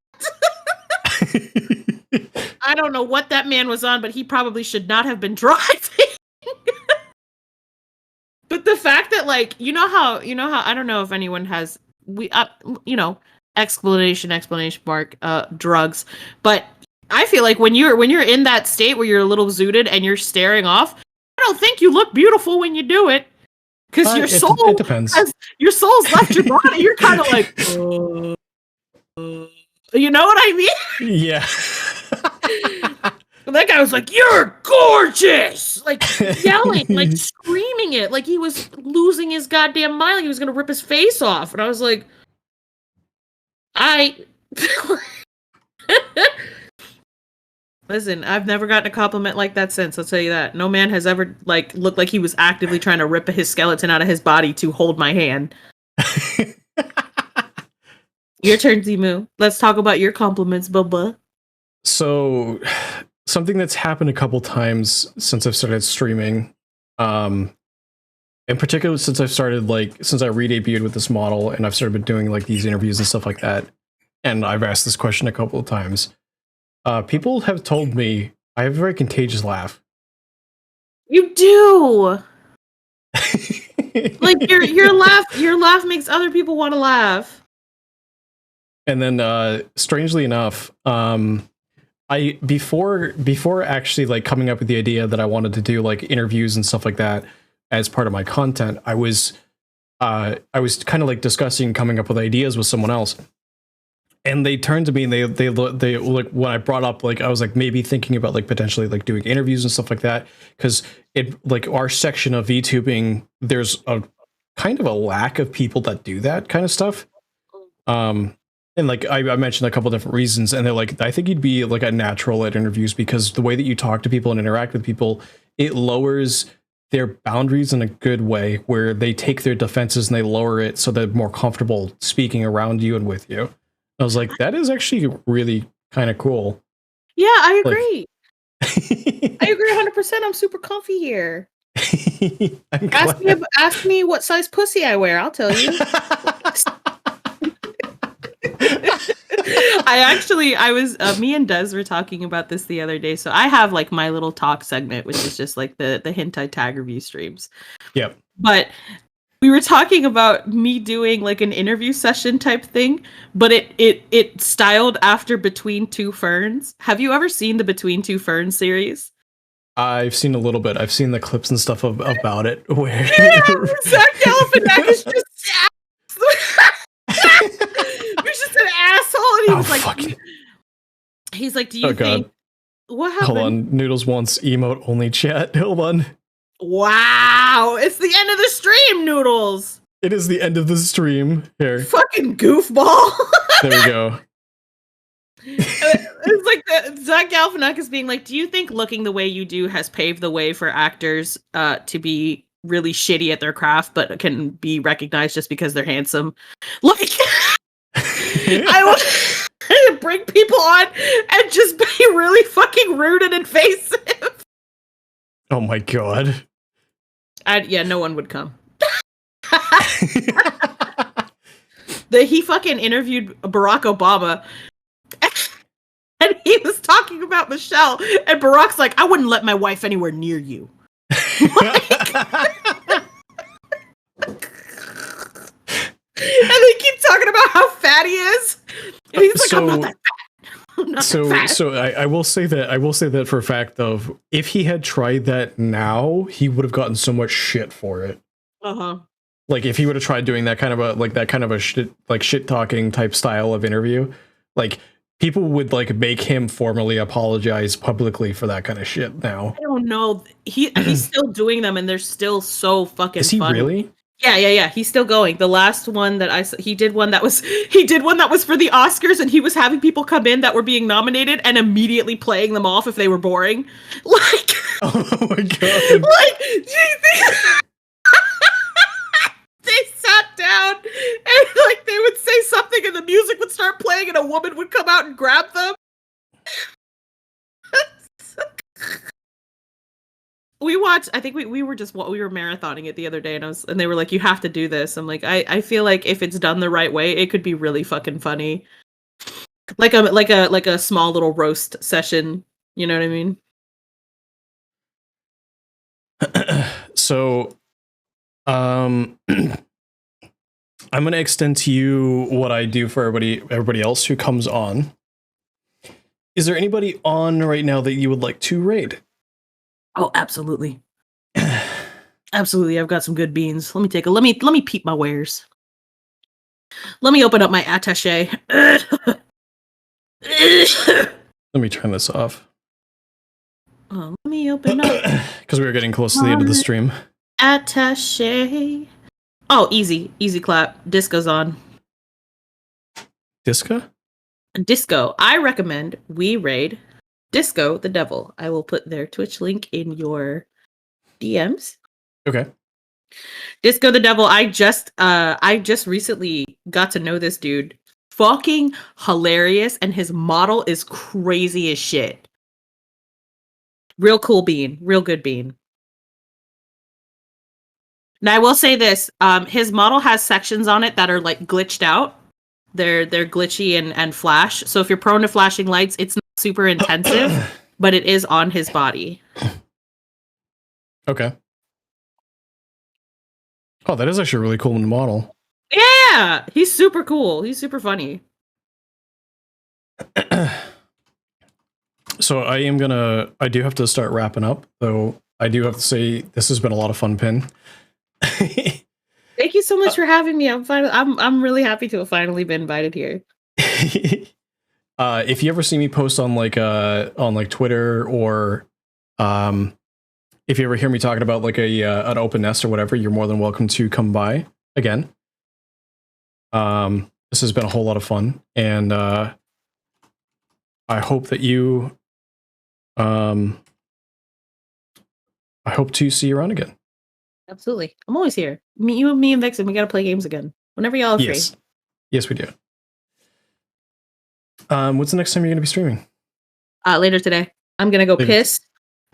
I don't know what that man was on, but he probably should not have been driving. But the fact that, like, you know how I don't know if anyone has explanation mark drugs, but I feel like when you're in that state where you're a little zooted and you're staring off, I don't think you look beautiful when you do it. Because your soul, it depends. Your soul's left your body. You're kind of like, you know what I mean? Yeah. That guy was like, "You're gorgeous!" Like yelling, like screaming it, like he was losing his goddamn mind. Like he was gonna rip his face off. And I was like, Listen, I've never gotten a compliment like that since. I'll tell you that. No man has ever like looked like he was actively trying to rip his skeleton out of his body to hold my hand. Your turn, Zimu. Let's talk about your compliments, Bubba. So, something that's happened a couple times since I've started streaming, in particular since I re-debuted with this model and I've started doing like these interviews and stuff like that, and I've asked this question a couple of times. People have told me I have a very contagious laugh. You do. Like your laugh makes other people want to laugh. And then, strangely enough, I before actually like coming up with the idea that I wanted to do like interviews and stuff like that as part of my content, I was kind of like discussing coming up with ideas with someone else, and they turned to me and they like when I brought up like I was like maybe thinking about like potentially like doing interviews and stuff like that, because it like our section of VTubing, there's a kind of a lack of people that do that kind of stuff. And like I mentioned a couple different reasons, and they're like, I think you'd be like a natural at interviews because the way that you talk to people and interact with people, it lowers their boundaries in a good way, where they take their defenses and they lower it so they're more comfortable speaking around you and with you. I was like, that is actually really kind of cool. Yeah, I agree. Like, I agree 100%. I'm super comfy here. I'm Ask me what size pussy I wear. I'll tell you. Me and Des were talking about this the other day. So I have like my little talk segment, which is just like the hentai tag review streams. Yep. But we were talking about me doing like an interview session type thing, but it styled after Between Two Ferns. Have you ever seen the Between Two Ferns series? I've seen a little bit. I've seen the clips and stuff about it. Where Zach Galifianakis just he's just an asshole, and he was like, he's like, do you think what happened? Hold on, Noodles wants emote only chat. Hold on. Wow, it's the end of the stream, Noodles. It is the end of the stream. Here, fucking goofball. There we go. It's like Zach Galifianakis being like, do you think looking the way you do has paved the way for actors to be really shitty at their craft, but can be recognized just because they're handsome? Like, I want to bring people on and just be really fucking rude and invasive. Oh my god. Yeah, no one would come. He fucking interviewed Barack Obama. And he was talking about Michelle, and Barack's like, I wouldn't let my wife anywhere near you. Like, and they keep talking about how fat he is. And he's like, I'm not that fat. So I will say that for a fact of if he had tried that now, he would have gotten so much shit for it. Uh-huh. Like if he would have tried doing that kind of a shit talking type style of interview, like people would like make him formally apologize publicly for that kind of shit now. I don't know. He's still doing them, and they're still so fucking Is he funny. Really? Yeah. He's still going. The last one that he did one that was for the Oscars, and he was having people come in that were being nominated and immediately playing them off if they were boring. Like, oh my god! Like, do you think they sat down and like they would say something, and the music would start playing, and a woman would come out and grab them? We watched, I think we were marathoning it the other day, and they were like, you have to do this. I'm like, I feel like if it's done the right way, it could be really fucking funny. Like a small little roast session, you know what I mean? So I'm gonna extend to you what I do for everybody else who comes on. Is there anybody on right now that you would like to raid? Oh, absolutely. Absolutely. I've got some good beans. Let me peep my wares. Let me open up my attaché. Let me turn this off. Oh, let me open up. Because we were getting close to the end of the stream. Attaché. Oh, easy clap. Disco's on. Disco? Disco. I recommend we raid Disco the Devil. I will put their Twitch link in your DMs. Okay. Disco the Devil. I just recently got to know this dude. Fucking hilarious, and his model is crazy as shit. Real cool bean. Real good bean. Now I will say this, his model has sections on it that are like glitched out. They're glitchy and flash. So if you're prone to flashing lights, it's not super intensive, but it is on his body. Okay. Oh, that is actually a really cool model. Yeah, he's super cool. He's super funny. So I do have to start wrapping up, though. I do have to say this has been a lot of fun, Pin. Thank you so much for having me. I'm really happy to have finally been invited here. If you ever see me post on like Twitter or if you ever hear me talking about like an open nest or whatever, you're more than welcome to come by again. This has been a whole lot of fun, and I hope that you I hope to see you around again. Absolutely. I'm always here. Me and Vixen, we gotta play games again. Whenever y'all are free. Yes, we do. What's the next time you're gonna be streaming? Later today. I'm gonna go piss.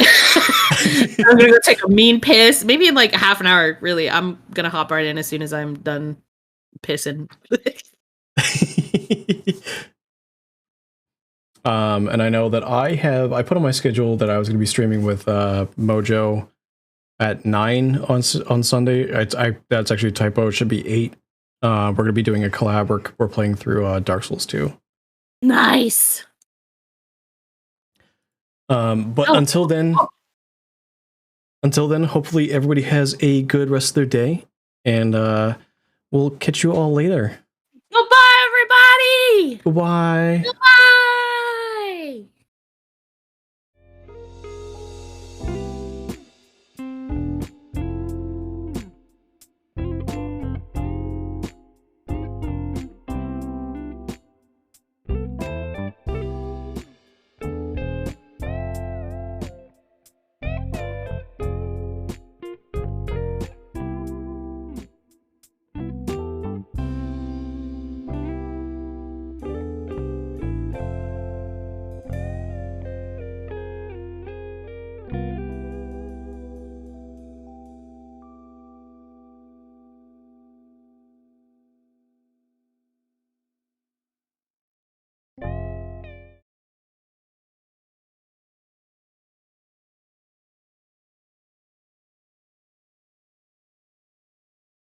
I'm gonna go take a mean piss. Maybe in like half an hour, really. I'm gonna hop right in as soon as I'm done pissing. And I know that I put on my schedule that I was gonna be streaming with Mojo at 9 on Sunday. That's actually a typo. It should be 8. We're gonna be doing a collab. We're playing through Dark Souls 2. Nice. But until then, hopefully everybody has a good rest of their day, and we'll catch you all later. Goodbye, everybody. Goodbye. Goodbye.